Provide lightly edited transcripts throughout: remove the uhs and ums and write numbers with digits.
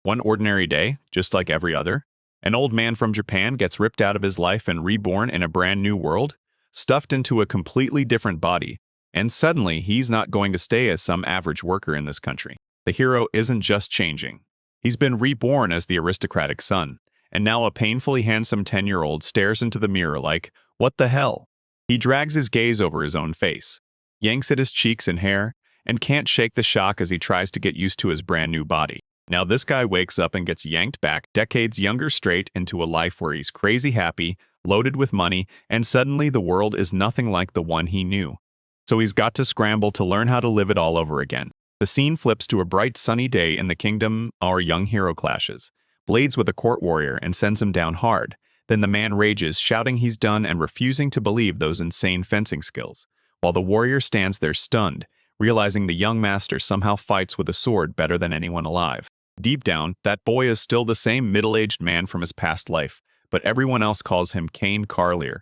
One ordinary day, just like every other, an old man from Japan gets ripped out of his life and reborn in a brand new world, stuffed into a completely different body, and suddenly he's not going to stay as some average worker in this country. The hero isn't just changing. He's been reborn as the aristocratic son, and now a painfully handsome 10-year-old stares into the mirror like, what the hell? He drags his gaze over his own face, yanks at his cheeks and hair, and can't shake the shock as he tries to get used to his brand new body. Now this guy wakes up and gets yanked back decades younger straight into a life where he's crazy happy, loaded with money, and suddenly the world is nothing like the one he knew. So he's got to scramble to learn how to live it all over again. The scene flips to a bright sunny day in the kingdom. Our young hero clashes, blades with a court warrior, and sends him down hard. Then the man rages, shouting he's done and refusing to believe those insane fencing skills, while the warrior stands there stunned, realizing the young master somehow fights with a sword better than anyone alive. Deep down, that boy is still the same middle-aged man from his past life, but everyone else calls him Cain Carlier.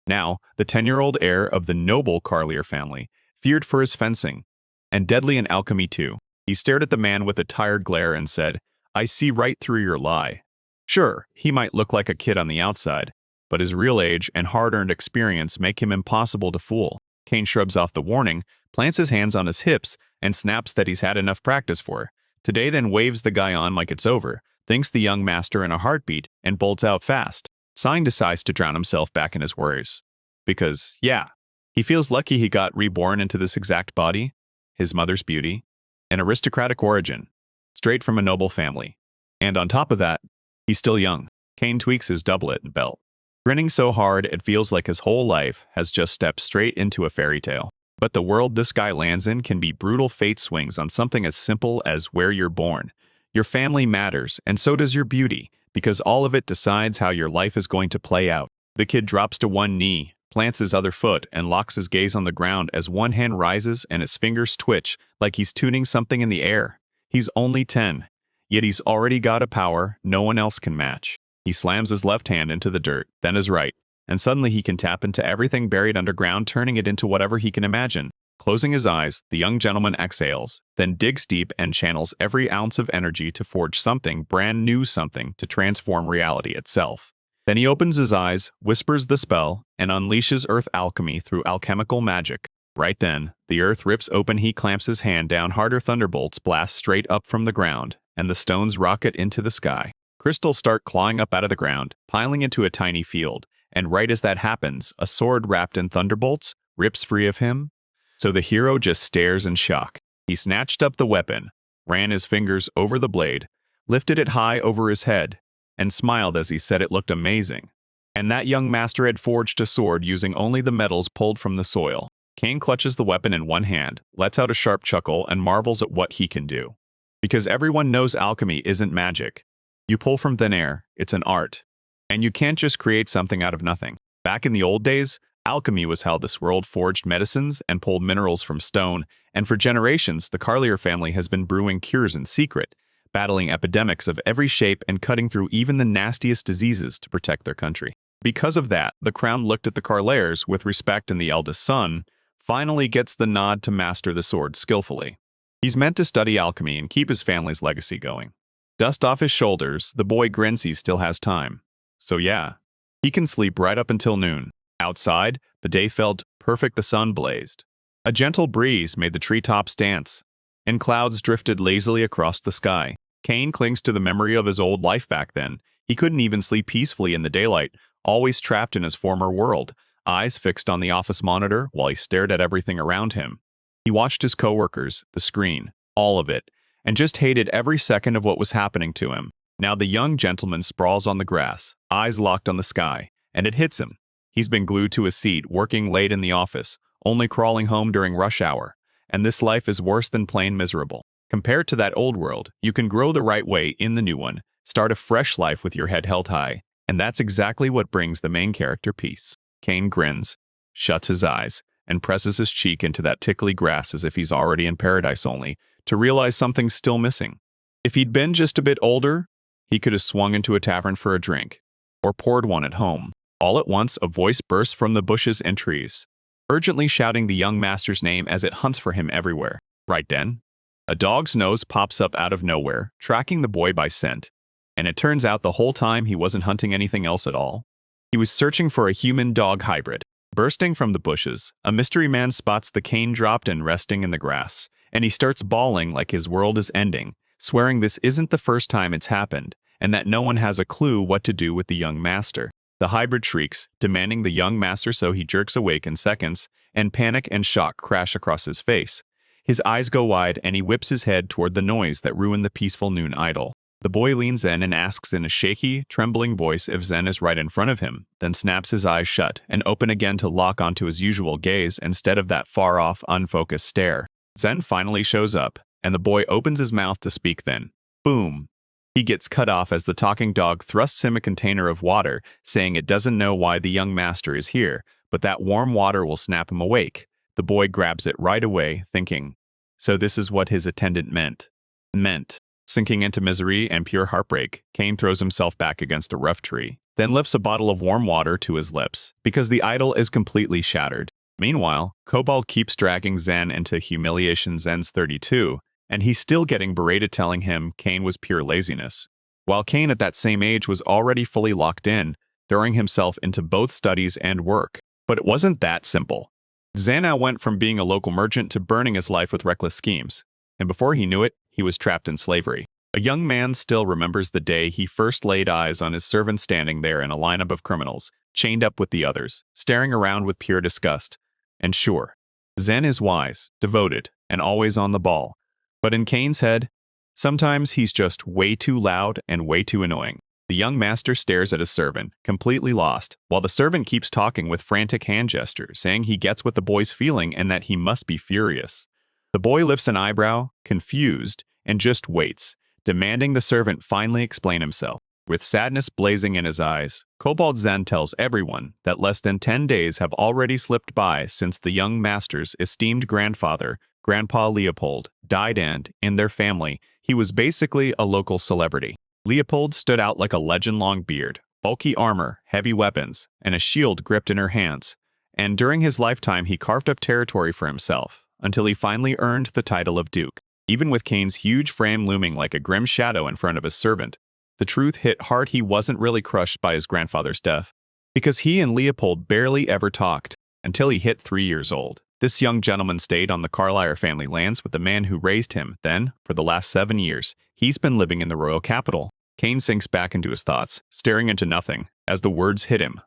Now, the 10-year-old heir of the noble Carlier family, feared for his fencing, and deadly in alchemy too. He stared at the man with a tired glare and said, I see right through your lie. Sure, he might look like a kid on the outside, but his real age and hard-earned experience make him impossible to fool. Cain shrugs off the warning, plants his hands on his hips, and snaps that he's had enough practice for. Today then waves the guy on like it's over, thanks the young master in a heartbeat, and bolts out fast. Sign decides to drown himself back in his worries. Because, yeah, he feels lucky he got reborn into this exact body, his mother's beauty, an aristocratic origin, straight from a noble family. And on top of that, he's still young. Cain tweaks his doublet and belt, grinning so hard it feels like his whole life has just stepped straight into a fairy tale. But the world this guy lands in can be brutal fate swings on something as simple as where you're born. Your family matters, and so does your beauty, because all of it decides how your life is going to play out. The kid drops to one knee, plants his other foot, and locks his gaze on the ground as one hand rises and his fingers twitch like he's tuning something in the air. He's only 10, yet he's already got a power no one else can match. He slams his left hand into the dirt, then his right, and suddenly he can tap into everything buried underground, turning it into whatever he can imagine. Closing his eyes, the young gentleman exhales, then digs deep and channels every ounce of energy to forge something brand new, something to transform reality itself. Then he opens his eyes, whispers the spell, and unleashes earth alchemy through alchemical magic. Right then, the earth rips open, he clamps his hand down harder, thunderbolts blast straight up from the ground, and the stones rocket into the sky. Crystals start clawing up out of the ground, piling into a tiny field. And right as that happens, a sword wrapped in thunderbolts rips free of him. So the hero just stares in shock. He snatched up the weapon, ran his fingers over the blade, lifted it high over his head, and smiled as he said it looked amazing. And that young master had forged a sword using only the metals pulled from the soil. Cain clutches the weapon in one hand, lets out a sharp chuckle, and marvels at what he can do. Because everyone knows alchemy isn't magic. You pull from thin air, it's an art. And you can't just create something out of nothing. Back in the old days, alchemy was how this world forged medicines and pulled minerals from stone, and for generations, the Carlier family has been brewing cures in secret, battling epidemics of every shape and cutting through even the nastiest diseases to protect their country. Because of that, the crown looked at the Carliers with respect, and the eldest son finally gets the nod to master the sword skillfully. He's meant to study alchemy and keep his family's legacy going. Dust off his shoulders, the boy grins he still has time. So yeah, he can sleep right up until noon. Outside, the day felt perfect, the sun blazed. A gentle breeze made the treetops dance, and clouds drifted lazily across the sky. Cain clings to the memory of his old life back then. He couldn't even sleep peacefully in the daylight, always trapped in his former world, eyes fixed on the office monitor while he stared at everything around him. He watched his coworkers, the screen, all of it, and just hated every second of what was happening to him. Now the young gentleman sprawls on the grass, eyes locked on the sky, and it hits him. He's been glued to his seat, working late in the office, only crawling home during rush hour, and this life is worse than plain miserable. Compared to that old world, you can grow the right way in the new one, start a fresh life with your head held high, and that's exactly what brings the main character peace. Cain grins, shuts his eyes, and presses his cheek into that tickly grass as if he's already in paradise, only to realize something's still missing. If he'd been just a bit older, he could have swung into a tavern for a drink, or poured one at home. All at once, a voice bursts from the bushes and trees, urgently shouting the young master's name as it hunts for him everywhere. Right then, A dog's nose pops up out of nowhere, tracking the boy by scent. And it turns out the whole time he wasn't hunting anything else at all. He was searching for a human-dog hybrid. Bursting from the bushes, a mystery man spots the cane dropped and resting in the grass, and he starts bawling like his world is ending, swearing this isn't the first time it's happened, and that no one has a clue what to do with the young master. The hybrid shrieks, demanding the young master, so he jerks awake in seconds, and panic and shock crash across his face. His eyes go wide and he whips his head toward the noise that ruined the peaceful noon idyll. The boy leans in and asks in a shaky, trembling voice if Zen is right in front of him, then snaps his eyes shut and open again to lock onto his usual gaze instead of that far-off, unfocused stare. Zen finally shows up, and the boy opens his mouth to speak then. Boom! He gets cut off as the talking dog thrusts him a container of water, saying it doesn't know why the young master is here, but that warm water will snap him awake. The boy grabs it right away, thinking, so this is what his attendant meant. Sinking into misery and pure heartbreak, Kane throws himself back against a rough tree, then lifts a bottle of warm water to his lips, because the idyll is completely shattered. Meanwhile, Kobold keeps dragging Zen into humiliation. Zen's 32, and he's still getting berated, telling him Kane was pure laziness. While Kane at that same age was already fully locked in, throwing himself into both studies and work. But it wasn't that simple. Zen now went from being a local merchant to burning his life with reckless schemes, and before he knew it, he was trapped in slavery. A young man still remembers the day he first laid eyes on his servant standing there in a lineup of criminals, chained up with the others, staring around with pure disgust. And sure, Zen is wise, devoted, and always on the ball. But in Kane's head, sometimes he's just way too loud and way too annoying. The young master stares at his servant, completely lost, while the servant keeps talking with frantic hand gestures, saying he gets what the boy's feeling and that he must be furious. The boy lifts an eyebrow, confused, and just waits, demanding the servant finally explain himself. With sadness blazing in his eyes, Kobold Zen tells everyone that less than 10 days have already slipped by since the young master's esteemed grandfather, Grandpa Leopold, died, and, in their family, he was basically a local celebrity. Leopold stood out like a legend-long beard, bulky armor, heavy weapons, and a shield gripped in her hands. And during his lifetime he carved up territory for himself, until he finally earned the title of Duke. Even with Kane's huge frame looming like a grim shadow in front of his servant, the truth hit hard. He wasn't really crushed by his grandfather's death, because he and Leopold barely ever talked, until he hit 3 years old. This young gentleman stayed on the Carlyle family lands with the man who raised him. Then, for the last 7 years, he's been living in the royal capital. Kane sinks back into his thoughts, staring into nothing, as the words hit him.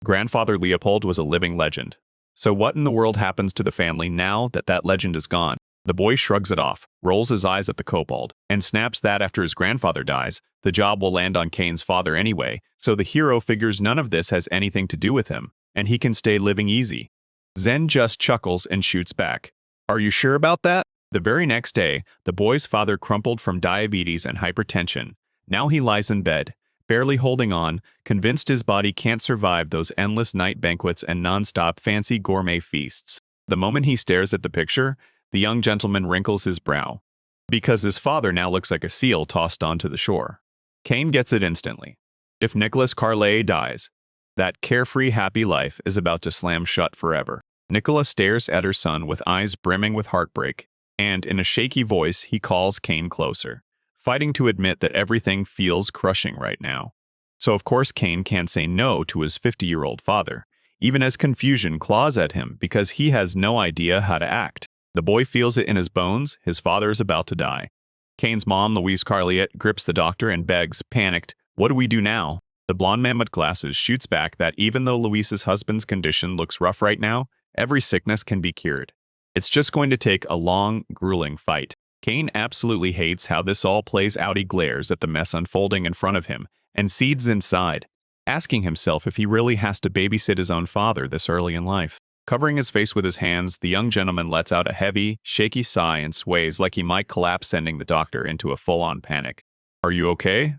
Grandfather Leopold was a living legend. So what in the world happens to the family now that that legend is gone? The boy shrugs it off, rolls his eyes at the kobold, and snaps that after his grandfather dies, the job will land on Kane's father anyway, so the hero figures none of this has anything to do with him, and he can stay living easy. Zen just chuckles and shoots back. Are you sure about that? The very next day, the boy's father crumpled from diabetes and hypertension. Now he lies in bed, barely holding on, convinced his body can't survive those endless night banquets and non-stop fancy gourmet feasts. The moment he stares at the picture, the young gentleman wrinkles his brow, because his father now looks like a seal tossed onto the shore. Kane gets it instantly. If Nicholas Carlet dies, that carefree, happy life is about to slam shut forever. Nicola stares at her son with eyes brimming with heartbreak, and in a shaky voice he calls Kane closer, fighting to admit that everything feels crushing right now. So of course Kane can't say no to his 50-year-old father, even as confusion claws at him because he has no idea how to act. The boy feels it in his bones. His father is about to die. Kane's mom, Louise Carliet, grips the doctor and begs, panicked, "What do we do now?" The blonde man with glasses shoots back that even though Louise's husband's condition looks rough right now, every sickness can be cured. It's just going to take a long, grueling fight. Kane absolutely hates how this all plays out. He glares at the mess unfolding in front of him and seethes inside, asking himself if he really has to babysit his own father this early in life. Covering his face with his hands, the young gentleman lets out a heavy, shaky sigh and sways like he might collapse, sending the doctor into a full-on panic. "Are you okay?"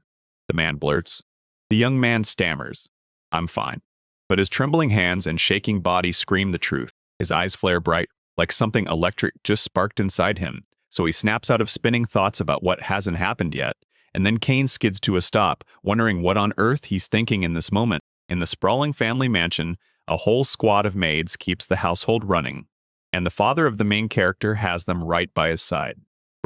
the man blurts. The young man stammers, "I'm fine." But his trembling hands and shaking body scream the truth. His eyes flare bright, like something electric just sparked inside him, so he snaps out of spinning thoughts about what hasn't happened yet, and then Kane skids to a stop, wondering what on earth he's thinking in this moment. In the sprawling family mansion, a whole squad of maids keeps the household running, and the father of the main character has them right by his side.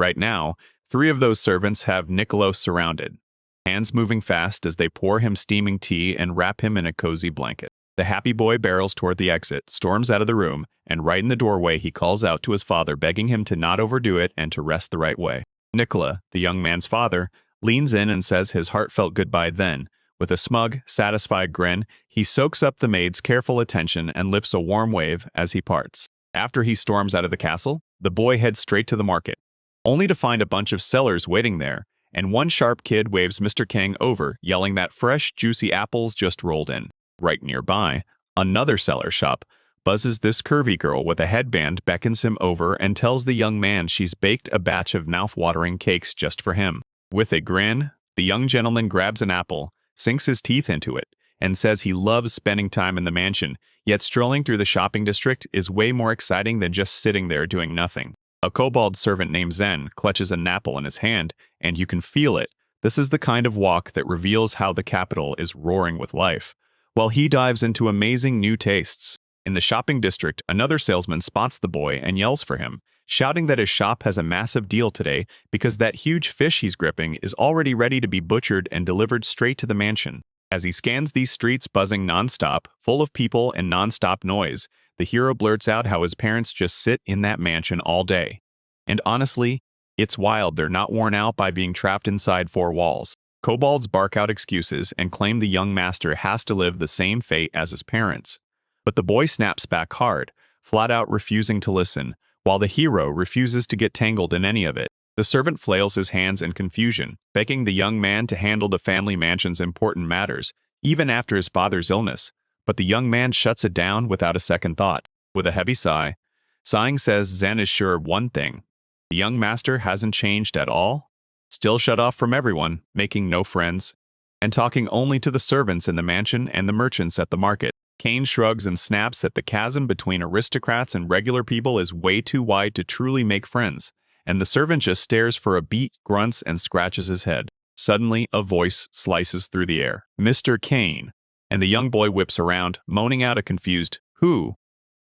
Right now, 3 of those servants have Niccolo surrounded, hands moving fast as they pour him steaming tea and wrap him in a cozy blanket. The happy boy barrels toward the exit, storms out of the room, and right in the doorway he calls out to his father, begging him to not overdo it and to rest the right way. Nicola, the young man's father, leans in and says his heartfelt goodbye then. With a smug, satisfied grin, he soaks up the maid's careful attention and lifts a warm wave as he parts. After he storms out of the castle, the boy heads straight to the market, only to find a bunch of sellers waiting there, and one sharp kid waves Mr. King over, yelling that fresh, juicy apples just rolled in. Right nearby, another seller shop buzzes this curvy girl with a headband, beckons him over, and tells the young man she's baked a batch of mouth-watering cakes just for him. With a grin, the young gentleman grabs an apple, sinks his teeth into it, and says he loves spending time in the mansion, yet strolling through the shopping district is way more exciting than just sitting there doing nothing. A kobold servant named Zen clutches an apple in his hand, and you can feel it. This is the kind of walk that reveals how the capital is roaring with life, while he dives into amazing new tastes. In the shopping district, another salesman spots the boy and yells for him, shouting that his shop has a massive deal today because that huge fish he's gripping is already ready to be butchered and delivered straight to the mansion. As he scans these streets buzzing nonstop, full of people and nonstop noise, the hero blurts out how his parents just sit in that mansion all day. And honestly, it's wild they're not worn out by being trapped inside 4 walls. Kobolds bark out excuses and claim the young master has to live the same fate as his parents. But the boy snaps back hard, flat out refusing to listen, while the hero refuses to get tangled in any of it. The servant flails his hands in confusion, begging the young man to handle the family mansion's important matters, even after his father's illness. But the young man shuts it down without a second thought. With a heavy sigh, Sighing says Zen is sure of one thing. The young master hasn't changed at all, still shut off from everyone, making no friends, and talking only to the servants in the mansion and the merchants at the market. Kane shrugs and snaps that the chasm between aristocrats and regular people is way too wide to truly make friends, and the servant just stares for a beat, grunts, and scratches his head. Suddenly, a voice slices through the air. "Mr. Kane," and the young boy whips around, moaning out a confused, "Who?"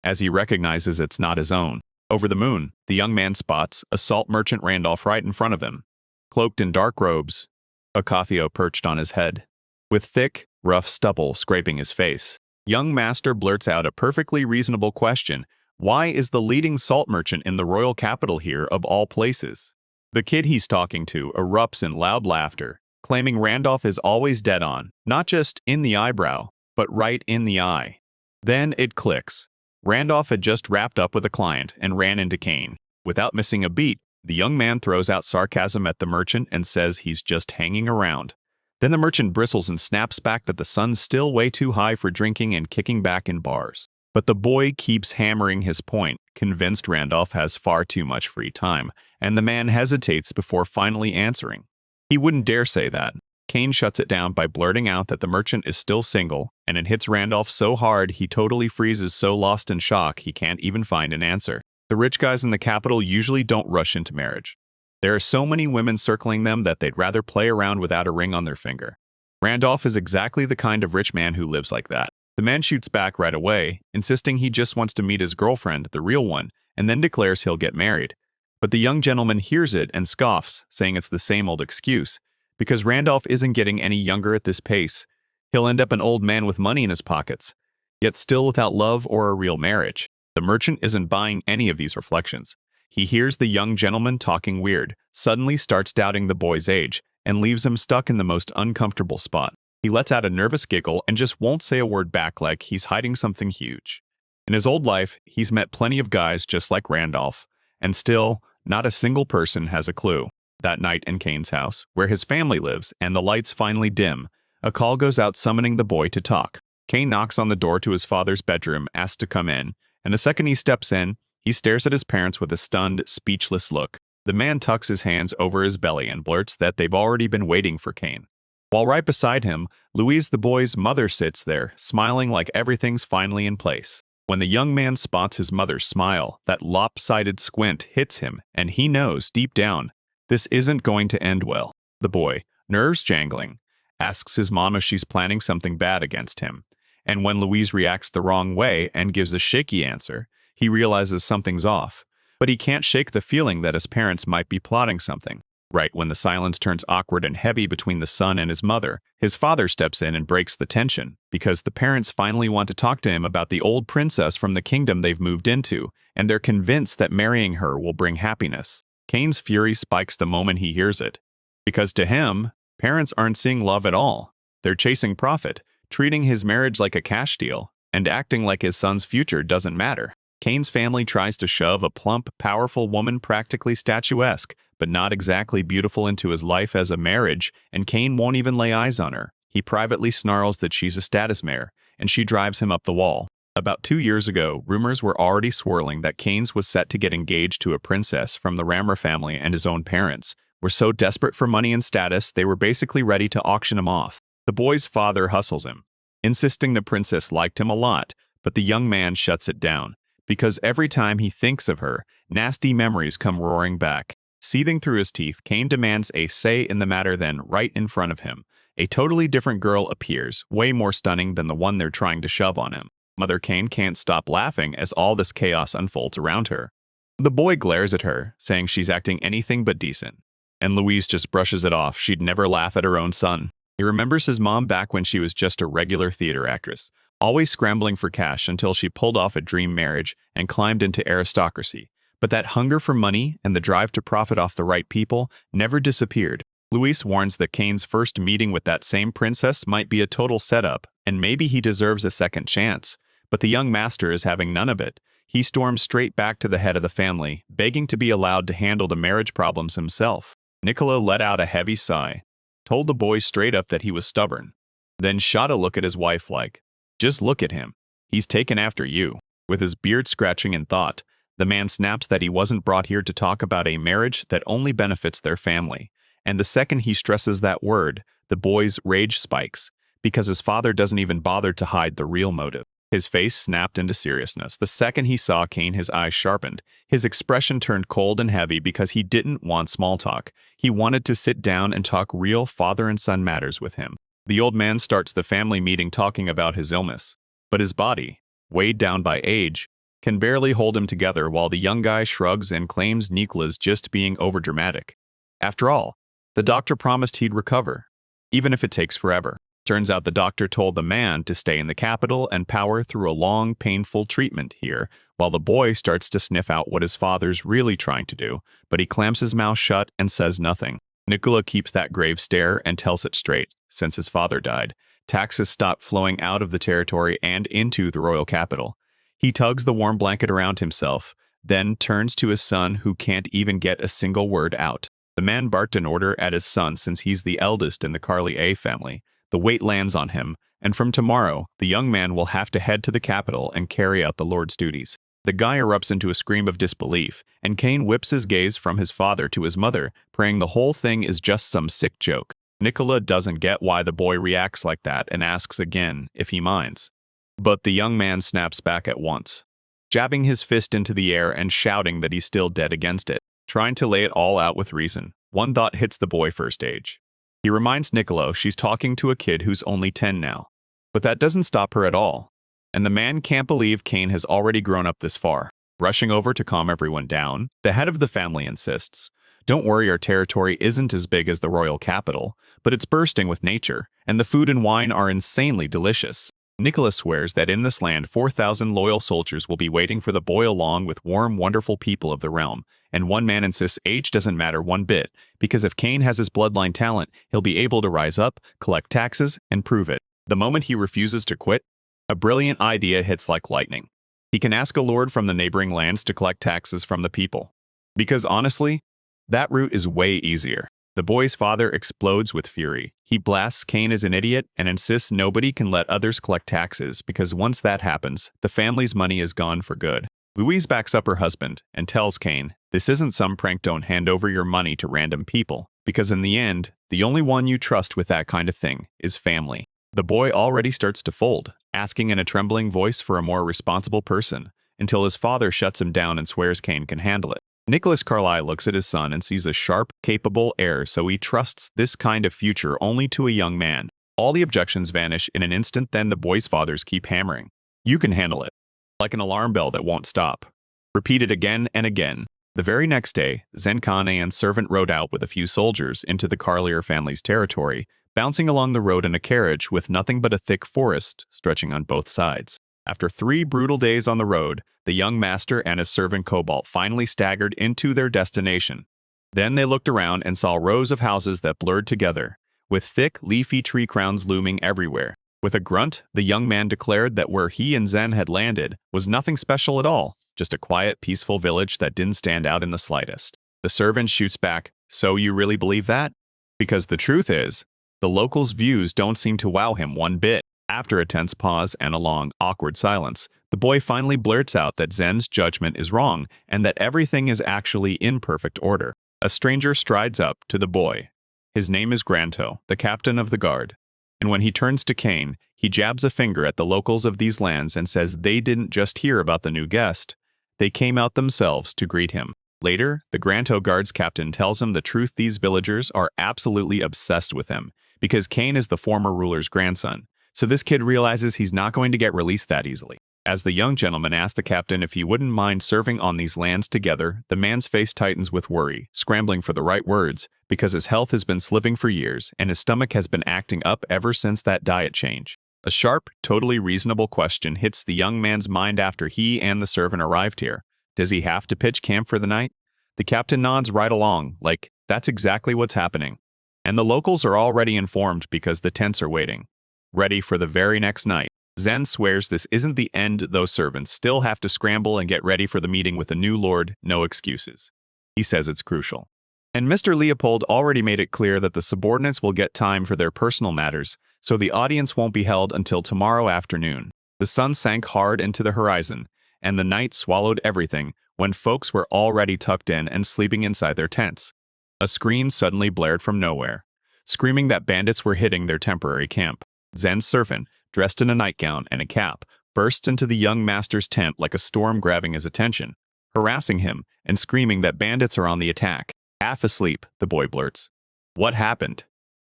as he recognizes it's not his own. Over the moon, the young man spots a salt merchant Randolph right in front of him, cloaked in dark robes, a coffeo perched on his head, with thick, rough stubble scraping his face. Young master blurts out a perfectly reasonable question. Why is the leading salt merchant in the royal capital here of all places? The kid he's talking to erupts in loud laughter, claiming Randolph is always dead on, not just in the eyebrow, but right in the eye. Then it clicks. Randolph had just wrapped up with a client and ran into Kane. Without missing a beat, the young man throws out sarcasm at the merchant and says he's just hanging around. Then the merchant bristles and snaps back that the sun's still way too high for drinking and kicking back in bars. But the boy keeps hammering his point, convinced Randolph has far too much free time, and the man hesitates before finally answering. He wouldn't dare say that. Kane shuts it down by blurting out that the merchant is still single, and it hits Randolph so hard he totally freezes, so lost in shock he can't even find an answer. The rich guys in the capital usually don't rush into marriage. There are so many women circling them that they'd rather play around without a ring on their finger. Randolph is exactly the kind of rich man who lives like that. The man shoots back right away, insisting he just wants to meet his girlfriend, the real one, and then declares he'll get married. But the young gentleman hears it and scoffs, saying it's the same old excuse. Because Randolph isn't getting any younger at this pace, he'll end up an old man with money in his pockets, yet still without love or a real marriage. The merchant isn't buying any of these reflections. He hears the young gentleman talking weird, suddenly starts doubting the boy's age, and leaves him stuck in the most uncomfortable spot. He lets out a nervous giggle and just won't say a word back, like he's hiding something huge. In his old life, he's met plenty of guys just like Randolph, and still, not a single person has a clue. That night in Kane's house, where his family lives, and the lights finally dim, a call goes out summoning the boy to talk. Kane knocks on the door to his father's bedroom, asks to come in, and the second he steps in, he stares at his parents with a stunned, speechless look. The man tucks his hands over his belly and blurts that they've already been waiting for Kane. While right beside him, Louise, the boy's mother, sits there, smiling like everything's finally in place. When the young man spots his mother's smile, that lopsided squint hits him, and he knows, deep down, this isn't going to end well. The boy, nerves jangling, asks his mom if she's planning something bad against him. And when Louise reacts the wrong way and gives a shaky answer, he realizes something's off. But he can't shake the feeling that his parents might be plotting something. Right when the silence turns awkward and heavy between the son and his mother, his father steps in and breaks the tension, because the parents finally want to talk to him about the old princess from the kingdom they've moved into, and they're convinced that marrying her will bring happiness. Kane's fury spikes the moment he hears it. Because to him, parents aren't seeing love at all. They're chasing profit, treating his marriage like a cash deal, and acting like his son's future doesn't matter. Kane's family tries to shove a plump, powerful woman practically statuesque, but not exactly beautiful into his life as a marriage, and Kane won't even lay eyes on her. He privately snarls that she's a status mare, and she drives him up the wall. About 2 years ago, rumors were already swirling that Kane's was set to get engaged to a princess from the Ramra family, and his own parents were so desperate for money and status they were basically ready to auction him off. The boy's father hustles him, insisting the princess liked him a lot, but the young man shuts it down, because every time he thinks of her, nasty memories come roaring back. Seething through his teeth, Kane demands a say in the matter. Then, right in front of him, a totally different girl appears, way more stunning than the one they're trying to shove on him. Mother Kane can't stop laughing as all this chaos unfolds around her. The boy glares at her, saying she's acting anything but decent. And Louise just brushes it off. She'd never laugh at her own son. He remembers his mom back when she was just a regular theater actress, always scrambling for cash until she pulled off a dream marriage and climbed into aristocracy. But that hunger for money and the drive to profit off the right people never disappeared. Luis warns that Kane's first meeting with that same princess might be a total setup, and maybe he deserves a second chance. But the young master is having none of it. He storms straight back to the head of the family, begging to be allowed to handle the marriage problems himself. Nicola let out a heavy sigh, told the boy straight up that he was stubborn, then shot a look at his wife like, "Just look at him. He's taken after you." With his beard scratching in thought, the man snaps that he wasn't brought here to talk about a marriage that only benefits their family. And the second he stresses that word, the boy's rage spikes, because his father doesn't even bother to hide the real motive. His face snapped into seriousness. The second he saw Kane, his eyes sharpened. His expression turned cold and heavy because he didn't want small talk. He wanted to sit down and talk real father and son matters with him. The old man starts the family meeting talking about his illness, but his body, weighed down by age, can barely hold him together while the young guy shrugs and claims Nicola's just being overdramatic. After all, the doctor promised he'd recover, even if it takes forever. Turns out the doctor told the man to stay in the capital and power through a long, painful treatment here, while the boy starts to sniff out what his father's really trying to do, but he clamps his mouth shut and says nothing. Nicola keeps that grave stare and tells it straight. Since his father died, taxes stopped flowing out of the territory and into the royal capital. He tugs the warm blanket around himself, then turns to his son who can't even get a single word out. The man barked an order at his son since he's the eldest in the Carly A family. The weight lands on him, and from tomorrow, the young man will have to head to the capital and carry out the Lord's duties. The guy erupts into a scream of disbelief, and Kane whips his gaze from his father to his mother, praying the whole thing is just some sick joke. Nicola doesn't get why the boy reacts like that and asks again if he minds. But the young man snaps back at once, jabbing his fist into the air and shouting that he's still dead against it, trying to lay it all out with reason. One thought hits the boy for stage. He reminds Nicola she's talking to a kid who's only 10 now. But that doesn't stop her at all. And the man can't believe Kane has already grown up this far. Rushing over to calm everyone down, the head of the family insists, "Don't worry, our territory isn't as big as the royal capital, but it's bursting with nature, and the food and wine are insanely delicious." Nicholas swears that in this land 4,000 loyal soldiers will be waiting for the boy along with warm, wonderful people of the realm, and one man insists age doesn't matter one bit, because if Kane has his bloodline talent, he'll be able to rise up, collect taxes, and prove it. The moment he refuses to quit, a brilliant idea hits like lightning. He can ask a lord from the neighboring lands to collect taxes from the people. Because honestly, that route is way easier. The boy's father explodes with fury. He blasts Kane as an idiot and insists nobody can let others collect taxes because once that happens, the family's money is gone for good. Louise backs up her husband and tells Kane, "This isn't some prank, don't hand over your money to random people, because in the end, the only one you trust with that kind of thing is family." The boy already starts to fold, asking in a trembling voice for a more responsible person, until his father shuts him down and swears Kane can handle it. Nicholas Carlyle looks at his son and sees a sharp, capable heir, so he trusts this kind of future only to a young man. All the objections vanish in an instant, then the boy's fathers keep hammering. "You can handle it." Like an alarm bell that won't stop. Repeated again and again. The very next day, Zenkane and servant rode out with a few soldiers into the Carlier family's territory, bouncing along the road in a carriage with nothing but a thick forest stretching on both sides. After 3 brutal days on the road, the young master and his servant Cobalt finally staggered into their destination. Then they looked around and saw rows of houses that blurred together, with thick, leafy tree crowns looming everywhere. With a grunt, the young man declared that where he and Zen had landed was nothing special at all, just a quiet, peaceful village that didn't stand out in the slightest. The servant shoots back, "So you really believe that?" Because the truth is, the locals' views don't seem to wow him one bit. After a tense pause and a long, awkward silence, the boy finally blurts out that Zen's judgment is wrong and that everything is actually in perfect order. A stranger strides up to the boy. His name is Granto, the captain of the guard. And when he turns to Kane, he jabs a finger at the locals of these lands and says they didn't just hear about the new guest. They came out themselves to greet him. Later, the Granto Guard's captain tells him the truth: these villagers are absolutely obsessed with him, because Kane is the former ruler's grandson. So this kid realizes he's not going to get released that easily. As the young gentleman asks the captain if he wouldn't mind serving on these lands together, the man's face tightens with worry, scrambling for the right words, because his health has been slipping for years and his stomach has been acting up ever since that diet change. A sharp, totally reasonable question hits the young man's mind after he and the servant arrived here. Does he have to pitch camp for the night? The captain nods right along, like, that's exactly what's happening. And the locals are already informed because the tents are waiting, ready for the very next night. Zen swears this isn't the end, though servants still have to scramble and get ready for the meeting with the new lord, no excuses. He says it's crucial. And Mr. Leopold already made it clear that the subordinates will get time for their personal matters, so the audience won't be held until tomorrow afternoon. The sun sank hard into the horizon, and the night swallowed everything when folks were already tucked in and sleeping inside their tents. A scream suddenly blared from nowhere, screaming that bandits were hitting their temporary camp. Zen's servant, dressed in a nightgown and a cap, bursts into the young master's tent like a storm, grabbing his attention, harassing him and screaming that bandits are on the attack. Half asleep, the boy blurts, "What happened?"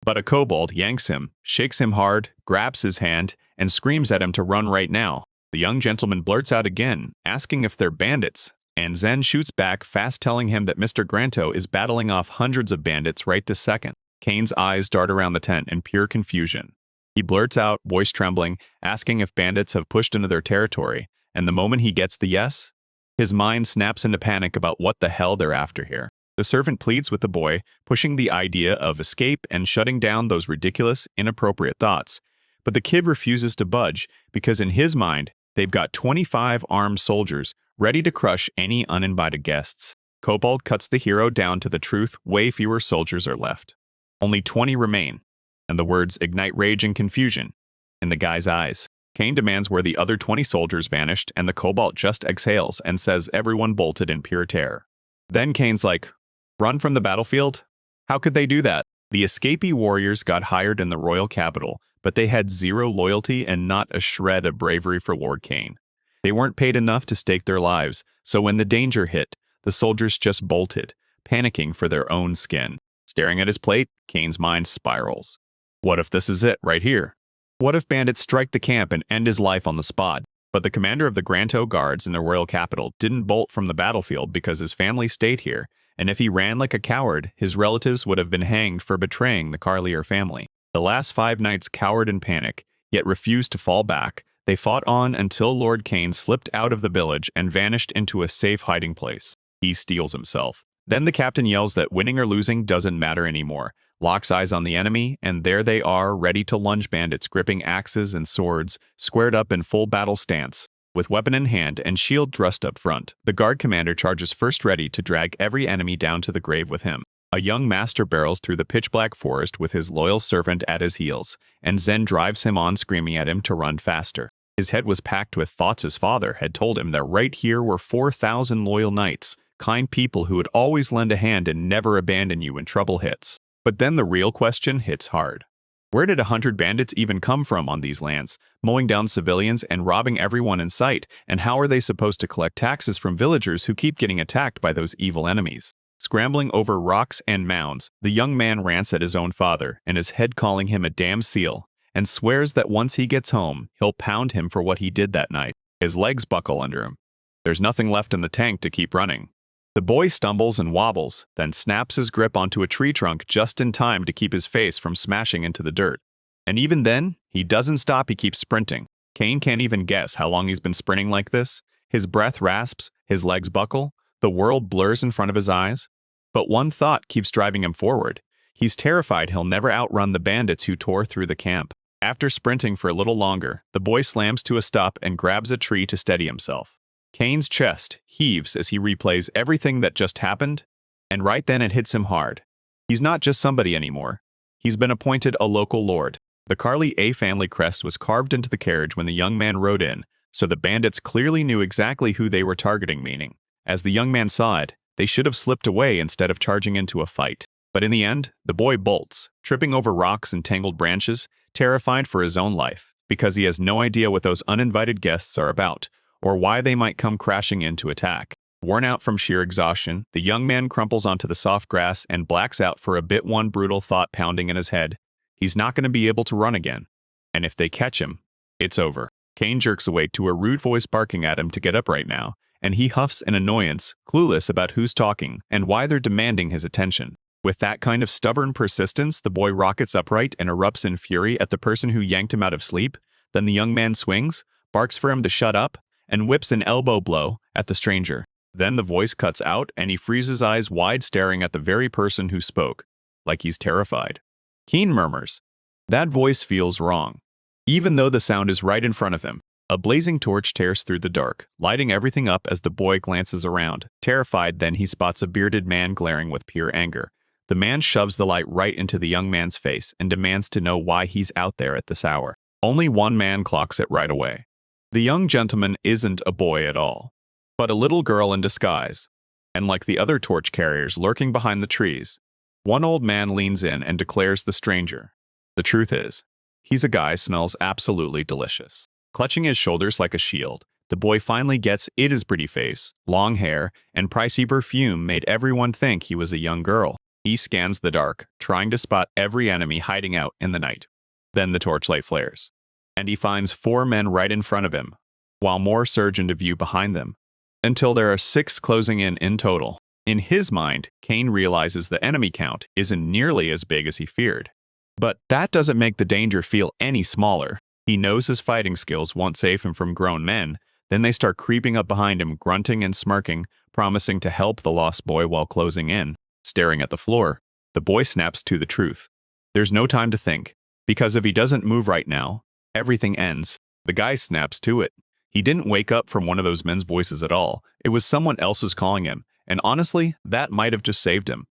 But a kobold yanks him, shakes him hard, grabs his hand, and screams at him to run right now. The young gentleman blurts out again, asking if they're bandits, and Zen shoots back fast, telling him that Mr. Granto is battling off hundreds of bandits right this second. Kane's eyes dart around the tent in pure confusion. He blurts out, voice trembling, asking if bandits have pushed into their territory, and the moment he gets the yes, his mind snaps into panic about what the hell they're after here. The servant pleads with the boy, pushing the idea of escape and shutting down those ridiculous, inappropriate thoughts. But the kid refuses to budge because in his mind, they've got 25 armed soldiers ready to crush any uninvited guests. Kobold cuts the hero down to the truth: way fewer soldiers are left. Only 20 remain, and the words ignite rage and confusion in the guy's eyes. Kane demands where the other 20 soldiers vanished, and the Kobold just exhales and says everyone bolted in pure terror. Then Kane's like, "Run from the battlefield? How could they do that?" The escapee warriors got hired in the royal capital, but they had zero loyalty and not a shred of bravery for Lord Kane. They weren't paid enough to stake their lives, so when the danger hit, the soldiers just bolted, panicking for their own skin. Staring at his plate, Kane's mind spirals. What if this is it, right here? What if bandits strike the camp and end his life on the spot? But the commander of the Granto Guards in the royal capital didn't bolt from the battlefield because his family stayed here, and if he ran like a coward, his relatives would have been hanged for betraying the Carlier family. The last 5 knights cowered in panic, yet refused to fall back. They fought on until Lord Kane slipped out of the village and vanished into a safe hiding place. He steals himself. Then the captain yells that winning or losing doesn't matter anymore, locks eyes on the enemy, and there they are, ready to lunge bandits gripping axes and swords, squared up in full battle stance. With weapon in hand and shield thrust up front, the guard commander charges first, ready to drag every enemy down to the grave with him. A young master barrels through the pitch-black forest with his loyal servant at his heels, and Zen drives him on, screaming at him to run faster. His head was packed with thoughts his father had told him that right here were 4,000 loyal knights, kind people who would always lend a hand and never abandon you when trouble hits. But then the real question hits hard. Where did 100 bandits even come from on these lands, mowing down civilians and robbing everyone in sight? And how are they supposed to collect taxes from villagers who keep getting attacked by those evil enemies? Scrambling over rocks and mounds, the young man rants at his own father and his head, calling him a damn seal, and swears that once he gets home, he'll pound him for what he did that night. His legs buckle under him. There's nothing left in the tank to keep running. The boy stumbles and wobbles, then snaps his grip onto a tree trunk just in time to keep his face from smashing into the dirt. And even then, he doesn't stop, he keeps sprinting. Kane can't even guess how long he's been sprinting like this. His breath rasps, his legs buckle, the world blurs in front of his eyes. But one thought keeps driving him forward. He's terrified he'll never outrun the bandits who tore through the camp. After sprinting for a little longer, the boy slams to a stop and grabs a tree to steady himself. Kane's chest heaves as he replays everything that just happened, and right then it hits him hard. He's not just somebody anymore. He's been appointed a local lord. The Carly A family crest was carved into the carriage when the young man rode in, so the bandits clearly knew exactly who they were targeting, meaning, as the young man saw it, they should have slipped away instead of charging into a fight. But in the end, the boy bolts, tripping over rocks and tangled branches, terrified for his own life, because he has no idea what those uninvited guests are about, or why they might come crashing in to attack. Worn out from sheer exhaustion, the young man crumples onto the soft grass and blacks out for a bit, one brutal thought pounding in his head. He's not going to be able to run again. And if they catch him, it's over. Kane jerks awake to a rude voice barking at him to get up right now, and he huffs in annoyance, clueless about who's talking and why they're demanding his attention. With that kind of stubborn persistence, the boy rockets upright and erupts in fury at the person who yanked him out of sleep. Then the young man swings, barks for him to shut up, and whips an elbow blow at the stranger. Then the voice cuts out and he frees his eyes wide, staring at the very person who spoke, like he's terrified. Kane murmurs, "That voice feels wrong." Even though the sound is right in front of him, a blazing torch tears through the dark, lighting everything up as the boy glances around. Terrified, then he spots a bearded man glaring with pure anger. The man shoves the light right into the young man's face and demands to know why he's out there at this hour. Only one man clocks it right away. The young gentleman isn't a boy at all, but a little girl in disguise. And like the other torch carriers lurking behind the trees, one old man leans in and declares the stranger. The truth is, he's a guy smells absolutely delicious. Clutching his shoulders like a shield, the boy finally gets it. His pretty face, long hair, and pricey perfume made everyone think he was a young girl. He scans the dark, trying to spot every enemy hiding out in the night. Then the torchlight flares, and he finds 4 men right in front of him, while more surge into view behind them, until there are 6 closing in total. In his mind, Kane realizes the enemy count isn't nearly as big as he feared. But that doesn't make the danger feel any smaller. He knows his fighting skills won't save him from grown men. Then they start creeping up behind him, grunting and smirking, promising to help the lost boy while closing in. Staring at the floor, the boy snaps to the truth. There's no time to think, because if he doesn't move right now, everything ends. The guy snaps to it. He didn't wake up from one of those men's voices at all. It was someone else's calling him, and honestly, that might have just saved him.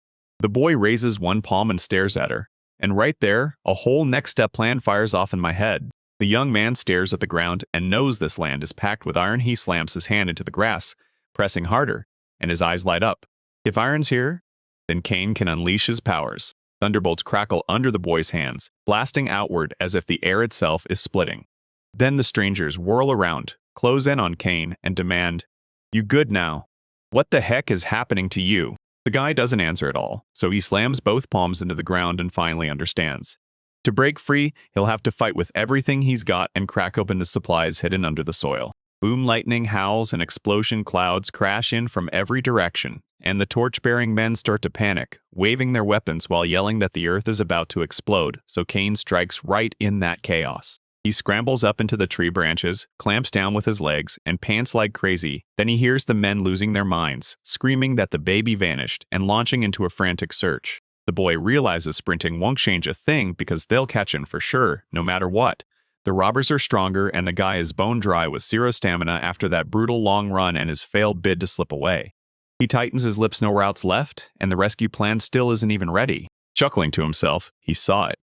The boy raises one palm and stares at her, and right there, a whole next step plan fires off in my head. The young man stares at the ground and knows this land is packed with iron. He slams his hand into the grass, pressing harder, and his eyes light up. If iron's here, then Kane can unleash his powers. Thunderbolts crackle under the boy's hands, blasting outward as if the air itself is splitting. Then the strangers whirl around, close in on Kane, and demand, "You good now? What the heck is happening to you?" The guy doesn't answer at all, so he slams both palms into the ground and finally understands. To break free, he'll have to fight with everything he's got and crack open the supplies hidden under the soil. Boom, lightning howls and explosion clouds crash in from every direction, and the torch-bearing men start to panic, waving their weapons while yelling that the earth is about to explode, so Kane strikes right in that chaos. He scrambles up into the tree branches, clamps down with his legs, and pants like crazy. Then he hears the men losing their minds, screaming that the baby vanished, and launching into a frantic search. The boy realizes sprinting won't change a thing because they'll catch him for sure, no matter what. The robbers are stronger, and the guy is bone dry with 0 stamina after that brutal long run and his failed bid to slip away. He tightens his lips, no routes left, and the rescue plan still isn't even ready. Chuckling to himself, he saw it.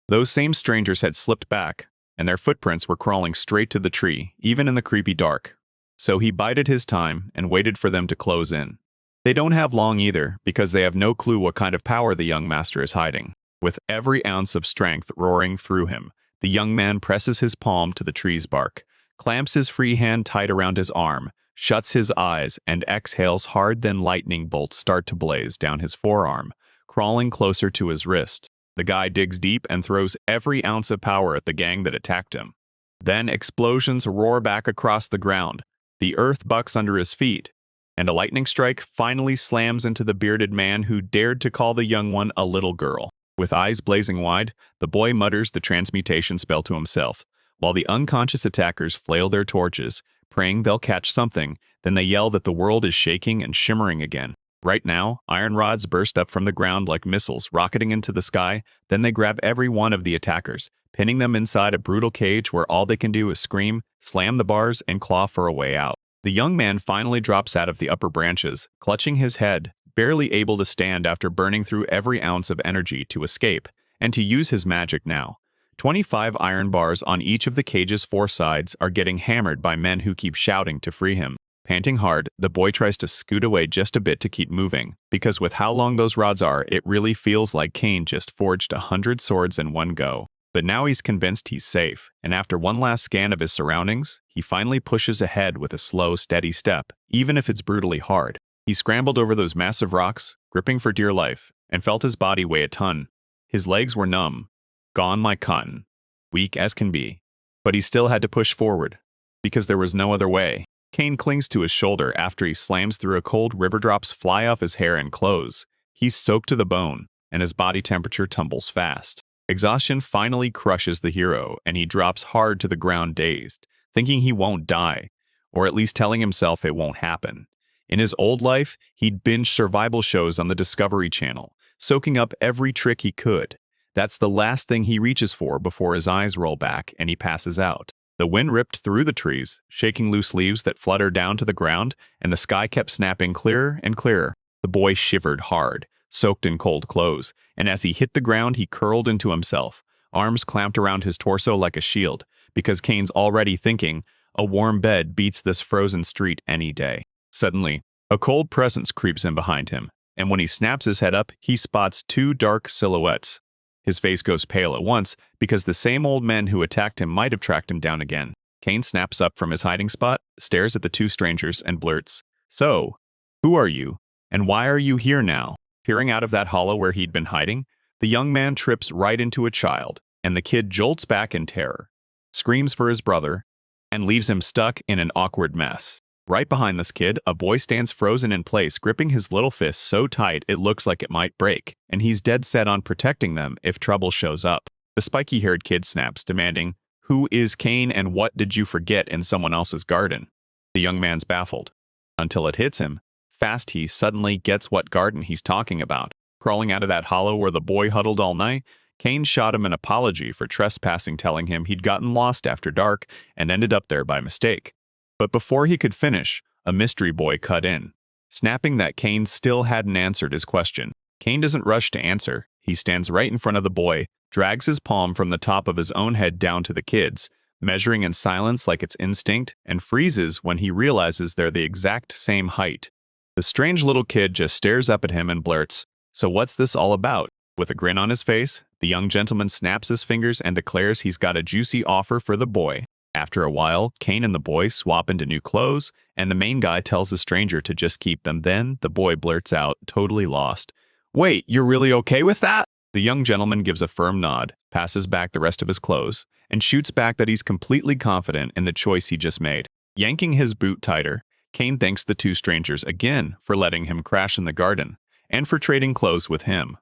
Those same strangers had slipped back, and their footprints were crawling straight to the tree, even in the creepy dark. So he bided his time and waited for them to close in. They don't have long either, because they have no clue what kind of power the young master is hiding. With every ounce of strength roaring through him, the young man presses his palm to the tree's bark, clamps his free hand tight around his arm, shuts his eyes, and exhales hard. Then lightning bolts start to blaze down his forearm, crawling closer to his wrist. The guy digs deep and throws every ounce of power at the gang that attacked him. Then explosions roar back across the ground. the earth bucks under his feet, and a lightning strike finally slams into the bearded man who dared to call the young one a little girl. With eyes blazing wide, the boy mutters the transmutation spell to himself, while the unconscious attackers flail their torches, praying they'll catch something. Then they yell that the world is shaking and shimmering again. Right now, iron rods burst up from the ground like missiles rocketing into the sky. Then they grab every one of the attackers, pinning them inside a brutal cage where all they can do is scream, slam the bars, and claw for a way out. The young man finally drops out of the upper branches, clutching his head, barely able to stand after burning through every ounce of energy to escape, and to use his magic now. 25 iron bars on each of the cage's 4 sides are getting hammered by men who keep shouting to free him. Panting hard, the boy tries to scoot away just a bit to keep moving, because with how long those rods are, it really feels like Cain just forged 100 swords in one go. But now he's convinced he's safe, and after one last scan of his surroundings, he finally pushes ahead with a slow, steady step, even if it's brutally hard. He scrambled over those massive rocks, gripping for dear life, and felt his body weigh a ton. His legs were numb, gone like cotton, weak as can be. But he still had to push forward, because there was no other way. Cain clings to his shoulder after he slams through a cold river drops fly off his hair and clothes. He's soaked to the bone, and his body temperature tumbles fast. Exhaustion finally crushes the hero, and he drops hard to the ground dazed, thinking he won't die, or at least telling himself it won't happen. In his old life, he'd binged survival shows on the Discovery Channel, soaking up every trick he could. That's the last thing he reaches for before his eyes roll back and he passes out. The wind ripped through the trees, shaking loose leaves that flutter down to the ground, and the sky kept snapping clearer and clearer. The boy shivered hard, soaked in cold clothes, and as he hit the ground, he curled into himself, arms clamped around his torso like a shield, because Cain's already thinking, a warm bed beats this frozen street any day. Suddenly, a cold presence creeps in behind him, and when he snaps his head up, he spots 2 dark silhouettes. His face goes pale at once, because the same old men who attacked him might have tracked him down again. Cain snaps up from his hiding spot, stares at the 2 strangers, and blurts, "So, who are you? And why are you here now?" Peering out of that hollow where he'd been hiding, the young man trips right into a child, and the kid jolts back in terror, screams for his brother, and leaves him stuck in an awkward mess. Right behind this kid, a boy stands frozen in place, gripping his little fist so tight it looks like it might break, and he's dead set on protecting them if trouble shows up. The spiky-haired kid snaps, demanding, "Who is Cain and what did you forget in someone else's garden?" The young man's baffled, until it hits him. Fast he suddenly gets what garden he's talking about. Crawling out of that hollow where the boy huddled all night, Cain shot him an apology for trespassing, telling him he'd gotten lost after dark and ended up there by mistake. But before he could finish, a mystery boy cut in, snapping that Cain still hadn't answered his question. Cain doesn't rush to answer. He stands right in front of the boy, drags his palm from the top of his own head down to the kid's, measuring in silence like it's instinct, and freezes when he realizes they're the exact same height. The strange little kid just stares up at him and blurts, "So what's this all about?" With a grin on his face, the young gentleman snaps his fingers and declares he's got a juicy offer for the boy. After a while, Cain and the boy swap into new clothes, and the main guy tells the stranger to just keep them. Then the boy blurts out, totally lost, "Wait, you're really okay with that?" The young gentleman gives a firm nod, passes back the rest of his clothes, and shoots back that he's completely confident in the choice he just made. Yanking his boot tighter, Cain thanks the 2 strangers again for letting him crash in the garden, and for trading clothes with him.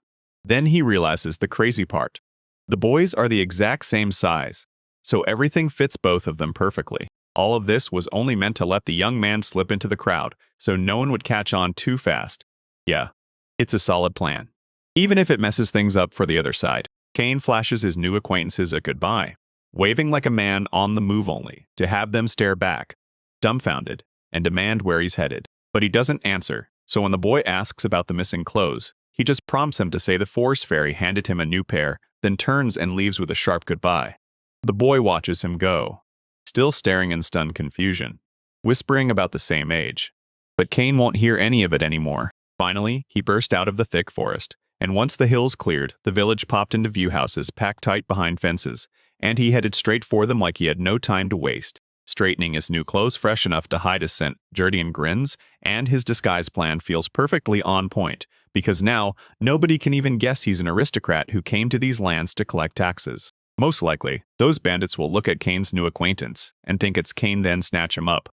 Then he realizes the crazy part. The boys are the exact same size, so everything fits both of them perfectly. All of this was only meant to let the young man slip into the crowd, so no one would catch on too fast. Yeah, it's a solid plan. Even if it messes things up for the other side. Cain flashes his new acquaintances a goodbye, waving like a man on the move only, to have them stare back, dumbfounded, and demand where he's headed. But he doesn't answer, so when the boy asks about the missing clothes, he just prompts him to say the forest fairy handed him a new pair, then turns and leaves with a sharp goodbye. The boy watches him go, still staring in stunned confusion, whispering about the same age. But Cain won't hear any of it anymore. Finally, he burst out of the thick forest, and once the hills cleared, the village popped into view, houses packed tight behind fences, and he headed straight for them like he had no time to waste. Straightening his new clothes fresh enough to hide his scent, Jordian grins, and his disguise plan feels perfectly on point, because now nobody can even guess he's an aristocrat who came to these lands to collect taxes. Most likely, those bandits will look at Cain's new acquaintance and think it's Cain, then snatch him up.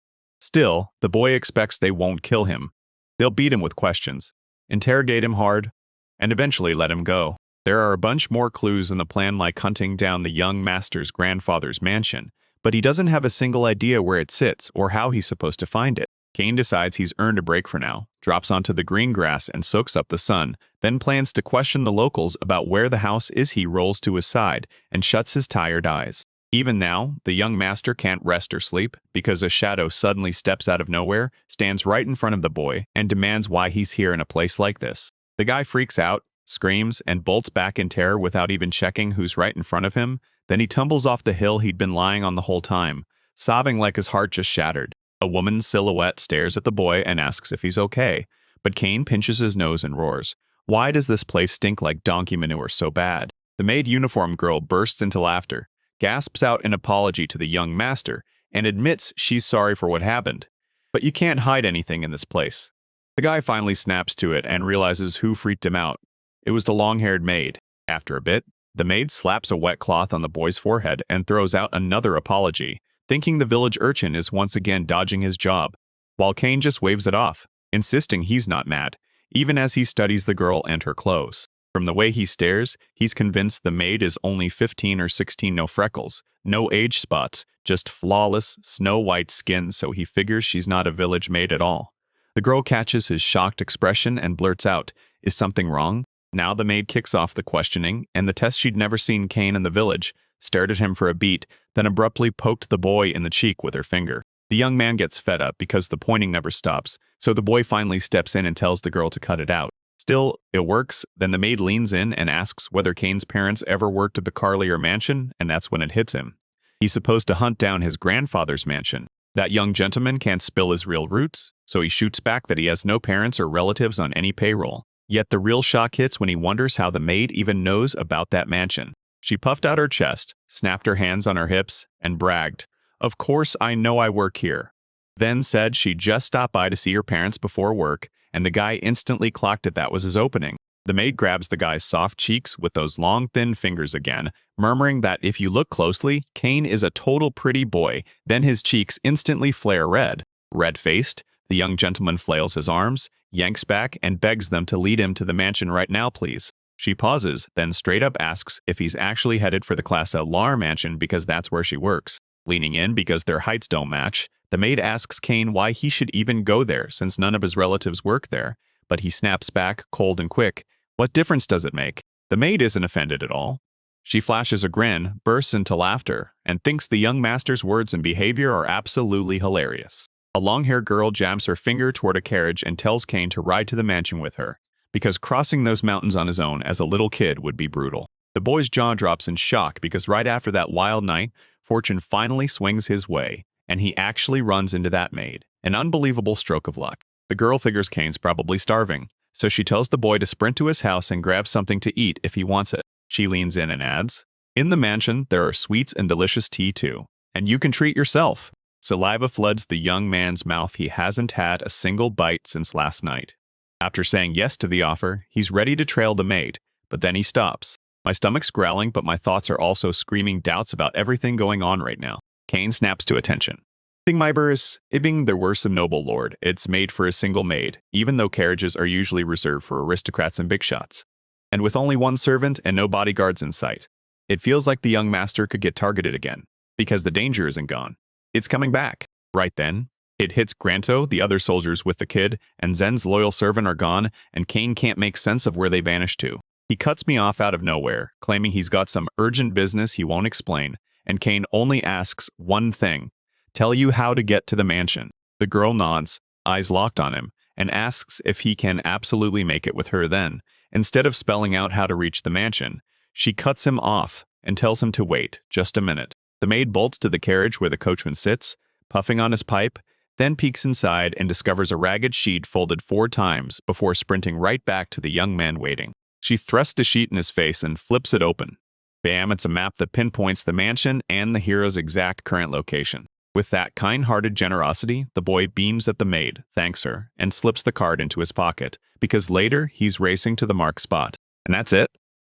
Still, the boy expects they won't kill him. They'll beat him with questions, interrogate him hard, and eventually let him go. There are a bunch more clues in the plan, like hunting down the young master's grandfather's mansion, but he doesn't have a single idea where it sits or how he's supposed to find it. Kane decides he's earned a break for now, drops onto the green grass and soaks up the sun, then plans to question the locals about where the house is. He rolls to his side and shuts his tired eyes. Even now, the young master can't rest or sleep because a shadow suddenly steps out of nowhere, stands right in front of the boy, and demands why he's here in a place like this. The guy freaks out, screams, and bolts back in terror without even checking who's right in front of him. Then he tumbles off the hill he'd been lying on the whole time, sobbing like his heart just shattered. A woman's silhouette stares at the boy and asks if he's okay, but Kane pinches his nose and roars, "Why does this place stink like donkey manure so bad?" The maid uniform girl bursts into laughter, gasps out an apology to the young master, and admits she's sorry for what happened. But you can't hide anything in this place. The guy finally snaps to it and realizes who freaked him out. It was the long-haired maid. After a bit, the maid slaps a wet cloth on the boy's forehead and throws out another apology, thinking the village urchin is once again dodging his job, while Kane just waves it off, insisting he's not mad, even as he studies the girl and her clothes. From the way he stares, he's convinced the maid is only 15 or 16, no freckles, no age spots, just flawless, snow-white skin, so he figures she's not a village maid at all. The girl catches his shocked expression and blurts out, "Is something wrong?" Now the maid kicks off the questioning, and the test she'd never seen Kane in the village, stared at him for a beat, then abruptly poked the boy in the cheek with her finger. The young man gets fed up because the pointing never stops, so the boy finally steps in and tells the girl to cut it out. Still, it works. Then the maid leans in and asks whether Kane's parents ever worked at the Carlier mansion, and that's when it hits him. He's supposed to hunt down his grandfather's mansion. That young gentleman can't spill his real roots, so he shoots back that he has no parents or relatives on any payroll. Yet the real shock hits when he wonders how the maid even knows about that mansion. She puffed out her chest, snapped her hands on her hips, and bragged, "Of course I know I work here." Then said she just stopped by to see her parents before work, and the guy instantly clocked it that was his opening. The maid grabs the guy's soft cheeks with those long, thin fingers again, murmuring that if you look closely, Kane is a total pretty boy. Then his cheeks instantly flare red. Red-faced, the young gentleman flails his arms, yanks back, and begs them to lead him to the mansion right now, please. She pauses, then straight up asks if he's actually headed for the Class LR mansion because that's where she works. Leaning in because their heights don't match, the maid asks Kane why he should even go there since none of his relatives work there, but he snaps back, cold and quick, "What difference does it make?" The maid isn't offended at all. She flashes a grin, bursts into laughter, and thinks the young master's words and behavior are absolutely hilarious. A long-haired girl jabs her finger toward a carriage and tells Kane to ride to the mansion with her, because crossing those mountains on his own as a little kid would be brutal. The boy's jaw drops in shock because right after that wild night, fortune finally swings his way, and he actually runs into that maid. An unbelievable stroke of luck. The girl figures Kane's probably starving, so she tells the boy to sprint to his house and grab something to eat if he wants it. She leans in and adds, "In the mansion, there are sweets and delicious tea too, and you can treat yourself." Saliva floods the young man's mouth. He hasn't had a single bite since last night. After saying yes to the offer, he's ready to trail the maid, but then he stops. "My stomach's growling, but my thoughts are also screaming doubts about everything going on right now." Kane snaps to attention. "Thing my burris, being there were some noble lord, it's made for a single maid, even though carriages are usually reserved for aristocrats and big shots. And with only one servant and no bodyguards in sight, it feels like the young master could get targeted again, because the danger isn't gone. It's coming back." Right then, it hits Granto, the other soldiers with the kid, and Zen's loyal servant are gone, and Kane can't make sense of where they vanished to. He cuts me off out of nowhere, claiming he's got some urgent business he won't explain, and Kane only asks one thing, "Tell you how to get to the mansion." The girl nods, eyes locked on him, and asks if he can absolutely make it with her then. Instead of spelling out how to reach the mansion, she cuts him off and tells him to wait just a minute. The maid bolts to the carriage where the coachman sits, puffing on his pipe, then peeks inside and discovers a ragged sheet folded 4 times before sprinting right back to the young man waiting. She thrusts the sheet in his face and flips it open. Bam, it's a map that pinpoints the mansion and the hero's exact current location. With that kind-hearted generosity, the boy beams at the maid, thanks her, and slips the card into his pocket, because later he's racing to the marked spot. And that's it.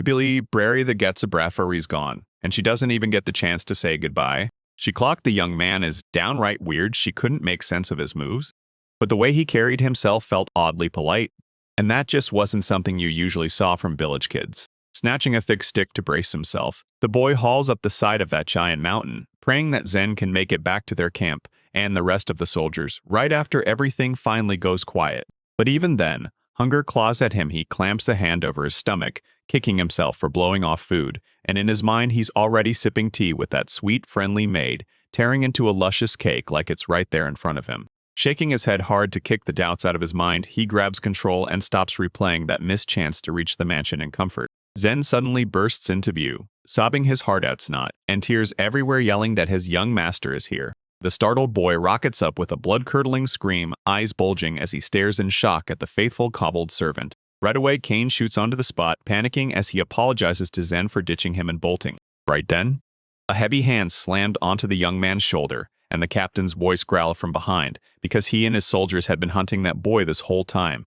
Billy Brary that gets a breath or he's gone, and she doesn't even get the chance to say goodbye. She clocked the young man as downright weird. She couldn't make sense of his moves, but the way he carried himself felt oddly polite, and that just wasn't something you usually saw from village kids. Snatching a thick stick to brace himself, the boy hauls up the side of that giant mountain, praying that Zen can make it back to their camp and the rest of the soldiers right after everything finally goes quiet. But even then, hunger claws at him. He clamps a hand over his stomach, kicking himself for blowing off food, and in his mind he's already sipping tea with that sweet, friendly maid, tearing into a luscious cake like it's right there in front of him. Shaking his head hard to kick the doubts out of his mind, he grabs control and stops replaying that missed chance to reach the mansion in comfort. Zen suddenly bursts into view, sobbing his heart out snot, and tears everywhere, yelling that his young master is here. The startled boy rockets up with a blood-curdling scream, eyes bulging as he stares in shock at the faithful cobbled servant. Right away, Kane shoots onto the spot, panicking as he apologizes to Zen for ditching him and bolting. Right then, a heavy hand slammed onto the young man's shoulder, and the captain's voice growled from behind, because he and his soldiers had been hunting that boy this whole time.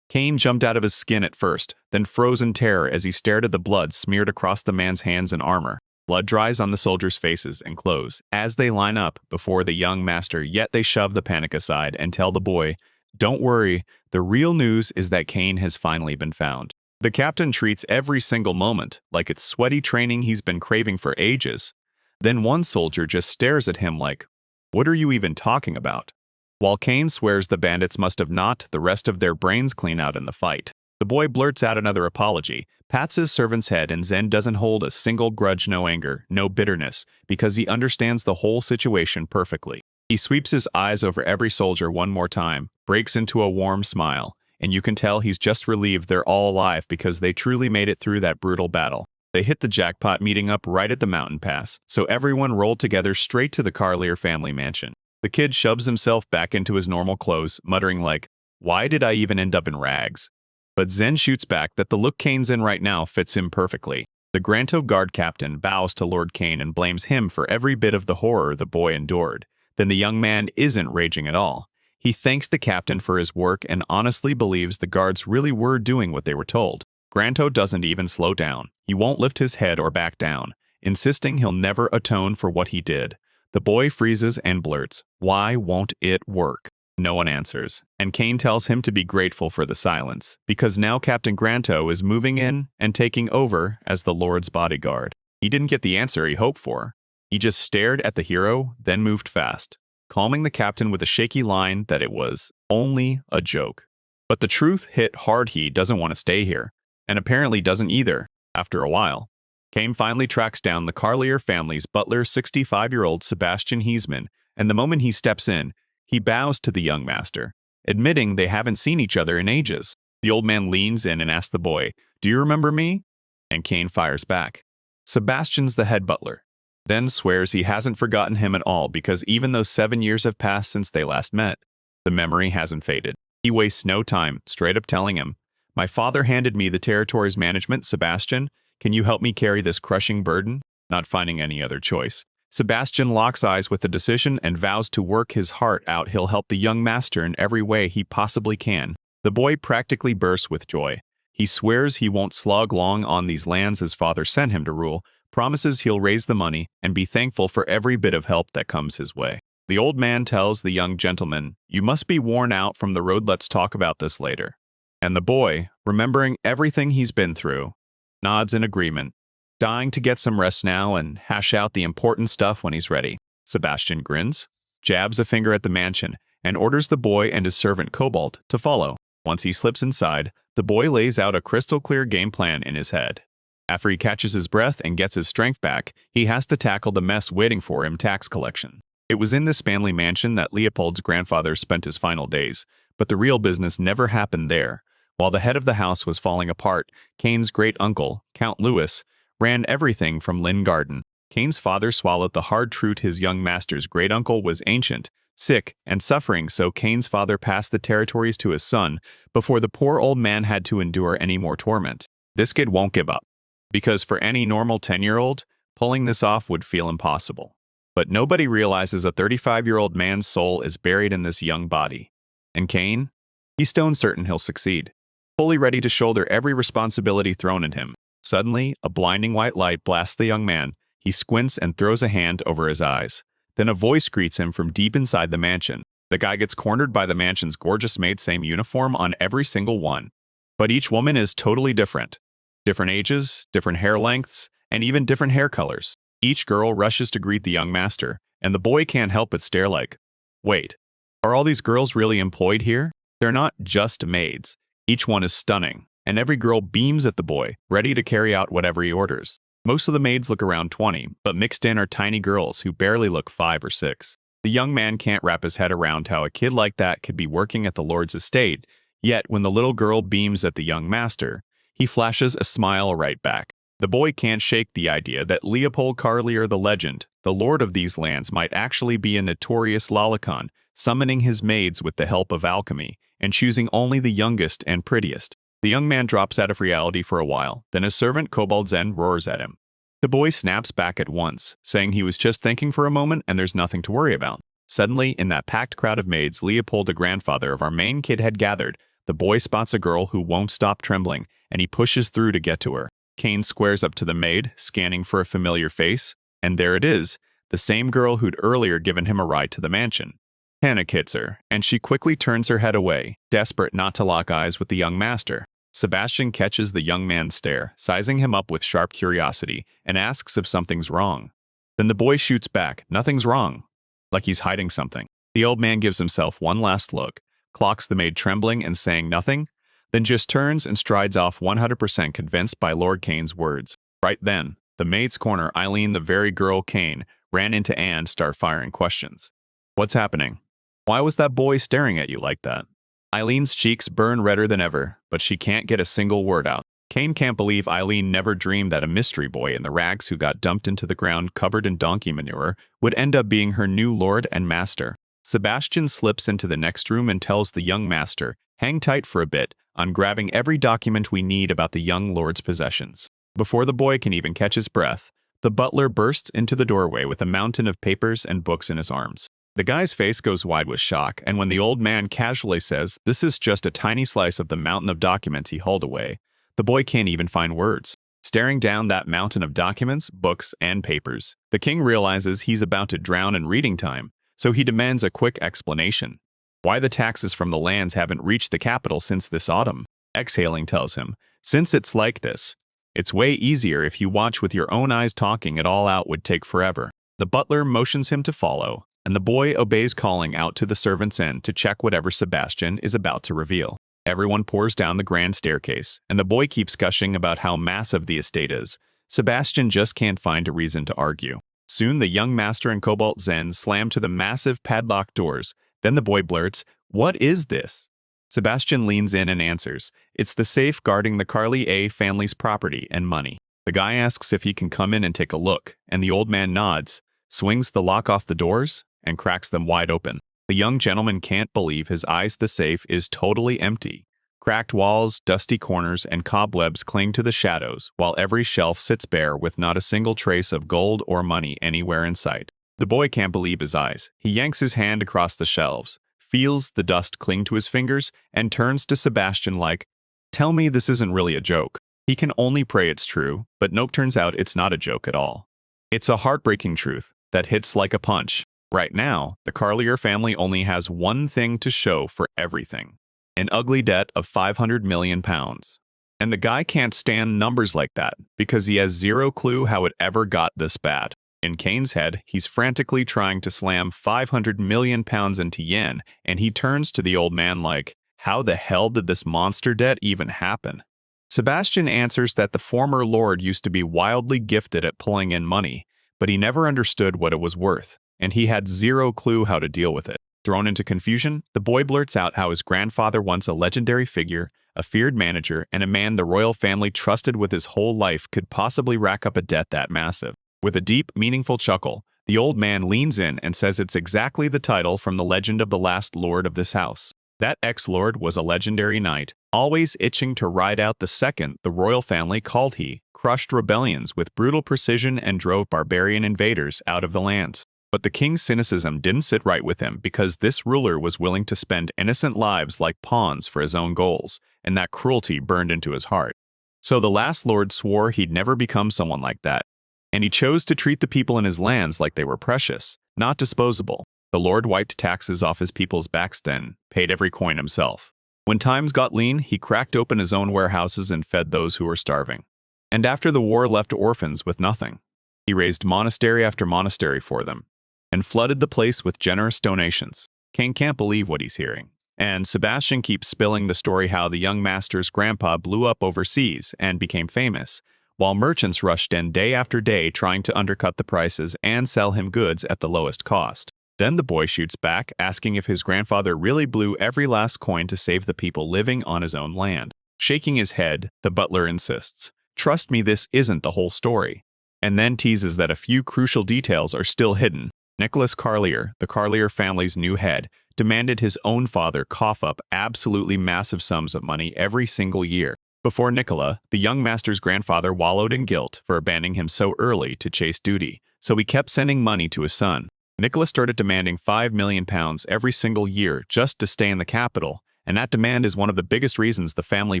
Kane jumped out of his skin at first, then froze in terror as he stared at the blood smeared across the man's hands and armor. Blood dries on the soldiers' faces and clothes as they line up before the young master, yet they shove the panic aside and tell the boy, "Don't worry, the real news is that Kane has finally been found." The captain treats every single moment like it's sweaty training he's been craving for ages. Then one soldier just stares at him like, "What are you even talking about?" While Kane swears the bandits must have knocked the rest of their brains clean out in the fight. The boy blurts out another apology, pats his servant's head, and Zen doesn't hold a single grudge, no anger, no bitterness, because he understands the whole situation perfectly. He sweeps his eyes over every soldier one more time, breaks into a warm smile, and you can tell he's just relieved they're all alive because they truly made it through that brutal battle. They hit the jackpot, meeting up right at the mountain pass, so everyone rolled together straight to the Carlier family mansion. The kid shoves himself back into his normal clothes, muttering like, "Why did I even end up in rags?" But Zen shoots back that the look Kane's in right now fits him perfectly. The Granto guard captain bows to Lord Kane and blames him for every bit of the horror the boy endured. Then the young man isn't raging at all. He thanks the captain for his work and honestly believes the guards really were doing what they were told. Granto doesn't even slow down. He won't lift his head or back down, insisting he'll never atone for what he did. The boy freezes and blurts, "Why won't it work?" No one answers, and Kane tells him to be grateful for the silence, because now Captain Granto is moving in and taking over as the Lord's bodyguard. He didn't get the answer he hoped for. He just stared at the hero, then moved fast, calming the captain with a shaky line that it was only a joke. But the truth hit hard. He doesn't want to stay here, and apparently doesn't either, after a while. Kane finally tracks down the Carlier family's butler, 65-year-old Sebastian Heisman, and the moment he steps in, he bows to the young master, admitting they haven't seen each other in ages. The old man leans in and asks the boy, "Do you remember me?" And Kane fires back. Sebastian's the head butler, then swears he hasn't forgotten him at all because even though 7 years have passed since they last met, the memory hasn't faded. He wastes no time, straight up telling him, "My father handed me the territory's management, Sebastian. Can you help me carry this crushing burden?" Not finding any other choice, Sebastian locks eyes with the decision and vows to work his heart out. He'll help the young master in every way he possibly can. The boy practically bursts with joy. He swears he won't slog long on these lands his father sent him to rule, promises he'll raise the money, and be thankful for every bit of help that comes his way. The old man tells the young gentleman, "You must be worn out from the road, let's talk about this later." And the boy, remembering everything he's been through, nods in agreement, dying to get some rest now and hash out the important stuff when he's ready. Sebastian grins, jabs a finger at the mansion, and orders the boy and his servant Cobalt to follow. Once he slips inside, the boy lays out a crystal-clear game plan in his head. After he catches his breath and gets his strength back, he has to tackle the mess waiting for him: tax collection. It was in this family mansion that Leopold's grandfather spent his final days, but the real business never happened there. While the head of the house was falling apart, Kane's great-uncle, Count Louis, ran everything from Lynn Garden. Kane's father swallowed the hard truth his young master's great-uncle was ancient, sick, and suffering, so Kane's father passed the territories to his son before the poor old man had to endure any more torment. This kid won't give up, because for any normal 10-year-old, pulling this off would feel impossible. But nobody realizes a 35-year-old man's soul is buried in this young body. And Kane? He's stone certain he'll succeed, fully ready to shoulder every responsibility thrown at him. Suddenly, a blinding white light blasts the young man. He squints and throws a hand over his eyes. Then a voice greets him from deep inside the mansion. The guy gets cornered by the mansion's gorgeous maid, same uniform on every single one. But each woman is totally different. Different ages, different hair lengths, and even different hair colors. Each girl rushes to greet the young master, and the boy can't help but stare like, wait, are all these girls really employed here? They're not just maids. Each one is stunning, and every girl beams at the boy, ready to carry out whatever he orders. Most of the maids look around 20, but mixed in are tiny girls who barely look 5 or 6. The young man can't wrap his head around how a kid like that could be working at the Lord's estate, yet when the little girl beams at the young master, he flashes a smile right back. The boy can't shake the idea that Leopold Carlier the legend, the lord of these lands, might actually be a notorious lolicon, summoning his maids with the help of alchemy, and choosing only the youngest and prettiest. The young man drops out of reality for a while, then his servant Kobold Zen roars at him. The boy snaps back at once, saying he was just thinking for a moment and there's nothing to worry about. Suddenly, in that packed crowd of maids Leopold, the grandfather of our main kid, had gathered, the boy spots a girl who won't stop trembling, and he pushes through to get to her. Kane squares up to the maid, scanning for a familiar face, and there it is, the same girl who'd earlier given him a ride to the mansion. Hannah hits her, and she quickly turns her head away, desperate not to lock eyes with the young master. Sebastian catches the young man's stare, sizing him up with sharp curiosity, and asks if something's wrong. Then the boy shoots back, nothing's wrong, like he's hiding something. The old man gives himself one last look, clocks the maid trembling and saying nothing, then just turns and strides off 100% convinced by Lord Kane's words. Right then, the maid's corner, Eileen, the very girl Kane, ran into and start firing questions. What's happening? Why was that boy staring at you like that? Eileen's cheeks burn redder than ever, but she can't get a single word out. Kane can't believe Eileen never dreamed that a mystery boy in the rags who got dumped into the ground covered in donkey manure would end up being her new lord and master. Sebastian slips into the next room and tells the young master, hang tight for a bit, on grabbing every document we need about the young lord's possessions. Before the boy can even catch his breath, the butler bursts into the doorway with a mountain of papers and books in his arms. The guy's face goes wide with shock, and when the old man casually says this is just a tiny slice of the mountain of documents he hauled away, the boy can't even find words. Staring down that mountain of documents, books, and papers, the king realizes he's about to drown in reading time, so he demands a quick explanation. Why the taxes from the lands haven't reached the capital since this autumn? Exhaling tells him, since it's like this, it's way easier if you watch with your own eyes. Talking it all out would take forever. The butler motions him to follow, and the boy obeys, calling out to the servants' end to check whatever Sebastian is about to reveal. Everyone pours down the grand staircase, and the boy keeps gushing about how massive the estate is. Sebastian just can't find a reason to argue. Soon the young master and Kobold Zen slam to the massive padlocked doors. Then the boy blurts, "What is this?" Sebastian leans in and answers, "It's the safe guarding the Carlier family's property and money." The guy asks if he can come in and take a look, and the old man nods, swings the lock off the doors, and cracks them wide open. The young gentleman can't believe his eyes. The safe is totally empty. Cracked walls, dusty corners, and cobwebs cling to the shadows, while every shelf sits bare with not a single trace of gold or money anywhere in sight. The boy can't believe his eyes. He yanks his hand across the shelves, feels the dust cling to his fingers, and turns to Sebastian like, "Tell me this isn't really a joke." He can only pray it's true, but nope, turns out it's not a joke at all. It's a heartbreaking truth that hits like a punch. Right now, the Carlier family only has one thing to show for everything: an ugly debt of 500 million pounds. And the guy can't stand numbers like that because he has zero clue how it ever got this bad. In Kane's head, he's frantically trying to slam 500 million pounds into yen, and he turns to the old man like, how the hell did this monster debt even happen? Sebastian answers that the former lord used to be wildly gifted at pulling in money, but he never understood what it was worth, and he had zero clue how to deal with it. Thrown into confusion, the boy blurts out how his grandfather, once a legendary figure, a feared manager, and a man the royal family trusted with his whole life, could possibly rack up a debt that massive. With a deep, meaningful chuckle, the old man leans in and says it's exactly the title from the legend of the last lord of this house. That ex-lord was a legendary knight, always itching to ride out the second the royal family called. He crushed rebellions with brutal precision and drove barbarian invaders out of the lands. But the king's cynicism didn't sit right with him, because this ruler was willing to spend innocent lives like pawns for his own goals, and that cruelty burned into his heart. So the last lord swore he'd never become someone like that. And he chose to treat the people in his lands like they were precious, not disposable. The Lord wiped taxes off his people's backs then, paid every coin himself. When times got lean, he cracked open his own warehouses and fed those who were starving. And after the war left orphans with nothing, he raised monastery after monastery for them, and flooded the place with generous donations. Cain can't believe what he's hearing. And Sebastian keeps spilling the story how the young master's grandpa blew up overseas and became famous, while merchants rushed in day after day trying to undercut the prices and sell him goods at the lowest cost. Then the boy shoots back, asking if his grandfather really blew every last coin to save the people living on his own land. Shaking his head, the butler insists, "Trust me, this isn't the whole story," and then teases that a few crucial details are still hidden. Nicholas Carlier, the Carlier family's new head, demanded his own father cough up absolutely massive sums of money every single year. Before Nicola, the young master's grandfather wallowed in guilt for abandoning him so early to chase duty, so he kept sending money to his son. Nicola started demanding £5 million every single year just to stay in the capital, and that demand is one of the biggest reasons the family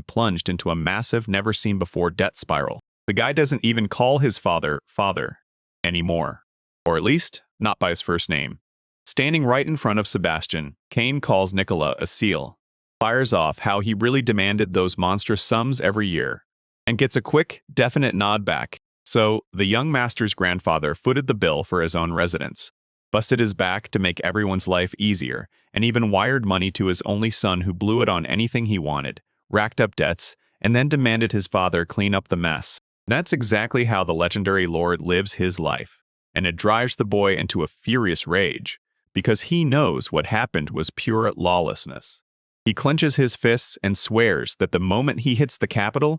plunged into a massive, never-seen-before debt spiral. The guy doesn't even call his father anymore. Or at least, not by his first name. Standing right in front of Sebastian, Cain calls Nicola a seal, fires off how he really demanded those monstrous sums every year, and gets a quick, definite nod back. So, the young master's grandfather footed the bill for his own residence, busted his back to make everyone's life easier, and even wired money to his only son who blew it on anything he wanted, racked up debts, and then demanded his father clean up the mess. That's exactly how the legendary lord lives his life, and it drives the boy into a furious rage, because he knows what happened was pure lawlessness. He clenches his fists and swears that the moment he hits the capital,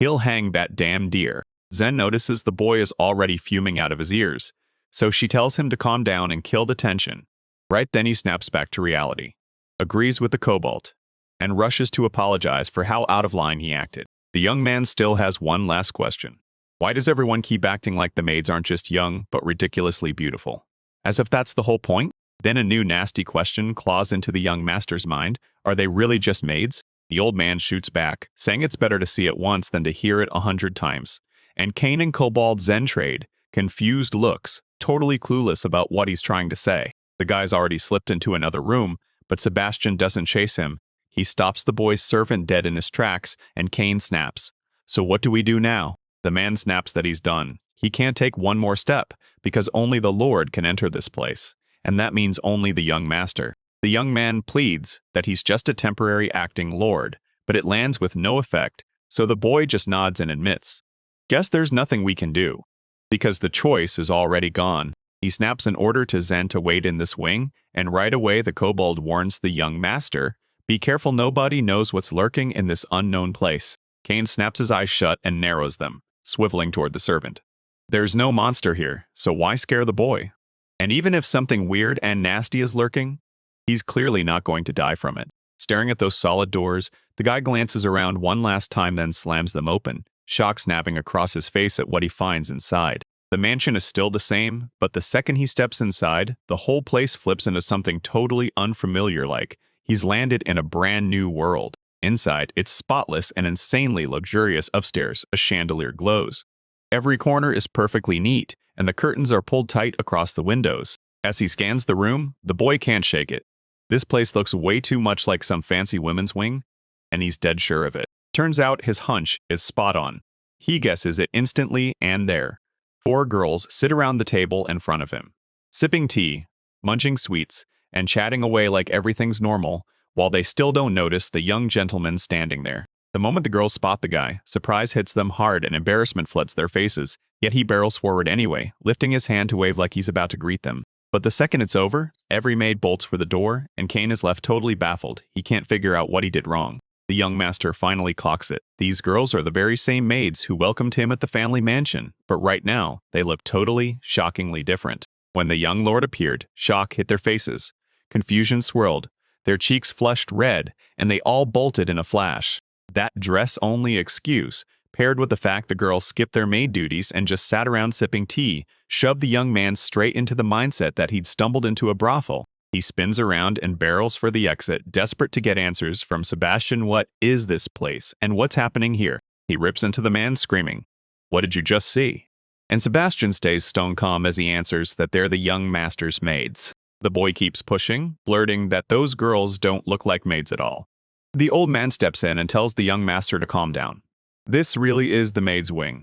he'll hang that damn deer. Zen notices the boy is already fuming out of his ears, so she tells him to calm down and kill the tension. Right then he snaps back to reality, agrees with the kobold, and rushes to apologize for how out of line he acted. The young man still has one last question. Why does everyone keep acting like the maids aren't just young, but ridiculously beautiful? As if that's the whole point? Then a new nasty question claws into the young master's mind. Are they really just maids? The old man shoots back, saying it's better to see it once than to hear it 100 times. And Cain and Kobold Zen trade confused looks, totally clueless about what he's trying to say. The guy's already slipped into another room, but Sebastian doesn't chase him. He stops the boy's servant dead in his tracks, and Cain snaps. So what do we do now? The man snaps that he's done. He can't take one more step, because only the Lord can enter this place, and that means only the young master. The young man pleads that he's just a temporary acting lord, but it lands with no effect, so the boy just nods and admits, "Guess there's nothing we can do," because the choice is already gone. He snaps an order to Zen to wait in this wing, and right away the kobold warns the young master, "Be careful, nobody knows what's lurking in this unknown place." Cain snaps his eyes shut and narrows them, swiveling toward the servant. There's no monster here, so why scare the boy? And even if something weird and nasty is lurking, he's clearly not going to die from it. Staring at those solid doors, the guy glances around one last time then slams them open, shock snapping across his face at what he finds inside. The mansion is still the same, but the second he steps inside, the whole place flips into something totally unfamiliar like he's landed in a brand new world. Inside, it's spotless and insanely luxurious. Upstairs, a chandelier glows. Every corner is perfectly neat, and the curtains are pulled tight across the windows. As he scans the room, the boy can't shake it. This place looks way too much like some fancy women's wing, and he's dead sure of it. Turns out his hunch is spot on. He guesses it instantly, and there. 4 girls sit around the table in front of him, sipping tea, munching sweets, and chatting away like everything's normal, while they still don't notice the young gentleman standing there. The moment the girls spot the guy, surprise hits them hard and embarrassment floods their faces, yet he barrels forward anyway, lifting his hand to wave like he's about to greet them. But the second it's over, every maid bolts for the door, and Cain is left totally baffled. He can't figure out what he did wrong. The young master finally clocks it. These girls are the very same maids who welcomed him at the family mansion, but right now, they look totally, shockingly different. When the young lord appeared, shock hit their faces. Confusion swirled. Their cheeks flushed red, and they all bolted in a flash. That dress-only excuse, paired with the fact the girls skipped their maid duties and just sat around sipping tea, shoved the young man straight into the mindset that he'd stumbled into a brothel. He spins around and barrels for the exit, desperate to get answers from Sebastian. What is this place, and what's happening here? He rips into the man, screaming, "What did you just see?" And Sebastian stays stone calm as he answers that they're the young master's maids. The boy keeps pushing, blurting that those girls don't look like maids at all. The old man steps in and tells the young master to calm down. This really is the maid's wing.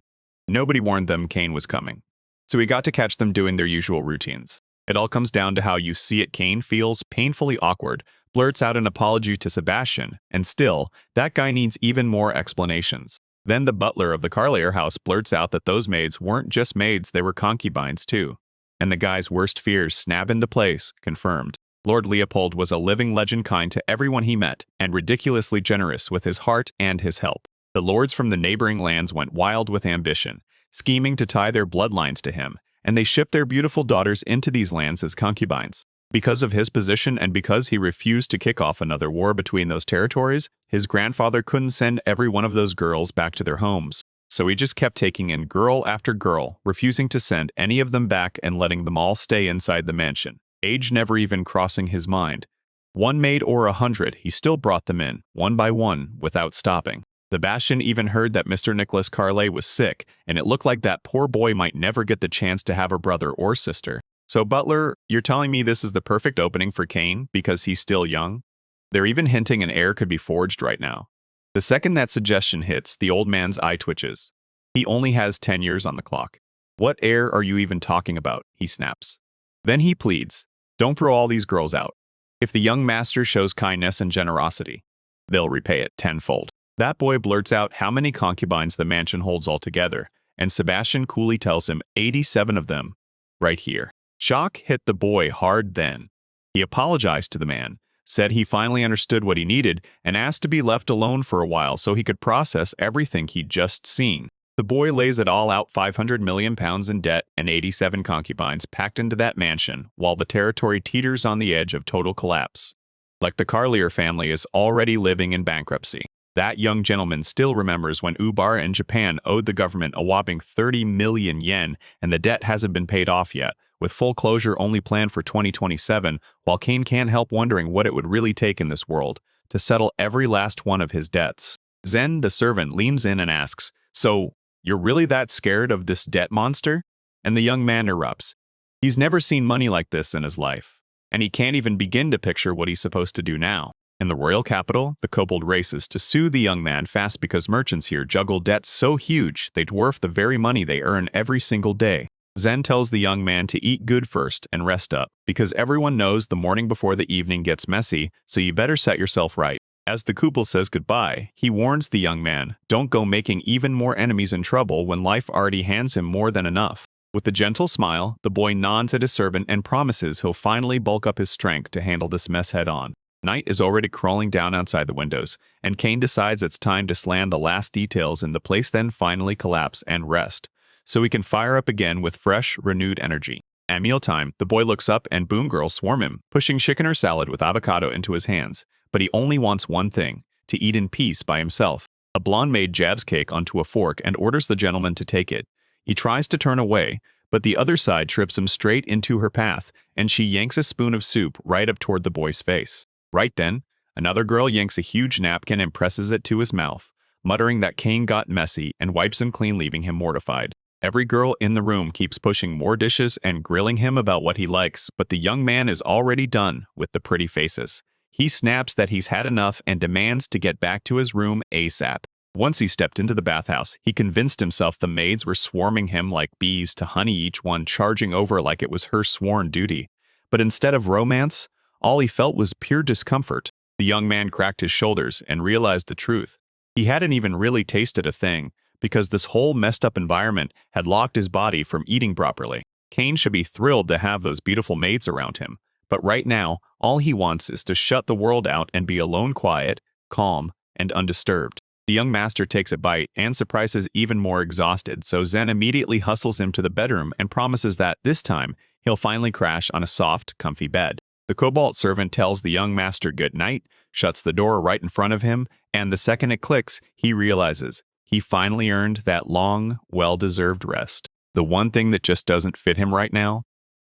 Nobody warned them Kane was coming, so he got to catch them doing their usual routines. It all comes down to how you see it. Kane feels painfully awkward, blurts out an apology to Sebastian, and still, that guy needs even more explanations. Then the butler of the Carlier house blurts out that those maids weren't just maids, they were concubines too. And the guy's worst fears snap into place, confirmed. Lord Leopold was a living legend, kind to everyone he met, and ridiculously generous with his heart and his help. The lords from the neighboring lands went wild with ambition, scheming to tie their bloodlines to him, and they shipped their beautiful daughters into these lands as concubines. Because of his position and because he refused to kick off another war between those territories, his grandfather couldn't send every one of those girls back to their homes. So he just kept taking in girl after girl, refusing to send any of them back and letting them all stay inside the mansion, age never even crossing his mind. One maid or 100, he still brought them in, one by one, without stopping. Sebastian even heard that Mr. Nicholas Carlet was sick, and it looked like that poor boy might never get the chance to have a brother or sister. So Butler, you're telling me this is the perfect opening for Kane because he's still young? They're even hinting an heir could be forged right now. The second that suggestion hits, the old man's eye twitches. He only has 10 years on the clock. What heir are you even talking about? He snaps. Then he pleads, don't throw all these girls out. If the young master shows kindness and generosity, they'll repay it tenfold. That boy blurts out how many concubines the mansion holds altogether, and Sebastian coolly tells him 87 of them, right here. Shock hit the boy hard then. He apologized to the man, said he finally understood what he needed, and asked to be left alone for a while so he could process everything he'd just seen. The boy lays it all out, 500 million pounds in debt and 87 concubines packed into that mansion, while the territory teeters on the edge of total collapse. Like the Carlier family is already living in bankruptcy. That young gentleman still remembers when Ubar and Japan owed the government a whopping 30 million yen, and the debt hasn't been paid off yet, with full closure only planned for 2027, while Kane can't help wondering what it would really take in this world to settle every last one of his debts. Zen, the servant, leans in and asks, so, you're really that scared of this debt monster? And the young man erupts. He's never seen money like this in his life, and he can't even begin to picture what he's supposed to do now. In the royal capital, the kobold races to sue the young man fast because merchants here juggle debts so huge they dwarf the very money they earn every single day. Zen tells the young man to eat good first and rest up, because everyone knows the morning before the evening gets messy, so you better set yourself right. As the couple says goodbye, he warns the young man, don't go making even more enemies in trouble when life already hands him more than enough. With a gentle smile, the boy nods at his servant and promises he'll finally bulk up his strength to handle this mess head on. Night is already crawling down outside the windows, and Kane decides it's time to slam the last details in the place, then finally collapse and rest, so he can fire up again with fresh, renewed energy. At mealtime, the boy looks up and boom girls swarm him, pushing chicken or salad with avocado into his hands. But he only wants one thing, to eat in peace by himself. A blonde maid jabs cake onto a fork and orders the gentleman to take it. He tries to turn away, but the other side trips him straight into her path, and she yanks a spoon of soup right up toward the boy's face. Right then, another girl yanks a huge napkin and presses it to his mouth, muttering that Kane got messy, and wipes him clean, leaving him mortified. Every girl in the room keeps pushing more dishes and grilling him about what he likes, but the young man is already done with the pretty faces. He snaps that he's had enough and demands to get back to his room ASAP. Once he stepped into the bathhouse, he convinced himself the maids were swarming him like bees to honey, each one charging over like it was her sworn duty. But instead of romance, all he felt was pure discomfort. The young man cracked his shoulders and realized the truth. He hadn't even really tasted a thing, because this whole messed up environment had locked his body from eating properly. Kane should be thrilled to have those beautiful maids around him, but right now, all he wants is to shut the world out and be alone, quiet, calm, and undisturbed. The young master takes a bite and surprises even more exhausted, so Zen immediately hustles him to the bedroom and promises that, this time, he'll finally crash on a soft, comfy bed. The cobalt servant tells the young master good night, shuts the door right in front of him, and the second it clicks, he realizes he finally earned that long, well-deserved rest. The one thing that just doesn't fit him right now?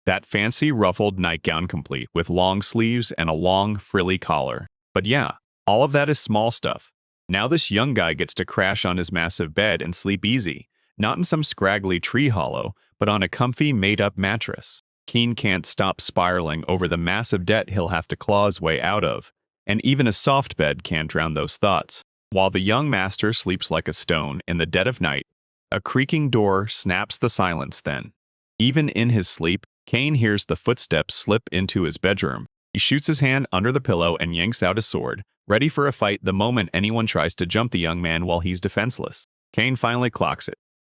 That fancy ruffled nightgown complete with long sleeves and a long, frilly collar. But yeah, all of that is small stuff. Now this young guy gets to crash on his massive bed and sleep easy. Not in some scraggly tree hollow, but on a comfy, made-up mattress. Kane can't stop spiraling over the massive debt he'll have to claw his way out of, and even a soft bed can't drown those thoughts. While the young master sleeps like a stone in the dead of night, a creaking door snaps the silence then. Even in his sleep, Kane hears the footsteps slip into his bedroom. He shoots his hand under the pillow and yanks out his sword, ready for a fight the moment anyone tries to jump the young man while he's defenseless. Kane finally clocks it.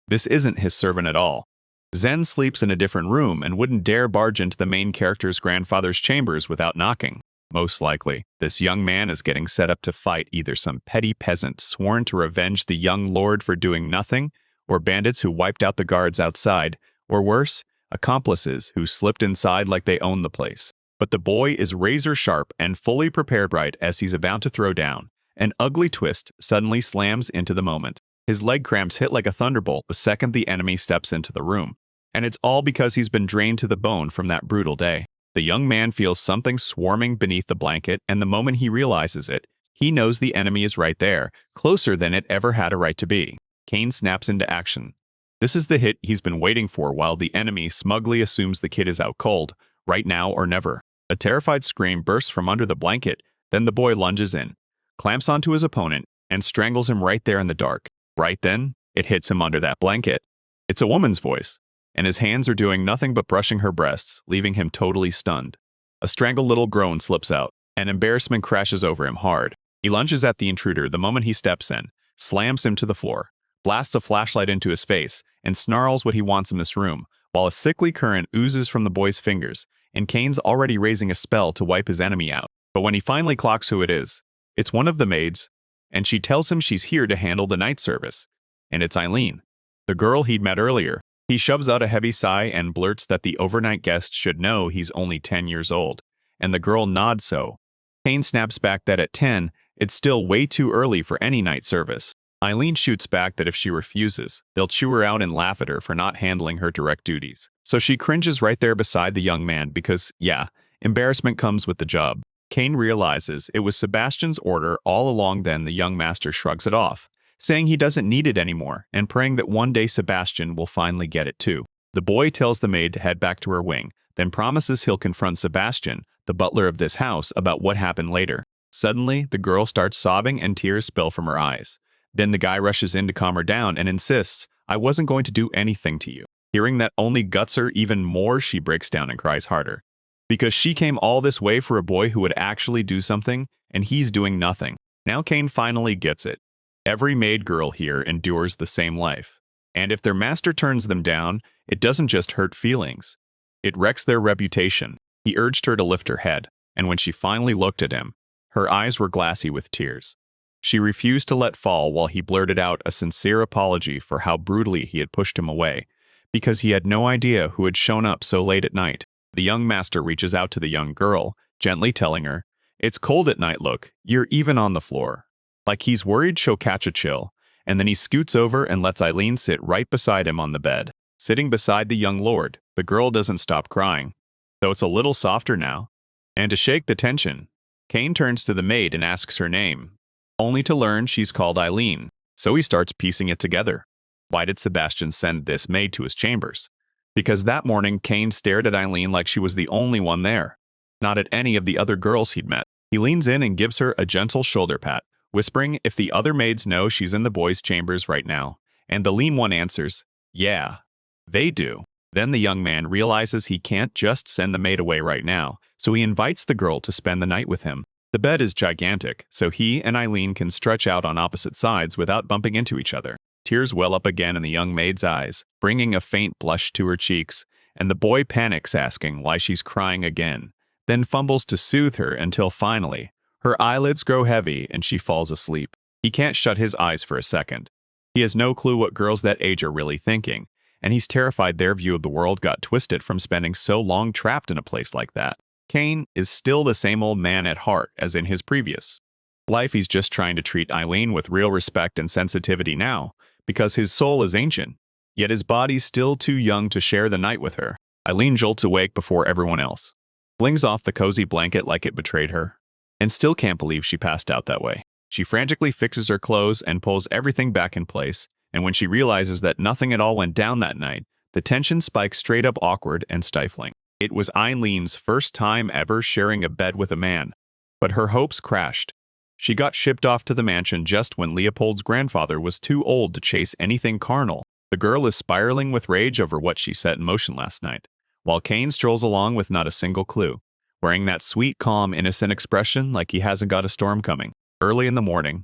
This isn't his servant at all. Zen sleeps in a different room and wouldn't dare barge into the main character's grandfather's chambers without knocking. Most likely, this young man is getting set up to fight either some petty peasant sworn to revenge the young lord for doing nothing, or bandits who wiped out the guards outside, or worse, accomplices who slipped inside like they owned the place. But the boy is razor sharp and fully prepared right as he's about to throw down. An ugly twist suddenly slams into the moment. His leg cramps hit like a thunderbolt the second the enemy steps into the room. And it's all because he's been drained to the bone from that brutal day. The young man feels something swarming beneath the blanket, and the moment he realizes it, he knows the enemy is right there, closer than it ever had a right to be. Kane snaps into action. This is the hit he's been waiting for while the enemy smugly assumes the kid is out cold, right now or never. A terrified scream bursts from under the blanket, then the boy lunges in, clamps onto his opponent, and strangles him right there in the dark. Right then, it hits him under that blanket. It's a woman's voice, and his hands are doing nothing but brushing her breasts, leaving him totally stunned. A strangled little groan slips out, and embarrassment crashes over him hard. He lunges at the intruder the moment he steps in, slams him to the floor, blasts a flashlight into his face, and snarls what he wants in this room, while a sickly current oozes from the boy's fingers, and Kane's already raising a spell to wipe his enemy out. But when he finally clocks who it is, it's one of the maids, and she tells him she's here to handle the night service. And it's Eileen, the girl he'd met earlier. He shoves out a heavy sigh and blurts that the overnight guest should know he's only 10 years old, and the girl nods so. Kane snaps back that at 10, it's still way too early for any night service. Eileen shoots back that if she refuses, they'll chew her out and laugh at her for not handling her direct duties. So she cringes right there beside the young man because, yeah, embarrassment comes with the job. Kane realizes it was Sebastian's order all along. Then the young master shrugs it off, saying he doesn't need it anymore and praying that one day Sebastian will finally get it too. The boy tells the maid to head back to her wing, then promises he'll confront Sebastian, the butler of this house, about what happened later. Suddenly, the girl starts sobbing and tears spill from her eyes. Then the guy rushes in to calm her down and insists, "I wasn't going to do anything to you." Hearing that only guts her even more, she breaks down and cries harder. Because she came all this way for a boy who would actually do something, and he's doing nothing. Now Kane finally gets it. Every maid girl here endures the same life. And if their master turns them down, it doesn't just hurt feelings. It wrecks their reputation. He urged her to lift her head, and when she finally looked at him, her eyes were glassy with tears. She refused to let fall while he blurted out a sincere apology for how brutally he had pushed him away, because he had no idea who had shown up so late at night. The young master reaches out to the young girl, gently telling her, "It's cold at night, look, you're even on the floor." Like he's worried she'll catch a chill, and then he scoots over and lets Eileen sit right beside him on the bed. Sitting beside the young lord, the girl doesn't stop crying, though it's a little softer now. And to shake the tension, Kane turns to the maid and asks her name, only to learn she's called Eileen, so he starts piecing it together. Why did Sebastian send this maid to his chambers? Because that morning, Kane stared at Eileen like she was the only one there, not at any of the other girls he'd met. He leans in and gives her a gentle shoulder pat, whispering if the other maids know she's in the boys' chambers right now, and the lean one answers, "Yeah, they do." Then the young man realizes he can't just send the maid away right now, so he invites the girl to spend the night with him. The bed is gigantic, so he and Eileen can stretch out on opposite sides without bumping into each other. Tears well up again in the young maid's eyes, bringing a faint blush to her cheeks, and the boy panics, asking why she's crying again, then fumbles to soothe her until finally, her eyelids grow heavy and she falls asleep. He can't shut his eyes for a second. He has no clue what girls that age are really thinking, and he's terrified their view of the world got twisted from spending so long trapped in a place like that. Kane is still the same old man at heart as in his previous life. He's just trying to treat Eileen with real respect and sensitivity now, because his soul is ancient, yet his body's still too young to share the night with her. Eileen jolts awake before everyone else, flings off the cozy blanket like it betrayed her, and still can't believe she passed out that way. She frantically fixes her clothes and pulls everything back in place And when she realizes that nothing at all went down that night, the tension spikes straight up awkward and stifling. It was Eileen's first time ever sharing a bed with a man, but her hopes crashed. She got shipped off to the mansion just when Leopold's grandfather was too old to chase anything carnal. The girl is spiraling with rage over what she set in motion last night, while Kane strolls along with not a single clue, wearing that sweet, calm, innocent expression like he hasn't got a storm coming. Early in the morning,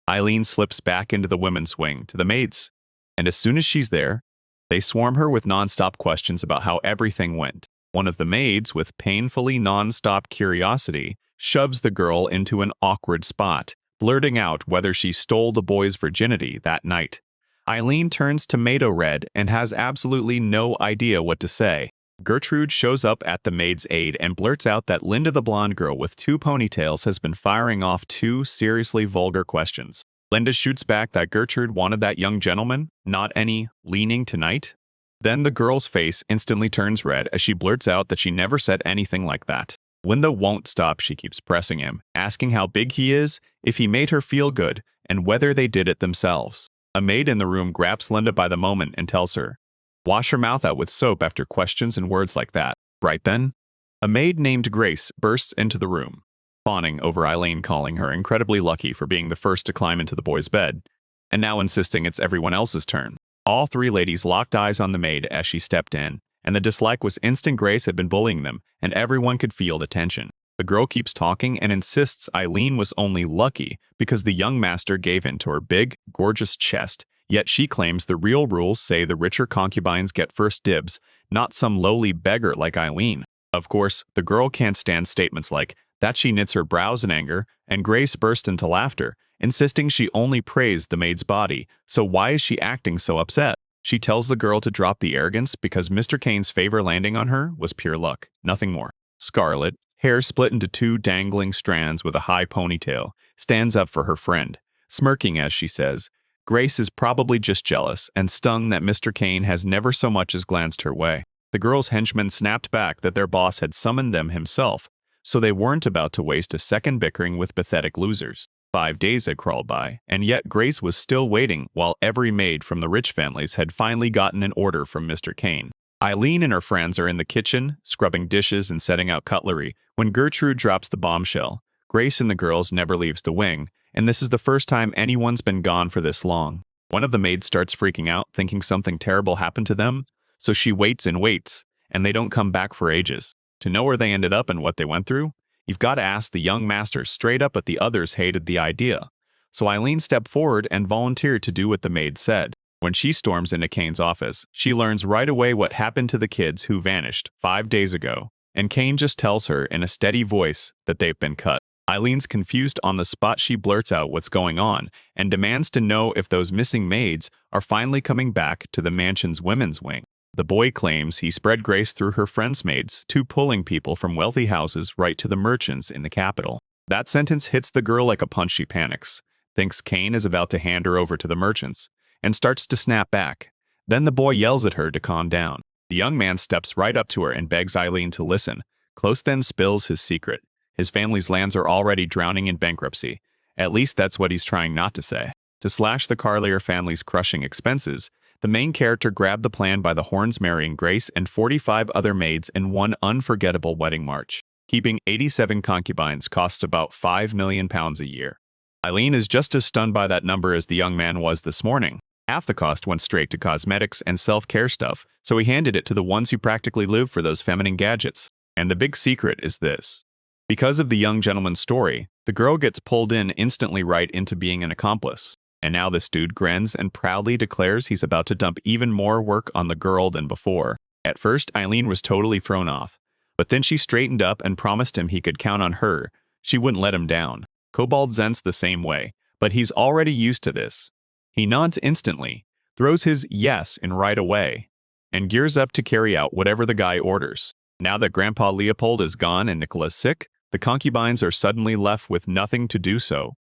Eileen slips back into the women's wing to the maids, and as soon as she's there, they swarm her with nonstop questions about how everything went. One of the maids, with painfully nonstop curiosity, shoves the girl into an awkward spot, blurting out whether she stole the boy's virginity that night. Eileen turns tomato red and has absolutely no idea what to say. Gertrude shows up at the maid's aid and blurts out that Linda the blonde girl with 2 ponytails has been firing off 2 seriously vulgar questions. Linda shoots back that Gertrude wanted that young gentleman, not any leaning tonight. Then the girl's face instantly turns red as she blurts out that she never said anything like that. Linda won't stop. She keeps pressing him, asking how big he is, if he made her feel good, and whether they did it themselves. A maid in the room grabs Linda by the moment and tells her, "Wash her mouth out with soap after questions and words like that." Right then, a maid named Grace bursts into the room, fawning over Eileen, calling her incredibly lucky for being the first to climb into the boy's bed, and now insisting it's everyone else's turn. All 3 ladies locked eyes on the maid as she stepped in, and the dislike was instant. Grace had been bullying them, and everyone could feel the tension. The girl keeps talking and insists Eileen was only lucky because the young master gave in to her big, gorgeous chest, yet she claims the real rules say the richer concubines get first dibs, not some lowly beggar like Eileen. Of course, the girl can't stand statements like that. She knits her brows in anger, and Grace burst into laughter, insisting she only praised the maid's body, so why is she acting so upset? She tells the girl to drop the arrogance because Mr. Kane's favor landing on her was pure luck, nothing more. Scarlet, hair split into 2 dangling strands with a high ponytail, stands up for her friend, smirking as she says, Grace is probably just jealous and stung that Mr. Kane has never so much as glanced her way. The girls' henchmen snapped back that their boss had summoned them himself, so they weren't about to waste a second bickering with pathetic losers. 5 days had crawled by, and yet Grace was still waiting while every maid from the rich families had finally gotten an order from Mr. Kane. Eileen and her friends are in the kitchen, scrubbing dishes and setting out cutlery, when Gertrude drops the bombshell. Grace and the girls never leaves the wing, and this is the first time anyone's been gone for this long. One of the maids starts freaking out, thinking something terrible happened to them, so she waits and waits, and they don't come back for ages. To know where they ended up and what they went through, you've got to ask the young master straight up, but the others hated the idea. So Eileen stepped forward and volunteered to do what the maid said. When she storms into Kane's office, she learns right away what happened to the kids who vanished 5 days ago, and Kane just tells her in a steady voice that they've been cut. Eileen's confused on the spot. She blurts out what's going on and demands to know if those missing maids are finally coming back to the mansion's women's wing. The boy claims he spread Grace through her friend's maids, 2 pulling people from wealthy houses right to the merchants in the capital. That sentence hits the girl like a punch. She panics, thinks Kane is about to hand her over to the merchants, and starts to snap back. Then the boy yells at her to calm down. The young man steps right up to her and begs Eileen to listen. Close then spills his secret. His family's lands are already drowning in bankruptcy. At least that's what he's trying not to say. To slash the Carlier family's crushing expenses, the main character grabbed the plan by the horns, marrying Grace and 45 other maids in one unforgettable wedding march. Keeping 87 concubines costs about £5 million a year. Eileen is just as stunned by that number as the young man was this morning. Half the cost went straight to cosmetics and self-care stuff, so he handed it to the ones who practically live for those feminine gadgets. And the big secret is this. Because of the young gentleman's story, the girl gets pulled in instantly right into being an accomplice. And now this dude grins and proudly declares he's about to dump even more work on the girl than before. At first, Eileen was totally thrown off, but then she straightened up and promised him he could count on her. She wouldn't let him down. Cobalt Zent's the same way, but he's already used to this. He nods instantly, throws his yes in right away, and gears up to carry out whatever the guy orders. Now that Grandpa Leopold is gone and Nicola's sick, the concubines are suddenly left with nothing to do so.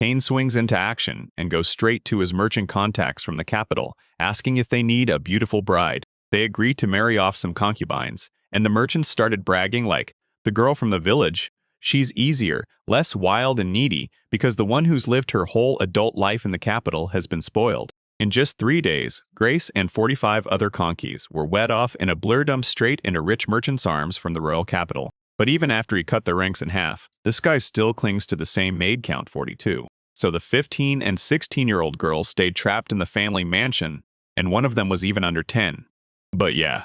Kane swings into action and goes straight to his merchant contacts from the capital, asking if they need a beautiful bride. They agree to marry off some concubines, and the merchants started bragging like, the girl from the village, she's easier, less wild and needy, because the one who's lived her whole adult life in the capital has been spoiled. In just 3 days, Grace and 45 other conkeys were wed off in a blur dumped straight into rich merchants' arms from the royal capital. But even after he cut their ranks in half, this guy still clings to the same maid count 42. So the 15 and 16-year-old girls stayed trapped in the family mansion, and one of them was even under 10. But yeah,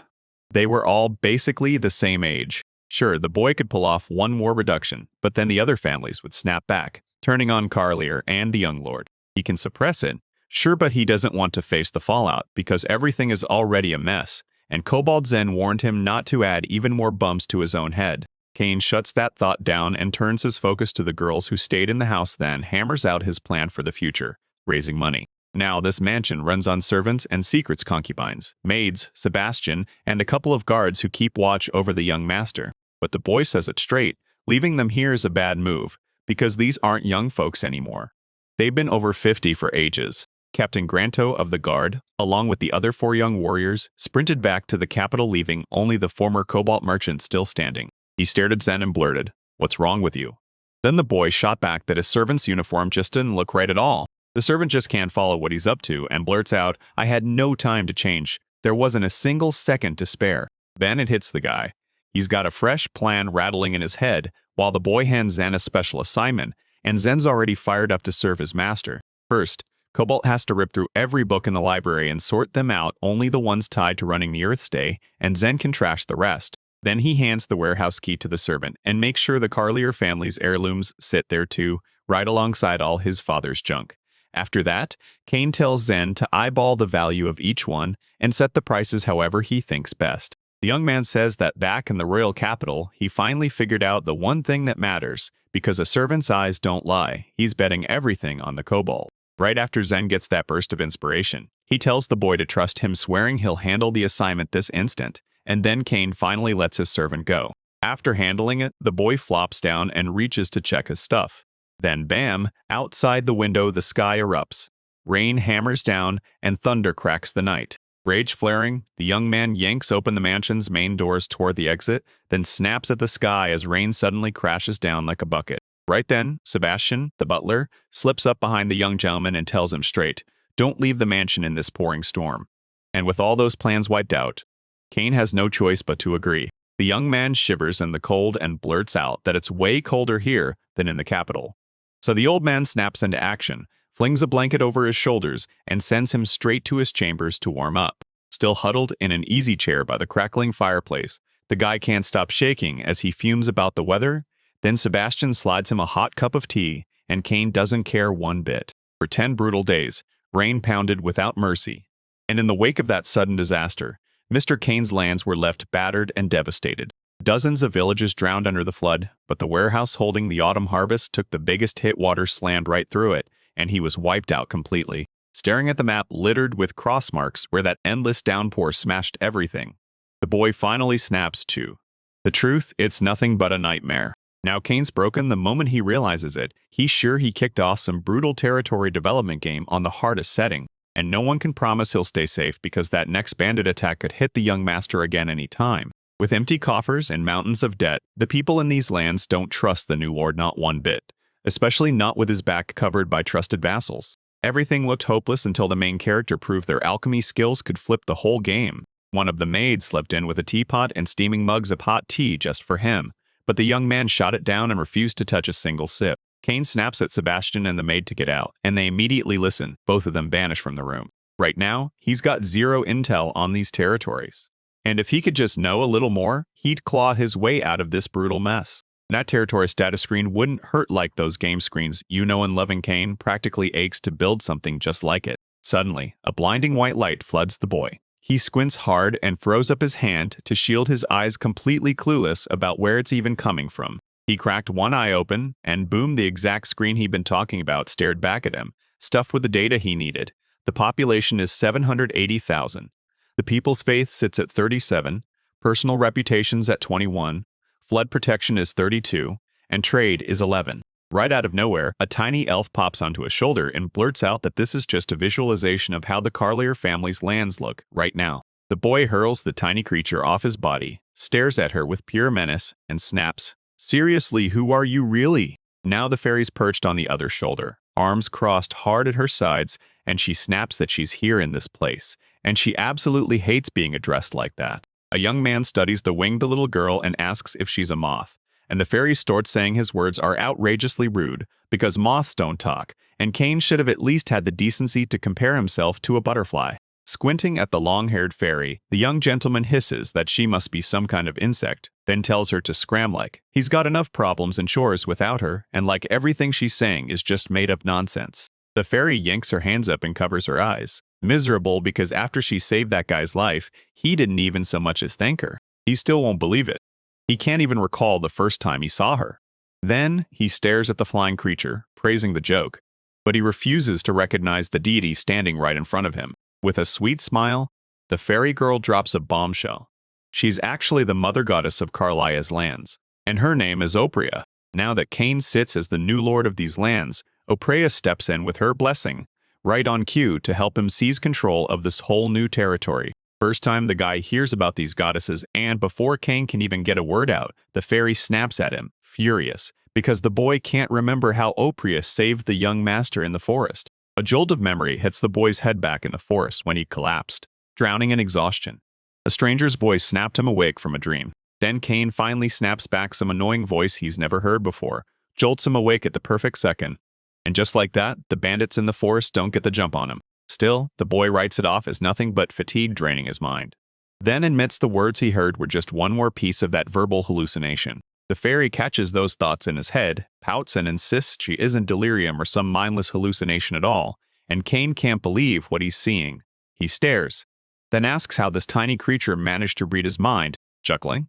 they were all basically the same age. Sure, the boy could pull off one more reduction, but then the other families would snap back, turning on Carlier and the young lord. He can suppress it, sure, but he doesn't want to face the fallout because everything is already a mess, and Cobalt Zen warned him not to add even more bumps to his own head. Kane shuts that thought down and turns his focus to the girls who stayed in the house, then hammers out his plan for the future, raising money. Now this mansion runs on servants and secrets concubines, maids, Sebastian, and a couple of guards who keep watch over the young master. But the boy says it straight, leaving them here is a bad move, because these aren't young folks anymore. They've been over 50 for ages. Captain Granto of the Guard, along with the other 4 young warriors, sprinted back to the capital, leaving only the former cobalt merchant still standing. He stared at Zen and blurted, "What's wrong with you?" Then the boy shot back that his servant's uniform just didn't look right at all. The servant just can't follow what he's up to and blurts out, "I had no time to change. There wasn't a single second to spare." Then it hits the guy. He's got a fresh plan rattling in his head while the boy hands Zen a special assignment, and Zen's already fired up to serve his master. First, Cobalt has to rip through every book in the library and sort them out, only the ones tied to running the Earth's Day, and Zen can trash the rest. Then he hands the warehouse key to the servant and makes sure the Carlier family's heirlooms sit there too, right alongside all his father's junk. After that, Kane tells Zen to eyeball the value of each one and set the prices however he thinks best. The young man says that back in the royal capital, he finally figured out the one thing that matters, because a servant's eyes don't lie. He's betting everything on the Cobalt. Right after Zen gets that burst of inspiration, he tells the boy to trust him, swearing he'll handle the assignment this instant, and then Kane finally lets his servant go. After handling it, the boy flops down and reaches to check his stuff. Then bam, outside the window the sky erupts. Rain hammers down and thunder cracks the night. Rage flaring, the young man yanks open the mansion's main doors toward the exit, then snaps at the sky as rain suddenly crashes down like a bucket. Right then, Sebastian, the butler, slips up behind the young gentleman and tells him straight, "Don't leave the mansion in this pouring storm." And with all those plans wiped out, Kane has no choice but to agree. The young man shivers in the cold and blurts out that it's way colder here than in the capital. So the old man snaps into action, flings a blanket over his shoulders, and sends him straight to his chambers to warm up. Still huddled in an easy chair by the crackling fireplace, the guy can't stop shaking as he fumes about the weather. Then Sebastian slides him a hot cup of tea, and Kane doesn't care one bit. For 10 brutal days, rain pounded without mercy. And in the wake of that sudden disaster, Mr. Kane's lands were left battered and devastated. Dozens of villages drowned under the flood, but the warehouse holding the autumn harvest took the biggest hit. Water slammed right through it, and he was wiped out completely. Staring at the map littered with cross marks where that endless downpour smashed everything, the boy finally snaps too. The truth, it's nothing but a nightmare. Now Kane's broken the moment he realizes it. He's sure he kicked off some brutal territory development game on the hardest setting, and no one can promise he'll stay safe because that next bandit attack could hit the young master again any time. With empty coffers and mountains of debt, the people in these lands don't trust the new lord not one bit, especially not with his back covered by trusted vassals. Everything looked hopeless until the main character proved their alchemy skills could flip the whole game. One of the maids slept in with a teapot and steaming mugs of hot tea just for him, but the young man shot it down and refused to touch a single sip. Kane snaps at Sebastian and the maid to get out, and they immediately listen. Both of them vanish from the room. Right now, he's got zero intel on these territories. And if he could just know a little more, he'd claw his way out of this brutal mess. That territory status screen wouldn't hurt like those game screens you know and love, and Kane practically aches to build something just like it. Suddenly, a blinding white light floods the boy. He squints hard and throws up his hand to shield his eyes, completely clueless about where it's even coming from. He cracked one eye open, and boom, the exact screen he'd been talking about stared back at him, stuffed with the data he needed. The population is 780,000. The people's faith sits at 37, personal reputations at 21, flood protection is 32, and trade is 11. Right out of nowhere, a tiny elf pops onto his shoulder and blurts out that this is just a visualization of how the Carlier family's lands look right now. The boy hurls the tiny creature off his body, stares at her with pure menace, and snaps, "Seriously, who are you really?" Now the fairy's perched on the other shoulder, arms crossed hard at her sides, and she snaps that she's here in this place, and she absolutely hates being addressed like that. A young man studies the winged little girl and asks if she's a moth, and the fairy starts saying his words are outrageously rude because moths don't talk, and Cain should have at least had the decency to compare himself to a butterfly. Squinting at the long-haired fairy, the young gentleman hisses that she must be some kind of insect, then tells her to scram like he's got enough problems and chores without her, and like everything she's saying is just made-up nonsense. The fairy yanks her hands up and covers her eyes, miserable because after she saved that guy's life, he didn't even so much as thank her. He still won't believe it. He can't even recall the first time he saw her. Then he stares at the flying creature, praising the joke, but he refuses to recognize the deity standing right in front of him. With a sweet smile, the fairy girl drops a bombshell. She's actually the mother goddess of Carlia's lands, and her name is Opria. Now that Cain sits as the new lord of these lands, Opria steps in with her blessing, right on cue to help him seize control of this whole new territory. First time the guy hears about these goddesses, and before Cain can even get a word out, the fairy snaps at him, furious, because the boy can't remember how Opria saved the young master in the forest. A jolt of memory hits the boy's head back in the forest when he collapsed, drowning in exhaustion. A stranger's voice snapped him awake from a dream. Then Cain finally snaps back some annoying voice he's never heard before, jolts him awake at the perfect second. And just like that, the bandits in the forest don't get the jump on him. Still, the boy writes it off as nothing but fatigue draining his mind. Then admits the words he heard were just one more piece of that verbal hallucination. The fairy catches those thoughts in his head, pouts and insists she isn't delirium or some mindless hallucination at all, and Cain can't believe what he's seeing. He stares, then asks how this tiny creature managed to read his mind, chuckling.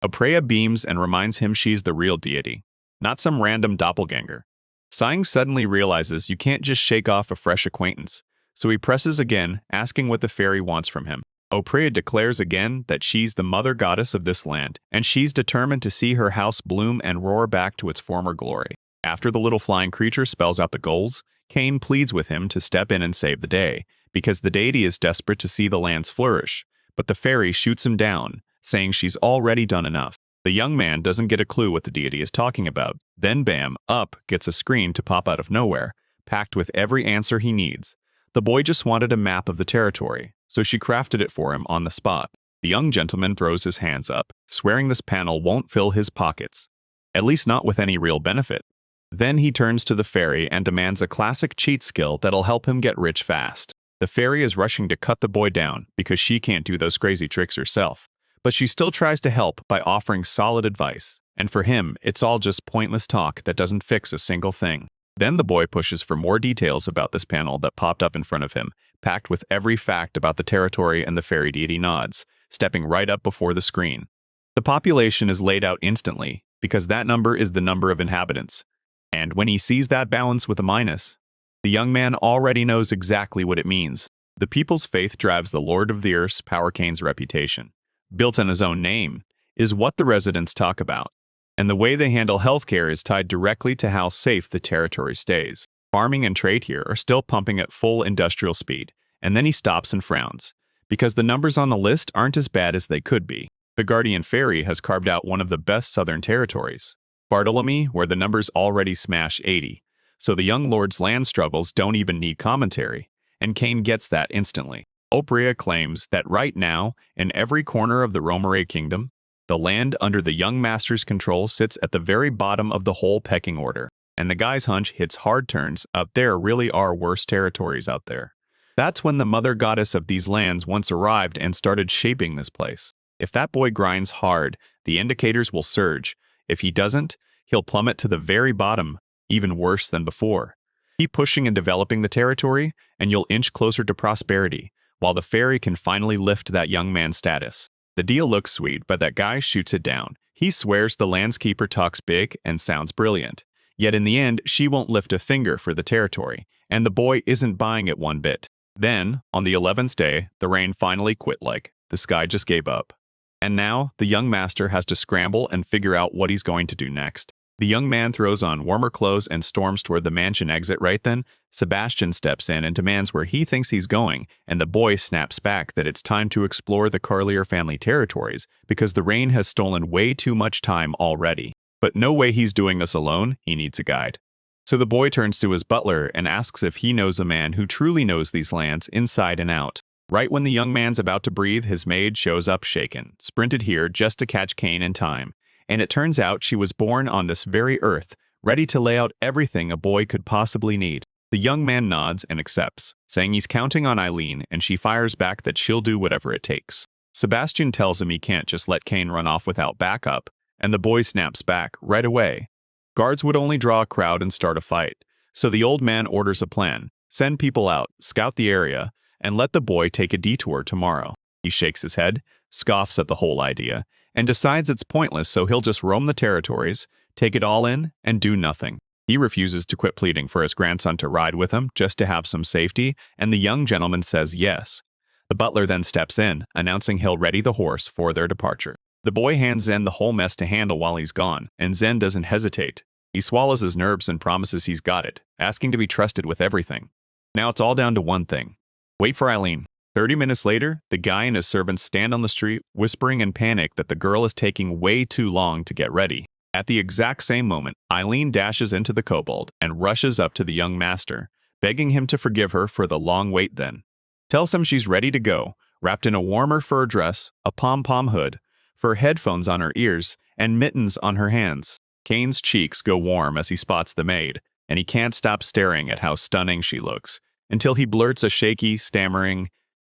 Oprea beams and reminds him she's the real deity, not some random doppelganger. Sighing suddenly realizes you can't just shake off a fresh acquaintance, so he presses again, asking what the fairy wants from him. Oprea declares again that she's the mother goddess of this land, and she's determined to see her house bloom and roar back to its former glory. After the little flying creature spells out the goals, Cain pleads with him to step in and save the day, because the deity is desperate to see the lands flourish, but the fairy shoots him down, saying she's already done enough. The young man doesn't get a clue what the deity is talking about. Then bam, up gets a screen to pop out of nowhere, packed with every answer he needs. The boy just wanted a map of the territory, so she crafted it for him on the spot. The young gentleman throws his hands up, swearing this panel won't fill his pockets, at least not with any real benefit. Then he turns to the fairy and demands a classic cheat skill that'll help him get rich fast. The fairy is rushing to cut the boy down because she can't do those crazy tricks herself, but she still tries to help by offering solid advice, and for him, it's all just pointless talk that doesn't fix a single thing. Then the boy pushes for more details about this panel that popped up in front of him, packed with every fact about the territory, and the fairy deity nods, stepping right up before the screen. The population is laid out instantly, because that number is the number of inhabitants. And when he sees that balance with a minus, the young man already knows exactly what it means. The people's faith drives the Lord of the Earth's power. Cain's reputation, built on his own name, is what the residents talk about. And the way they handle healthcare is tied directly to how safe the territory stays. Farming and trade here are still pumping at full industrial speed, and then he stops and frowns, because the numbers on the list aren't as bad as they could be. The guardian fairy has carved out one of the best southern territories, Bartolome, where the numbers already smash 80, so the young lord's land struggles don't even need commentary, and Cain gets that instantly. Oprea claims that right now, in every corner of the Romare kingdom, the land under the young master's control sits at the very bottom of the whole pecking order, and the guy's hunch hits hard turns. Out there really are worse territories out there. That's when the mother goddess of these lands once arrived and started shaping this place. If that boy grinds hard, the indicators will surge. If he doesn't, he'll plummet to the very bottom, even worse than before. Keep pushing and developing the territory, and you'll inch closer to prosperity, while the fairy can finally lift that young man's status. The deal looks sweet, but that guy shoots it down. He swears the landskeeper talks big and sounds brilliant. Yet in the end, she won't lift a finger for the territory, and the boy isn't buying it one bit. Then, on the 11th day, the rain finally quit like the sky just gave up. And now, the young master has to scramble and figure out what he's going to do next. The young man throws on warmer clothes and storms toward the mansion exit. Right then, Sebastian steps in and demands where he thinks he's going, and the boy snaps back that it's time to explore the Carlier family territories because the rain has stolen way too much time already. But no way he's doing this alone, he needs a guide. So the boy turns to his butler and asks if he knows a man who truly knows these lands inside and out. Right when the young man's about to breathe, his maid shows up shaken, sprinted here just to catch Cain in time. And it turns out she was born on this very earth, ready to lay out everything a boy could possibly need. The young man nods and accepts, saying he's counting on Eileen, and she fires back that she'll do whatever it takes. Sebastian tells him he can't just let Cain run off without backup, and the boy snaps back right away. Guards would only draw a crowd and start a fight, so the old man orders a plan: send people out, scout the area, and let the boy take a detour tomorrow. He shakes his head, scoffs at the whole idea, and decides it's pointless, so he'll just roam the territories, take it all in, and do nothing. He refuses to quit pleading for his grandson to ride with him just to have some safety, and the young gentleman says yes. The butler then steps in, announcing he'll ready the horse for their departure. The boy hands Zen the whole mess to handle while he's gone, and Zen doesn't hesitate. He swallows his nerves and promises he's got it, asking to be trusted with everything. Now it's all down to one thing: wait for Eileen. 30 minutes later, the guy and his servants stand on the street, whispering in panic that the girl is taking way too long to get ready. At the exact same moment, Eileen dashes into the kobold and rushes up to the young master, begging him to forgive her for the long wait then. Tells him she's ready to go, wrapped in a warmer fur dress, a pom-pom hood, fur headphones on her ears, and mittens on her hands. Cain's cheeks go warm as he spots the maid, and he can't stop staring at how stunning she looks, until he blurts a shaky, stammering,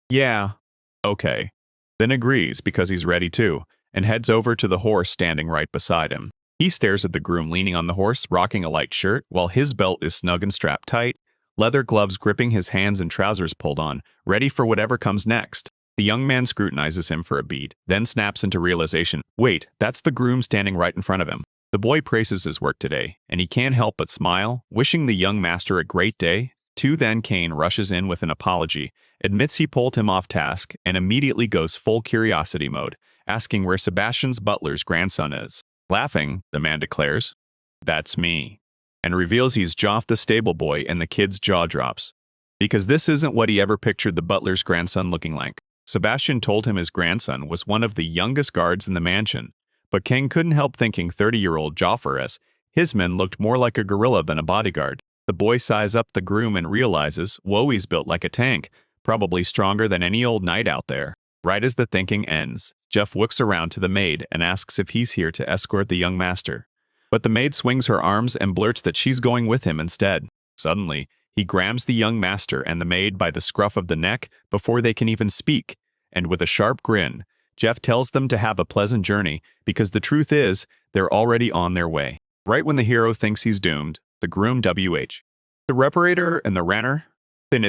"Yeah, okay," then agrees because he's ready too, and heads over to the horse standing right beside him. He stares at the groom leaning on the horse, rocking a light shirt, while his belt is snug and strapped tight, leather gloves gripping his hands and trousers pulled on, ready for whatever comes next. The young man scrutinizes him for a beat, then snaps into realization, wait, that's the groom standing right in front of him. The boy praises his work today, and he can't help but smile, wishing the young master a great day. Then Cain rushes in with an apology, admits he pulled him off task, and immediately goes full curiosity mode, asking where Sebastian's butler's grandson is. Laughing, the man declares, "That's me," and reveals he's Joff the stable boy, and the kid's jaw drops. Because this isn't what he ever pictured the butler's grandson looking like. Sebastian told him his grandson was one of the youngest guards in the mansion, but King couldn't help thinking 30-year-old Joffer as his men looked more like a gorilla than a bodyguard. The boy sighs up the groom and realizes, whoa, he's built like a tank, probably stronger than any old knight out there. Right as the thinking ends, Jeff looks around to the maid and asks if he's here to escort the young master. But the maid swings her arms and blurts that she's going with him instead. Suddenly, he grabs the young master and the maid by the scruff of the neck before they can even speak, and with a sharp grin, Jeff tells them to have a pleasant journey because the truth is, they're already on their way. Right when the hero thinks he's doomed, the groom WH, the reparator, and the ranner,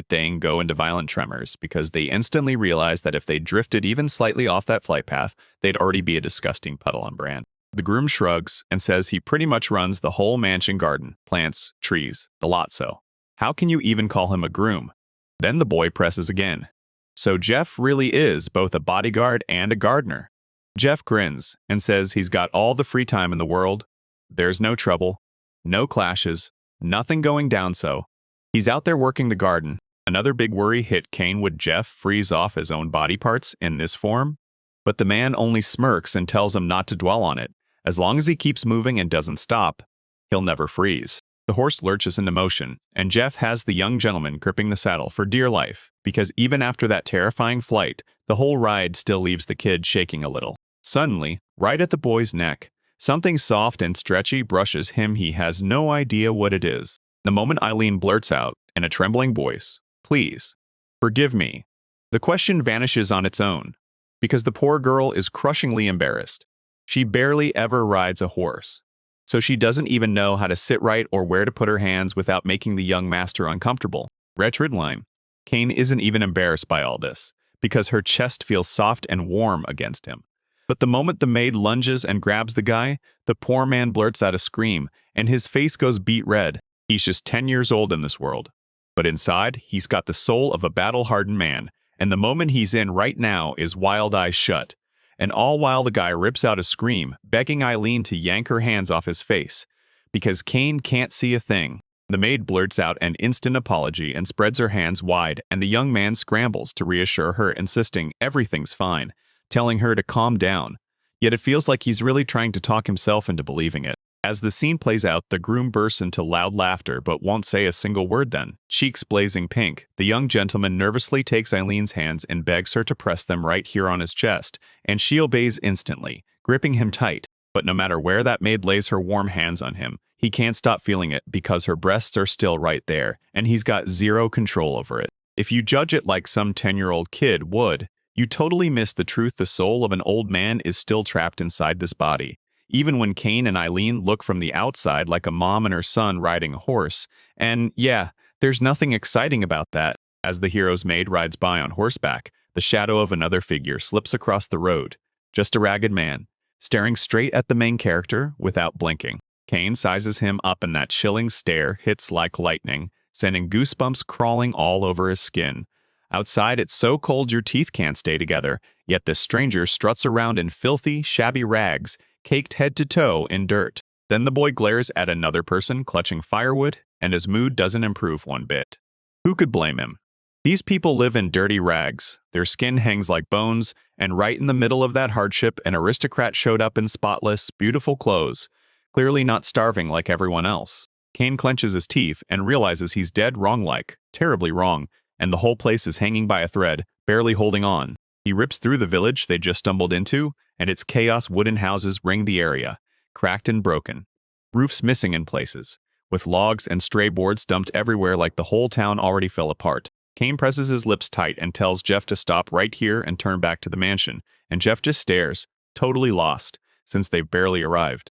thing go into violent tremors because they instantly realize that if they drifted even slightly off that flight path, they'd already be a disgusting puddle on brand. The groom shrugs and says he pretty much runs the whole mansion garden, plants, trees, the lot so. How can you even call him a groom? Then the boy presses again. So Jeff really is both a bodyguard and a gardener. Jeff grins and says he's got all the free time in the world. There's no trouble, no clashes, nothing going down so. He's out there working the garden. Another big worry hit Cain: would Jeff freeze off his own body parts in this form? But the man only smirks and tells him not to dwell on it. As long as he keeps moving and doesn't stop, he'll never freeze. The horse lurches into motion, and Jeff has the young gentleman gripping the saddle for dear life, because even after that terrifying flight, the whole ride still leaves the kid shaking a little. Suddenly, right at the boy's neck, something soft and stretchy brushes him. He has no idea what it is. The moment Eileen blurts out, in a trembling voice, "Please, forgive me," the question vanishes on its own, because the poor girl is crushingly embarrassed. She barely ever rides a horse, so she doesn't even know how to sit right or where to put her hands without making the young master uncomfortable. Wretched line. Cain isn't even embarrassed by all this, because her chest feels soft and warm against him. But the moment the maid lunges and grabs the guy, the poor man blurts out a scream, and his face goes beet red. He's just 10 years old in this world. But inside, he's got the soul of a battle-hardened man, and the moment he's in right now is wild eyes shut. And all while the guy rips out a scream, begging Eileen to yank her hands off his face, because Cain can't see a thing. The maid blurts out an instant apology and spreads her hands wide, and the young man scrambles to reassure her, insisting everything's fine, telling her to calm down. Yet it feels like he's really trying to talk himself into believing it. As the scene plays out, the groom bursts into loud laughter but won't say a single word then. Cheeks blazing pink, the young gentleman nervously takes Eileen's hands and begs her to press them right here on his chest, and she obeys instantly, gripping him tight. But no matter where that maid lays her warm hands on him, he can't stop feeling it because her breasts are still right there, and he's got zero control over it. If you judge it like some 10-year-old kid would, you totally miss the truth. The soul of an old man is still trapped inside this body. Even when Kane and Eileen look from the outside like a mom and her son riding a horse. And yeah, there's nothing exciting about that. As the hero's maid rides by on horseback, the shadow of another figure slips across the road. Just a ragged man, staring straight at the main character without blinking. Kane sizes him up and that chilling stare hits like lightning, sending goosebumps crawling all over his skin. Outside, it's so cold your teeth can't stay together, yet this stranger struts around in filthy, shabby rags, caked head to toe in dirt. Then the boy glares at another person clutching firewood, and his mood doesn't improve one bit. Who could blame him? These people live in dirty rags, their skin hangs like bones, and right in the middle of that hardship, an aristocrat showed up in spotless, beautiful clothes, clearly not starving like everyone else. Kane clenches his teeth and realizes he's dead wrong, like, terribly wrong, and the whole place is hanging by a thread, barely holding on. He rips through the village they just stumbled into, and its chaos. Wooden houses ring the area, cracked and broken, roofs missing in places, with logs and stray boards dumped everywhere like the whole town already fell apart. Kane presses his lips tight and tells Jeff to stop right here and turn back to the mansion, and Jeff just stares, totally lost, since they've barely arrived.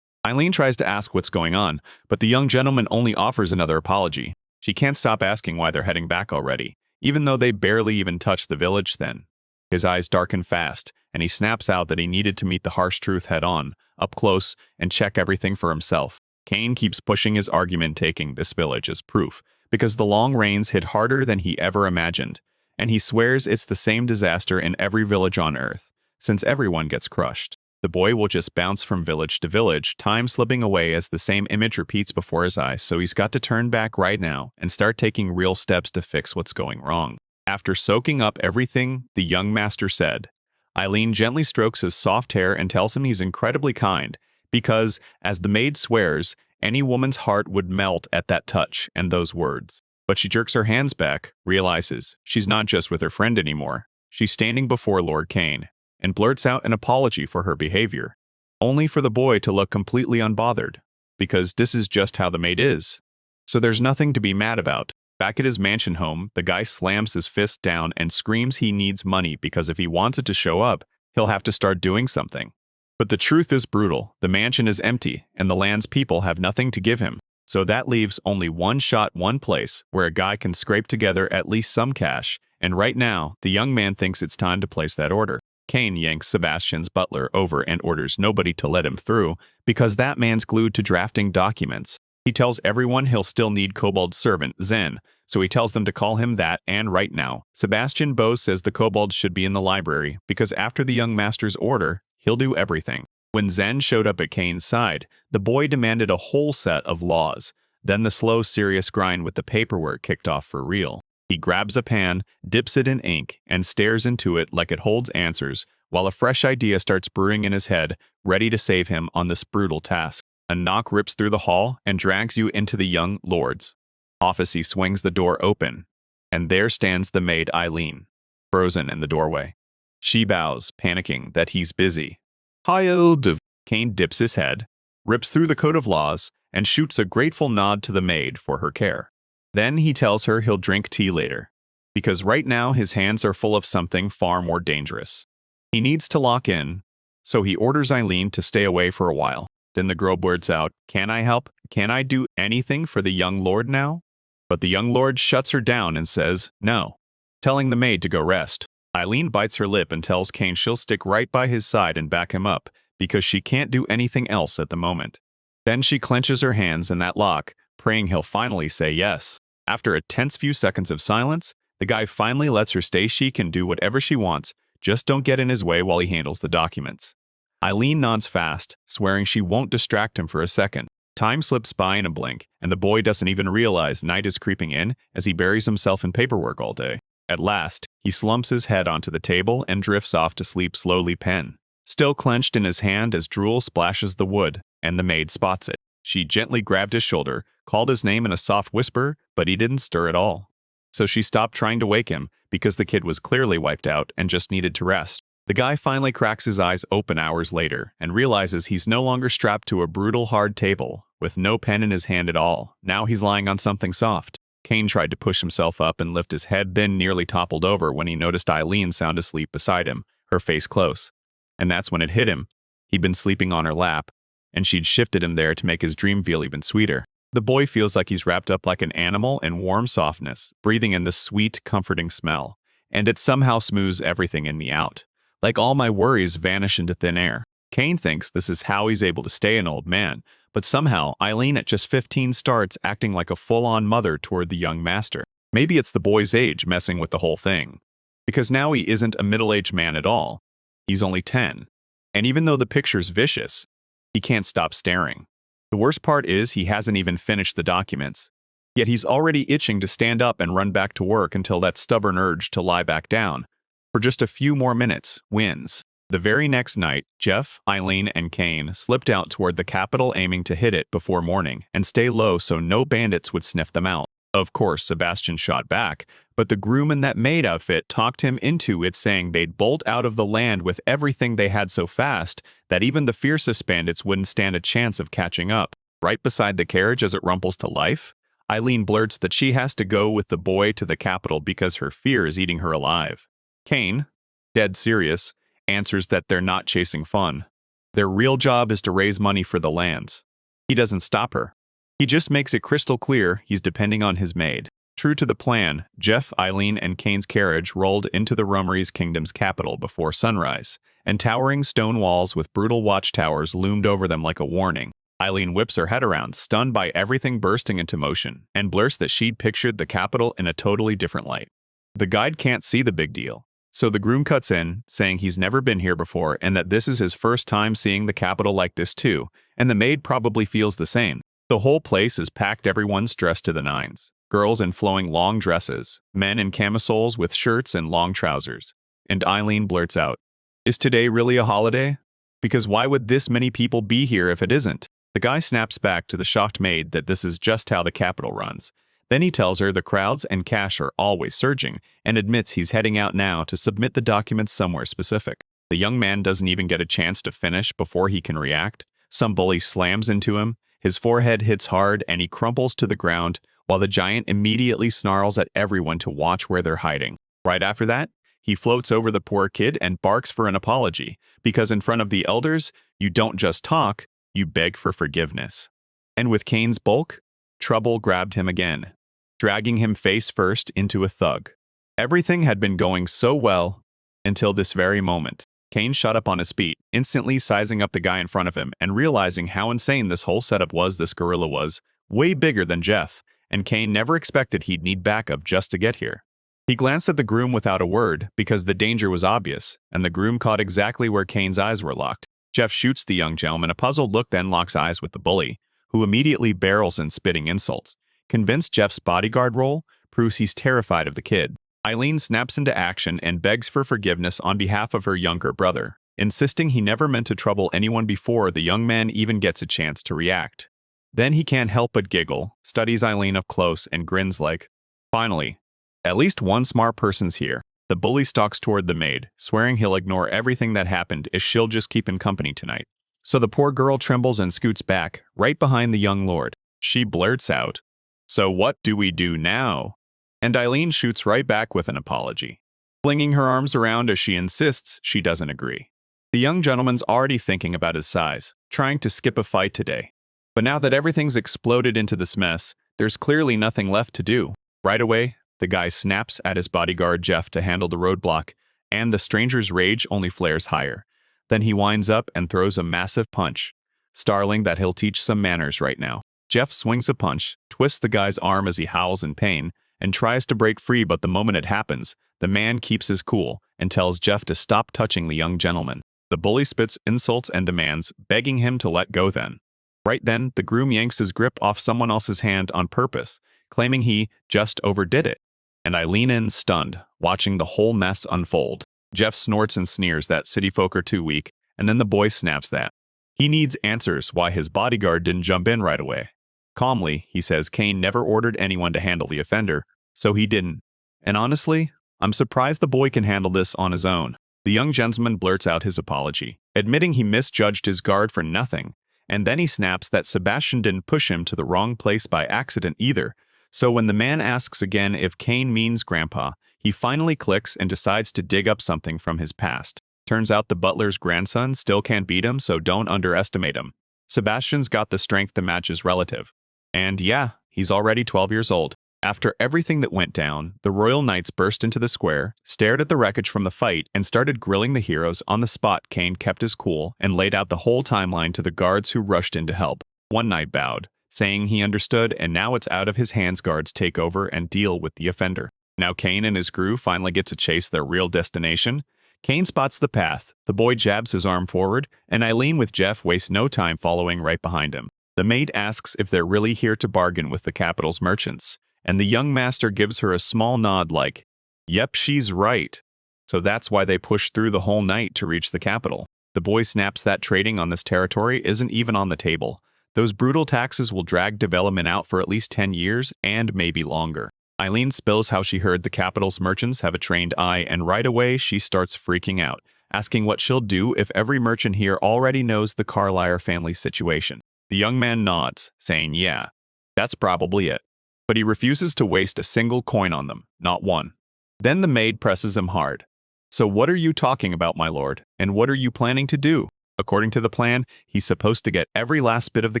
Eileen tries to ask what's going on, but the young gentleman only offers another apology. She can't stop asking why they're heading back already, even though they barely even touched the village then. His eyes darken fast, and he snaps out that he needed to meet the harsh truth head-on, up close, and check everything for himself. Kane keeps pushing his argument, taking this village as proof, because the long rains hit harder than he ever imagined, and he swears it's the same disaster in every village on Earth, since everyone gets crushed. The boy will just bounce from village to village, time slipping away as the same image repeats before his eyes, so he's got to turn back right now and start taking real steps to fix what's going wrong. After soaking up everything the young master said, Eileen gently strokes his soft hair and tells him he's incredibly kind, because, as the maid swears, any woman's heart would melt at that touch and those words. But she jerks her hands back, realizes she's not just with her friend anymore. She's standing before Lord Kane, and blurts out an apology for her behavior, only for the boy to look completely unbothered, because this is just how the maid is. So there's nothing to be mad about. Back at his mansion home, the guy slams his fist down and screams he needs money because if he wants it to show up, he'll have to start doing something. But the truth is brutal. The mansion is empty, and the land's people have nothing to give him. So that leaves only one shot, one place, where a guy can scrape together at least some cash, and right now, the young man thinks it's time to place that order. Kane yanks Sebastian's butler over and orders nobody to let him through, because that man's glued to drafting documents. He tells everyone he'll still need Kobold's servant, Zen, so he tells them to call him that, and right now. Sebastian Bo says the kobold should be in the library, because after the young master's order, he'll do everything. When Zen showed up at Kane's side, the boy demanded a whole set of laws. Then the slow, serious grind with the paperwork kicked off for real. He grabs a pan, dips it in ink, and stares into it like it holds answers, while a fresh idea starts brewing in his head, ready to save him on this brutal task. A knock rips through the hall and drags you into the young lord's office. He swings the door open, and there stands the maid Eileen, frozen in the doorway. She bows, panicking that he's busy. Kane dips his head, rips through the code of laws, and shoots a grateful nod to the maid for her care. Then he tells her he'll drink tea later, because right now his hands are full of something far more dangerous. He needs to lock in, so he orders Eileen to stay away for a while. Then the girl blurts out, "Can I help? Can I do anything for the young lord now?" But the young lord shuts her down and says no, telling the maid to go rest. Eileen bites her lip and tells Kane she'll stick right by his side and back him up, because she can't do anything else at the moment. Then she clenches her hands in that lock, praying he'll finally say yes. After a tense few seconds of silence, the guy finally lets her stay. She can do whatever she wants, just don't get in his way while he handles the documents. Eileen nods fast, swearing she won't distract him for a second. Time slips by in a blink, and the boy doesn't even realize night is creeping in as he buries himself in paperwork all day. At last, he slumps his head onto the table and drifts off to sleep slowly, pen still clenched in his hand as drool splashes the wood. and the maid spots it. She gently grabbed his shoulder, called his name in a soft whisper, but he didn't stir at all. So she stopped trying to wake him, because the kid was clearly wiped out and just needed to rest. The guy finally cracks his eyes open hours later and realizes he's no longer strapped to a brutal hard table, with no pen in his hand at all. Now he's lying on something soft. Kane tried to push himself up and lift his head, then nearly toppled over when he noticed Eileen sound asleep beside him, her face close. And that's when it hit him. He'd been sleeping on her lap, and she'd shifted him there to make his dream feel even sweeter. The boy feels like he's wrapped up like an animal in warm softness, breathing in the sweet, comforting smell. And it somehow smooths everything in me out. Like all my worries vanish into thin air. Kane thinks this is how he's able to stay an old man, but somehow Eileen at just 15 starts acting like a full-on mother toward the young master. Maybe it's the boy's age messing with the whole thing. Because now he isn't a middle-aged man at all. He's only 10. And even though the picture's vicious, he can't stop staring. The worst part is he hasn't even finished the documents. Yet he's already itching to stand up and run back to work until that stubborn urge to lie back down, for just a few more minutes, wins. The very next night, Jeff, Eileen, and Kane slipped out toward the capital aiming to hit it before morning and stay low so no bandits would sniff them out. Of course, Sebastian shot back, but the groom in that maid outfit talked him into it, saying they'd bolt out of the land with everything they had so fast that even the fiercest bandits wouldn't stand a chance of catching up. Right beside the carriage as it rumples to life, Eileen blurts that she has to go with the boy to the capital because her fear is eating her alive. Kane, dead serious, answers that they're not chasing fun. Their real job is to raise money for the lands. He doesn't stop her. He just makes it crystal clear he's depending on his maid. True to the plan, Jeff, Eileen, and Kane's carriage rolled into the Rumries Kingdom's capital before sunrise, and towering stone walls with brutal watchtowers loomed over them like a warning. Eileen whips her head around, stunned by everything bursting into motion, and blurts that she'd pictured the capital in a totally different light. The guide can't see the big deal, so the groom cuts in, saying he's never been here before and that this is his first time seeing the capital like this too, and the maid probably feels the same. The whole place is packed, everyone's dressed to the nines. Girls in flowing long dresses, men in camisoles with shirts and long trousers. And Eileen blurts out, "Is today really a holiday? Because why would this many people be here if it isn't?" The guy snaps back to the shocked maid that this is just how the capital runs. Then he tells her the crowds and cash are always surging, and admits he's heading out now to submit the documents somewhere specific. The young man doesn't even get a chance to finish before he can react. Some bully slams into him, his forehead hits hard, and he crumples to the ground, while the giant immediately snarls at everyone to watch where they're hiding. Right after that, he floats over the poor kid and barks for an apology, because in front of the elders, you don't just talk, you beg for forgiveness. And with Kane's bulk, trouble grabbed him again, dragging him face first into a thug. Everything had been going so well until this very moment. Kane shot up on his feet, instantly sizing up the guy in front of him and realizing how insane this whole setup was. This gorilla was way bigger than Jeff, and Kane never expected he'd need backup just to get here. He glanced at the groom without a word because the danger was obvious, and the groom caught exactly where Kane's eyes were locked. Jeff shoots the young gentleman a puzzled look, then locks eyes with the bully, who immediately barrels in spitting insults. Convinced Jeff's bodyguard role proves he's terrified of the kid. Eileen snaps into action and begs for forgiveness on behalf of her younger brother, insisting he never meant to trouble anyone before the young man even gets a chance to react. Then he can't help but giggle, studies Eileen up close, and grins like, "Finally, at least one smart person's here." The bully stalks toward the maid, swearing he'll ignore everything that happened if she'll just keep him company tonight. So the poor girl trembles and scoots back, right behind the young lord. She blurts out, "So what do we do now?" And Eileen shoots right back with an apology, flinging her arms around as she insists she doesn't agree. The young gentleman's already thinking about his size, trying to skip a fight today. But now that everything's exploded into this mess, there's clearly nothing left to do. Right away, the guy snaps at his bodyguard Jeff to handle the roadblock, and the stranger's rage only flares higher. Then he winds up and throws a massive punch, starling that he'll teach some manners right now. Jeff swings a punch, twists the guy's arm as he howls in pain, and tries to break free, but the moment it happens, the man keeps his cool and tells Jeff to stop touching the young gentleman. The bully spits insults and demands, begging him to let go then. Right then, the groom yanks his grip off someone else's hand on purpose, claiming he just overdid it. And I lean in stunned, watching the whole mess unfold. Jeff snorts and sneers that city folk are too weak, and then the boy snaps that He needs answers why his bodyguard didn't jump in right away. Calmly, he says Kane never ordered anyone to handle the offender, so he didn't. And honestly, I'm surprised the boy can handle this on his own. The young gentleman blurts out his apology, admitting he misjudged his guard for nothing, and then he snaps that Sebastian didn't push him to the wrong place by accident either. So when the man asks again if Kane means grandpa, he finally clicks and decides to dig up something from his past. Turns out the butler's grandson still can't beat him, so don't underestimate him. Sebastian's got the strength to match his relative. And yeah, he's already 12 years old. After everything that went down, the royal knights burst into the square, stared at the wreckage from the fight, and started grilling the heroes on the spot. Kane kept his cool and laid out the whole timeline to the guards who rushed in to help. One knight bowed, saying he understood, and now it's out of his hands. Guards take over and deal with the offender. Now Kane and his crew finally get to chase their real destination. Kane spots the path, the boy jabs his arm forward, and Eileen with Jeff waste no time following right behind him. The maid asks if they're really here to bargain with the capital's merchants, and the young master gives her a small nod like, yep, she's right. So that's why they push through the whole night to reach the capital. The boy snaps that trading on this territory isn't even on the table. Those brutal taxes will drag development out for at least 10 years and maybe longer. Eileen spills how she heard the capital's merchants have a trained eye, and right away she starts freaking out, asking what she'll do if every merchant here already knows the Carlyle family situation. The young man nods, saying yeah, that's probably it. But he refuses to waste a single coin on them, not one. Then the maid presses him hard. So what are you talking about, my lord, and what are you planning to do? According to the plan, he's supposed to get every last bit of the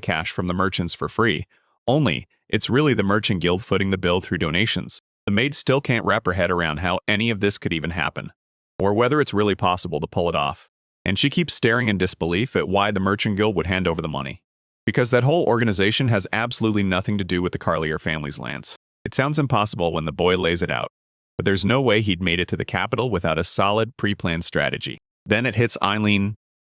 cash from the merchants for free. Only, it's really the merchant guild footing the bill through donations. The maid still can't wrap her head around how any of this could even happen, or whether it's really possible to pull it off. And she keeps staring in disbelief at why the merchant guild would hand over the money. Because that whole organization has absolutely nothing to do with the Carlyle family's lands. It sounds impossible when the boy lays it out, but there's no way he'd made it to the capital without a solid, pre-planned strategy. Then it hits Eileen.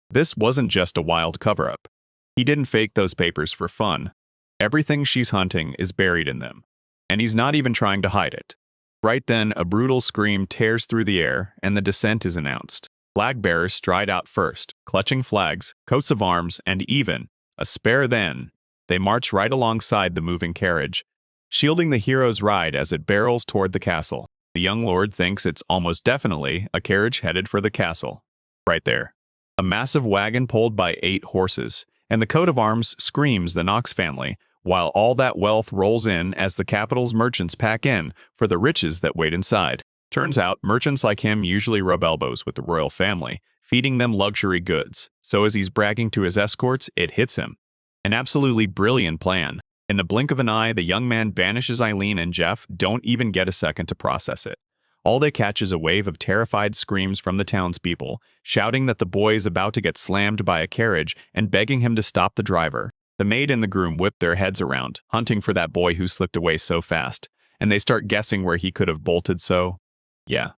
This wasn't just a wild cover-up. He didn't fake those papers for fun. Everything she's hunting is buried in them, and he's not even trying to hide it. Right then, a brutal scream tears through the air, and the descent is announced. Flag bearers stride out first, clutching flags, coats of arms, and even a spare then. They march right alongside the moving carriage, shielding the hero's ride as it barrels toward the castle. The young lord thinks it's almost definitely a carriage headed for the castle. Right there. A massive wagon pulled by 8 horses, and the coat of arms screams the Knox family, while all that wealth rolls in as the capital's merchants pack in for the riches that wait inside. Turns out, merchants like him usually rub elbows with the royal family, feeding them luxury goods. So as he's bragging to his escorts, it hits him. An absolutely brilliant plan. In the blink of an eye, the young man banishes Eileen, and Jeff don't even get a second to process it. All they catch is a wave of terrified screams from the townspeople, shouting that the boy is about to get slammed by a carriage and begging him to stop the driver. The maid and the groom whip their heads around, hunting for that boy who slipped away so fast, and they start guessing where he could have bolted. So, yeah,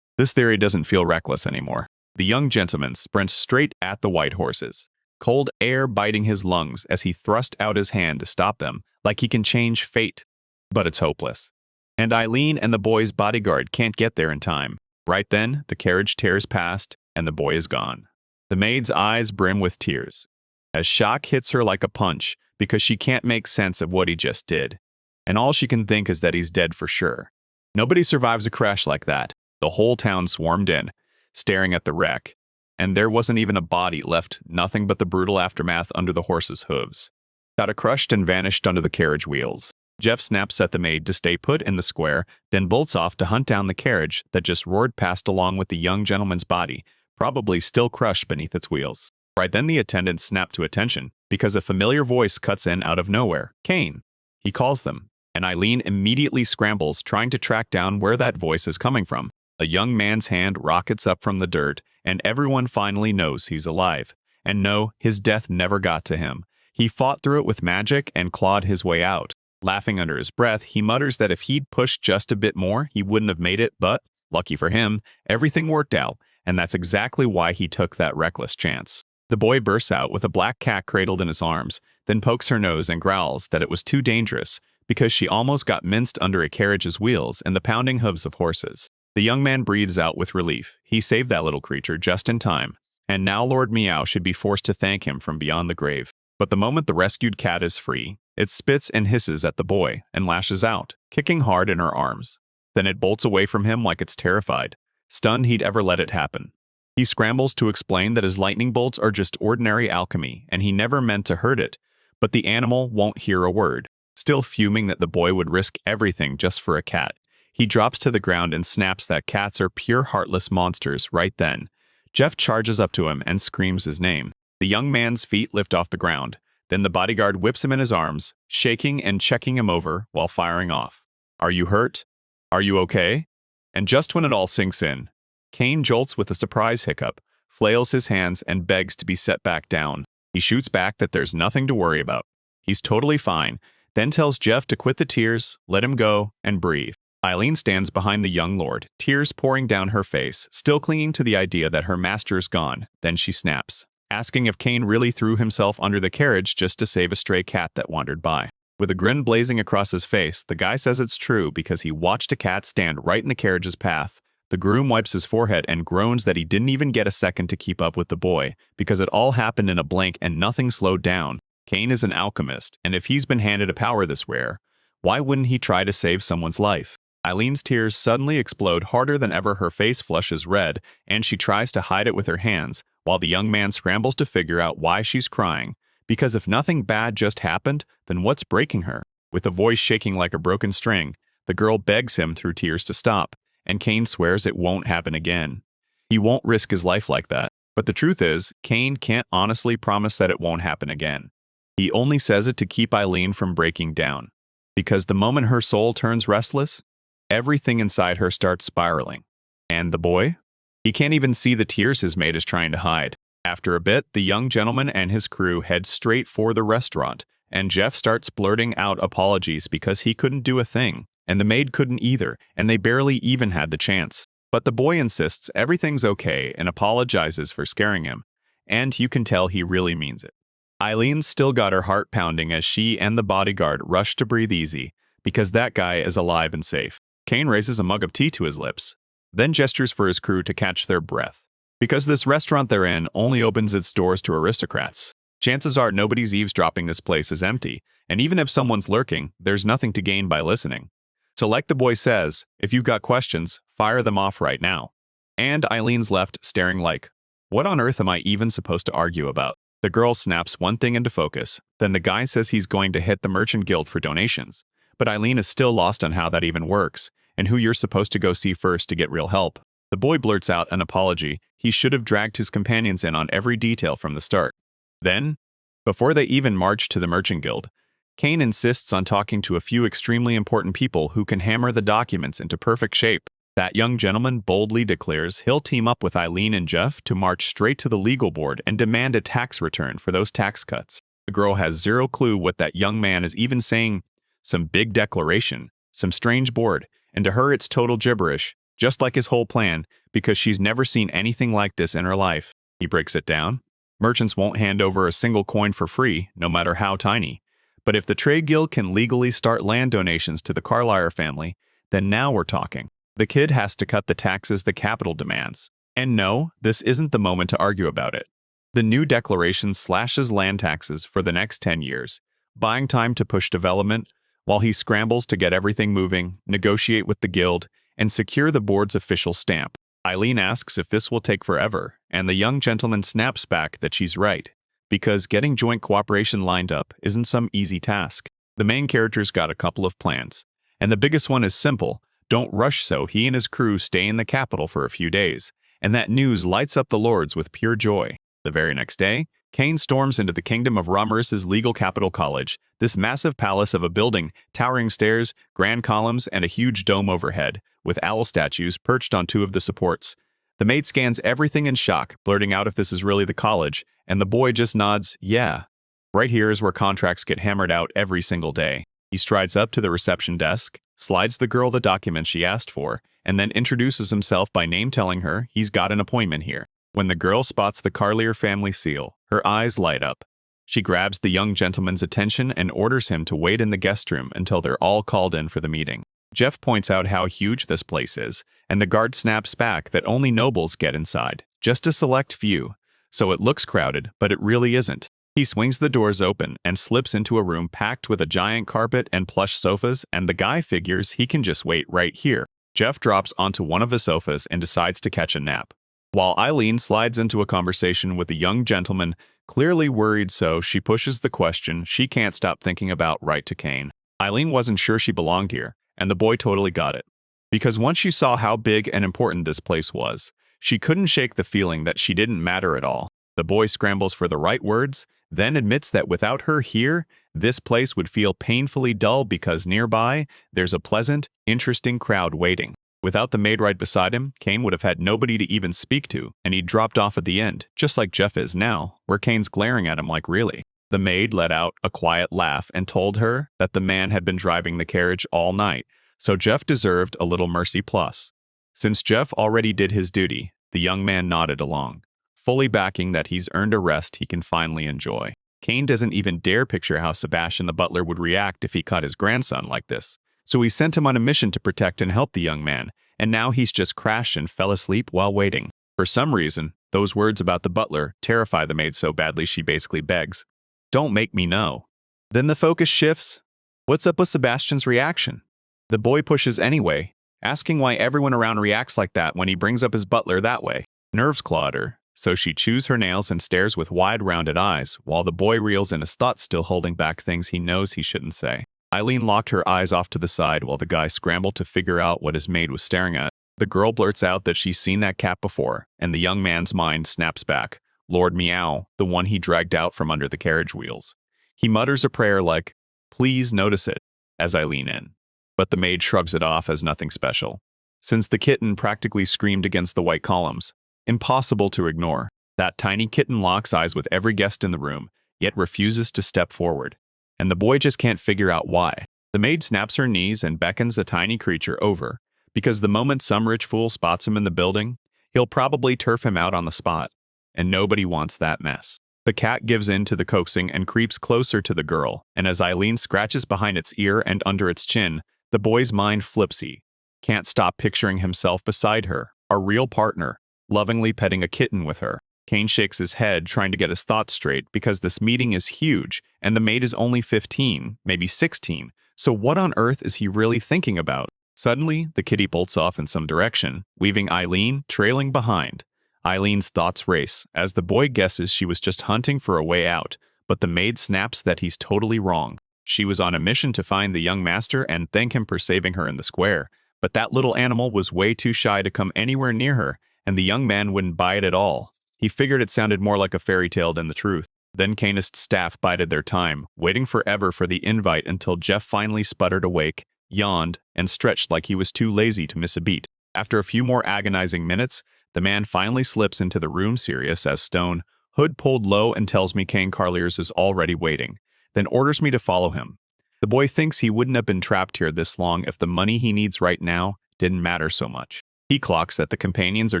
this theory doesn't feel reckless anymore. The young gentleman sprints straight at the white horses, cold air biting his lungs as he thrusts out his hand to stop them, like he can change fate. But it's hopeless. And Eileen and the boy's bodyguard can't get there in time. Right then, the carriage tears past, and the boy is gone. The maid's eyes brim with tears, as shock hits her like a punch because she can't make sense of what he just did. And all she can think is that he's dead for sure. Nobody survives a crash like that. The whole town swarmed in, staring at the wreck. And there wasn't even a body left, nothing but the brutal aftermath under the horses' hooves. Got crushed and vanished under the carriage wheels. Jeff snaps at the maid to stay put in the square, then bolts off to hunt down the carriage that just roared past along with the young gentleman's body, probably still crushed beneath its wheels. Right then the attendants snap to attention, because a familiar voice cuts in out of nowhere. Kane. He calls them, and Eileen immediately scrambles, trying to track down where that voice is coming from. A young man's hand rockets up from the dirt, and everyone finally knows he's alive. And no, his death never got to him. He fought through it with magic and clawed his way out. Laughing under his breath, he mutters that if he'd pushed just a bit more, he wouldn't have made it, but, lucky for him, everything worked out, and that's exactly why he took that reckless chance. The boy bursts out with a black cat cradled in his arms, then pokes her nose and growls that it was too dangerous, because she almost got minced under a carriage's wheels and the pounding hooves of horses. The young man breathes out with relief. He saved that little creature just in time. and now Lord Meow should be forced to thank him from beyond the grave. But the moment the rescued cat is free, it spits and hisses at the boy and lashes out, kicking hard in her arms. Then it bolts away from him like it's terrified, stunned he'd ever let it happen. He scrambles to explain that his lightning bolts are just ordinary alchemy and he never meant to hurt it, but the animal won't hear a word. Still fuming that the boy would risk everything just for a cat, he drops to the ground and snaps that cats are pure heartless monsters right then. Jeff charges up to him and screams his name. The young man's feet lift off the ground. Then the bodyguard whips him in his arms, shaking and checking him over while firing off. "Are you hurt? Are you okay?" And just when it all sinks in, Kane jolts with a surprise hiccup, flails his hands and begs to be set back down. He shoots back that there's nothing to worry about. He's totally fine, then tells Jeff to quit the tears, let him go, and breathe. Eileen stands behind the young lord, tears pouring down her face, still clinging to the idea that her master's gone. Then she snaps, asking if Kane really threw himself under the carriage just to save a stray cat that wandered by. With a grin blazing across his face, the guy says it's true because he watched a cat stand right in the carriage's path. The groom wipes his forehead and groans that he didn't even get a second to keep up with the boy, because it all happened in a blink and nothing slowed down. Kane is an alchemist, and if he's been handed a power this rare, why wouldn't he try to save someone's life? Eileen's tears suddenly explode harder than ever, her face flushes red, and she tries to hide it with her hands, while the young man scrambles to figure out why she's crying. Because if nothing bad just happened, then what's breaking her? With a voice shaking like a broken string, the girl begs him through tears to stop, and Kane swears it won't happen again. He won't risk his life like that. But the truth is, Kane can't honestly promise that it won't happen again. He only says it to keep Eileen from breaking down. Because the moment her soul turns restless, everything inside her starts spiraling. And the boy? He can't even see the tears his mate is trying to hide. After a bit, the young gentleman and his crew head straight for the restaurant, and Jeff starts blurting out apologies because he couldn't do a thing, and the maid couldn't either, and they barely even had the chance. But the boy insists everything's okay and apologizes for scaring him, and you can tell he really means it. Eileen's still got her heart pounding as she and the bodyguard rush to breathe easy, because that guy is alive and safe. Kane raises a mug of tea to his lips, then gestures for his crew to catch their breath. Because this restaurant they're in only opens its doors to aristocrats, chances are nobody's eavesdropping. This place is empty, and even if someone's lurking, there's nothing to gain by listening. So like the boy says, if you've got questions, fire them off right now. And Eileen's left staring like, what on earth am I even supposed to argue about? The girl snaps one thing into focus, then the guy says he's going to hit the merchant guild for donations. But Eileen is still lost on how that even works, and who you're supposed to go see first to get real help. The boy blurts out an apology. He should have dragged his companions in on every detail from the start. Then, before they even march to the merchant guild, Kane insists on talking to a few extremely important people who can hammer the documents into perfect shape. That young gentleman boldly declares he'll team up with Eileen and Jeff to march straight to the legal board and demand a tax return for those tax cuts. The girl has zero clue what that young man is even saying. Some big declaration, some strange board, and to her it's total gibberish, just like his whole plan, because she's never seen anything like this in her life. He breaks it down. Merchants won't hand over a single coin for free, no matter how tiny. But if the trade guild can legally start land donations to the Carlyle family, then now we're talking. The kid has to cut the taxes the capital demands. And no, this isn't the moment to argue about it. The new declaration slashes land taxes for the next 10 years, buying time to push development, while he scrambles to get everything moving, negotiate with the guild, and secure the board's official stamp. Eileen asks if this will take forever, and the young gentleman snaps back that she's right, because getting joint cooperation lined up isn't some easy task. The main character's got a couple of plans, and the biggest one is simple: don't rush, so he and his crew stay in the capital for a few days, and that news lights up the lords with pure joy. The very next day, Kane storms into the kingdom of Romaris's legal capital college, this massive palace of a building, towering stairs, grand columns, and a huge dome overhead, with owl statues perched on two of the supports. The maid scans everything in shock, blurting out if this is really the college, and the boy just nods, yeah. Right here is where contracts get hammered out every single day. He strides up to the reception desk, slides the girl the document she asked for, and then introduces himself by name, telling her he's got an appointment here. When the girl spots the Carlyle family seal, her eyes light up. She grabs the young gentleman's attention and orders him to wait in the guest room until they're all called in for the meeting. Jeff points out how huge this place is, and the guard snaps back that only nobles get inside, just a select few. so it looks crowded, but it really isn't. He swings the doors open and slips into a room packed with a giant carpet and plush sofas, and the guy figures he can just wait right here. Jeff drops onto one of the sofas and decides to catch a nap, while Eileen slides into a conversation with a young gentleman, clearly worried, so she pushes the question she can't stop thinking about right to Kane. Eileen wasn't sure she belonged here, and the boy totally got it. Because once she saw how big and important this place was, she couldn't shake the feeling that she didn't matter at all. The boy scrambles for the right words, then admits that without her here, this place would feel painfully dull because nearby, there's a pleasant, interesting crowd waiting. Without the maid right beside him, Kane would have had nobody to even speak to, and he dropped off at the end, just like Jeff is now, where Kane's glaring at him like really. The maid let out a quiet laugh and told her that the man had been driving the carriage all night, so Jeff deserved a little mercy plus. Since Jeff already did his duty, the young man nodded along, fully backing that he's earned a rest he can finally enjoy. Kane doesn't even dare picture how Sebastian the butler would react if he caught his grandson like this, so he sent him on a mission to protect and help the young man, and now he's just crashed and fell asleep while waiting. For some reason, those words about the butler terrify the maid so badly she basically begs, "Don't make me know." Then the focus shifts. What's up with Sebastian's reaction? The boy pushes anyway, asking why everyone around reacts like that when he brings up his butler that way. Nerves clawed her, so she chews her nails and stares with wide, rounded eyes, while the boy reels in his thoughts, still holding back things he knows he shouldn't say. Eileen locked her eyes off to the side while the guy scrambled to figure out what his maid was staring at. The girl blurts out that she's seen that cap before, and the young man's mind snaps back. Lord Meow, the one he dragged out from under the carriage wheels. He mutters a prayer like, "Please notice it," as I lean in. But the maid shrugs it off as nothing special. Since the kitten practically screamed against the white columns, impossible to ignore. That tiny kitten locks eyes with every guest in the room, yet refuses to step forward. And the boy just can't figure out why. The maid snaps her knees and beckons the tiny creature over, because the moment some rich fool spots him in the building, he'll probably turf him out on the spot, and nobody wants that mess. The cat gives in to the coaxing and creeps closer to the girl, and as Eileen scratches behind its ear and under its chin, the boy's mind flipsy. Can't stop picturing himself beside her, a real partner, lovingly petting a kitten with her. Kane shakes his head, trying to get his thoughts straight, because this meeting is huge, and the maid is only 15, maybe 16, so what on earth is he really thinking about? Suddenly, the kitty bolts off in some direction, leaving Eileen trailing behind. Eileen's thoughts race, as the boy guesses she was just hunting for a way out, but the maid snaps that he's totally wrong. She was on a mission to find the young master and thank him for saving her in the square, but that little animal was way too shy to come anywhere near her, and the young man wouldn't buy it at all. He figured it sounded more like a fairy tale than the truth. Then Canis' staff bided their time, waiting forever for the invite until Jeff finally sputtered awake, yawned, and stretched like he was too lazy to miss a beat. After a few more agonizing minutes, the man finally slips into the room, serious as stone, hood pulled low, and tells me Kane Carliers is already waiting, then orders me to follow him. The boy thinks he wouldn't have been trapped here this long if the money he needs right now didn't matter so much. He clocks that the companions are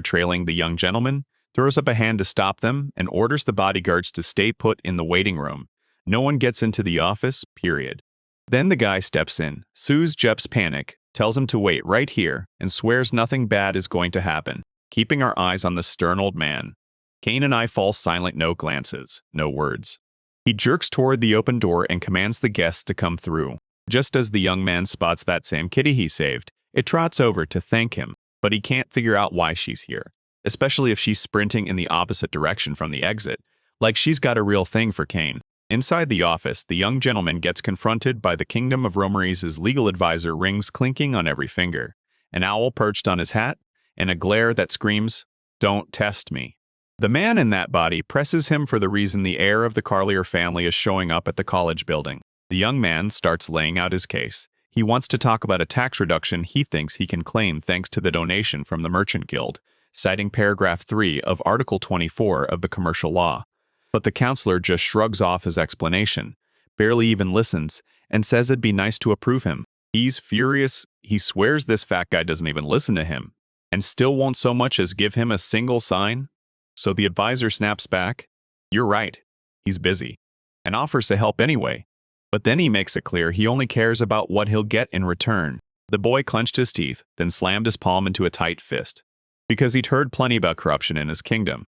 trailing the young gentleman, throws up a hand to stop them, and orders the bodyguards to stay put in the waiting room. No one gets into the office, period. Then the guy steps in, soothes Jeff's panic, tells him to wait right here, and swears nothing bad is going to happen, keeping our eyes on the stern old man. Kane and I fall silent, no glances, no words. He jerks toward the open door and commands the guests to come through. Just as the young man spots that same kitty he saved, it trots over to thank him, but he can't figure out why she's here, especially if she's sprinting in the opposite direction from the exit, like she's got a real thing for Kane. Inside the office, the young gentleman gets confronted by the Kingdom of Romeries' legal advisor, rings clinking on every finger, an owl perched on his hat, and a glare that screams, "Don't test me." The man in that body presses him for the reason the heir of the Carlier family is showing up at the college building. The young man starts laying out his case. He wants to talk about a tax reduction he thinks he can claim thanks to the donation from the Merchant Guild, citing paragraph 3 of Article 24 of the Commercial Law. But the counselor just shrugs off his explanation, barely even listens, and says it'd be nice to approve him. He's furious. He swears this fat guy doesn't even listen to him, and still won't so much as give him a single sign. So the advisor snaps back, "You're right, he's busy," and offers to help anyway. But then he makes it clear he only cares about what he'll get in return. The boy clenched his teeth, then slammed his palm into a tight fist, because he'd heard plenty about corruption in his kingdom.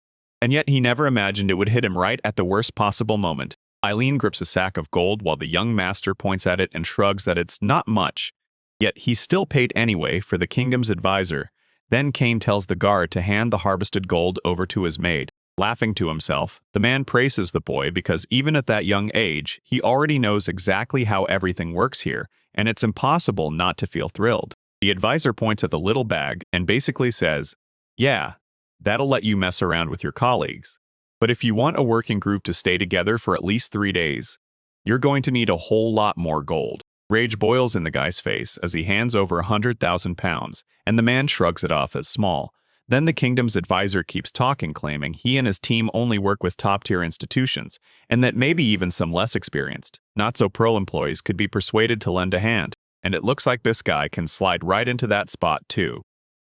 And yet he never imagined it would hit him right at the worst possible moment. Eileen grips a sack of gold while the young master points at it and shrugs that it's not much. Yet he's still paid anyway for the kingdom's advisor. Then Cain tells the guard to hand the harvested gold over to his maid. Laughing to himself, the man praises the boy because even at that young age, he already knows exactly how everything works here, and it's impossible not to feel thrilled. The advisor points at the little bag and basically says, "Yeah, that'll let you mess around with your colleagues. But if you want a working group to stay together for at least 3 days, you're going to need a whole lot more gold." Rage boils in the guy's face as he hands over 100,000 pounds, and the man shrugs it off as small. Then the kingdom's advisor keeps talking, claiming he and his team only work with top-tier institutions, and that maybe even some less experienced, not-so-pro employees could be persuaded to lend a hand. And it looks like this guy can slide right into that spot too,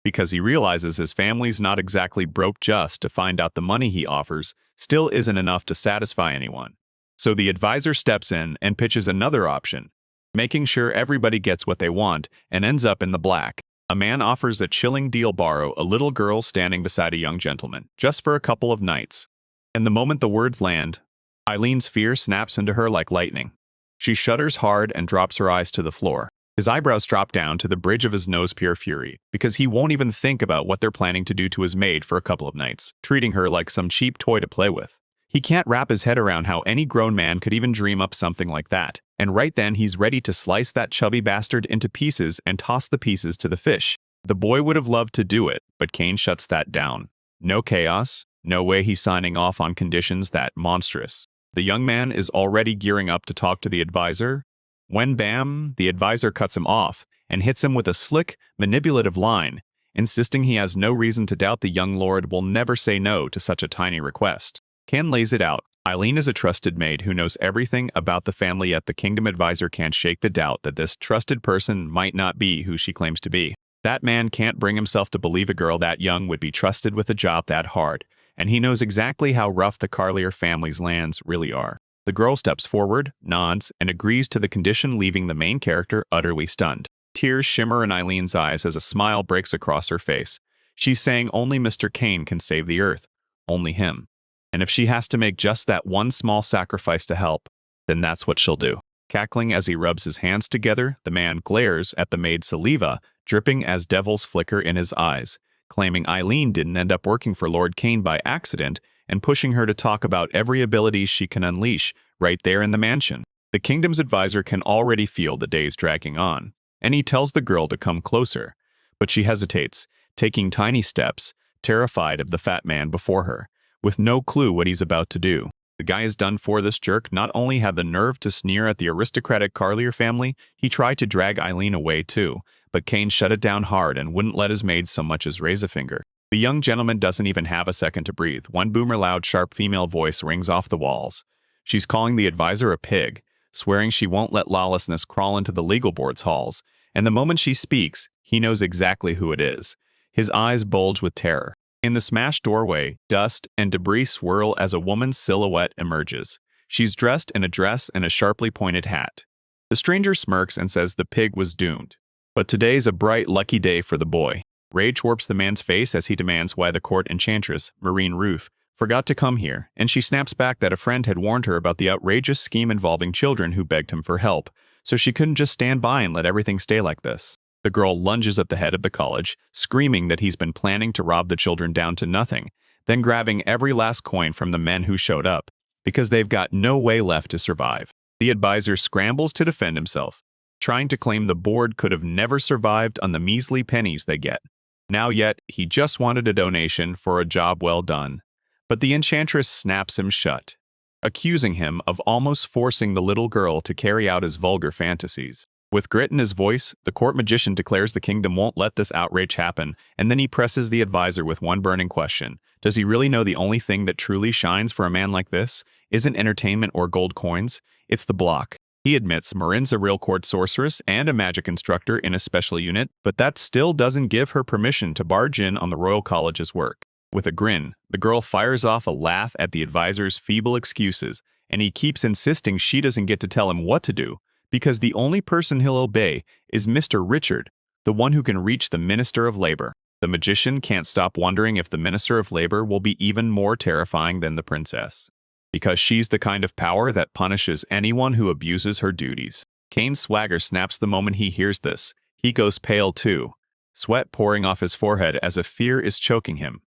because he realizes his family's not exactly broke just to find out the money he offers still isn't enough to satisfy anyone. So the advisor steps in and pitches another option, making sure everybody gets what they want and ends up in the black. A man offers a chilling deal: borrow a little girl standing beside a young gentleman, just for a couple of nights. And the moment the words land, Eileen's fear snaps into her like lightning. She shudders hard and drops her eyes to the floor. His eyebrows drop down to the bridge of his nose, pure fury, because he won't even think about what they're planning to do to his maid for a couple of nights, treating her like some cheap toy to play with. He can't wrap his head around how any grown man could even dream up something like that, and right then he's ready to slice that chubby bastard into pieces and toss the pieces to the fish. The boy would have loved to do it, but Cain shuts that down. No chaos, no way he's signing off on conditions that monstrous. The young man is already gearing up to talk to the advisor, when bam, the advisor cuts him off and hits him with a slick, manipulative line, insisting he has no reason to doubt the young lord will never say no to such a tiny request. Ken lays it out. Eileen is a trusted maid who knows everything about the family, yet the kingdom advisor can't shake the doubt that this trusted person might not be who she claims to be. That man can't bring himself to believe a girl that young would be trusted with a job that hard, and he knows exactly how rough the Carlier family's lands really are. The girl steps forward, nods, and agrees to the condition, leaving the main character utterly stunned. Tears shimmer in Eileen's eyes as a smile breaks across her face. She's saying only Mr. Cain can save the earth. Only him. And if she has to make just that one small sacrifice to help, then that's what she'll do. Cackling as he rubs his hands together, the man glares at the maid's saliva, dripping as devils flicker in his eyes, claiming Eileen didn't end up working for Lord Cain by accident, and pushing her to talk about every ability she can unleash right there in the mansion. The kingdom's advisor can already feel the days dragging on, and he tells the girl to come closer, but she hesitates, taking tiny steps, terrified of the fat man before her, with no clue what he's about to do. The guy is done for. This jerk not only had the nerve to sneer at the aristocratic Carlier family, he tried to drag Eileen away too, but Cain shut it down hard and wouldn't let his maid so much as raise a finger. The young gentleman doesn't even have a second to breathe. One boomer loud, sharp female voice rings off the walls. She's calling the advisor a pig, swearing she won't let lawlessness crawl into the legal board's halls, and the moment she speaks, he knows exactly who it is. His eyes bulge with terror. In the smashed doorway, dust and debris swirl as a woman's silhouette emerges. She's dressed in a dress and a sharply pointed hat. The stranger smirks and says the pig was doomed. But today's a bright, lucky day for the boy. Rage warps the man's face as he demands why the court enchantress, Marine Roof, forgot to come here, and she snaps back that a friend had warned her about the outrageous scheme involving children who begged him for help, so she couldn't just stand by and let everything stay like this. The girl lunges at the head of the college, screaming that he's been planning to rob the children down to nothing, then grabbing every last coin from the men who showed up, because they've got no way left to survive. The advisor scrambles to defend himself, trying to claim the board could have never survived on the measly pennies they get. Now yet, he just wanted a donation for a job well done. But the enchantress snaps him shut, accusing him of almost forcing the little girl to carry out his vulgar fantasies. With grit in his voice, the court magician declares the kingdom won't let this outrage happen, and then he presses the advisor with one burning question. Does he really know the only thing that truly shines for a man like this isn't entertainment or gold coins? It's the block. He admits Marin's a real court sorceress and a magic instructor in a special unit, but that still doesn't give her permission to barge in on the Royal College's work. With a grin, the girl fires off a laugh at the advisor's feeble excuses, and he keeps insisting she doesn't get to tell him what to do, because the only person he'll obey is Mr. Richard, the one who can reach the Minister of Labor. the magician can't stop wondering if the Minister of Labor will be even more terrifying than the princess. Because she's the kind of power that punishes anyone who abuses her duties. Kane's swagger snaps the moment he hears this. He goes pale too, sweat pouring off his forehead as if fear is choking him.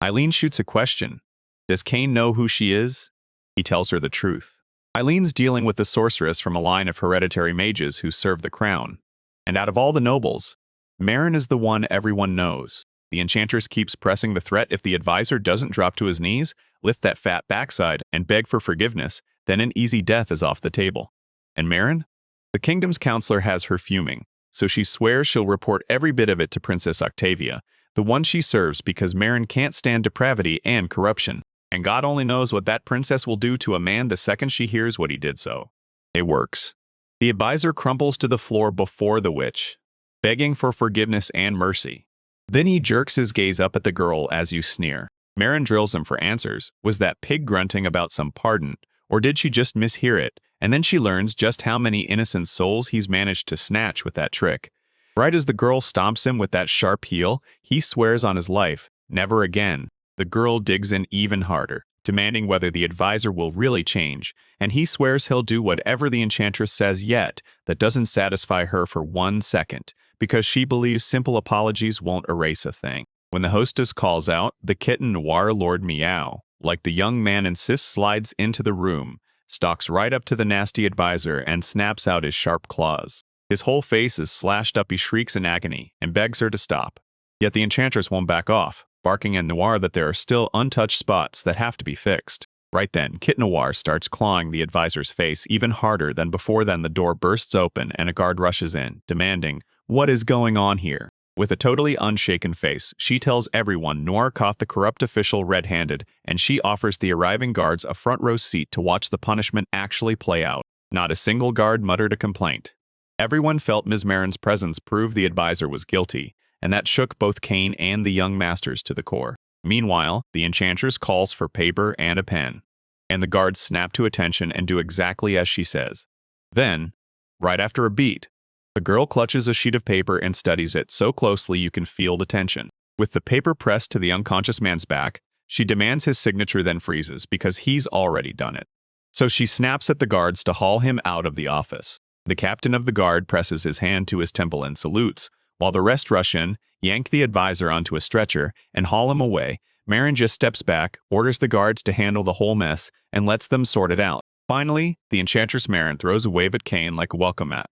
Eileen shoots a question. Does Kane know who she is? He tells her the truth. Eileen's dealing with the sorceress from a line of hereditary mages who serve the crown. And out of all the nobles, Marin is the one everyone knows. The enchantress keeps pressing the threat if the advisor doesn't drop to his knees, lift that fat backside, and beg for forgiveness, then an easy death is off the table. And Marin? The kingdom's counselor has her fuming, so she swears she'll report every bit of it to Princess Octavia, the one she serves because Marin can't stand depravity and corruption. And God only knows what that princess will do to a man the second she hears what he did so. It works. The advisor crumples to the floor before the witch, begging for forgiveness and mercy. Then he jerks his gaze up at the girl as you sneer. Marin drills him for answers. Was that pig grunting about some pardon, or did she just mishear it? And then she learns just how many innocent souls he's managed to snatch with that trick. Right as the girl stomps him with that sharp heel, he swears on his life, never again. The girl digs in even harder, demanding whether the advisor will really change, and he swears he'll do whatever the enchantress says yet that doesn't satisfy her for 1 second, because she believes simple apologies won't erase a thing. When the hostess calls out, the kitten Noir Lord Meow, like the young man insists, slides into the room, stalks right up to the nasty advisor and snaps out his sharp claws. His whole face is slashed up. He shrieks in agony and begs her to stop. Yet the enchantress won't back off, barking at Noir that there are still untouched spots that have to be fixed. Right then, Kit Noir starts clawing the advisor's face even harder than before. Then the door bursts open and a guard rushes in, demanding, "What is going on here?" With a totally unshaken face, she tells everyone Noir caught the corrupt official red-handed, and she offers the arriving guards a front-row seat to watch the punishment actually play out. Not a single guard muttered a complaint. Everyone felt Ms. Marin's presence proved the advisor was guilty, and that shook both Kane and the young masters to the core. Meanwhile, the enchantress calls for paper and a pen, and the guards snap to attention and do exactly as she says. Then, right after a beat, the girl clutches a sheet of paper and studies it so closely you can feel the tension. With the paper pressed to the unconscious man's back, she demands his signature, then freezes because he's already done it. So she snaps at the guards to haul him out of the office. The captain of the guard presses his hand to his temple and salutes, while the rest rush in, yank the advisor onto a stretcher, and haul him away. Marin just steps back, orders the guards to handle the whole mess, and lets them sort it out. Finally, the enchantress Marin throws a wave at Kane like a welcome mat.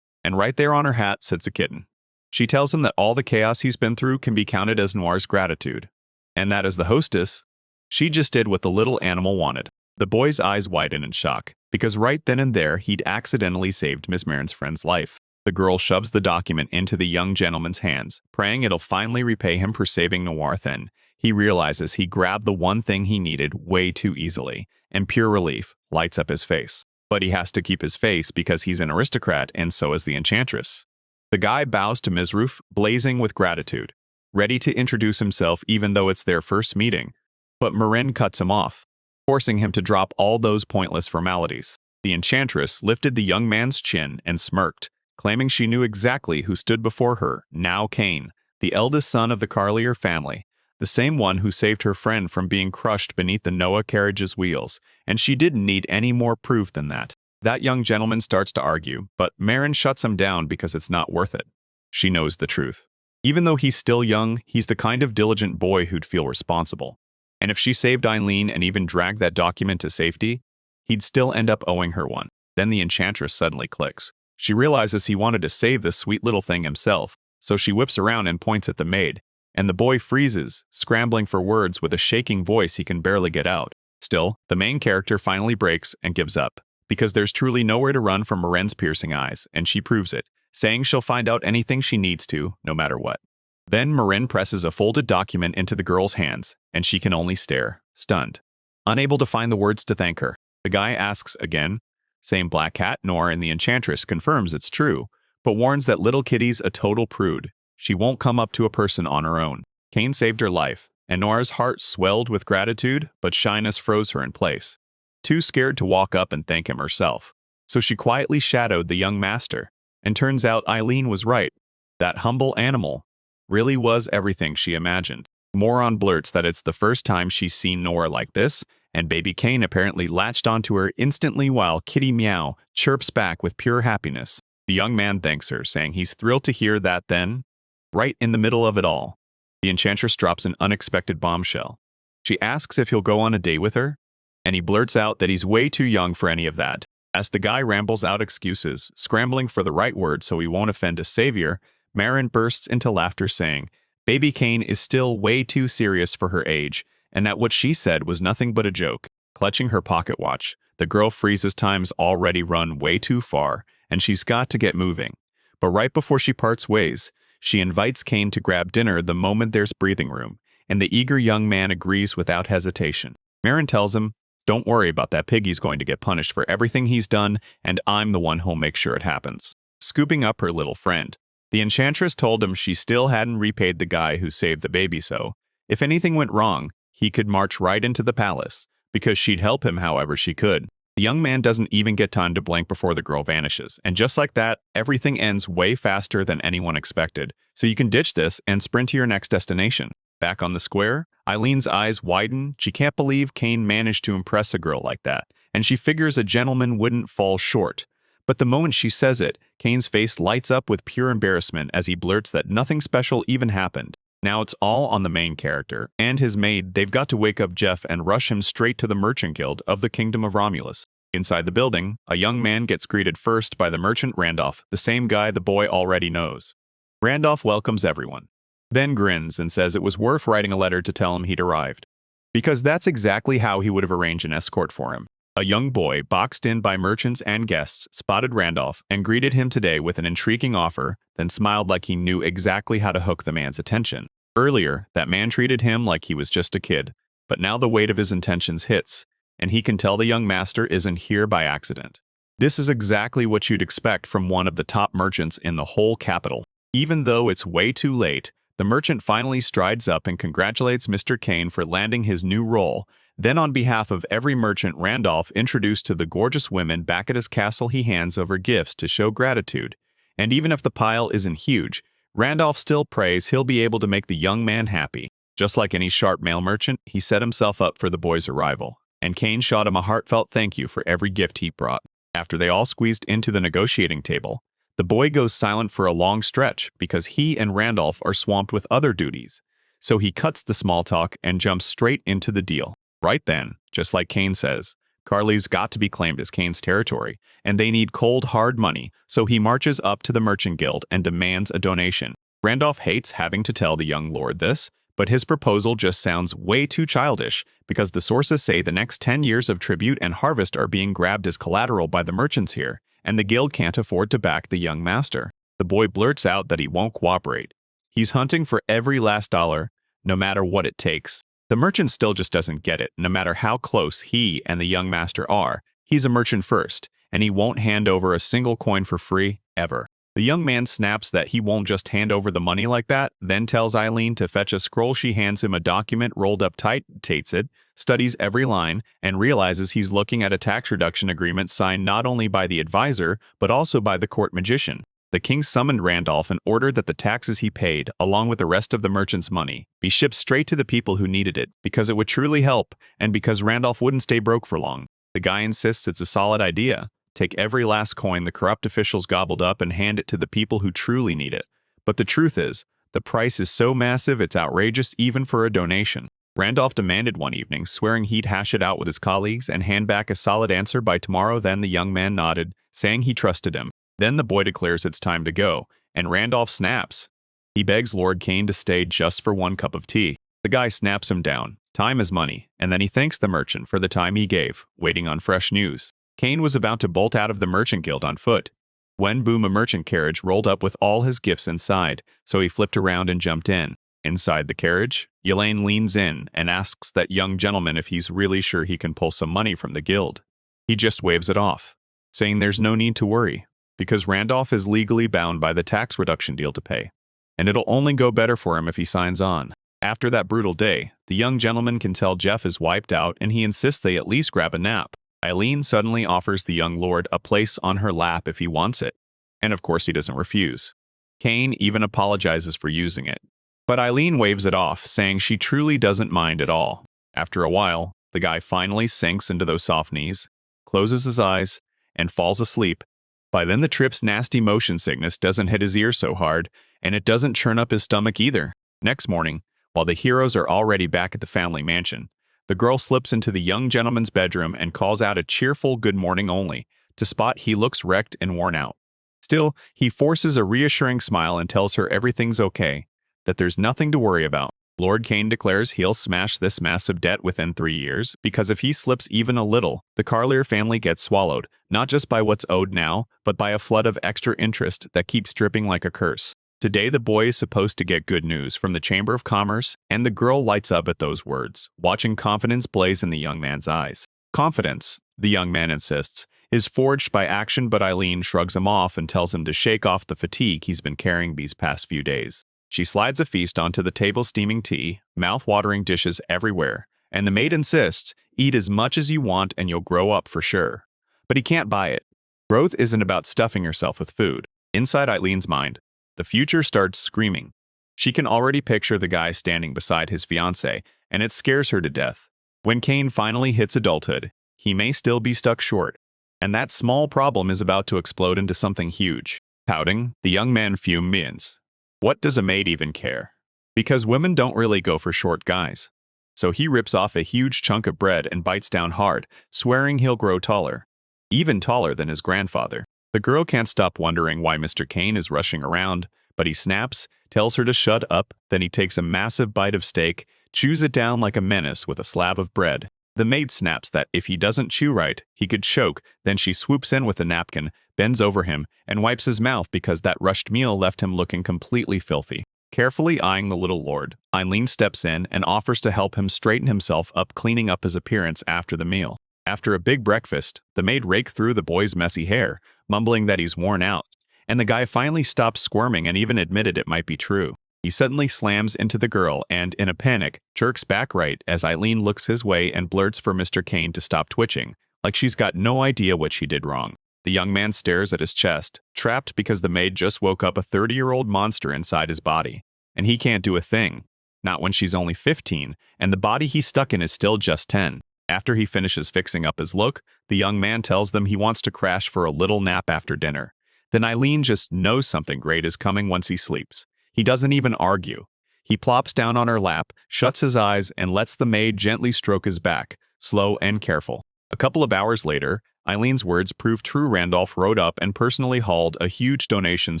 And right there on her hat sits a kitten. She tells him that all the chaos he's been through can be counted as Noir's gratitude, and that as the hostess, she just did what the little animal wanted. The boy's eyes widen in shock, because right then and there he'd accidentally saved Miss Marin's friend's life. The girl shoves the document into the young gentleman's hands, praying it'll finally repay him for saving Noir. Then he realizes he grabbed the one thing he needed way too easily, and pure relief lights up his face. But he has to keep his face because he's an aristocrat, and so is the enchantress. The guy bows to Ms. Roof, blazing with gratitude, ready to introduce himself even though it's their first meeting. But Marin cuts him off, forcing him to drop all those pointless formalities. The enchantress lifted the young man's chin and smirked, claiming she knew exactly who stood before her, now Kane, the eldest son of the Carlier family, the same one who saved her friend from being crushed beneath the Noah carriage's wheels, and she didn't need any more proof than that. That young gentleman starts to argue, but Marin shuts him down because it's not worth it. She knows the truth. Even though he's still young, he's the kind of diligent boy who'd feel responsible. And if she saved Eileen and even dragged that document to safety, he'd still end up owing her one. Then the enchantress suddenly clicks. She realizes he wanted to save this sweet little thing himself, so she whips around and points at the maid. And the boy freezes, scrambling for words with a shaking voice he can barely get out. Still, the main character finally breaks and gives up, because there's truly nowhere to run from Marin's piercing eyes, and she proves it, saying she'll find out anything she needs to, no matter what. Then Marin presses a folded document into the girl's hands, and she can only stare, stunned, unable to find the words to thank her. The guy asks again, same black cat, Noir, and the enchantress confirms it's true, but warns that little kitty's a total prude. She won't come up to a person on her own. Kane saved her life, and Nora's heart swelled with gratitude, but shyness froze her in place, too scared to walk up and thank him herself. So she quietly shadowed the young master, and turns out Eileen was right. That humble animal really was everything she imagined. Moron blurts that it's the first time she's seen Nora like this, and baby Kane apparently latched onto her instantly while Kitty Meow chirps back with pure happiness. The young man thanks her, saying he's thrilled to hear that then, right in the middle of it all, the enchantress drops an unexpected bombshell. She asks if he'll go on a date with her, and he blurts out that he's way too young for any of that. As the guy rambles out excuses, scrambling for the right word so he won't offend a savior, Marin bursts into laughter saying, baby Kane is still way too serious for her age, and that what she said was nothing but a joke. Clutching her pocket watch, the girl freezes time's already run way too far, and she's got to get moving. But right before she parts ways, she invites Kane to grab dinner the moment there's breathing room, and the eager young man agrees without hesitation. Marin tells him, don't worry about that piggy's going to get punished for everything he's done, and I'm the one who'll make sure it happens. Scooping up her little friend, the enchantress told him she still hadn't repaid the guy who saved the baby, so if anything went wrong, he could march right into the palace, because she'd help him however she could. The young man doesn't even get time to blink before the girl vanishes, and just like that, everything ends way faster than anyone expected, so you can ditch this and sprint to your next destination. Back on the square, Eileen's eyes widen. She can't believe Kane managed to impress a girl like that, and she figures a gentleman wouldn't fall short. But the moment she says it, Kane's face lights up with pure embarrassment as he blurts that nothing special even happened. Now it's all on the main character and his maid. They've got to wake up Jeff and rush him straight to the Merchant Guild of the Kingdom of Romulus. Inside the building, a young man gets greeted first by the merchant Randolph, the same guy the boy already knows. Randolph welcomes everyone, then grins and says it was worth writing a letter to tell him he'd arrived, because that's exactly how he would have arranged an escort for him. A young boy, boxed in by merchants and guests, spotted Randolph and greeted him today with an intriguing offer, then smiled like he knew exactly how to hook the man's attention. Earlier, that man treated him like he was just a kid, but now the weight of his intentions hits, and he can tell the young master isn't here by accident. This is exactly what you'd expect from one of the top merchants in the whole capital. Even though it's way too late, the merchant finally strides up and congratulates Mr. Kane for landing his new role. Then on behalf of every merchant Randolph introduced to the gorgeous women back at his castle, he hands over gifts to show gratitude. And even if the pile isn't huge, Randolph still prays he'll be able to make the young man happy. Just like any sharp male merchant, he set himself up for the boy's arrival, and Kane shot him a heartfelt thank you for every gift he brought. After they all squeezed into the negotiating table, the boy goes silent for a long stretch because he and Randolph are swamped with other duties. So he cuts the small talk and jumps straight into the deal. Right then, just like Kane says, Carly's got to be claimed as Kane's territory, and they need cold, hard money, so he marches up to the Merchant Guild and demands a donation. Randolph hates having to tell the young lord this, but his proposal just sounds way too childish because the sources say the next 10 years of tribute and harvest are being grabbed as collateral by the merchants here, and the guild can't afford to back the young master. The boy blurts out that he won't cooperate. He's hunting for every last dollar, no matter what it takes. The merchant still just doesn't get it. No matter how close he and the young master are, he's a merchant first, and he won't hand over a single coin for free, ever. The young man snaps that he won't just hand over the money like that, then tells Eileen to fetch a scroll. She hands him a document rolled up tight, takes it, studies every line, and realizes he's looking at a tax reduction agreement signed not only by the advisor, but also by the court magician. The king summoned Randolph and ordered that the taxes he paid, along with the rest of the merchant's money, be shipped straight to the people who needed it, because it would truly help, and because Randolph wouldn't stay broke for long. The guy insists it's a solid idea. Take every last coin the corrupt officials gobbled up and hand it to the people who truly need it. But the truth is, the price is so massive it's outrageous even for a donation. Randolph demanded one evening, swearing he'd hash it out with his colleagues and hand back a solid answer by tomorrow. Then the young man nodded, saying he trusted him. Then the boy declares it's time to go, and Randolph snaps. He begs Lord Kane to stay just for one cup of tea. The guy snaps him down. Time is money, and then he thanks the merchant for the time he gave, waiting on fresh news. Kane was about to bolt out of the Merchant Guild on foot, when boom, a merchant carriage rolled up with all his gifts inside, so he flipped around and jumped in. Inside the carriage, Elaine leans in and asks that young gentleman if he's really sure he can pull some money from the guild. He just waves it off, saying there's no need to worry, because Randolph is legally bound by the tax reduction deal to pay, and it'll only go better for him if he signs on. After that brutal day, the young gentleman can tell Jeff is wiped out and he insists they at least grab a nap. Eileen suddenly offers the young lord a place on her lap if he wants it, and of course he doesn't refuse. Kane even apologizes for using it, But Eileen waves it off, saying she truly doesn't mind at all. After a while, the guy finally sinks into those soft knees, closes his eyes, and falls asleep. By then the trip's nasty motion sickness doesn't hit his ear so hard, and it doesn't churn up his stomach either. Next morning, while the heroes are already back at the family mansion, the girl slips into the young gentleman's bedroom and calls out a cheerful good morning only, to spot he looks wrecked and worn out. Still, he forces a reassuring smile and tells her everything's okay, that there's nothing to worry about. Lord Kane declares he'll smash this massive debt within 3 years, because if he slips even a little, the Carlier family gets swallowed, not just by what's owed now, but by a flood of extra interest that keeps dripping like a curse. Today the boy is supposed to get good news from the Chamber of Commerce, and the girl lights up at those words, watching confidence blaze in the young man's eyes. Confidence, the young man insists, is forged by action, but Eileen shrugs him off and tells him to shake off the fatigue he's been carrying these past few days. She slides a feast onto the table, steaming tea, mouth-watering dishes everywhere, and the maid insists, eat as much as you want and you'll grow up for sure. But he can't buy it. Growth isn't about stuffing yourself with food. Inside Eileen's mind, the future starts screaming. She can already picture the guy standing beside his fiancée, and it scares her to death. When Kane finally hits adulthood, he may still be stuck short, and that small problem is about to explode into something huge. Pouting, the young man fumes. What does a maid even care? Because women don't really go for short guys. So he rips off a huge chunk of bread and bites down hard, swearing he'll grow taller. Even taller than his grandfather. The girl can't stop wondering why Mr. Kane is rushing around, but he snaps, tells her to shut up, then he takes a massive bite of steak, chews it down like a menace with a slab of bread. The maid snaps that if he doesn't chew right, he could choke, then she swoops in with a napkin, bends over him, and wipes his mouth because that rushed meal left him looking completely filthy. Carefully eyeing the little lord, Eileen steps in and offers to help him straighten himself up, cleaning up his appearance after the meal. After a big breakfast, the maid rakes through the boy's messy hair, mumbling that he's worn out, and the guy finally stops squirming and even admitted it might be true. He suddenly slams into the girl and, in a panic, jerks back right as Eileen looks his way and blurts for Mr. Kane to stop twitching, like she's got no idea what she did wrong. The young man stares at his chest, trapped because the maid just woke up a 30-year-old monster inside his body. And he can't do a thing. Not when she's only 15, and the body he's stuck in is still just 10. After he finishes fixing up his look, the young man tells them he wants to crash for a little nap after dinner. Then Eileen just knows something great is coming once he sleeps. He doesn't even argue. He plops down on her lap, shuts his eyes, and lets the maid gently stroke his back, slow and careful. A couple of hours later, Eileen's words proved true. Randolph rode up and personally hauled a huge donation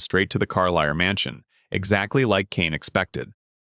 straight to the Carlier mansion, exactly like Kane expected.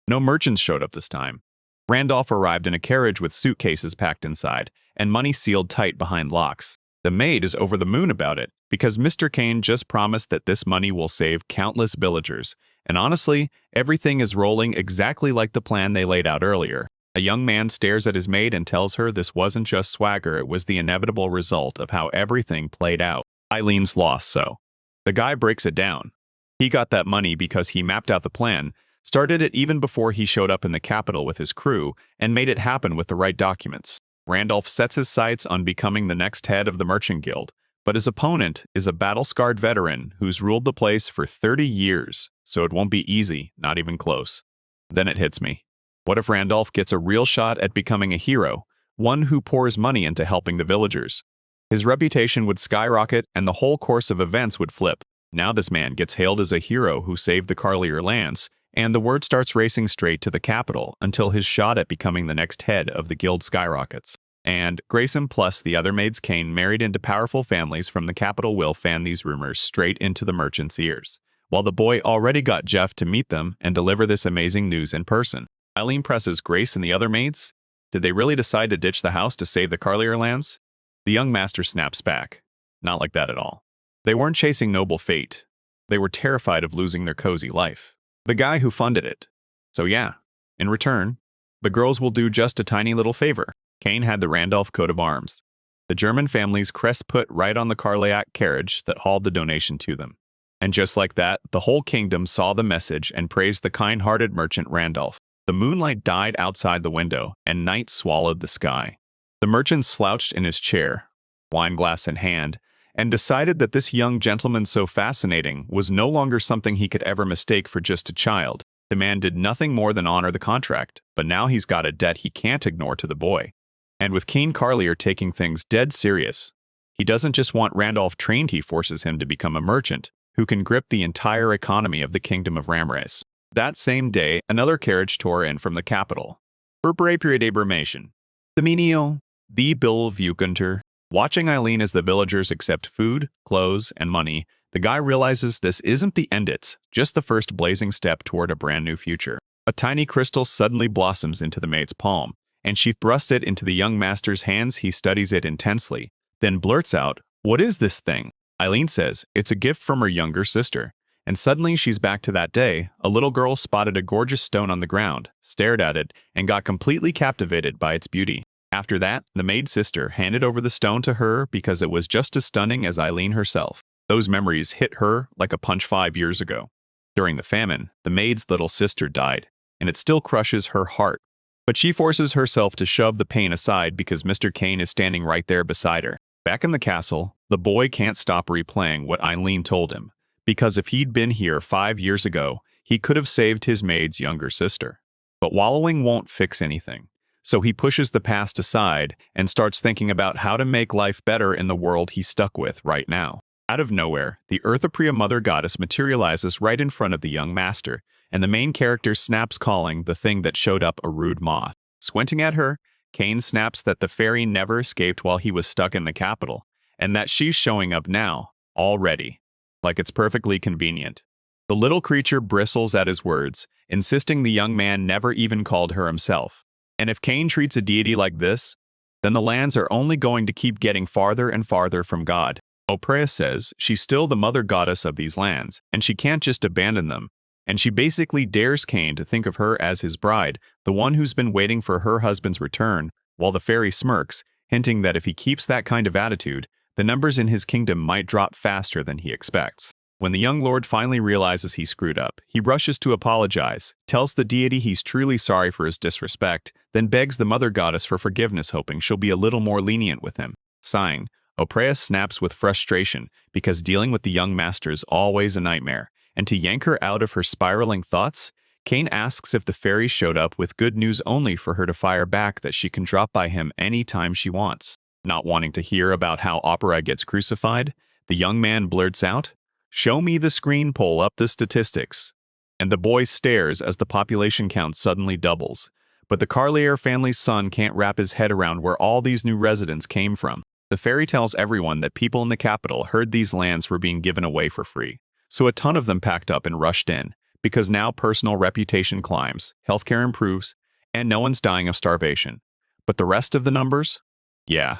No merchants showed up this time. Randolph arrived in a carriage with suitcases packed inside, and money sealed tight behind locks. The maid is over the moon about it, because Mr. Kane just promised that this money will save countless villagers, and honestly, everything is rolling exactly like the plan they laid out earlier. A young man stares at his maid and tells her this wasn't just swagger, it was the inevitable result of how everything played out. Eileen's lost, so. The guy breaks it down. He got that money because he mapped out the plan, started it even before he showed up in the capital with his crew, and made it happen with the right documents. Randolph sets his sights on becoming the next head of the Merchant Guild, but his opponent is a battle-scarred veteran who's ruled the place for 30 years, so it won't be easy, not even close. Then it hits me. What if Randolph gets a real shot at becoming a hero, one who pours money into helping the villagers? His reputation would skyrocket and the whole course of events would flip. Now this man gets hailed as a hero who saved the Carlier lands, and the word starts racing straight to the capital until his shot at becoming the next head of the guild skyrockets. And Grayson plus the other maids Kane married into powerful families from the capital will fan these rumors straight into the merchant's ears, while the boy already got Jeff to meet them and deliver this amazing news in person. Eileen presses Grace and the other maids. Did they really decide to ditch the house to save the Carlier lands? The young master snaps back. Not like that at all. They weren't chasing noble fate. They were terrified of losing their cozy life. The guy who funded it. So yeah, in return, the girls will do just a tiny little favor. Kane had the Randolph coat of arms, the German family's crest put right on the Carlier carriage that hauled the donation to them. And just like that, the whole kingdom saw the message and praised the kind-hearted merchant Randolph. The moonlight died outside the window, and night swallowed the sky. The merchant slouched in his chair, wine glass in hand, and decided that this young gentleman so fascinating was no longer something he could ever mistake for just a child. The man did nothing more than honor the contract, but now he's got a debt he can't ignore to the boy. And with Kane Carlier taking things dead serious, he doesn't just want Randolph trained, he forces him to become a merchant who can grip the entire economy of the Kingdom of Ramres. That same day, another carriage tore in from the capital. Verbraperidabermation. The menial, the Bill Vugunter. Watching Eileen as the villagers accept food, clothes, and money, the guy realizes this isn't the end, it's just the first blazing step toward a brand new future. A tiny crystal suddenly blossoms into the maid's palm, and she thrusts it into the young master's hands. He studies it intensely, then blurts out, "What is this thing?" Eileen says it's a gift from her younger sister. And suddenly she's back to that day. A little girl spotted a gorgeous stone on the ground, stared at it, and got completely captivated by its beauty. After that, the maid sister handed over the stone to her because it was just as stunning as Eileen herself. Those memories hit her like a punch 5 years ago. During the famine, the maid's little sister died, and it still crushes her heart. But she forces herself to shove the pain aside because Mr. Kane is standing right there beside her. Back in the castle, the boy can't stop replaying what Eileen told him, because if he'd been here 5 years ago, he could have saved his maid's younger sister. But wallowing won't fix anything, so he pushes the past aside and starts thinking about how to make life better in the world he's stuck with right now. Out of nowhere, the Earthopriya mother goddess materializes right in front of the young master, and the main character snaps, calling the thing that showed up a rude moth. Squinting at her, Kane snaps that the fairy never escaped while he was stuck in the capital, and that she's showing up now, already. Like it's perfectly convenient. The little creature bristles at his words, insisting the young man never even called her himself. And if Kane treats a deity like this, then the lands are only going to keep getting farther and farther from God. Opreya says she's still the mother goddess of these lands, and she can't just abandon them. And she basically dares Kane to think of her as his bride, the one who's been waiting for her husband's return, while the fairy smirks, hinting that if he keeps that kind of attitude, the numbers in his kingdom might drop faster than he expects. When the young lord finally realizes he screwed up, he rushes to apologize, tells the deity he's truly sorry for his disrespect, then begs the mother goddess for forgiveness, hoping she'll be a little more lenient with him. Sighing, Opreya snaps with frustration because dealing with the young master's always a nightmare, and to yank her out of her spiraling thoughts, Kane asks if the fairy showed up with good news only for her to fire back that she can drop by him any time she wants. Not wanting to hear about how Opera gets crucified, the young man blurts out, "Show me the screen, pull up the statistics." And the boy stares as the population count suddenly doubles. But the Carlier family's son can't wrap his head around where all these new residents came from. The fairy tells everyone that people in the capital heard these lands were being given away for free. So a ton of them packed up and rushed in, because now personal reputation climbs, healthcare improves, and no one's dying of starvation. But the rest of the numbers? Yeah,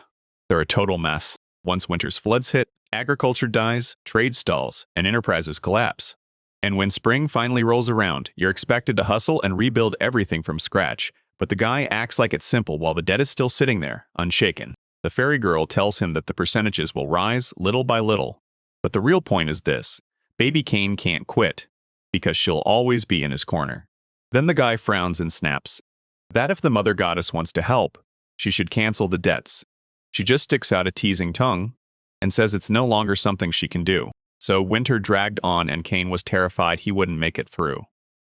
they're a total mess. Once winter's floods hit, agriculture dies, trade stalls, and enterprises collapse. And when spring finally rolls around, you're expected to hustle and rebuild everything from scratch. But the guy acts like it's simple while the debt is still sitting there, unshaken. The fairy girl tells him that the percentages will rise little by little. But the real point is this: baby Kane can't quit, because she'll always be in his corner. Then the guy frowns and snaps that if the mother goddess wants to help, she should cancel the debts. She just sticks out a teasing tongue and says it's no longer something she can do. So winter dragged on and Kane was terrified he wouldn't make it through.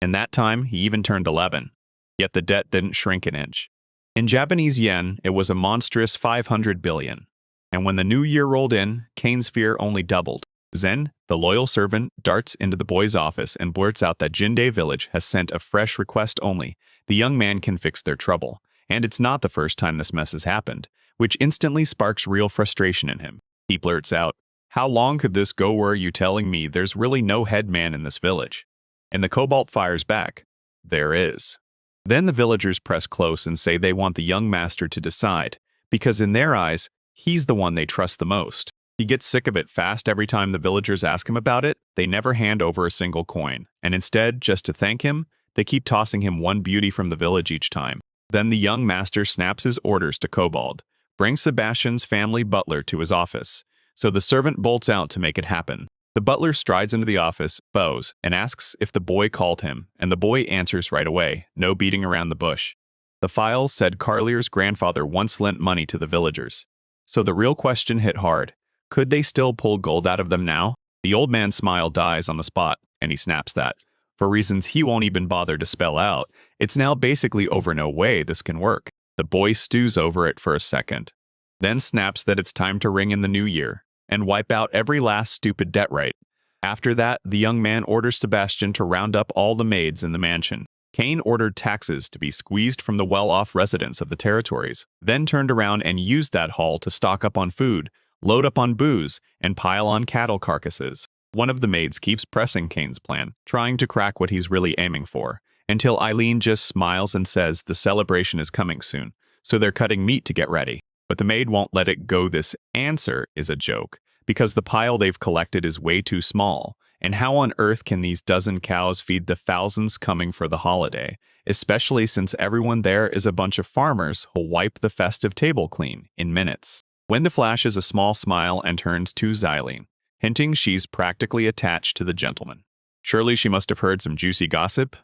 In that time, he even turned 11. Yet the debt didn't shrink an inch. In Japanese yen, it was a monstrous 500 billion. And when the new year rolled in, Kane's fear only doubled. Zen, the loyal servant, darts into the boy's office and blurts out that Jinde village has sent a fresh request only. The young man can fix their trouble. And it's not the first time this mess has happened, which instantly sparks real frustration in him. He blurts out, "How long could this go? Were you telling me there's really no head man in this village?" And the kobold fires back, "There is." Then the villagers press close and say they want the young master to decide, because in their eyes, he's the one they trust the most. He gets sick of it fast. Every time the villagers ask him about it, they never hand over a single coin, and instead, just to thank him, they keep tossing him one beauty from the village each time. Then the young master snaps his orders to Kobold, "Bring Sebastian's family butler to his office." So the servant bolts out to make it happen. The butler strides into the office, bows, and asks if the boy called him, and the boy answers right away, no beating around the bush. The files said Carlier's grandfather once lent money to the villagers. So the real question hit hard. Could they still pull gold out of them now? The old man's smile dies on the spot, and he snaps that, For reasons he won't even bother to spell out, it's now basically over no way this can work. The boy stews over it for a second, then snaps that it's time to ring in the new year and wipe out every last stupid debt right. After that, the young man orders Sebastian to round up all the maids in the mansion. Cain ordered taxes to be squeezed from the well-off residents of the territories, then turned around and used that haul to stock up on food, load up on booze, and pile on cattle carcasses. One of the maids keeps pressing Cain's plan, trying to crack what he's really aiming for, until Eileen just smiles and says the celebration is coming soon, so they're cutting meat to get ready. But the maid won't let it go. This answer is a joke, because the pile they've collected is way too small, and how on earth can these dozen cows feed the thousands coming for the holiday, especially since everyone there is a bunch of farmers who'll wipe the festive table clean in minutes. Wenda flashes a small smile and turns to Xylene, hinting she's practically attached to the gentleman. Surely she must have heard some juicy gossip,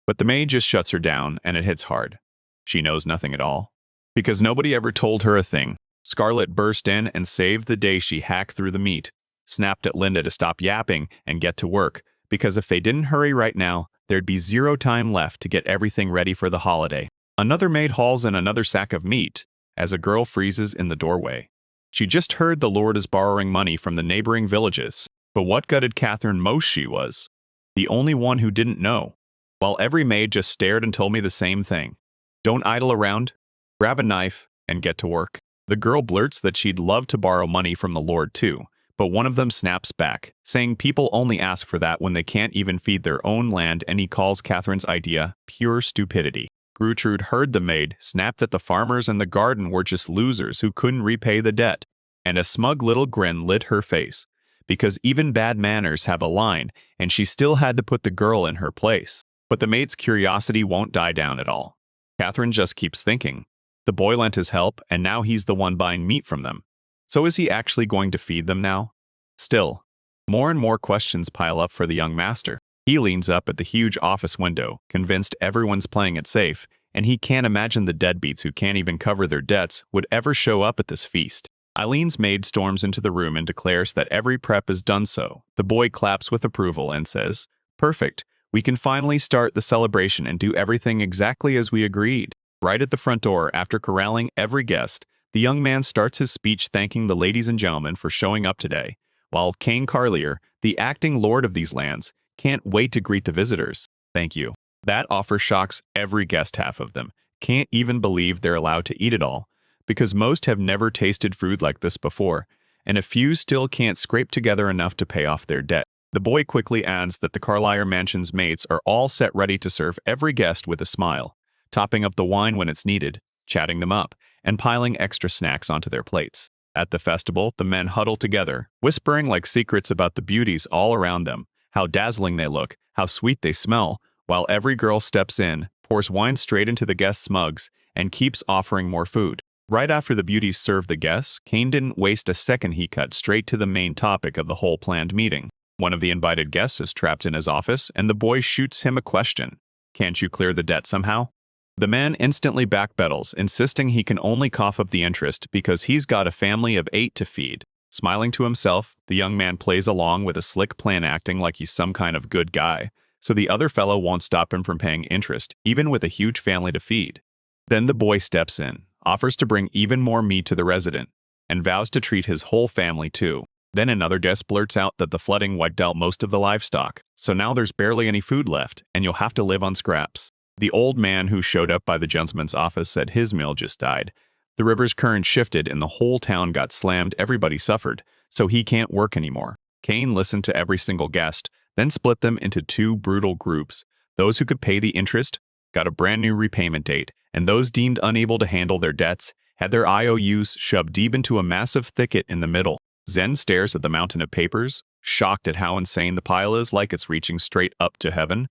but the maid just shuts her down, and it hits hard. She knows nothing at all, because nobody ever told her a thing. Scarlet burst in and saved the day. She hacked through the meat, snapped at Linda to stop yapping and get to work, because if they didn't hurry right now, there'd be zero time left to get everything ready for the holiday. Another maid hauls in another sack of meat, as a girl freezes in the doorway. She just heard the Lord is borrowing money from the neighboring villages, but what gutted Catherine most she was the only one who didn't know, while every maid just stared and told me the same thing. Don't idle around, grab a knife, and get to work. The girl blurts that she'd love to borrow money from the Lord too, but one of them snaps back, saying people only ask for that when they can't even feed their own land, and he calls Catherine's idea pure stupidity. Gertrude heard the maid snap that the farmers and the garden were just losers who couldn't repay the debt, and a smug little grin lit her face, because even bad manners have a line, and she still had to put the girl in her place. But the maid's curiosity won't die down at all. Catherine just keeps thinking. The boy lent his help, and now he's the one buying meat from them. So is he actually going to feed them now? Still, more and more questions pile up for the young master. He leans up at the huge office window, convinced everyone's playing it safe, and he can't imagine the deadbeats who can't even cover their debts would ever show up at this feast. Eileen's maid storms into the room and declares that every prep is done so. The boy claps with approval and says, "Perfect. We can finally start the celebration and do everything exactly as we agreed." Right at the front door, after corralling every guest, the young man starts his speech thanking the ladies and gentlemen for showing up today, while Cain Carlier, the acting lord of these lands, can't wait to greet the visitors. Thank you. That offer shocks every guest. Half of them can't even believe they're allowed to eat it all, because most have never tasted food like this before, and a few still can't scrape together enough to pay off their debt. The boy quickly adds that the Carlier Mansion's mates are all set ready to serve every guest with a smile, topping up the wine when it's needed, chatting them up, and piling extra snacks onto their plates. At the festival, the men huddle together, whispering like secrets about the beauties all around them, how dazzling they look, how sweet they smell, while every girl steps in, pours wine straight into the guests' mugs, and keeps offering more food. Right after the beauties served the guests, Cain didn't waste a second. He cut straight to the main topic of the whole planned meeting. One of the invited guests is trapped in his office, and the boy shoots him a question. "Can't you clear the debt somehow?" The man instantly backpedals, insisting he can only cough up the interest because he's got a family of 8 to feed. Smiling to himself, the young man plays along with a slick plan, acting like he's some kind of good guy, so the other fellow won't stop him from paying interest, even with a huge family to feed. Then the boy steps in, offers to bring even more meat to the resident, and vows to treat his whole family too. Then another guest blurts out that the flooding wiped out most of the livestock, so now there's barely any food left, and you'll have to live on scraps. The old man who showed up by the gentleman's office said his mill just died. The river's current shifted and the whole town got slammed. Everybody suffered, so he can't work anymore. Cain listened to every single guest, then split them into 2 brutal groups. Those who could pay the interest got a brand new repayment date, and those deemed unable to handle their debts had their IOUs shoved deep into a massive thicket in the middle. Zen stares at the mountain of papers, shocked at how insane the pile is, like it's reaching straight up to heaven.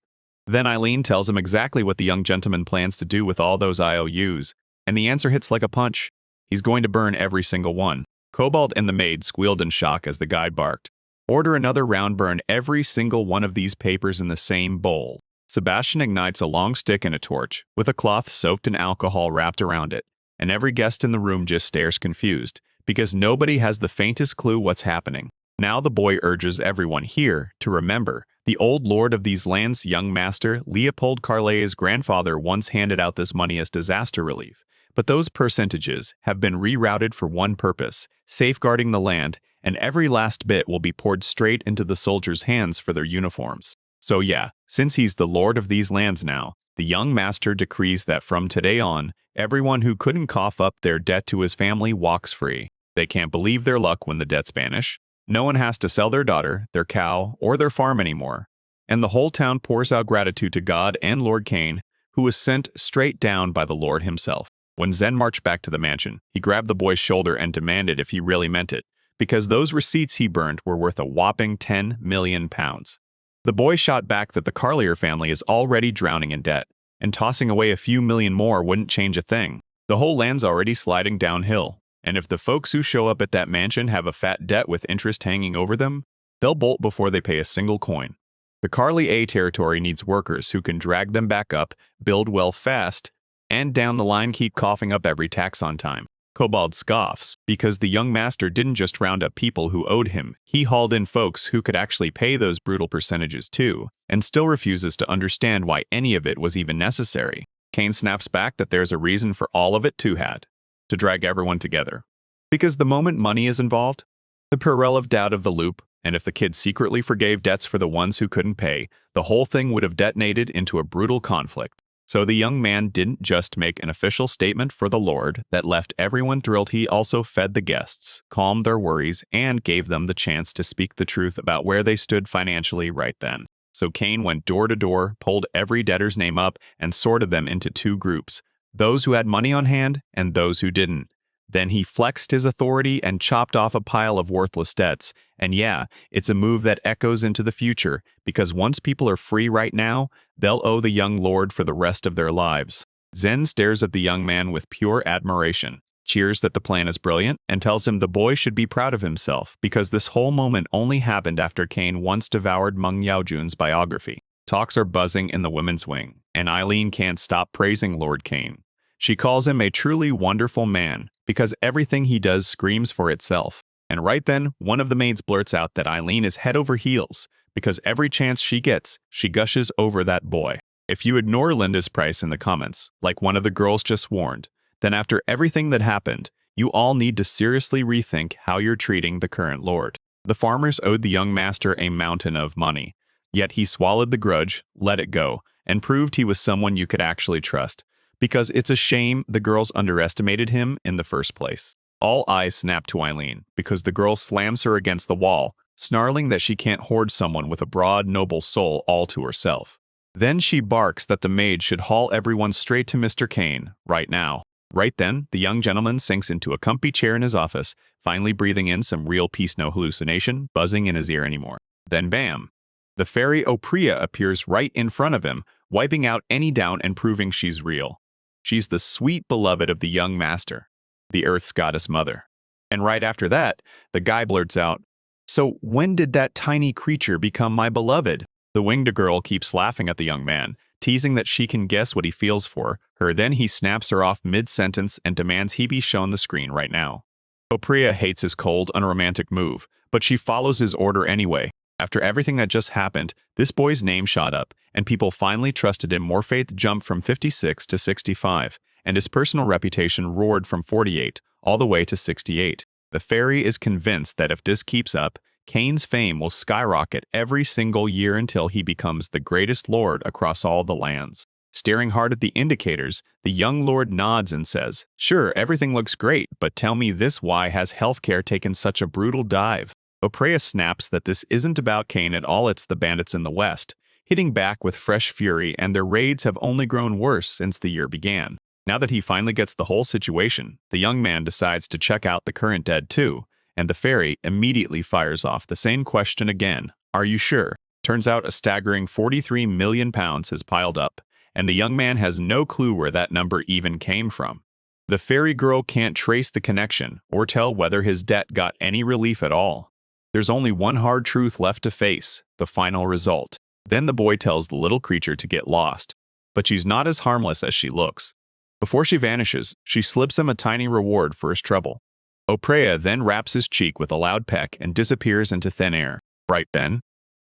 Then Eileen tells him exactly what the young gentleman plans to do with all those IOUs, and the answer hits like a punch. He's going to burn every single one. Cobalt and the maid squealed in shock as the guide barked, "Order another round, burn every single one of these papers in the same bowl." Sebastian ignites a long stick and a torch, with a cloth soaked in alcohol wrapped around it, and every guest in the room just stares confused, because nobody has the faintest clue what's happening. Now the boy urges everyone here to remember, The old lord of these lands, young master Leopold Carlet's grandfather, once handed out this money as disaster relief, but those percentages have been rerouted for one purpose: safeguarding the land, and every last bit will be poured straight into the soldiers' hands for their uniforms. So yeah, since he's the lord of these lands now, the young master decrees that from today on, everyone who couldn't cough up their debt to his family walks free. They can't believe their luck when the debts vanish. No one has to sell their daughter, their cow, or their farm anymore. And the whole town pours out gratitude to God and Lord Cain, who was sent straight down by the Lord himself. When Zen marched back to the mansion, he grabbed the boy's shoulder and demanded if he really meant it, because those receipts he burned were worth a whopping 10 million pounds. The boy shot back that the Carlier family is already drowning in debt, and tossing away a few million more wouldn't change a thing. The whole land's already sliding downhill, and if the folks who show up at that mansion have a fat debt with interest hanging over them, they'll bolt before they pay a single coin. The Carly territory needs workers who can drag them back up, build wealth fast, and down the line keep coughing up every tax on time. Kobold scoffs, because the young master didn't just round up people who owed him, he hauled in folks who could actually pay those brutal percentages too, and still refuses to understand why any of it was even necessary. Cain snaps back that there's a reason for all of it too, to drag everyone together. Because the moment money is involved, the peril of doubt of the loop, and if the kids secretly forgave debts for the ones who couldn't pay, the whole thing would have detonated into a brutal conflict. So the young man didn't just make an official statement for the Lord that left everyone thrilled, he also fed the guests, calmed their worries, and gave them the chance to speak the truth about where they stood financially right then. So Cain went door to door, pulled every debtor's name up, and sorted them into two groups: those who had money on hand and those who didn't. Then he flexed his authority and chopped off a pile of worthless debts. And yeah, it's a move that echoes into the future, because once people are free right now, they'll owe the young lord for the rest of their lives. Zen stares at the young man with pure admiration, cheers that the plan is brilliant, and tells him the boy should be proud of himself, because this whole moment only happened after Cain once devoured Meng Yaojun's biography. Talks are buzzing in the women's wing, and Eileen can't stop praising Lord Cain. She calls him a truly wonderful man, because everything he does screams for itself. And right then, one of the maids blurts out that Eileen is head over heels, because every chance she gets, she gushes over that boy. If you ignore Linda's price in the comments, like one of the girls just warned, then after everything that happened, you all need to seriously rethink how you're treating the current lord. The farmers owed the young master a mountain of money, yet he swallowed the grudge, let it go, and proved he was someone you could actually trust. Because it's a shame the girls underestimated him in the first place. All eyes snap to Eileen, because the girl slams her against the wall, snarling that she can't hoard someone with a broad, noble soul all to herself. Then she barks that the maid should haul everyone straight to Mr. Cain, right now. Right then, the young gentleman sinks into a comfy chair in his office, finally breathing in some real peace, no hallucination buzzing in his ear anymore. Then bam! The fairy Opria appears right in front of him, wiping out any doubt and proving she's real. She's the sweet beloved of the young master, the Earth's goddess mother. And right after that, the guy blurts out, "So when did that tiny creature become my beloved?" The winged girl keeps laughing at the young man, teasing that she can guess what he feels for her. Then he snaps her off mid-sentence and demands he be shown the screen right now. Opria hates his cold, unromantic move, but she follows his order anyway. After everything that just happened, this boy's name shot up, and people finally trusted him more. Faith jumped from 56 to 65, and his personal reputation roared from 48 all the way to 68. The fairy is convinced that if this keeps up, Cain's fame will skyrocket every single year until he becomes the greatest lord across all the lands. Staring hard at the indicators, the young lord nods and says, "Sure, everything looks great, but tell me this: why has healthcare taken such a brutal dive?" Oprea snaps that this isn't about Cain at all, it's the bandits in the West, hitting back with fresh fury, and their raids have only grown worse since the year began. Now that he finally gets the whole situation, the young man decides to check out the current dead too, and the fairy immediately fires off the same question again: "Are you sure?" Turns out a staggering 43 million pounds has piled up, and the young man has no clue where that number even came from. The fairy girl can't trace the connection or tell whether his debt got any relief at all. There's only one hard truth left to face: the final result. Then the boy tells the little creature to get lost, but she's not as harmless as she looks. Before she vanishes, she slips him a tiny reward for his trouble. Oprea then wraps his cheek with a loud peck and disappears into thin air. Right then,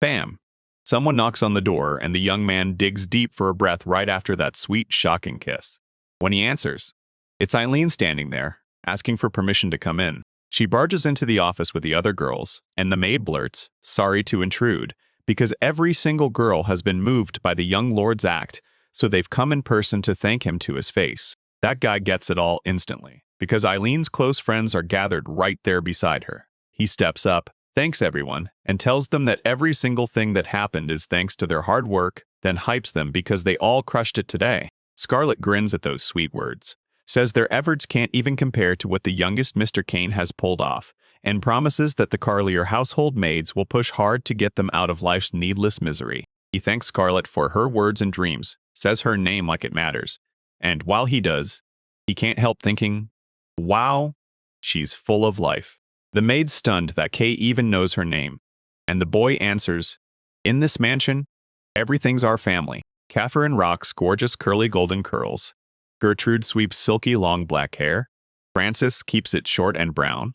bam! Someone knocks on the door, and the young man digs deep for a breath right after that sweet, shocking kiss. When he answers, it's Eileen standing there, asking for permission to come in. She barges into the office with the other girls, and the maid blurts, sorry to intrude, because every single girl has been moved by the young lord's act, so they've come in person to thank him to his face. That guy gets it all instantly, because Eileen's close friends are gathered right there beside her. He steps up, thanks everyone, and tells them that every single thing that happened is thanks to their hard work, then hypes them because they all crushed it today. Scarlet grins at those sweet words, says their efforts can't even compare to what the youngest Mr. Kane has pulled off, and promises that the Carlier household maids will push hard to get them out of life's needless misery. He thanks Scarlet for her words and dreams, says her name like it matters, and while he does, he can't help thinking, wow, she's full of life. The maid's stunned that Kay even knows her name, and the boy answers, in this mansion, everything's our family. Catherine rocks gorgeous curly golden curls. Gertrude sweeps silky long black hair. Frances keeps it short and brown.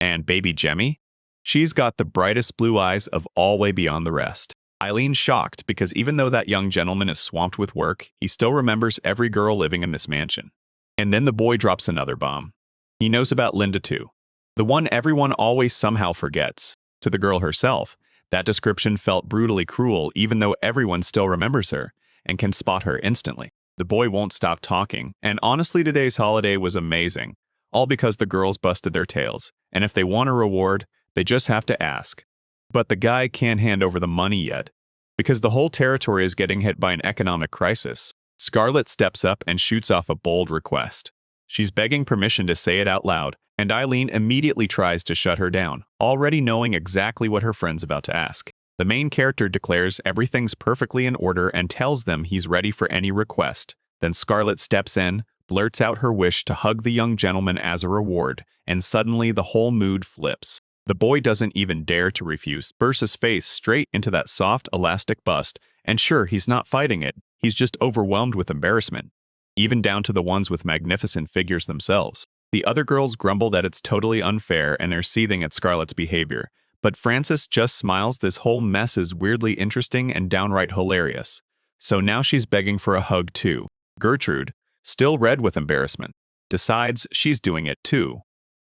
And baby Jemmy? She's got the brightest blue eyes of all way beyond the rest. Eileen's shocked because even though that young gentleman is swamped with work, he still remembers every girl living in this mansion. And then the boy drops another bomb. He knows about Linda too. The one everyone always somehow forgets. To the girl herself, that description felt brutally cruel even though everyone still remembers her and can spot her instantly. The boy won't stop talking, and honestly today's holiday was amazing, all because the girls busted their tails, and if they want a reward, they just have to ask. But the guy can't hand over the money yet, because the whole territory is getting hit by an economic crisis. Scarlet steps up and shoots off a bold request. She's begging permission to say it out loud, and Eileen immediately tries to shut her down, already knowing exactly what her friend's about to ask. The main character declares everything's perfectly in order and tells them he's ready for any request. Then Scarlet steps in, blurts out her wish to hug the young gentleman as a reward, and suddenly the whole mood flips. The boy doesn't even dare to refuse, bursts his face straight into that soft, elastic bust, and sure, he's not fighting it, he's just overwhelmed with embarrassment, even down to the ones with magnificent figures themselves. The other girls grumble that it's totally unfair and they're seething at Scarlet's behavior, but Frances just smiles. This whole mess is weirdly interesting and downright hilarious. So now she's begging for a hug too. Gertrude, still red with embarrassment, decides she's doing it too.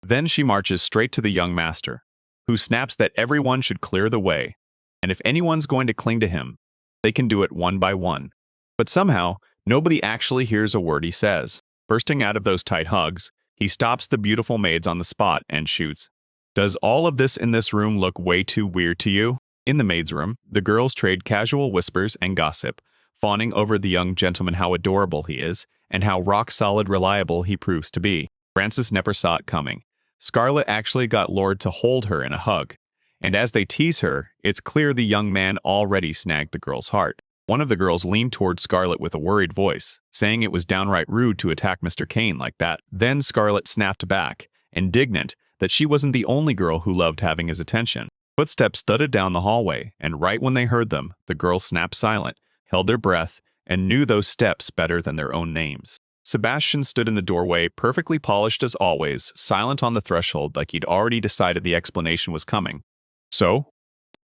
Then she marches straight to the young master, who snaps that everyone should clear the way, and if anyone's going to cling to him, they can do it one by one. But somehow, nobody actually hears a word he says. Bursting out of those tight hugs, he stops the beautiful maids on the spot and shoots. Does all of this in this room look way too weird to you? In the maid's room, the girls trade casual whispers and gossip, fawning over the young gentleman how adorable he is, and how rock-solid reliable he proves to be. Frances never saw it coming. Scarlet actually got Lord to hold her in a hug, and as they tease her, it's clear the young man already snagged the girl's heart. One of the girls leaned toward Scarlet with a worried voice, saying it was downright rude to attack Mr. Kane like that. Then Scarlet snapped back, indignant that she wasn't the only girl who loved having his attention. Footsteps thudded down the hallway, and right when they heard them, the girls snapped silent, held their breath, and knew those steps better than their own names. Sebastian stood in the doorway, perfectly polished as always, silent on the threshold like he'd already decided the explanation was coming. So?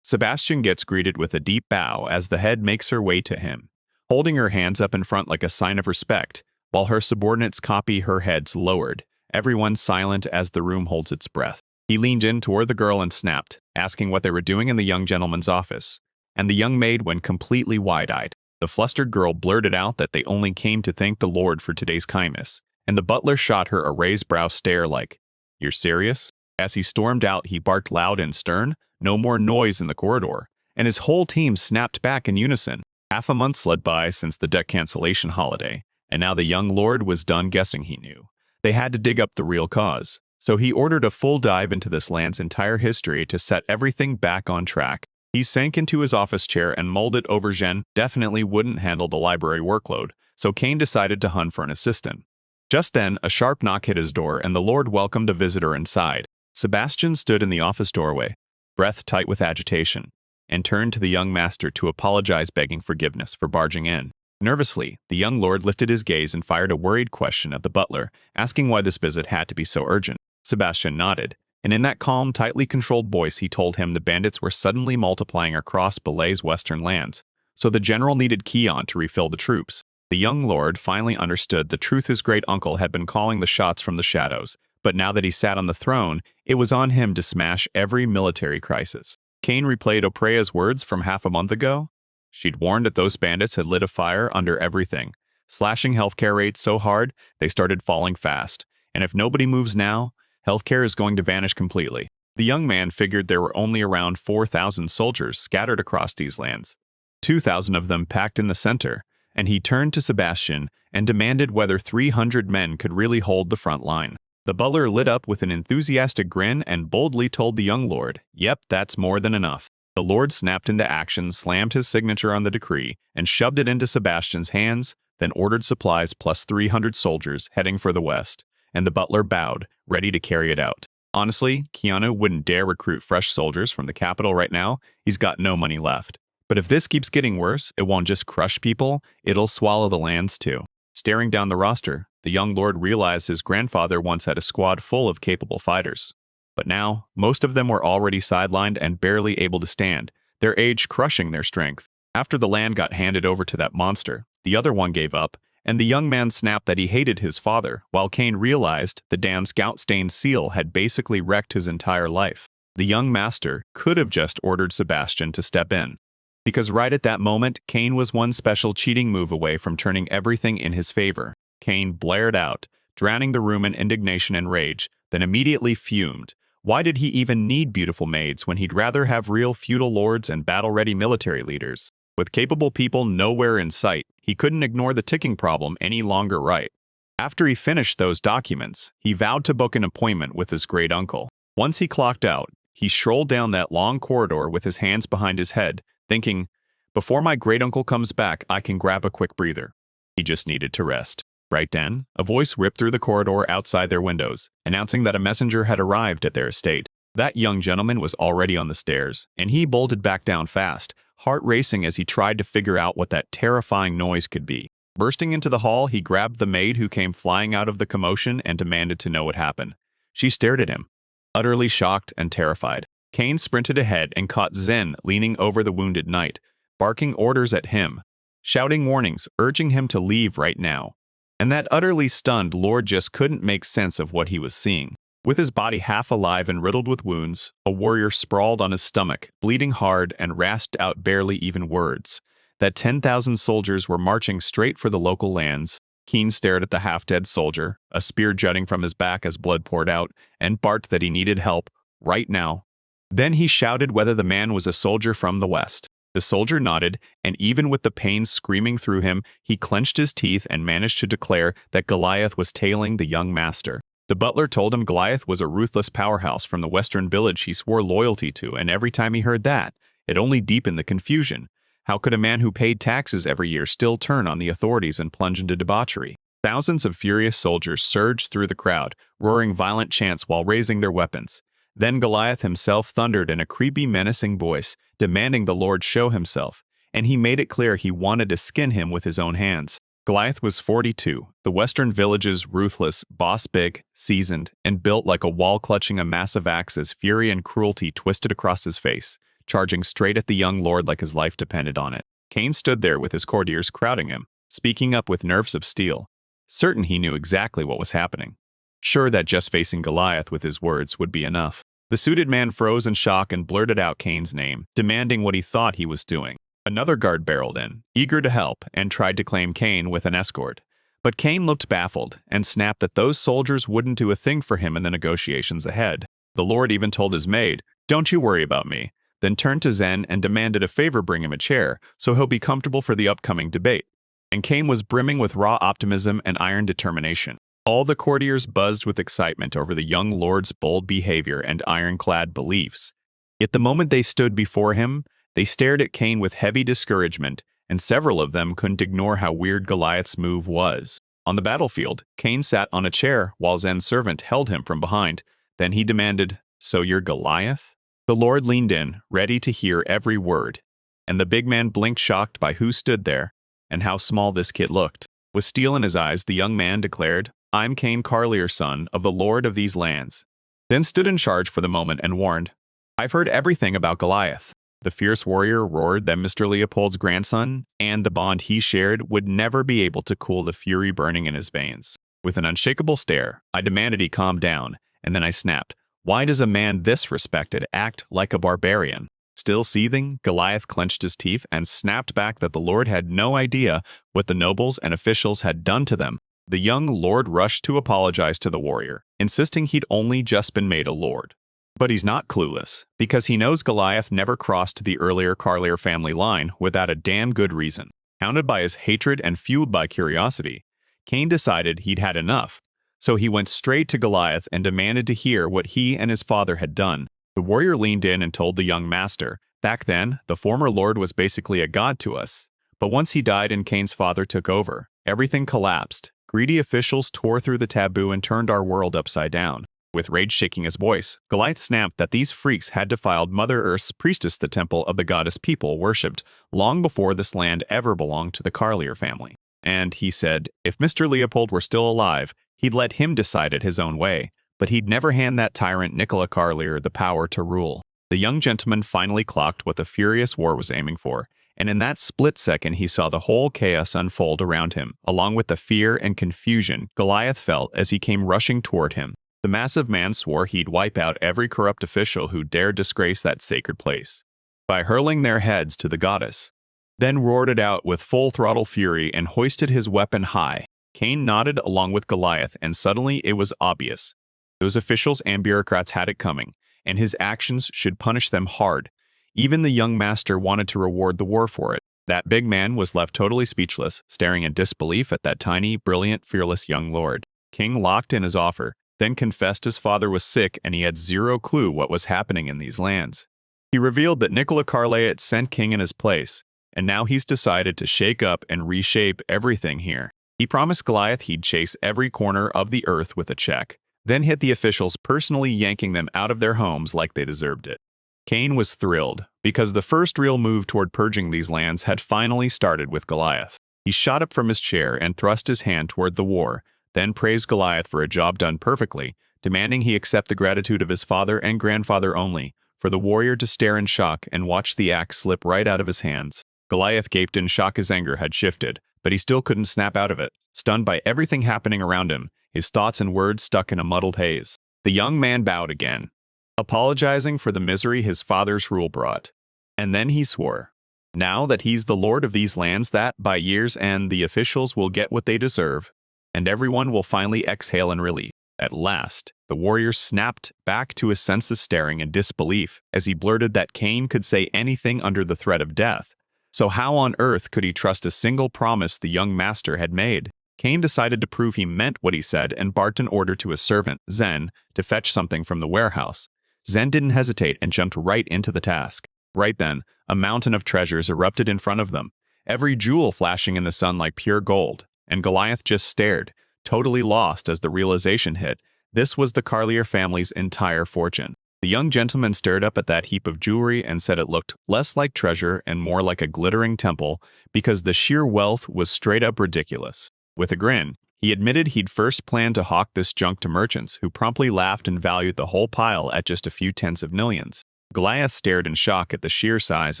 Sebastian gets greeted with a deep bow as the head makes her way to him, holding her hands up in front like a sign of respect, while her subordinates copy her heads lowered, everyone silent as the room holds its breath. He leaned in toward the girl and snapped, asking what they were doing in the young gentleman's office, and the young maid went completely wide-eyed. The flustered girl blurted out that they only came to thank the Lord for today's kindness, and the butler shot her a raised brow stare like, "You're serious?" As he stormed out, he barked loud and stern, "No more noise in the corridor," and his whole team snapped back in unison. Half a month slid by since the debt cancellation holiday, and now the young lord was done guessing he knew. They had to dig up the real cause, so he ordered a full dive into this land's entire history to set everything back on track. He sank into his office chair and mulled it over. Jen definitely wouldn't handle the library workload, so Kane decided to hunt for an assistant. Just then, a sharp knock hit his door and the Lord welcomed a visitor inside. Sebastian stood in the office doorway, breath tight with agitation, and turned to the young master to apologize, begging forgiveness for barging in. Nervously, the young lord lifted his gaze and fired a worried question at the butler, asking why this visit had to be so urgent. Sebastian nodded, And in that calm, tightly controlled voice he told him the bandits were suddenly multiplying across Belay's western lands, so the general needed Keon to refill the troops. The young lord finally understood the truth his great-uncle had been calling the shots from the shadows, but now that he sat on the throne, it was on him to smash every military crisis. Kane replayed Oprea's words from half a month ago. She'd warned that those bandits had lit a fire under everything, slashing healthcare rates so hard they started falling fast. And if nobody moves now, healthcare is going to vanish completely. The young man figured there were only around 4,000 soldiers scattered across these lands, 2,000 of them packed in the center, and he turned to Sebastian and demanded whether 300 men could really hold the front line. The butler lit up with an enthusiastic grin and boldly told the young lord, "Yep, that's more than enough." The lord snapped into action, slammed his signature on the decree, and shoved it into Sebastian's hands, then ordered supplies plus 300 soldiers heading for the west, and the butler bowed, ready to carry it out. Honestly, Keanu wouldn't dare recruit fresh soldiers from the capital right now. He's got no money left. But if this keeps getting worse, it won't just crush people, it'll swallow the lands too. Staring down the roster, the young lord realized his grandfather once had a squad full of capable fighters. But now, most of them were already sidelined and barely able to stand, their age crushing their strength. After the land got handed over to that monster, the other one gave up, and the young man snapped that he hated his father, while Kane realized the damn scout-stained seal had basically wrecked his entire life. The young master could have just ordered Sebastian to step in. Because right at that moment, Kane was one special cheating move away from turning everything in his favor. Kane blared out, drowning the room in indignation and rage, then immediately fumed. Why did he even need beautiful maids when he'd rather have real feudal lords and battle-ready military leaders? With capable people nowhere in sight, he couldn't ignore the ticking problem any longer, right? After he finished those documents, he vowed to book an appointment with his great-uncle. Once he clocked out, he strolled down that long corridor with his hands behind his head, thinking, before my great-uncle comes back, I can grab a quick breather. He just needed to rest. Right then, a voice ripped through the corridor outside their windows, announcing that a messenger had arrived at their estate. That young gentleman was already on the stairs, and he bolted back down fast, heart racing as he tried to figure out what that terrifying noise could be. Bursting into the hall, he grabbed the maid who came flying out of the commotion and demanded to know what happened. She stared at him, utterly shocked and terrified. Kane sprinted ahead and caught Zen leaning over the wounded knight, barking orders at him, shouting warnings, urging him to leave right now. And that utterly stunned lord just couldn't make sense of what he was seeing. With his body half alive and riddled with wounds, a warrior sprawled on his stomach, bleeding hard and rasped out barely even words. That 10,000 soldiers were marching straight for the local lands. Keen stared at the half-dead soldier, a spear jutting from his back as blood poured out, and barked that he needed help, right now. Then he shouted whether the man was a soldier from the west. The soldier nodded, and even with the pain screaming through him, he clenched his teeth and managed to declare that Goliath was tailing the young master. The butler told him Goliath was a ruthless powerhouse from the western village he swore loyalty to, and every time he heard that, it only deepened the confusion. How could a man who paid taxes every year still turn on the authorities and plunge into debauchery? Thousands of furious soldiers surged through the crowd, roaring violent chants while raising their weapons. Then Goliath himself thundered in a creepy, menacing voice, demanding the Lord show himself, and he made it clear he wanted to skin him with his own hands. Goliath was 42, the western village's ruthless, boss big, seasoned, and built like a wall clutching a massive axe as fury and cruelty twisted across his face, charging straight at the young lord like his life depended on it. Kane stood there with his courtiers crowding him, speaking up with nerves of steel, certain he knew exactly what was happening. Sure that just facing Goliath with his words would be enough. The suited man froze in shock and blurted out Kane's name, demanding what he thought he was doing. Another guard barreled in, eager to help, and tried to claim Kane with an escort. But Kane looked baffled and snapped that those soldiers wouldn't do a thing for him in the negotiations ahead. The lord even told his maid, "Don't you worry about me," then turned to Zen and demanded a favor bring him a chair so he'll be comfortable for the upcoming debate. And Kane was brimming with raw optimism and iron determination. All the courtiers buzzed with excitement over the young lord's bold behavior and ironclad beliefs. Yet the moment they stood before him, they stared at Kane with heavy discouragement, and several of them couldn't ignore how weird Goliath's move was. On the battlefield, Kane sat on a chair while Zen's servant held him from behind. Then he demanded, "So you're Goliath?" The lord leaned in, ready to hear every word, and the big man blinked, shocked by who stood there and how small this kid looked. With steel in his eyes, the young man declared, "I'm Kane Carlier, son of the lord of these lands." then stood in charge for the moment and warned, "I've heard everything about Goliath." The fierce warrior roared that Mr. Leopold's grandson and the bond he shared would never be able to cool the fury burning in his veins. With an unshakable stare, I demanded he calm down, and then I snapped, "Why does a man this respected act like a barbarian?" Still seething, Goliath clenched his teeth and snapped back that the Lord had no idea what the nobles and officials had done to them. The young lord rushed to apologize to the warrior, insisting he'd only just been made a lord. But he's not clueless, because he knows Goliath never crossed the earlier Carlier family line without a damn good reason. Hounded by his hatred and fueled by curiosity, Cain decided he'd had enough, so he went straight to Goliath and demanded to hear what he and his father had done. The warrior leaned in and told the young master, "Back then, the former lord was basically a god to us. But once he died and Cain's father took over, everything collapsed. Greedy officials tore through the taboo and turned our world upside down." With rage shaking his voice, Goliath snapped that these freaks had defiled Mother Earth's priestess, the temple of the goddess people worshipped, long before this land ever belonged to the Carlier family. And, he said, if Mr. Leopold were still alive, he'd let him decide it his own way, but he'd never hand that tyrant Nicola Carlier the power to rule. The young gentleman finally clocked what the furious war was aiming for, and in that split second he saw the whole chaos unfold around him, along with the fear and confusion Goliath felt as he came rushing toward him. The massive man swore he'd wipe out every corrupt official who dared disgrace that sacred place by hurling their heads to the goddess, then roared it out with full-throttle fury and hoisted his weapon high. Cain nodded along with Goliath, and suddenly it was obvious. Those officials and bureaucrats had it coming, and his actions should punish them hard. Even the young master wanted to reward the war for it. That big man was left totally speechless, staring in disbelief at that tiny, brilliant, fearless young lord. King locked in his offer, then confessed his father was sick and he had zero clue what was happening in these lands. He revealed that Nicola Carlier had sent King in his place, and now he's decided to shake up and reshape everything here. He promised Goliath he'd chase every corner of the earth with a check, then hit the officials, personally yanking them out of their homes like they deserved it. Cain was thrilled, because the first real move toward purging these lands had finally started with Goliath. He shot up from his chair and thrust his hand toward the war, then praised Goliath for a job done perfectly, demanding he accept the gratitude of his father and grandfather only, for the warrior to stare in shock and watch the axe slip right out of his hands. Goliath gaped in shock. His anger had shifted, but he still couldn't snap out of it. Stunned by everything happening around him, his thoughts and words stuck in a muddled haze. The young man bowed again, apologizing for the misery his father's rule brought. And then he swore, now that he's the lord of these lands, that, by years end, the officials will get what they deserve, and everyone will finally exhale in relief. At last, the warrior snapped back to his senses, staring in disbelief as he blurted that Cain could say anything under the threat of death. So how on earth could he trust a single promise the young master had made? Cain decided to prove he meant what he said and barked an order to his servant, Zen, to fetch something from the warehouse. Zen didn't hesitate and jumped right into the task. Right then, a mountain of treasures erupted in front of them, every jewel flashing in the sun like pure gold, and Goliath just stared, totally lost as the realization hit. This was the Carlier family's entire fortune. The young gentleman stared up at that heap of jewelry and said it looked less like treasure and more like a glittering temple, because the sheer wealth was straight up ridiculous. With a grin, he admitted he'd first planned to hawk this junk to merchants, who promptly laughed and valued the whole pile at just a few tens of millions. Goliath stared in shock at the sheer size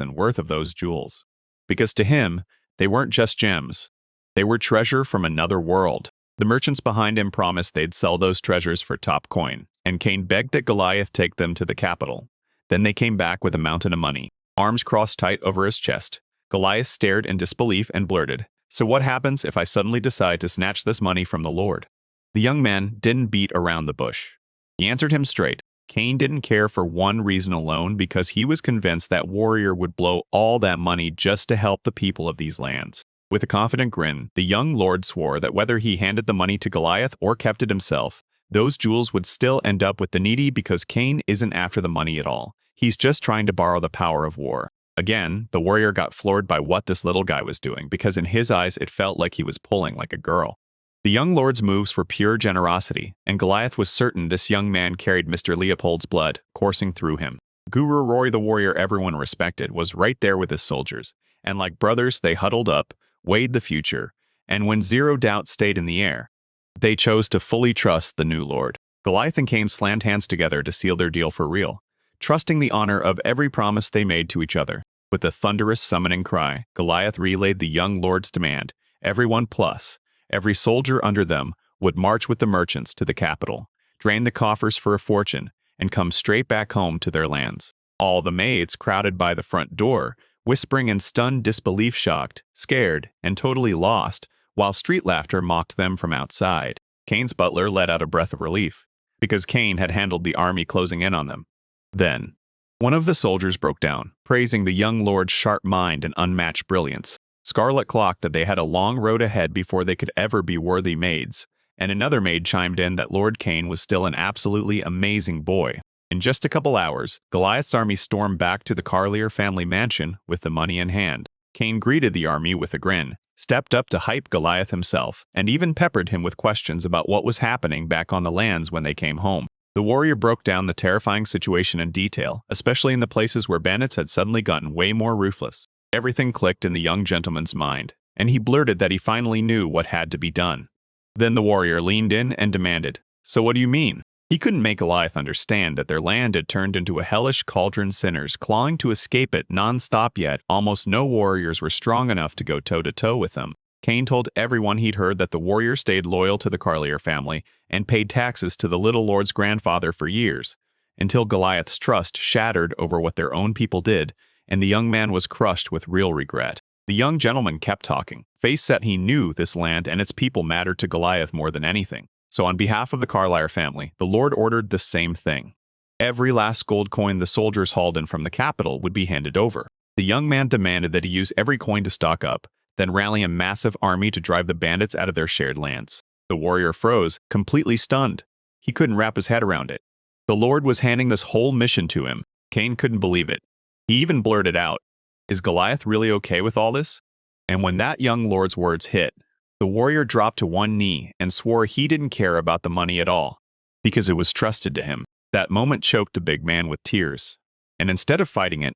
and worth of those jewels, because to him, they weren't just gems. They were treasure from another world. The merchants behind him promised they'd sell those treasures for top coin, and Cain begged that Goliath take them to the capital. Then they came back with a mountain of money, arms crossed tight over his chest. Goliath stared in disbelief and blurted, "So what happens if I suddenly decide to snatch this money from the Lord?" The young man didn't beat around the bush. He answered him straight. Cain didn't care for one reason alone, because he was convinced that warrior would blow all that money just to help the people of these lands. With a confident grin, the young lord swore that whether he handed the money to Goliath or kept it himself, those jewels would still end up with the needy, because Cain isn't after the money at all. He's just trying to borrow the power of war. Again, the warrior got floored by what this little guy was doing, because in his eyes it felt like he was pulling like a girl. The young lord's moves were pure generosity, and Goliath was certain this young man carried Mr. Leopold's blood coursing through him. Guru Roy, the warrior everyone respected, was right there with his soldiers, and like brothers they huddled up, weighed the future, and when zero doubt stayed in the air, they chose to fully trust the new lord. Goliath and Cain slammed hands together to seal their deal for real, trusting the honor of every promise they made to each other. With a thunderous summoning cry, Goliath relayed the young lord's demand. Everyone plus, every soldier under them, would march with the merchants to the capital, drain the coffers for a fortune, and come straight back home to their lands. All the maids crowded by the front door, whispering in stunned disbelief, shocked, scared, and totally lost, while street laughter mocked them from outside. Cain's butler let out a breath of relief, because Cain had handled the army closing in on them. Then, one of the soldiers broke down, praising the young lord's sharp mind and unmatched brilliance. Scarlet clocked that they had a long road ahead before they could ever be worthy maids, and another maid chimed in that Lord Cain was still an absolutely amazing boy. In just a couple hours, Goliath's army stormed back to the Carlier family mansion with the money in hand. Cain greeted the army with a grin, stepped up to hype Goliath himself, and even peppered him with questions about what was happening back on the lands when they came home. The warrior broke down the terrifying situation in detail, especially in the places where bandits had suddenly gotten way more ruthless. Everything clicked in the young gentleman's mind, and he blurted that he finally knew what had to be done. Then the warrior leaned in and demanded, "So what do you mean?" He couldn't make Goliath understand that their land had turned into a hellish cauldron, sinners clawing to escape it non-stop, yet almost no warriors were strong enough to go toe-to-toe with them. Cain told everyone he'd heard that the warrior stayed loyal to the Carlier family and paid taxes to the little lord's grandfather for years, until Goliath's trust shattered over what their own people did, and the young man was crushed with real regret. The young gentleman kept talking, face set. He knew this land and its people mattered to Goliath more than anything. So on behalf of the Carlier family, the Lord ordered the same thing. Every last gold coin the soldiers hauled in from the capital would be handed over. The young man demanded that he use every coin to stock up, then rally a massive army to drive the bandits out of their shared lands. The warrior froze, completely stunned. He couldn't wrap his head around it. The Lord was handing this whole mission to him. Cain couldn't believe it. He even blurted out, "Is Goliath really okay with all this?" And when that young lord's words hit, the warrior dropped to one knee and swore he didn't care about the money at all, because it was trusted to him. That moment choked the big man with tears, and instead of fighting it,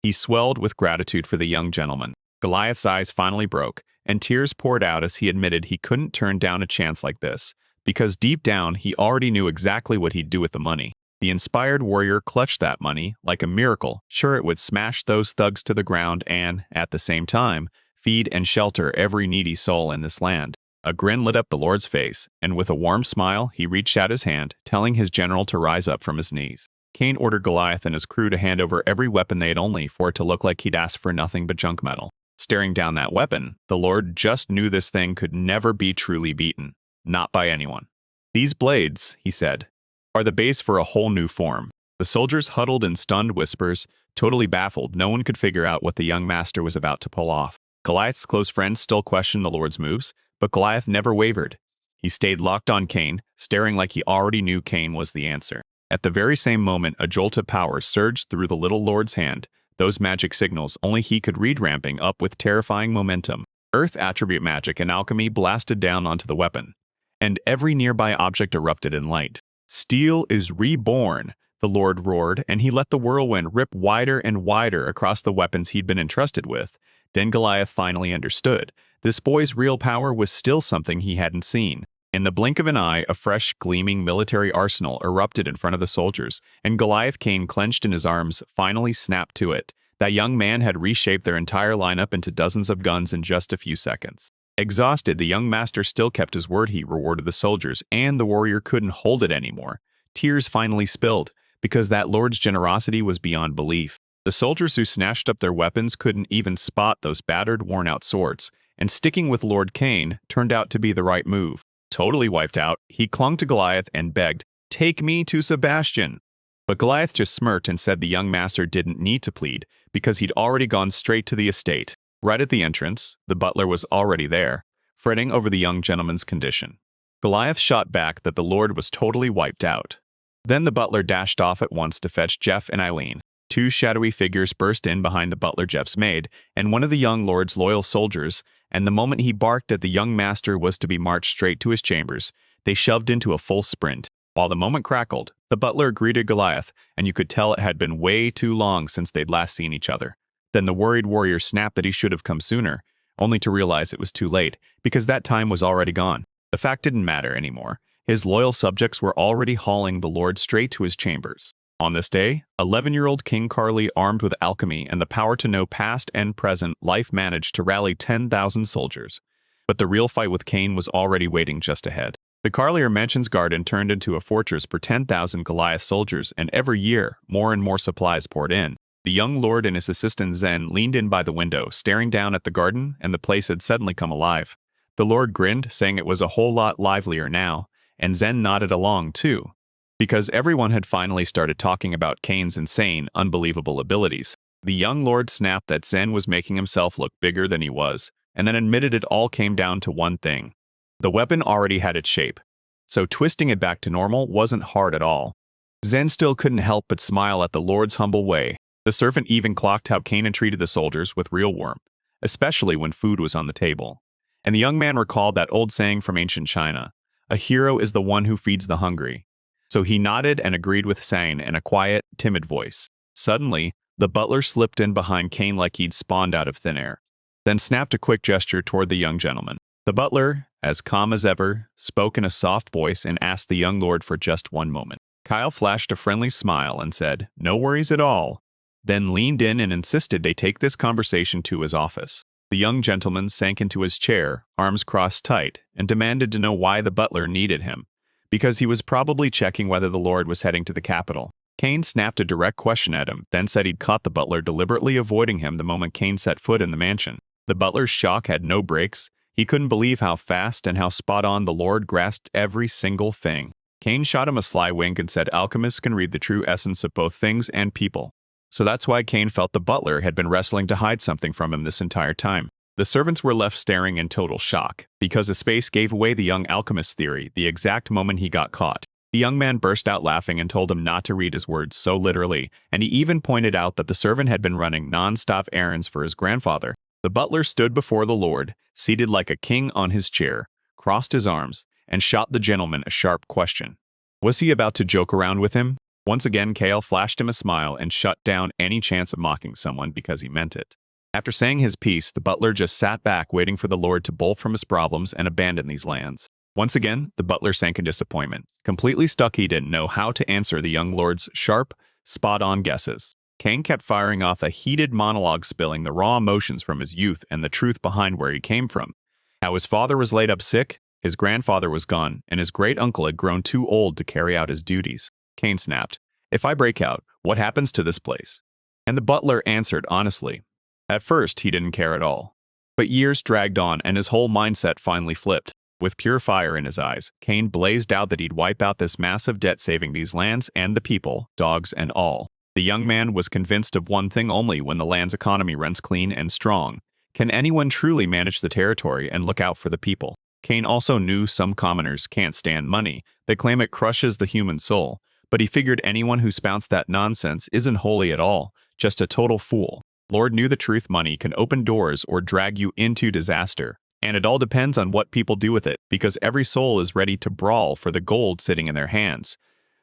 he swelled with gratitude for the young gentleman. Goliath's eyes finally broke, and tears poured out as he admitted he couldn't turn down a chance like this, because deep down he already knew exactly what he'd do with the money. The inspired warrior clutched that money like a miracle, sure it would smash those thugs to the ground and, at the same time, feed and shelter every needy soul in this land. A grin lit up the Lord's face, and with a warm smile, he reached out his hand, telling his general to rise up from his knees. Cain ordered Goliath and his crew to hand over every weapon they had, only for it to look like he'd asked for nothing but junk metal. Staring down that weapon, the Lord just knew this thing could never be truly beaten. Not by anyone. "These blades," he said, "are the base for a whole new form." The soldiers huddled in stunned whispers, totally baffled. No one could figure out what the young master was about to pull off. Goliath's close friends still questioned the Lord's moves, but Goliath never wavered. He stayed locked on Cain, staring like he already knew Cain was the answer. At the very same moment, a jolt of power surged through the little Lord's hand, those magic signals only he could read ramping up with terrifying momentum. Earth attribute magic and alchemy blasted down onto the weapon, and every nearby object erupted in light. "Steel is reborn," the Lord roared, and he let the whirlwind rip wider and wider across the weapons he'd been entrusted with. Then Goliath finally understood. This boy's real power was still something he hadn't seen. In the blink of an eye, a fresh, gleaming military arsenal erupted in front of the soldiers, and Goliath, Cain clenched in his arms, finally snapped to it. That young man had reshaped their entire lineup into dozens of guns in just a few seconds. Exhausted, the young master still kept his word. He rewarded the soldiers, and the warrior couldn't hold it anymore. Tears finally spilled, because that Lord's generosity was beyond belief. The soldiers who snatched up their weapons couldn't even spot those battered, worn-out swords, and sticking with Lord Cain turned out to be the right move. Totally wiped out, he clung to Goliath and begged, "Take me to Sebastian." But Goliath just smirked and said the young master didn't need to plead, because he'd already gone straight to the estate. Right at the entrance, the butler was already there, fretting over the young gentleman's condition. Goliath shot back that the Lord was totally wiped out. Then the butler dashed off at once to fetch Jeff and Eileen. Two shadowy figures burst in behind the butler, Jeff's maid, and one of the young lord's loyal soldiers, and the moment he barked that the young master was to be marched straight to his chambers, they shoved into a full sprint. While the moment crackled, the butler greeted Goliath, and you could tell it had been way too long since they'd last seen each other. Then the worried warrior snapped that he should have come sooner, only to realize it was too late, because that time was already gone. The fact didn't matter anymore. His loyal subjects were already hauling the Lord straight to his chambers. On this day, 11-year-old King Carly, armed with alchemy and the power to know past and present life, managed to rally 10,000 soldiers. But the real fight with Cain was already waiting just ahead. The Carlier Mansion's garden turned into a fortress for 10,000 Goliath soldiers, and every year, more and more supplies poured in. The young lord and his assistant Zen leaned in by the window, staring down at the garden, and the place had suddenly come alive. The lord grinned, saying it was a whole lot livelier now, and Zen nodded along, too, because everyone had finally started talking about Cain's insane, unbelievable abilities. The young lord snapped that Zen was making himself look bigger than he was, and then admitted it all came down to one thing. The weapon already had its shape, so twisting it back to normal wasn't hard at all. Zen still couldn't help but smile at the lord's humble way. The servant even clocked how Kanan treated the soldiers with real warmth, especially when food was on the table. And the young man recalled that old saying from ancient China, "A hero is the one who feeds the hungry." So he nodded and agreed with Sang in a quiet, timid voice. Suddenly, the butler slipped in behind Cain like he'd spawned out of thin air, then snapped a quick gesture toward the young gentleman. The butler, as calm as ever, spoke in a soft voice and asked the young lord for just one moment. Kyle flashed a friendly smile and said, "No worries at all," then leaned in and insisted they take this conversation to his office. The young gentleman sank into his chair, arms crossed tight, and demanded to know why the butler needed him, because he was probably checking whether the lord was heading to the capital. Cain snapped a direct question at him, then said he'd caught the butler deliberately avoiding him the moment Cain set foot in the mansion. The butler's shock had no brakes. He couldn't believe how fast and how spot on the lord grasped every single thing. Cain shot him a sly wink and said alchemists can read the true essence of both things and people. So that's why Cain felt the butler had been wrestling to hide something from him this entire time. The servants were left staring in total shock, because a space gave away the young alchemist's theory the exact moment he got caught. The young man burst out laughing and told him not to read his words so literally, and he even pointed out that the servant had been running non-stop errands for his grandfather. The butler stood before the lord, seated like a king on his chair, crossed his arms, and shot the gentleman a sharp question. Was he about to joke around with him? Once again, Kale flashed him a smile and shut down any chance of mocking someone because he meant it. After saying his piece, the butler just sat back waiting for the lord to bolt from his problems and abandon these lands. Once again, the butler sank in disappointment. Completely stuck, he didn't know how to answer the young lord's sharp, spot-on guesses. Cain kept firing off a heated monologue, spilling the raw emotions from his youth and the truth behind where he came from. How his father was laid up sick, his grandfather was gone, and his great-uncle had grown too old to carry out his duties. Cain snapped, "If I break out, what happens to this place?" And the butler answered honestly. At first, he didn't care at all. But years dragged on and his whole mindset finally flipped. With pure fire in his eyes, Cain blazed out that he'd wipe out this massive debt, saving these lands and the people, dogs and all. The young man was convinced of one thing only: when the land's economy runs clean and strong, can anyone truly manage the territory and look out for the people? Cain also knew some commoners can't stand money. They claim it crushes the human soul. But he figured anyone who spouts that nonsense isn't holy at all, just a total fool. Lord knew the truth: money can open doors or drag you into disaster. And it all depends on what people do with it, because every soul is ready to brawl for the gold sitting in their hands.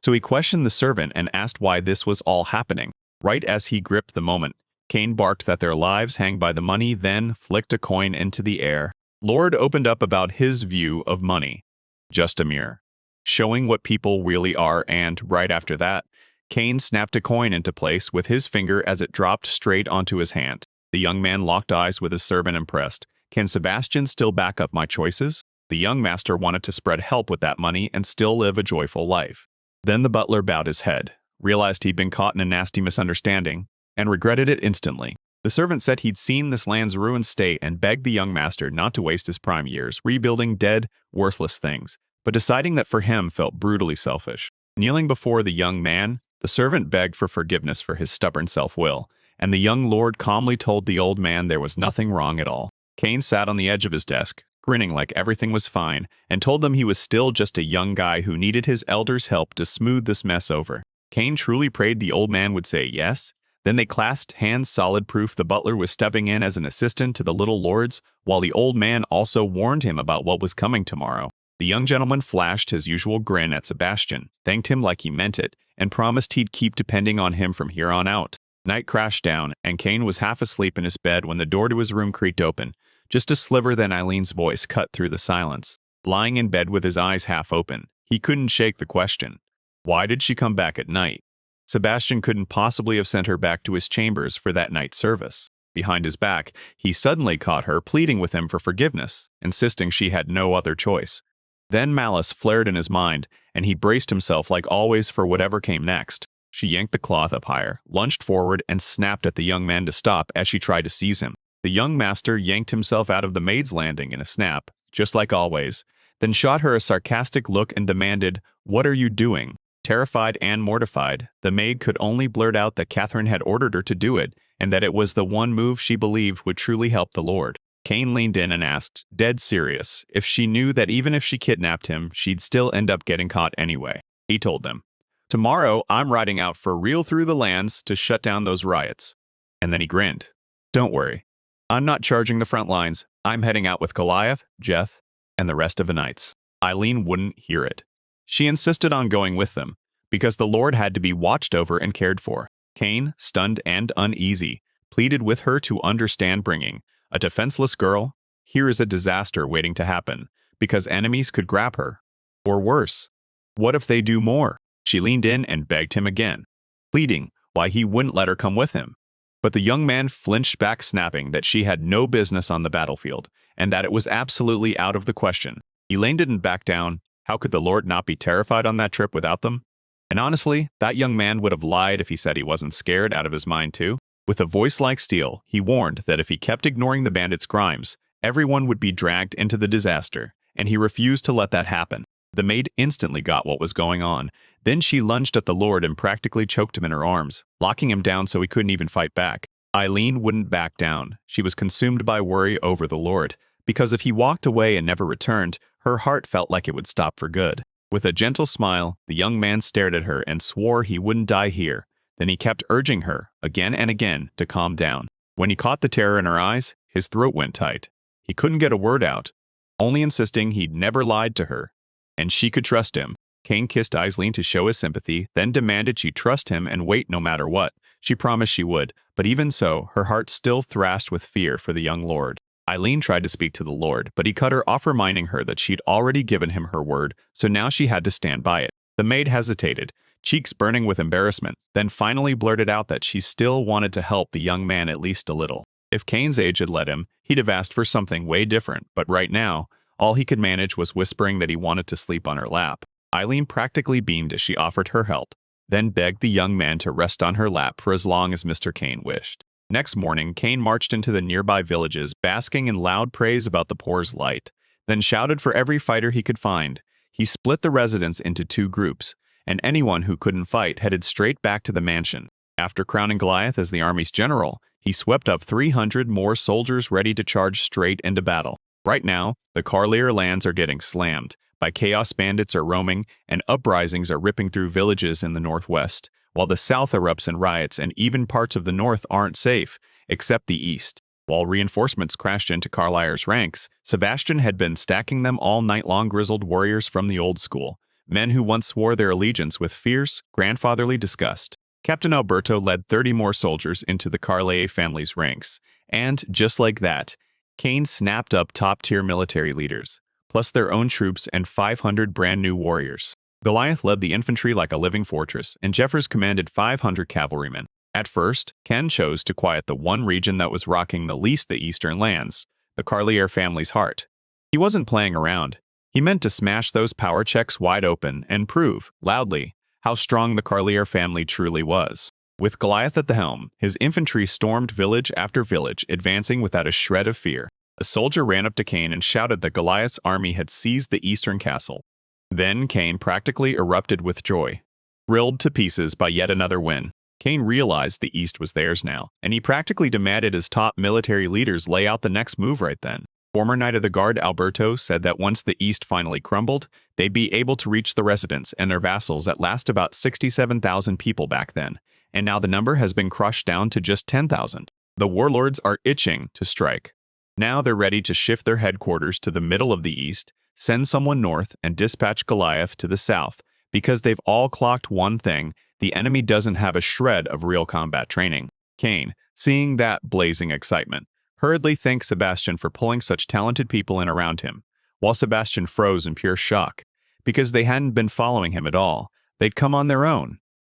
So he questioned the servant and asked why this was all happening. Right as he gripped the moment, Cain barked that their lives hang by the money, then flicked a coin into the air. Lord opened up about his view of money. Just a mirror, showing what people really are, and right after that, Cain snapped a coin into place with his finger as it dropped straight onto his hand. The young man locked eyes with his servant, impressed. Can Sebastian still back up my choices? The young master wanted to spread help with that money and still live a joyful life. Then the butler bowed his head, realized he'd been caught in a nasty misunderstanding, and regretted it instantly. The servant said he'd seen this land's ruined state and begged the young master not to waste his prime years rebuilding dead, worthless things, but deciding that for him felt brutally selfish. Kneeling before the young man, the servant begged for forgiveness for his stubborn self-will, and the young lord calmly told the old man there was nothing wrong at all. Cain sat on the edge of his desk, grinning like everything was fine, and told them he was still just a young guy who needed his elders' help to smooth this mess over. Cain truly prayed the old man would say yes. Then they clasped hands, solid proof the butler was stepping in as an assistant to the little lords, while the old man also warned him about what was coming tomorrow. The young gentleman flashed his usual grin at Sebastian, thanked him like he meant it, and promised he'd keep depending on him from here on out. Night crashed down, and Cain was half asleep in his bed when the door to his room creaked open. Just a sliver, then Eileen's voice cut through the silence. Lying in bed with his eyes half open, He couldn't shake the question. Why did she come back at night? Sebastian couldn't possibly have sent her back to his chambers for that night's service. Behind his back, he suddenly caught her pleading with him for forgiveness, insisting she had no other choice. Then malice flared in his mind, and he braced himself like always for whatever came next. She yanked the cloth up higher, lunged forward, and snapped at the young man to stop as she tried to seize him. The young master yanked himself out of the maid's landing in a snap, just like always, then shot her a sarcastic look and demanded, "What are you doing?" Terrified and mortified, the maid could only blurt out that Catherine had ordered her to do it, and that it was the one move she believed would truly help the Lord. Cain leaned in and asked, dead serious, if she knew that even if she kidnapped him, she'd still end up getting caught anyway. He told them, "Tomorrow, I'm riding out for real through the lands to shut down those riots." And then he grinned. "Don't worry. I'm not charging the front lines. I'm heading out with Goliath, Jeff, and the rest of the knights." Eileen wouldn't hear it. She insisted on going with them, because the Lord had to be watched over and cared for. Cain, stunned and uneasy, pleaded with her to understand bringing a defenseless girl. Here is a disaster waiting to happen, because enemies could grab her. Or worse, what if they do more? She leaned in and begged him again, pleading why he wouldn't let her come with him. But the young man flinched back, snapping that she had no business on the battlefield, and that it was absolutely out of the question. Elaine didn't back down. How could the Lord not be terrified on that trip without them? And honestly, that young man would have lied if he said he wasn't scared out of his mind too. With a voice like steel, he warned that if he kept ignoring the bandits' crimes, everyone would be dragged into the disaster, and he refused to let that happen. The maid instantly got what was going on. Then she lunged at the Lord and practically choked him in her arms, locking him down so he couldn't even fight back. Eileen wouldn't back down. She was consumed by worry over the Lord, because if he walked away and never returned, her heart felt like it would stop for good. With a gentle smile, the young man stared at her and swore he wouldn't die here. Then he kept urging her, again and again, to calm down. When he caught the terror in her eyes, his throat went tight. He couldn't get a word out, only insisting he'd never lied to her, and she could trust him. Cain kissed Eileen to show his sympathy, then demanded she trust him and wait no matter what. She promised she would, but even so, her heart still thrashed with fear for the young lord. Eileen tried to speak to the Lord, but he cut her off, reminding her that she'd already given him her word, so now she had to stand by it. The maid hesitated, cheeks burning with embarrassment, then finally blurted out that she still wanted to help the young man at least a little. If Cain's age had let him, he'd have asked for something way different, but right now, all he could manage was whispering that he wanted to sleep on her lap. Eileen practically beamed as she offered her help, then begged the young man to rest on her lap for as long as Mr. Cain wished. Next morning, Cain marched into the nearby villages, basking in loud praise about the poor's light, then shouted for every fighter he could find. He split the residents into two groups, and anyone who couldn't fight headed straight back to the mansion. After crowning Goliath as the army's general, he swept up 300 more soldiers ready to charge straight into battle. Right now, the Carlier lands are getting slammed by chaos bandits are roaming, and uprisings are ripping through villages in the northwest, while the south erupts in riots and even parts of the north aren't safe, except the east. While reinforcements crashed into Carlier's ranks, Sebastian had been stacking them all night long, grizzled warriors from the old school, men who once swore their allegiance with fierce, grandfatherly disgust. Captain Alberto led 30 more soldiers into the Carlier family's ranks, and, just like that, Cain snapped up top-tier military leaders, plus their own troops and 500 brand-new warriors. Goliath led the infantry like a living fortress, and Jeffers commanded 500 cavalrymen. At first, Ken chose to quiet the one region that was rocking the least the eastern lands, the Carlier family's heart. He wasn't playing around. He meant to smash those power checks wide open and prove, loudly, how strong the Carlier family truly was. With Goliath at the helm, his infantry stormed village after village, advancing without a shred of fear. A soldier ran up to Cain and shouted that Goliath's army had seized the eastern castle. Then Cain practically erupted with joy. Thrilled to pieces by yet another win, Cain realized the east was theirs now, and he practically demanded his top military leaders lay out the next move right then. Former Knight of the Guard Alberto said that once the east finally crumbled, they'd be able to reach the residents and their vassals at last, about 67,000 people back then, and now the number has been crushed down to just 10,000. The warlords are itching to strike. Now they're ready to shift their headquarters to the middle of the east, send someone north, and dispatch Goliath to the south, because they've all clocked one thing: the enemy doesn't have a shred of real combat training. Cain, seeing that blazing excitement, hurriedly thanked Sebastian for pulling such talented people in around him, while Sebastian froze in pure shock, because they hadn't been following him at all. They'd come on their own,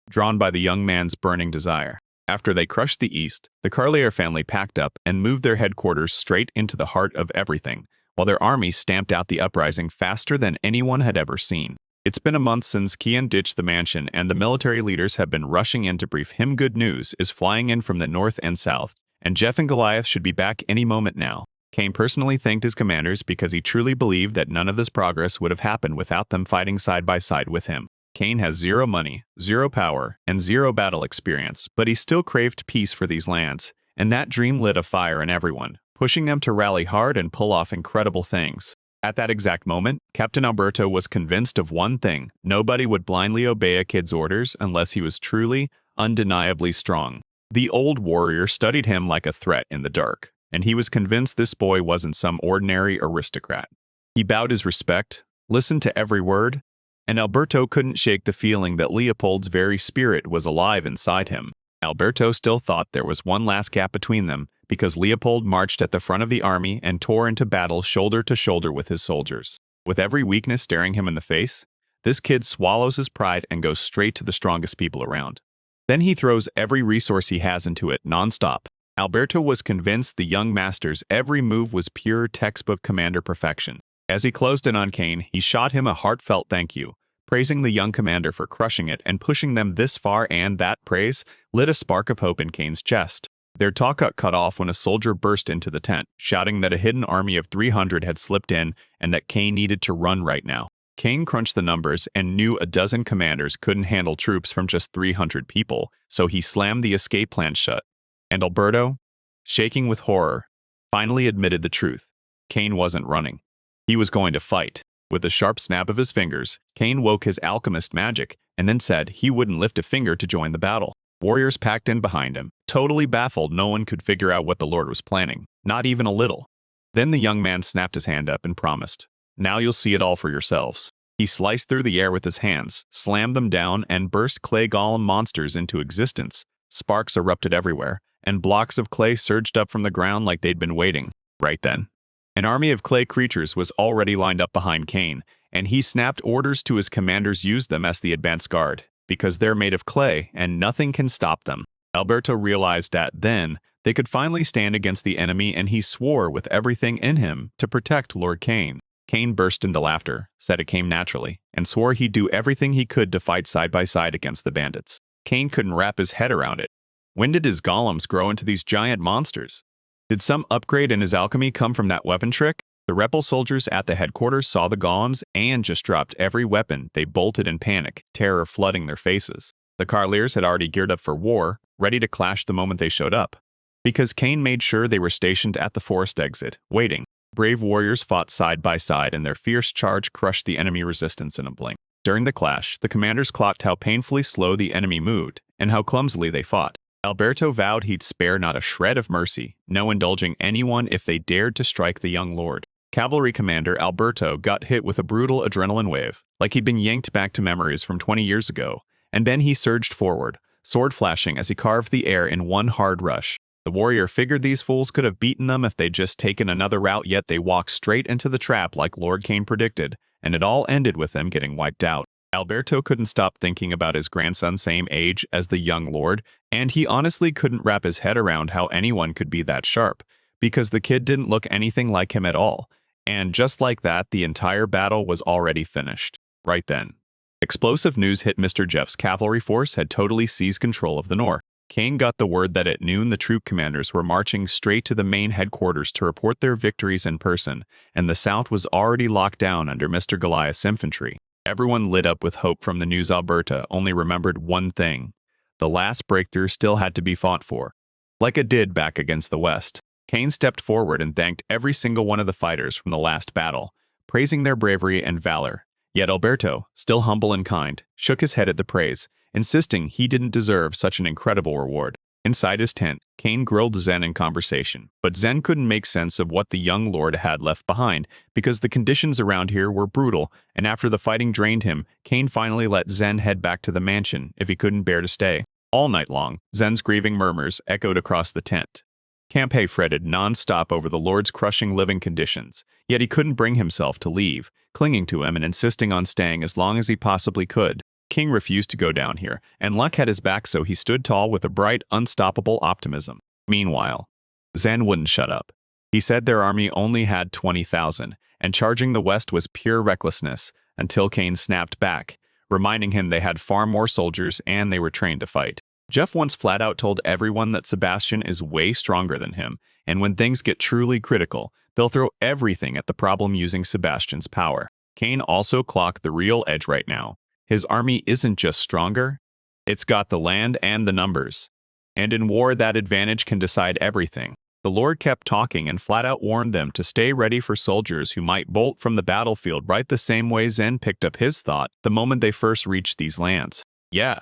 drawn by the young man's burning desire. After they crushed the East, the Carlier family packed up and moved their headquarters straight into the heart of everything, while their army stamped out the uprising faster than anyone had ever seen. It's been a month since Kian ditched the mansion, and the military leaders have been rushing in to brief him. Good news is flying in from the north and south, and Jeff and Goliath should be back any moment now. Cain personally thanked his commanders because he truly believed that none of this progress would have happened without them fighting side by side with him. Cain has zero money, zero power, and zero battle experience, but he still craved peace for these lands, and that dream lit a fire in everyone, pushing them to rally hard and pull off incredible things. At that exact moment, Captain Alberto was convinced of one thing: nobody would blindly obey a kid's orders unless he was truly, undeniably strong. The old warrior studied him like a threat in the dark, and he was convinced this boy wasn't some ordinary aristocrat. He bowed his respect, listened to every word, and Alberto couldn't shake the feeling that Leopold's very spirit was alive inside him. Alberto still thought there was one last gap between them, because Leopold marched at the front of the army and tore into battle shoulder to shoulder with his soldiers. With every weakness staring him in the face, this kid swallows his pride and goes straight to the strongest people around. Then he throws every resource he has into it non-stop. Alberto was convinced the young master's every move was pure textbook commander perfection. As he closed in on Cain, he shot him a heartfelt thank you, praising the young commander for crushing it and pushing them this far, and that praise lit a spark of hope in Cain's chest. Their talk got cut off when a soldier burst into the tent, shouting that a hidden army of 300 had slipped in and that Cain needed to run right now. Cain crunched the numbers and knew a dozen commanders couldn't handle troops from just 300 people, so he slammed the escape plan shut. And Alberto, shaking with horror, finally admitted the truth. Cain wasn't running. He was going to fight. With a sharp snap of his fingers, Cain woke his alchemist magic and then said he wouldn't lift a finger to join the battle. Warriors packed in behind him, totally baffled. No one could figure out what the Lord was planning, not even a little. Then the young man snapped his hand up and promised, "Now you'll see it all for yourselves." He sliced through the air with his hands, slammed them down, and burst clay golem monsters into existence. Sparks erupted everywhere, and blocks of clay surged up from the ground like they'd been waiting. Right then, an army of clay creatures was already lined up behind Cain, and he snapped orders to his commanders: use them as the advance guard, because they're made of clay and nothing can stop them. Alberto realized that then they could finally stand against the enemy, and he swore with everything in him to protect Lord Cain. Cain burst into laughter, said it came naturally, and swore he'd do everything he could to fight side by side against the bandits. Cain couldn't wrap his head around it. When did his golems grow into these giant monsters? Did some upgrade in his alchemy come from that weapon trick? The rebel soldiers at the headquarters saw the golems and just dropped every weapon. They bolted in panic, terror flooding their faces. The Carliers had already geared up for war, ready to clash the moment they showed up, because Cain made sure they were stationed at the forest exit, waiting. Brave warriors fought side by side, and their fierce charge crushed the enemy resistance in a blink. During the clash, the commanders clocked how painfully slow the enemy moved and how clumsily they fought. Alberto vowed he'd spare not a shred of mercy, no indulging anyone if they dared to strike the young lord. Cavalry commander Alberto got hit with a brutal adrenaline wave, like he'd been yanked back to memories from 20 years ago, and then he surged forward, sword flashing as he carved the air in one hard rush. The warrior figured these fools could have beaten them if they'd just taken another route, yet they walked straight into the trap like Lord Cain predicted, and it all ended with them getting wiped out. Alberto couldn't stop thinking about his grandson, same age as the young lord, and he honestly couldn't wrap his head around how anyone could be that sharp, because the kid didn't look anything like him at all. And just like that, the entire battle was already finished. Right then, explosive news hit. Mr. Jeff's cavalry force had totally seized control of the north. Cain got the word that at noon the troop commanders were marching straight to the main headquarters to report their victories in person, and the south was already locked down under Mr. Goliath's infantry. Everyone lit up with hope from the news. Alberta only remembered one thing: the last breakthrough still had to be fought for, like it did back against the west. Cain stepped forward and thanked every single one of the fighters from the last battle, praising their bravery and valor. Yet Alberto, still humble and kind, shook his head at the praise, insisting he didn't deserve such an incredible reward. Inside his tent, Cain grilled Zen in conversation, but Zen couldn't make sense of what the young lord had left behind, because the conditions around here were brutal, and after the fighting drained him, Cain finally let Zen head back to the mansion if he couldn't bear to stay. All night long, Zen's grieving murmurs echoed across the tent. Campe fretted non-stop over the Lord's crushing living conditions, yet he couldn't bring himself to leave, clinging to him and insisting on staying as long as he possibly could. King refused to go down here, and luck had his back, so he stood tall with a bright, unstoppable optimism. Meanwhile, Zen wouldn't shut up. He said their army only had 20,000, and charging the west was pure recklessness, until Kane snapped back, reminding him they had far more soldiers and they were trained to fight. Jeff once flat out told everyone that Sebastian is way stronger than him, and when things get truly critical, they'll throw everything at the problem using Sebastian's power. Kane also clocked the real edge right now. His army isn't just stronger, it's got the land and the numbers. And in war, that advantage can decide everything. The Lord kept talking and flat out warned them to stay ready for soldiers who might bolt from the battlefield right the same way Zen picked up his thought the moment they first reached these lands. Yeah,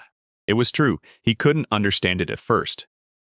it was true. He couldn't understand it at first,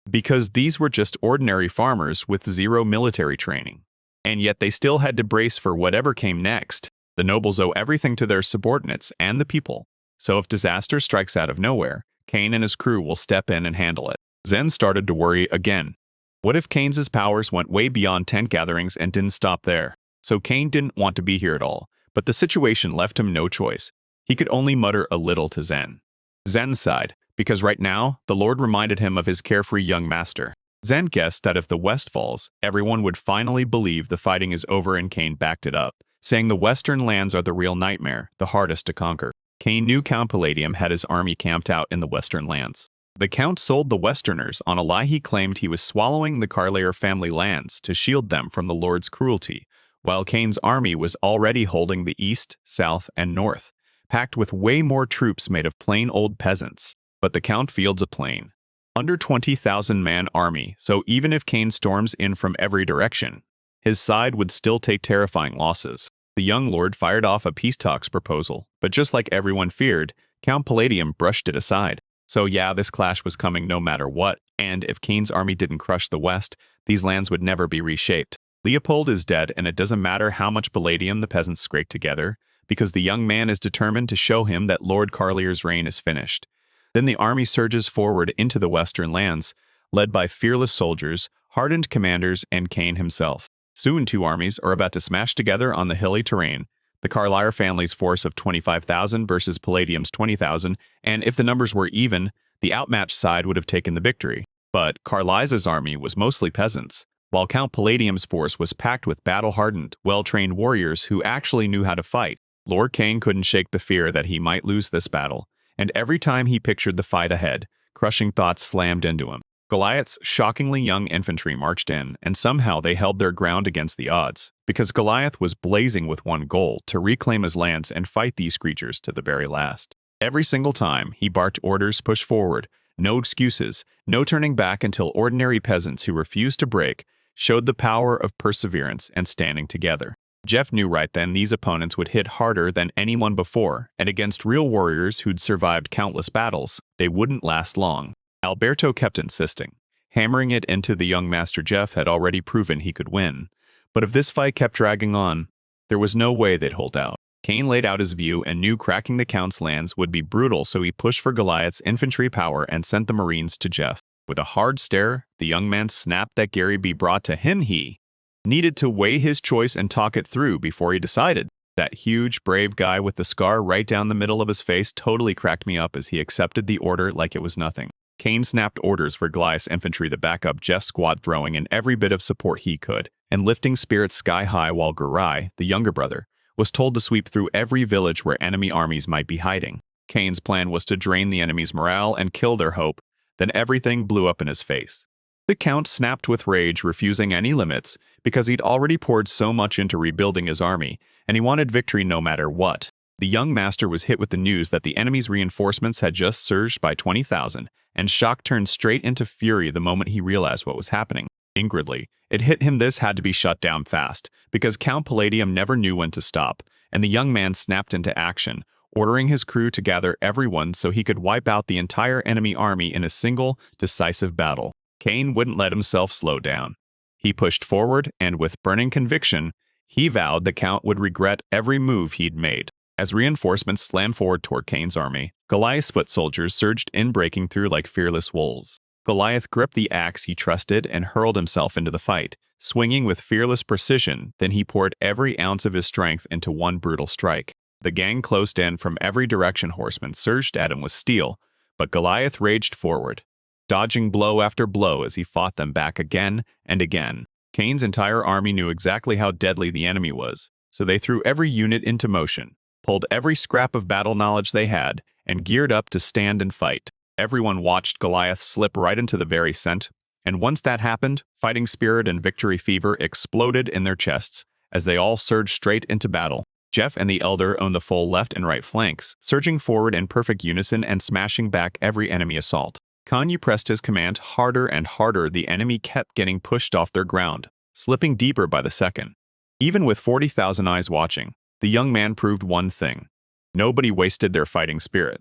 because these were just ordinary farmers with zero military training. And yet they still had to brace for whatever came next. The nobles owe everything to their subordinates and the people. So if disaster strikes out of nowhere, Kane and his crew will step in and handle it. Zen started to worry again. What if Kane's powers went way beyond tent gatherings and didn't stop there? So Kane didn't want to be here at all, but the situation left him no choice. He could only mutter a little to Zen. Zen sighed, because right now, the Lord reminded him of his carefree young master. Zen guessed that if the West falls, everyone would finally believe the fighting is over, and Kane backed it up, saying the western lands are the real nightmare, the hardest to conquer. Kane knew Count Palladium had his army camped out in the western lands. The Count sold the Westerners on a lie. He claimed he was swallowing the Carlayer family lands to shield them from the Lord's cruelty, while Kane's army was already holding the east, south, and north, packed with way more troops made of plain old peasants. But the Count fields a plain, under 20,000-man army, so even if Kane storms in from every direction, his side would still take terrifying losses. The young lord fired off a peace talks proposal, but just like everyone feared, Count Palladium brushed it aside. So yeah, this clash was coming no matter what, and if Kane's army didn't crush the West, these lands would never be reshaped. Leopold is dead, and it doesn't matter how much palladium the peasants scrape together, because the young man is determined to show him that Lord Carlayer's reign is finished. Then the army surges forward into the western lands, led by fearless soldiers, hardened commanders, and Kane himself. Soon two armies are about to smash together on the hilly terrain, the Carlayer family's force of 25,000 versus Palladium's 20,000, and if the numbers were even, the outmatched side would have taken the victory. But Carly's army was mostly peasants, while Count Palladium's force was packed with battle-hardened, well-trained warriors who actually knew how to fight. Lord Kane couldn't shake the fear that he might lose this battle, and every time he pictured the fight ahead, crushing thoughts slammed into him. Goliath's shockingly young infantry marched in, and somehow they held their ground against the odds, because Goliath was blazing with one goal: to reclaim his lands and fight these creatures to the very last. Every single time, he barked orders: push forward, no excuses, no turning back, until ordinary peasants who refused to break showed the power of perseverance and standing together. Jeff knew right then these opponents would hit harder than anyone before, and against real warriors who'd survived countless battles, they wouldn't last long. Alberto kept insisting, hammering it into the young master. Jeff had already proven he could win, but if this fight kept dragging on, there was no way they'd hold out. Kane laid out his view and knew cracking the Count's lands would be brutal, so he pushed for Goliath's infantry power and sent the Marines to Jeff. With a hard stare, the young man snapped that Gary be brought to him. He needed to weigh his choice and talk it through before he decided. That huge, brave guy with the scar right down the middle of his face totally cracked me up as he accepted the order like it was nothing. Kane snapped orders for Goliath's infantry to back up Jeff's squad, throwing in every bit of support he could, and lifting spirits sky high, while Garai, the younger brother, was told to sweep through every village where enemy armies might be hiding. Kane's plan was to drain the enemy's morale and kill their hope. Then everything blew up in his face. The Count snapped with rage, refusing any limits, because he'd already poured so much into rebuilding his army, and he wanted victory no matter what. The young master was hit with the news that the enemy's reinforcements had just surged by 20,000, and shock turned straight into fury the moment he realized what was happening. Inwardly, it hit him this had to be shut down fast, because Count Palladium never knew when to stop, and the young man snapped into action, ordering his crew to gather everyone so he could wipe out the entire enemy army in a single, decisive battle. Kane wouldn't let himself slow down. He pushed forward, and with burning conviction, he vowed the Count would regret every move he'd made. As reinforcements slammed forward toward Kane's army, Goliath's foot soldiers surged in, breaking through like fearless wolves. Goliath gripped the axe he trusted and hurled himself into the fight, swinging with fearless precision. Then he poured every ounce of his strength into one brutal strike. The gang closed in from every direction. Horsemen surged at him with steel, but Goliath raged forward, dodging blow after blow as he fought them back again and again. Cain's entire army knew exactly how deadly the enemy was, so they threw every unit into motion, pulled every scrap of battle knowledge they had, and geared up to stand and fight. Everyone watched Goliath slip right into the very scent, and once that happened, fighting spirit and victory fever exploded in their chests as they all surged straight into battle. Jeff and the Elder owned the full left and right flanks, surging forward in perfect unison and smashing back every enemy assault. Kanyu pressed his command harder and harder. The enemy kept getting pushed off their ground, slipping deeper by the second. Even with 40,000 eyes watching, the young man proved one thing: nobody wasted their fighting spirit.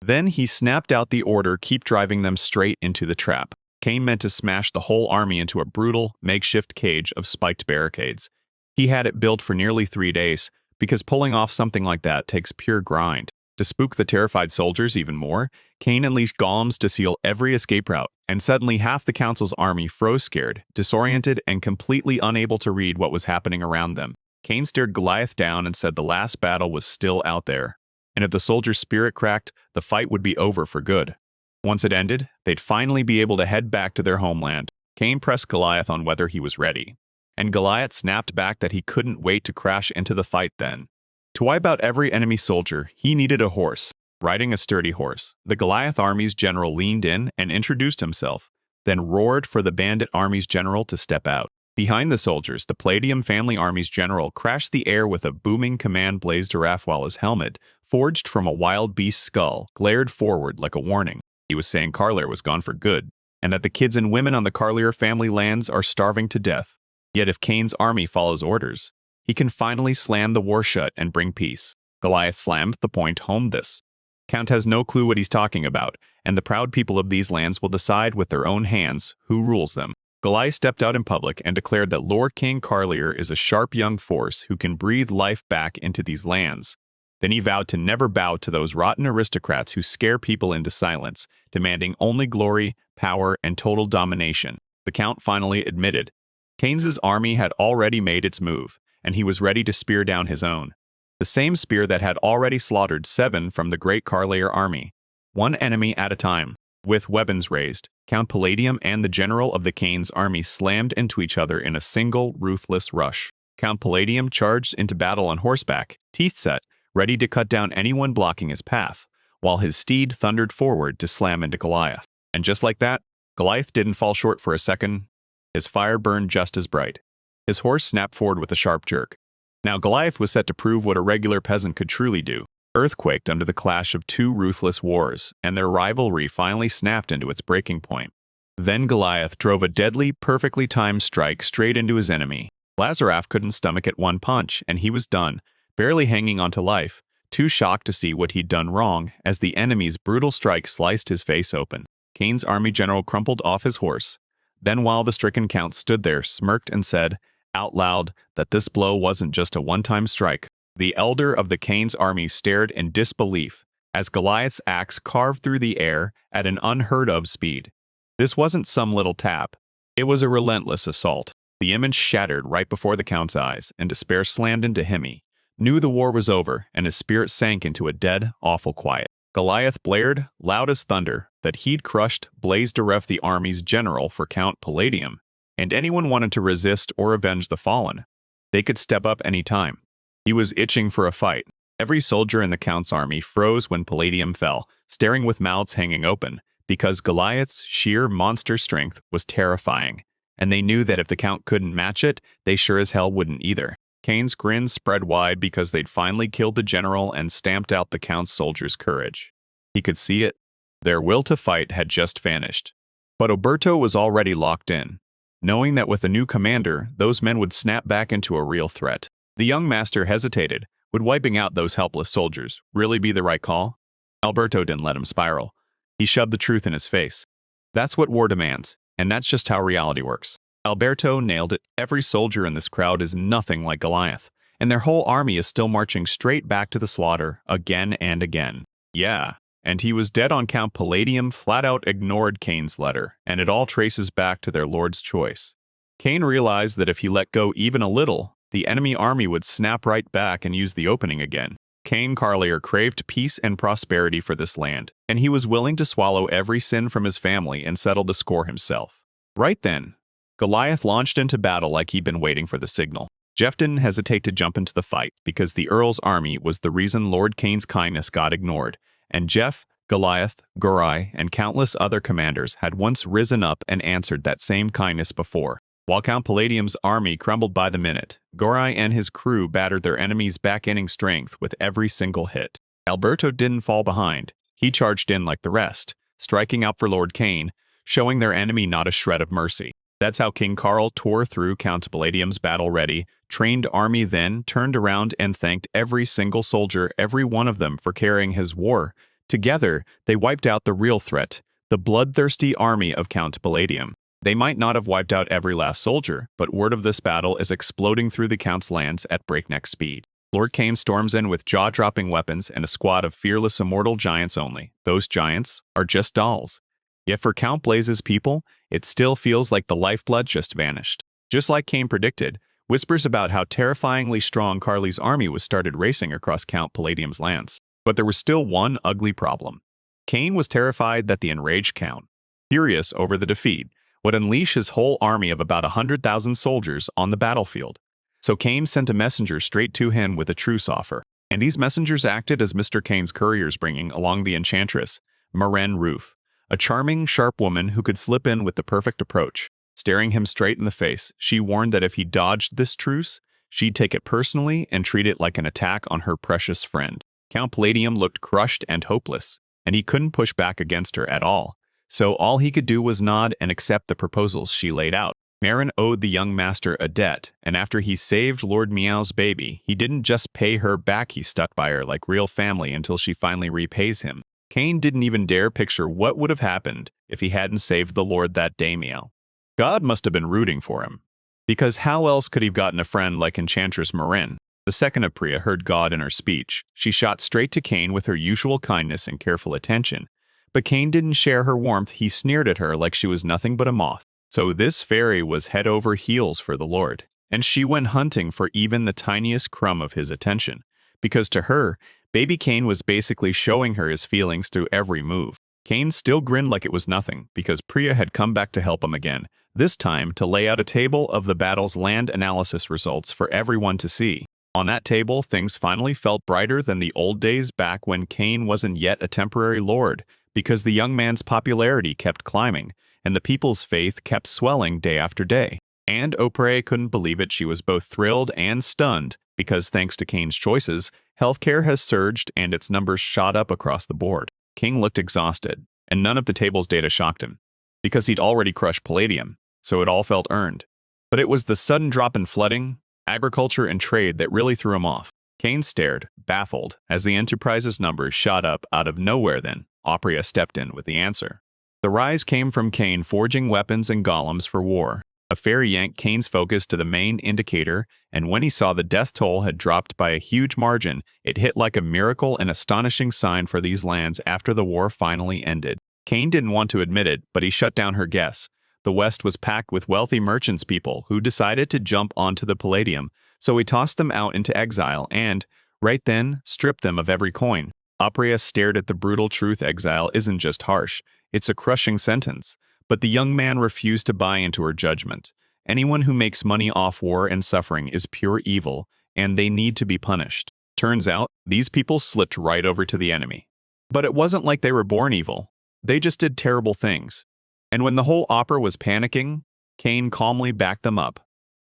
Then he snapped out the order, keep driving them straight into the trap. Cain meant to smash the whole army into a brutal, makeshift cage of spiked barricades. He had it built for nearly 3 days, because pulling off something like that takes pure grind. To spook the terrified soldiers even more, Cain unleashed golems to seal every escape route, and suddenly half the council's army froze scared, disoriented, and completely unable to read what was happening around them. Cain stared Goliath down and said the last battle was still out there, and if the soldier's spirit cracked, the fight would be over for good. Once it ended, they'd finally be able to head back to their homeland. Cain pressed Goliath on whether he was ready, and Goliath snapped back that he couldn't wait to crash into the fight then. To wipe out every enemy soldier, he needed a horse. Riding a sturdy horse, the Goliath army's general leaned in and introduced himself, then roared for the bandit army's general to step out. Behind the soldiers, the Palladium family army's general crashed the air with a booming command blaze giraffe while his helmet, forged from a wild beast's skull, glared forward like a warning. He was saying Carlier was gone for good, and that the kids and women on the Carlier family lands are starving to death. Yet if Cain's army follows orders, he can finally slam the war shut and bring peace. Goliath slammed the point home this: Count has no clue what he's talking about, and the proud people of these lands will decide with their own hands who rules them. Goliath stepped out in public and declared that Lord King Carlier is a sharp young force who can breathe life back into these lands. Then he vowed to never bow to those rotten aristocrats who scare people into silence, demanding only glory, power, and total domination. The Count finally admitted Cain's army had already made its move, and he was ready to spear down his own. The same spear that had already slaughtered 7 from the great Carlier army, one enemy at a time. With weapons raised, Count Palladium and the general of the Cain's army slammed into each other in a single, ruthless rush. Count Palladium charged into battle on horseback, teeth set, ready to cut down anyone blocking his path, while his steed thundered forward to slam into Goliath. And just like that, Goliath didn't fall short for a second. His fire burned just as bright. His horse snapped forward with a sharp jerk. Now Goliath was set to prove what a regular peasant could truly do. Earth quaked under the clash of 2 ruthless wars, and their rivalry finally snapped into its breaking point. Then Goliath drove a deadly, perfectly timed strike straight into his enemy. Lazaraf couldn't stomach it one punch, and he was done, barely hanging onto life, too shocked to see what he'd done wrong as the enemy's brutal strike sliced his face open. Cain's army general crumpled off his horse. Then while the stricken count stood there, smirked and said, out loud, that this blow wasn't just a one-time strike. The elder of the Cain's army stared in disbelief as Goliath's axe carved through the air at an unheard-of speed. This wasn't some little tap. It was a relentless assault. The image shattered right before the Count's eyes, and despair slammed into him. He knew the war was over, and his spirit sank into a dead, awful quiet. Goliath blared, loud as thunder, that he'd crushed Blaze Deref, the army's general for Count Palladium, and anyone wanted to resist or avenge the fallen, they could step up any time. He was itching for a fight. Every soldier in the Count's army froze when Palladium fell, staring with mouths hanging open, because Goliath's sheer monster strength was terrifying, and they knew that if the Count couldn't match it, they sure as hell wouldn't either. Cain's grin spread wide because they'd finally killed the general and stamped out the Count's soldiers' courage. He could see it. Their will to fight had just vanished. But Oberto was already locked in, knowing that with a new commander, those men would snap back into a real threat. The young master hesitated. Would wiping out those helpless soldiers really be the right call? Alberto didn't let him spiral. He shoved the truth in his face. That's what war demands, and that's just how reality works. Alberto nailed it. Every soldier in this crowd is nothing like Goliath, and their whole army is still marching straight back to the slaughter again and again. Yeah, and he was dead on Count Palladium flat out ignored Cain's letter, and it all traces back to their lord's choice. Cain realized that if he let go even a little, the enemy army would snap right back and use the opening again. Cain Carlier craved peace and prosperity for this land, and he was willing to swallow every sin from his family and settle the score himself. Right then, Goliath launched into battle like he'd been waiting for the signal. Jeff didn't hesitate to jump into the fight because the Earl's army was the reason Lord Cain's kindness got ignored, and Jeff, Goliath, Gorai, and countless other commanders had once risen up and answered that same kindness before. While Count Palladium's army crumbled by the minute, Gorai and his crew battered their enemies' back-ending strength with every single hit. Alberto didn't fall behind. He charged in like the rest, striking out for Lord Cain, showing their enemy not a shred of mercy. That's how King Carl tore through Count Palladium's battle-ready, trained army, then turned around and thanked every single soldier, every one of them, for carrying his war. Together, they wiped out the real threat, the bloodthirsty army of Count Palladium. They might not have wiped out every last soldier, but word of this battle is exploding through the Count's lands at breakneck speed. Lord Cain storms in with jaw-dropping weapons and a squad of fearless immortal giants only. Those giants are just dolls. Yet for Count Blaze's people, it still feels like the lifeblood just vanished. Just like Cain predicted, whispers about how terrifyingly strong Carly's army was started racing across Count Palladium's lands. But there was still one ugly problem. Cain was terrified that the enraged Count, furious over the defeat, would unleash his whole army of about 100,000 soldiers on the battlefield. So Cain sent a messenger straight to him with a truce offer, and these messengers acted as Mr. Cain's couriers, bringing along the enchantress, Maren Roof, a charming, sharp woman who could slip in with the perfect approach. Staring him straight in the face, she warned that if he dodged this truce, she'd take it personally and treat it like an attack on her precious friend. Count Palladium looked crushed and hopeless, and he couldn't push back against her at all. So all he could do was nod and accept the proposals she laid out. Maren owed the young master a debt, and after he saved Lord Meow's baby, he didn't just pay her back, he stuck by her like real family until she finally repays him. Cain didn't even dare picture what would have happened if he hadn't saved the Lord that day, Meow. God must have been rooting for him, because how else could he have gotten a friend like Enchantress Maren? The second of Priya heard God in her speech. She shot straight to Cain with her usual kindness and careful attention. But Cain didn't share her warmth. He sneered at her like she was nothing but a moth. So this fairy was head over heels for the Lord, and she went hunting for even the tiniest crumb of his attention, because to her, baby Cain was basically showing her his feelings through every move. Cain still grinned like it was nothing, because Priya had come back to help him again, this time to lay out a table of the battle's land analysis results for everyone to see. On that table, things finally felt brighter than the old days back when Cain wasn't yet a temporary lord, because the young man's popularity kept climbing, and the people's faith kept swelling day after day. And Opre couldn't believe it. She was both thrilled and stunned, because thanks to Cain's choices, healthcare has surged and its numbers shot up across the board. King looked exhausted, and none of the table's data shocked him, because he'd already crushed Palladium, so it all felt earned. But it was the sudden drop in flooding, agriculture, and trade that really threw him off. Cain stared, baffled, as the Enterprise's numbers shot up out of nowhere. Then Opria stepped in with the answer. The rise came from Cain forging weapons and golems for war. A fairy yanked Cain's focus to the main indicator, and when he saw the death toll had dropped by a huge margin, it hit like a miracle and astonishing sign for these lands after the war finally ended. Cain didn't want to admit it, but he shut down her guess. The West was packed with wealthy merchants people who decided to jump onto the Palladium, so he tossed them out into exile and, right then, stripped them of every coin. Opria stared at the brutal truth. Exile isn't just harsh, it's a crushing sentence. But the young man refused to buy into her judgment. Anyone who makes money off war and suffering is pure evil, and they need to be punished. Turns out, these people slipped right over to the enemy. But it wasn't like they were born evil. They just did terrible things. And when the whole opera was panicking, Cain calmly backed them up,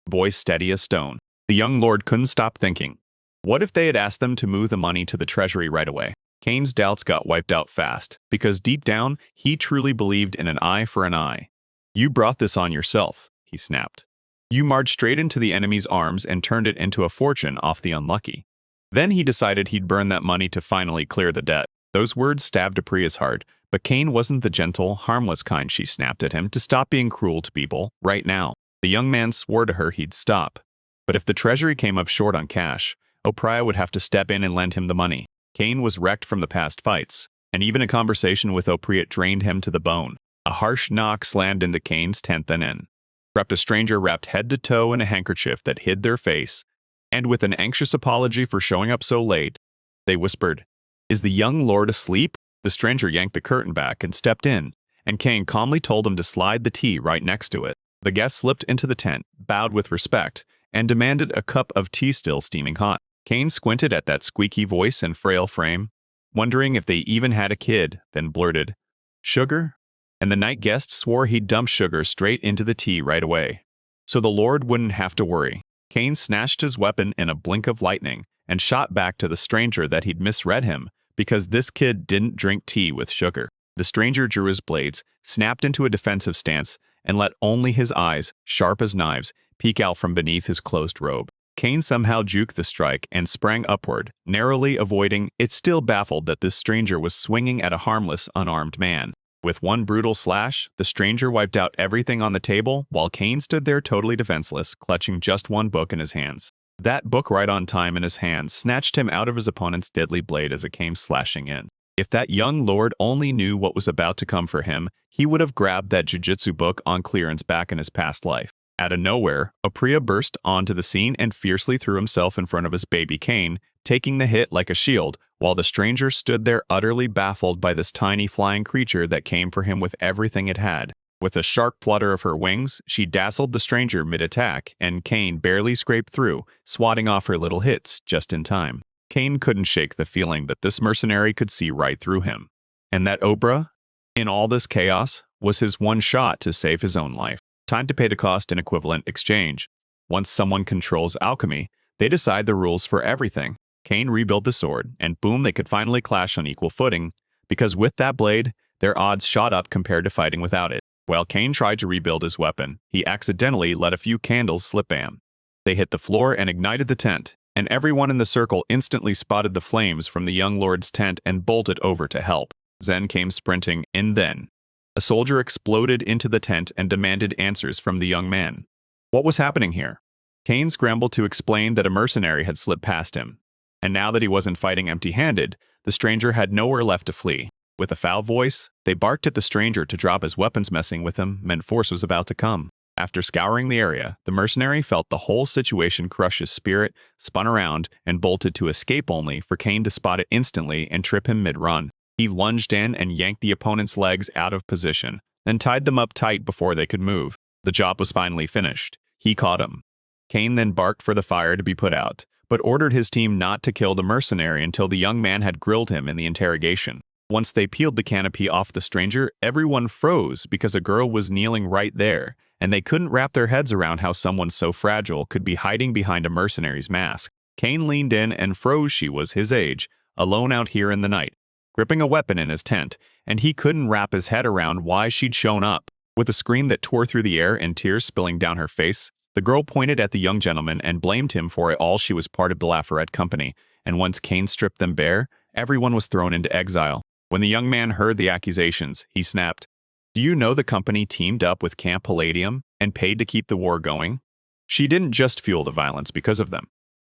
voice steady as stone. The young lord couldn't stop thinking. What if they had asked them to move the money to the treasury right away? Cain's doubts got wiped out fast, because deep down, he truly believed in an eye for an eye. You brought this on yourself, he snapped. You marched straight into the enemy's arms and turned it into a fortune off the unlucky. Then he decided he'd burn that money to finally clear the debt. Those words stabbed Apria's heart, but Cain wasn't the gentle, harmless kind. She snapped at him to stop being cruel to people, right now. The young man swore to her he'd stop. But if the treasury came up short on cash, Opria would have to step in and lend him the money. Cain was wrecked from the past fights, and even a conversation with Opriet drained him to the bone. A harsh knock slammed into Kane's tent then in. Crept a stranger wrapped head to toe in a handkerchief that hid their face, and with an anxious apology for showing up so late, they whispered, "Is the young lord asleep?" The stranger yanked the curtain back and stepped in, and Kane calmly told him to slide the tea right next to it. The guest slipped into the tent, bowed with respect, and demanded a cup of tea still steaming hot. Kane squinted at that squeaky voice and frail frame, wondering if they even had a kid, then blurted, "Sugar?" And the night guest swore he'd dump sugar straight into the tea right away, so the lord wouldn't have to worry. Kane snatched his weapon in a blink of lightning and shot back to the stranger that he'd misread him because this kid didn't drink tea with sugar. The stranger drew his blades, snapped into a defensive stance, and let only his eyes, sharp as knives, peek out from beneath his closed robe. Kane somehow juked the strike and sprang upward, narrowly avoiding it, still baffled that this stranger was swinging at a harmless, unarmed man. With one brutal slash, the stranger wiped out everything on the table while Kane stood there totally defenseless, clutching just one book in his hands. That book right on time in his hands snatched him out of his opponent's deadly blade as it came slashing in. If that young lord only knew what was about to come for him, he would have grabbed that jujitsu book on clearance back in his past life. Out of nowhere, Opriya burst onto the scene and fiercely threw himself in front of his baby Kane, taking the hit like a shield, while the stranger stood there utterly baffled by this tiny flying creature that came for him with everything it had. With a sharp flutter of her wings, she dazzled the stranger mid-attack, and Kane barely scraped through, swatting off her little hits just in time. Kane couldn't shake the feeling that this mercenary could see right through him, and that Oprah, in all this chaos, was his one shot to save his own life. Time to pay the cost in equivalent exchange. Once someone controls alchemy, they decide the rules for everything. Kane rebuilt the sword, and boom, they could finally clash on equal footing, because with that blade, their odds shot up compared to fighting without it. While Kane tried to rebuild his weapon, he accidentally let a few candles slip. Bam! They hit the floor and ignited the tent, and everyone in the circle instantly spotted the flames from the young lord's tent and bolted over to help. Zen came sprinting in then. A soldier exploded into the tent and demanded answers from the young man. What was happening here? Kane scrambled to explain that a mercenary had slipped past him, and now that he wasn't fighting empty-handed, the stranger had nowhere left to flee. With a foul voice, they barked at the stranger to drop his weapons. Messing with him meant force was about to come. After scouring the area, the mercenary felt the whole situation crush his spirit, spun around, and bolted to escape, only for Kane to spot it instantly and trip him mid-run. He lunged in and yanked the opponent's legs out of position, then tied them up tight before they could move. The job was finally finished. He caught him. Kane then barked for the fire to be put out, but ordered his team not to kill the mercenary until the young man had grilled him in the interrogation. Once they peeled the canopy off the stranger, everyone froze because a girl was kneeling right there, and they couldn't wrap their heads around how someone so fragile could be hiding behind a mercenary's mask. Kane leaned in and froze. She was his age, alone out here in the night, gripping a weapon in his tent, and he couldn't wrap his head around why she'd shown up. With a scream that tore through the air and tears spilling down her face, the girl pointed at the young gentleman and blamed him for it all. She was part of the Lafayette Company, and once Kane stripped them bare, everyone was thrown into exile. When the young man heard the accusations, he snapped, "Do you know the company teamed up with Camp Palladium and paid to keep the war going? She didn't just fuel the violence because of them.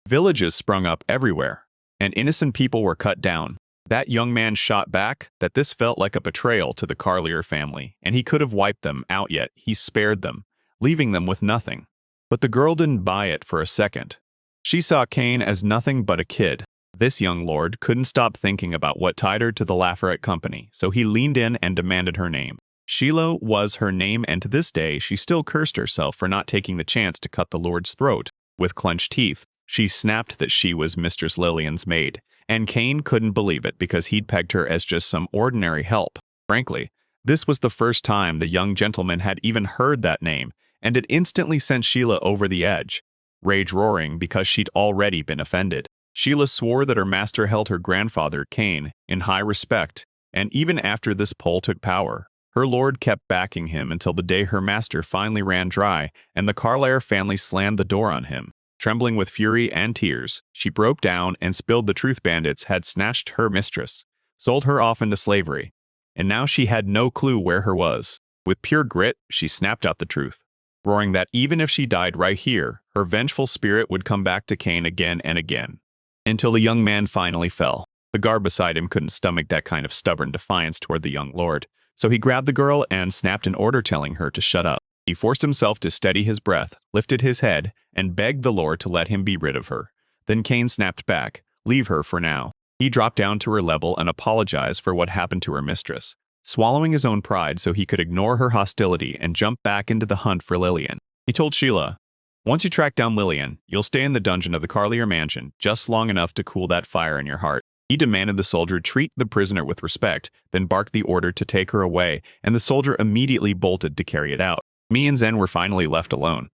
Villages sprung up everywhere, and innocent people were cut down." That young man shot back that this felt like a betrayal to the Carlier family, and he could have wiped them out, yet he spared them, leaving them with nothing. But the girl didn't buy it for a second. She saw Kane as nothing but a kid. This young lord couldn't stop thinking about what tied her to the Lafayette Company, so he leaned in and demanded her name. Sheila was her name, and to this day she still cursed herself for not taking the chance to cut the lord's throat. With clenched teeth, she snapped that she was Mistress Lillian's maid, and Kane couldn't believe it because he'd pegged her as just some ordinary help. Frankly, this was the first time the young gentleman had even heard that name, and it instantly sent Sheila over the edge, rage roaring because she'd already been offended. Sheila swore that her master held her grandfather, Kane, in high respect, and even after this Pole took power, her lord kept backing him until the day her master finally ran dry and the Carlier family slammed the door on him. Trembling with fury and tears, she broke down and spilled the truth. Bandits had snatched her mistress, sold her off into slavery, and now she had no clue where her was. With pure grit, she snapped out the truth, roaring that even if she died right here, her vengeful spirit would come back to Kane again and again, until the young man finally fell. The guard beside him couldn't stomach that kind of stubborn defiance toward the young lord, so he grabbed the girl and snapped an order telling her to shut up. He forced himself to steady his breath, lifted his head, and begged the lord to let him be rid of her. Then Cain snapped back, "Leave her for now." He dropped down to her level and apologized for what happened to her mistress, swallowing his own pride so he could ignore her hostility and jump back into the hunt for Lillian. He told Sheila, "Once you track down Lillian, you'll stay in the dungeon of the Carlier mansion just long enough to cool that fire in your heart." He demanded the soldier treat the prisoner with respect, then barked the order to take her away, and the soldier immediately bolted to carry it out. Me and Zen were finally left alone.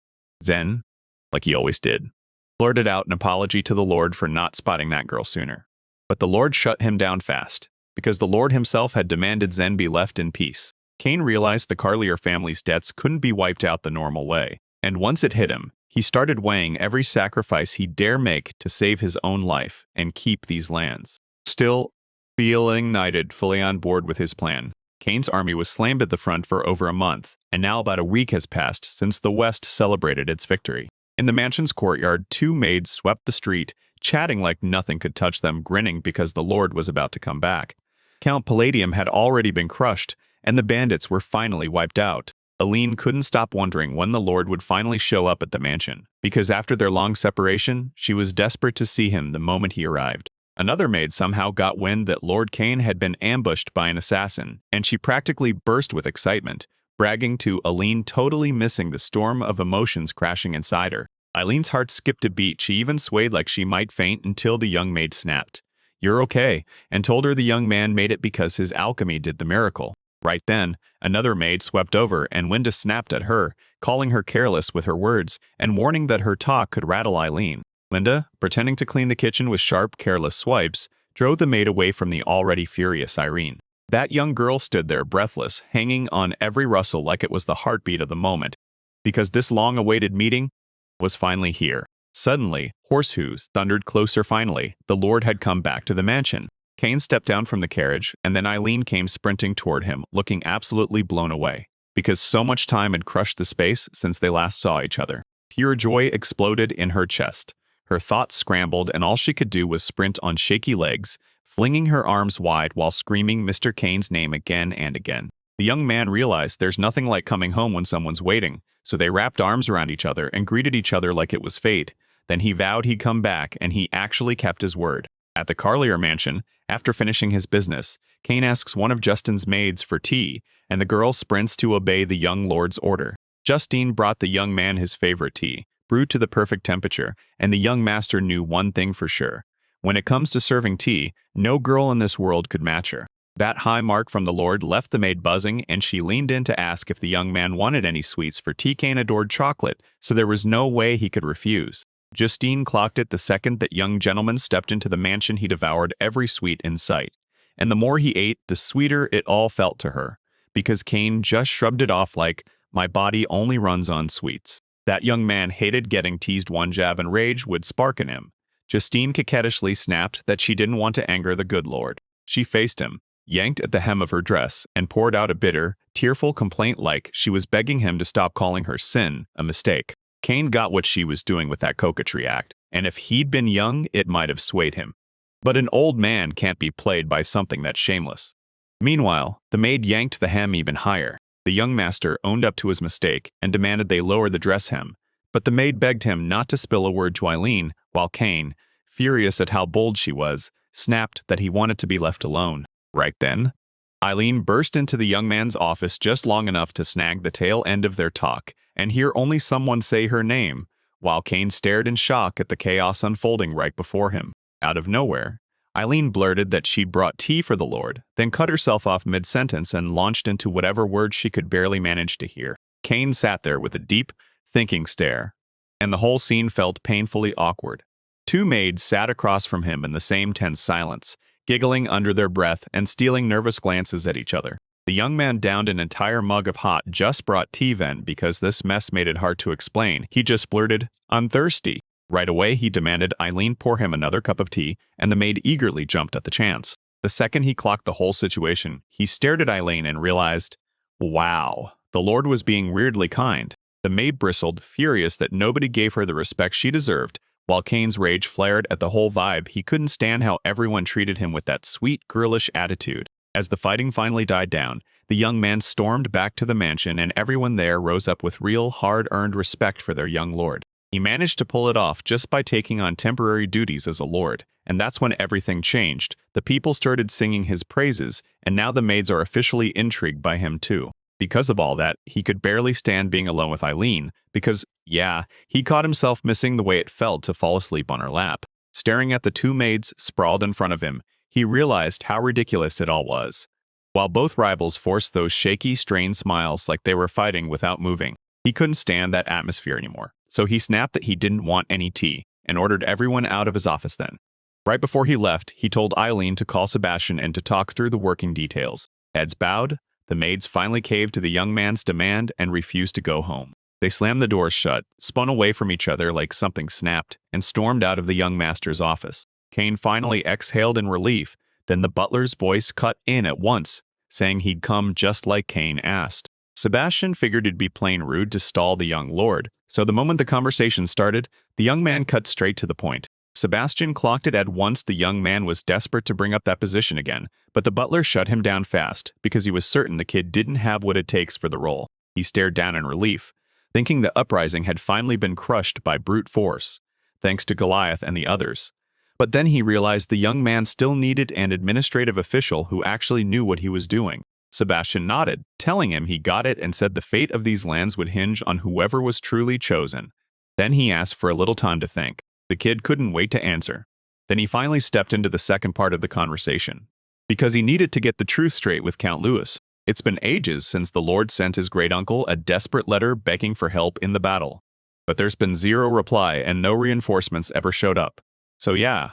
Zen, like he always did, blurted out an apology to the Lord for not spotting that girl sooner. But the Lord shut him down fast, because the Lord himself had demanded Zen be left in peace. Cain realized the Carlier family's debts couldn't be wiped out the normal way, and once it hit him, he started weighing every sacrifice he dare make to save his own life and keep these lands. Still, feeling knighted, fully on board with his plan, Cain's army was slammed at the front for over a month, and now about a week has passed since the West celebrated its victory. In the mansion's courtyard, two maids swept the street, chatting like nothing could touch them, grinning because the Lord was about to come back. Count Palladium had already been crushed, and the bandits were finally wiped out. Aline couldn't stop wondering when the Lord would finally show up at the mansion, because after their long separation, she was desperate to see him the moment he arrived. Another maid somehow got wind that Lord Cain had been ambushed by an assassin, and she practically burst with excitement, bragging to Aline, totally missing the storm of emotions crashing inside her. Eileen's heart skipped a beat. She even swayed like she might faint until the young maid snapped, "You're okay," and told her the young man made it because his alchemy did the miracle. Right then, another maid swept over and Winda snapped at her, calling her careless with her words and warning that her talk could rattle Eileen. Linda, pretending to clean the kitchen with sharp, careless swipes, drove the maid away from the already furious Irene. That young girl stood there breathless, hanging on every rustle like it was the heartbeat of the moment, because this long-awaited meeting was finally here. Suddenly, horseshoes thundered closer. Finally, the Lord had come back to the mansion. Cain stepped down from the carriage, and then Eileen came sprinting toward him, looking absolutely blown away, because so much time had crushed the space since they last saw each other. Pure joy exploded in her chest. Her thoughts scrambled, and all she could do was sprint on shaky legs, flinging her arms wide while screaming Mr. Cain's name again and again. The young man realized there's nothing like coming home when someone's waiting, so they wrapped arms around each other and greeted each other like it was fate. Then he vowed he'd come back, and he actually kept his word. At the Carlier mansion, after finishing his business, Cain asks one of Justin's maids for tea, and the girl sprints to obey the young lord's order. Justine brought the young man his favorite tea, brewed to the perfect temperature, and the young master knew one thing for sure. When it comes to serving tea, no girl in this world could match her. That high mark from the Lord left the maid buzzing, and she leaned in to ask if the young man wanted any sweets for tea. Cain adored chocolate, so there was no way he could refuse. Justine clocked it the second that young gentleman stepped into the mansion. He devoured every sweet in sight, and the more he ate, the sweeter it all felt to her, because Cain just shrugged it off like, "My body only runs on sweets." That young man hated getting teased. One jab and rage would spark in him. Justine coquettishly snapped that she didn't want to anger the good Lord. She faced him, yanked at the hem of her dress, and poured out a bitter, tearful complaint like she was begging him to stop calling her sin a mistake. Cain got what she was doing with that coquetry act, and if he'd been young, it might have swayed him. But an old man can't be played by something that's shameless. Meanwhile, the maid yanked the hem even higher. The young master owned up to his mistake and demanded they lower the dress hem, but the maid begged him not to spill a word to Eileen, while Cain, furious at how bold she was, snapped that he wanted to be left alone. Right then, Eileen burst into the young man's office just long enough to snag the tail end of their talk and hear only someone say her name, while Cain stared in shock at the chaos unfolding right before him. Out of nowhere, Eileen blurted that she'd brought tea for the Lord, then cut herself off mid-sentence and launched into whatever words she could barely manage to hear. Cain sat there with a deep, thinking stare, and the whole scene felt painfully awkward. Two maids sat across from him in the same tense silence, giggling under their breath and stealing nervous glances at each other. The young man downed an entire mug of hot, just brought tea. Then, because this mess made it hard to explain, he just blurted, "I'm thirsty." Right away, he demanded Eileen pour him another cup of tea, and the maid eagerly jumped at the chance. The second he clocked the whole situation, he stared at Eileen and realized, wow, the Lord was being weirdly kind. The maid bristled, furious that nobody gave her the respect she deserved, While Kane's rage flared at the whole vibe, he couldn't stand how everyone treated him with that sweet, girlish attitude. As the fighting finally died down, the young man stormed back to the mansion and everyone there rose up with real, hard-earned respect for their young lord. He managed to pull it off just by taking on temporary duties as a lord, and that's when everything changed. The people started singing his praises, and now the maids are officially intrigued by him too. Because of all that, he could barely stand being alone with Eileen, because, yeah, he caught himself missing the way it felt to fall asleep on her lap. Staring at the two maids sprawled in front of him, he realized how ridiculous it all was. While both rivals forced those shaky, strained smiles like they were fighting without moving, he couldn't stand that atmosphere anymore. So he snapped that he didn't want any tea, and ordered everyone out of his office then. Right before he left, he told Eileen to call Sebastian and to talk through the working details. Heads bowed, the maids finally caved to the young man's demand and refused to go home. They slammed the doors shut, spun away from each other like something snapped, and stormed out of the young master's office. Kane finally exhaled in relief, then the butler's voice cut in at once, saying he'd come just like Kane asked. Sebastian figured it'd be plain rude to stall the young lord, so the moment the conversation started, the young man cut straight to the point. Sebastian clocked it at once. The young man was desperate to bring up that position again, but the butler shut him down fast because he was certain the kid didn't have what it takes for the role. He stared down in relief, thinking the uprising had finally been crushed by brute force, thanks to Goliath and the others. But then he realized the young man still needed an administrative official who actually knew what he was doing. Sebastian nodded, telling him he got it and said the fate of these lands would hinge on whoever was truly chosen. Then he asked for a little time to think. The kid couldn't wait to answer. Then he finally stepped into the second part of the conversation, because he needed to get the truth straight with Count Louis. It's been ages since the Lord sent his great-uncle a desperate letter begging for help in the battle. But there's been zero reply and no reinforcements ever showed up. So yeah,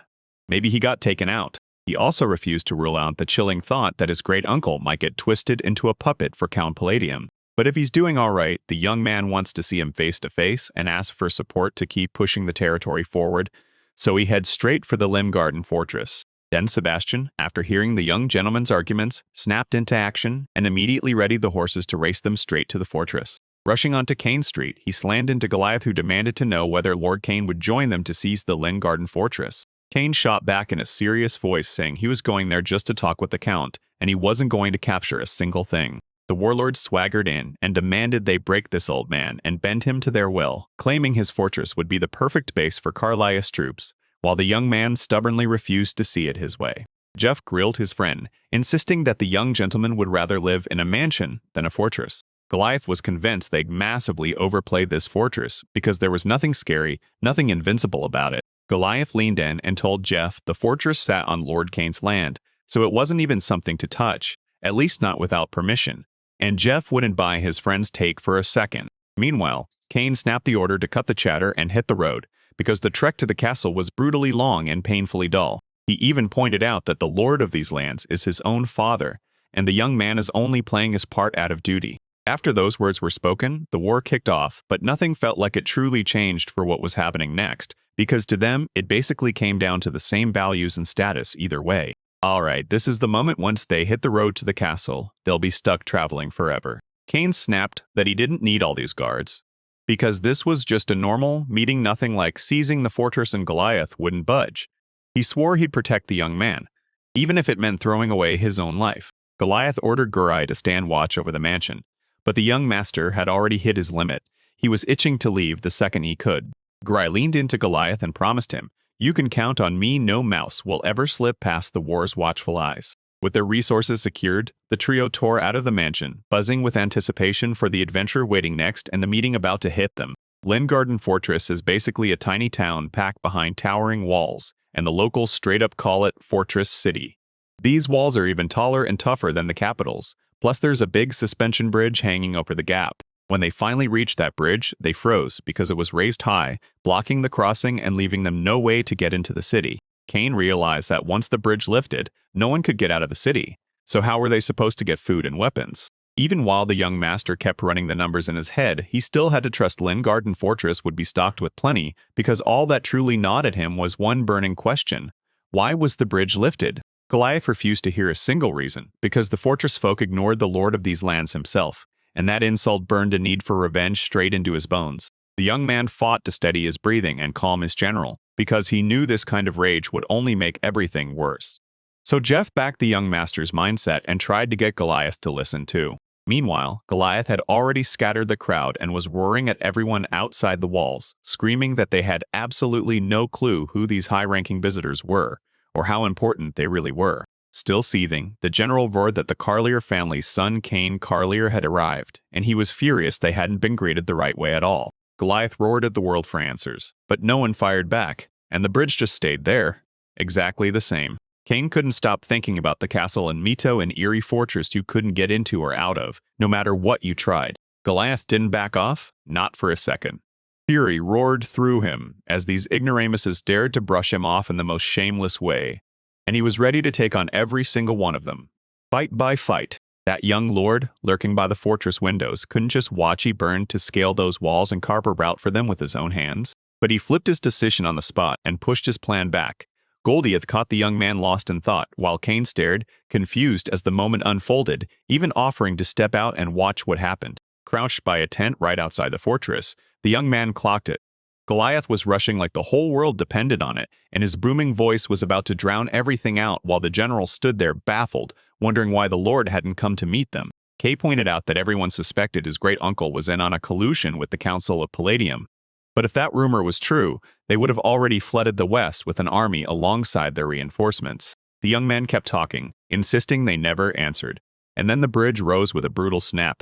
maybe he got taken out. He also refused to rule out the chilling thought that his great-uncle might get twisted into a puppet for Count Palladium. But if he's doing all right, the young man wants to see him face to face and ask for support to keep pushing the territory forward, so he heads straight for the Limgarden fortress. Then Sebastian, after hearing the young gentleman's arguments, snapped into action and immediately readied the horses to race them straight to the fortress. Rushing onto Kane Street, he slammed into Goliath, who demanded to know whether Lord Kane would join them to seize the Limgarden fortress. Kane shot back in a serious voice, saying he was going there just to talk with the Count, and he wasn't going to capture a single thing. The warlord swaggered in and demanded they break this old man and bend him to their will, claiming his fortress would be the perfect base for Carlias' troops, while the young man stubbornly refused to see it his way. Jeff grilled his friend, insisting that the young gentleman would rather live in a mansion than a fortress. Goliath was convinced they'd massively overplay this fortress because there was nothing scary, nothing invincible about it. Goliath leaned in and told Jeff the fortress sat on Lord Kane's land, so it wasn't even something to touch, at least not without permission. And Jeff wouldn't buy his friend's take for a second. Meanwhile, Kane snapped the order to cut the chatter and hit the road, because the trek to the castle was brutally long and painfully dull. He even pointed out that the lord of these lands is his own father, and the young man is only playing his part out of duty. After those words were spoken, the war kicked off, but nothing felt like it truly changed for what was happening next, because to them, it basically came down to the same values and status either way. Alright, this is the moment. Once they hit the road to the castle, they'll be stuck traveling forever. Kane snapped that he didn't need all these guards, because this was just a normal meeting, nothing like seizing the fortress, and Goliath wouldn't budge. He swore he'd protect the young man, even if it meant throwing away his own life. Goliath ordered Gurai to stand watch over the mansion, but the young master had already hit his limit. He was itching to leave the second he could. Gurai leaned into Goliath and promised him, "You can count on me, no mouse will ever slip past the war's watchful eyes." With their resources secured, the trio tore out of the mansion, buzzing with anticipation for the adventure waiting next and the meeting about to hit them. Limgarden Fortress is basically a tiny town packed behind towering walls, and the locals straight up call it Fortress City. These walls are even taller and tougher than the capital's, plus there's a big suspension bridge hanging over the gap. When they finally reached that bridge, they froze because it was raised high, blocking the crossing and leaving them no way to get into the city. Kane realized that once the bridge lifted, no one could get out of the city. So how were they supposed to get food and weapons? Even while the young master kept running the numbers in his head, he still had to trust Limgarden Fortress would be stocked with plenty, because all that truly gnawed at him was one burning question. Why was the bridge lifted? Goliath refused to hear a single reason, because the fortress folk ignored the lord of these lands himself, and that insult burned a need for revenge straight into his bones. The The young man fought to steady his breathing and calm his general, because he knew this kind of rage would only make everything worse. So Jeff backed the young master's mindset and tried to get Goliath to listen too. Meanwhile, Goliath had already scattered the crowd and was roaring at everyone outside the walls, screaming that they had absolutely no clue who these high-ranking visitors were, or how important they really were. Still seething, the general roared that the Carlier family's son Cain Carlier had arrived, and he was furious they hadn't been greeted the right way at all. Goliath roared at the world for answers, but no one fired back, and the bridge just stayed there, exactly the same. Cain couldn't stop thinking about the castle in Mito, an eerie fortress you couldn't get into or out of, no matter what you tried. Goliath didn't back off, not for a second. Fury roared through him as these ignoramuses dared to brush him off in the most shameless way, and he was ready to take on every single one of them. Fight by fight. That young lord, lurking by the fortress windows, couldn't just watch he burned to scale those walls and carve a route for them with his own hands, but he flipped his decision on the spot and pushed his plan back. Goliath caught the young man lost in thought, while Cain stared, confused as the moment unfolded, even offering to step out and watch what happened. Crouched by a tent right outside the fortress, the young man clocked it. Goliath was rushing like the whole world depended on it, and his booming voice was about to drown everything out while the general stood there baffled, wondering why the Lord hadn't come to meet them. Kay pointed out that everyone suspected his great-uncle was in on a collusion with the Council of Palladium. But if that rumor was true, they would have already flooded the west with an army alongside their reinforcements. The young man kept talking, insisting they never answered. And then the bridge rose with a brutal snap.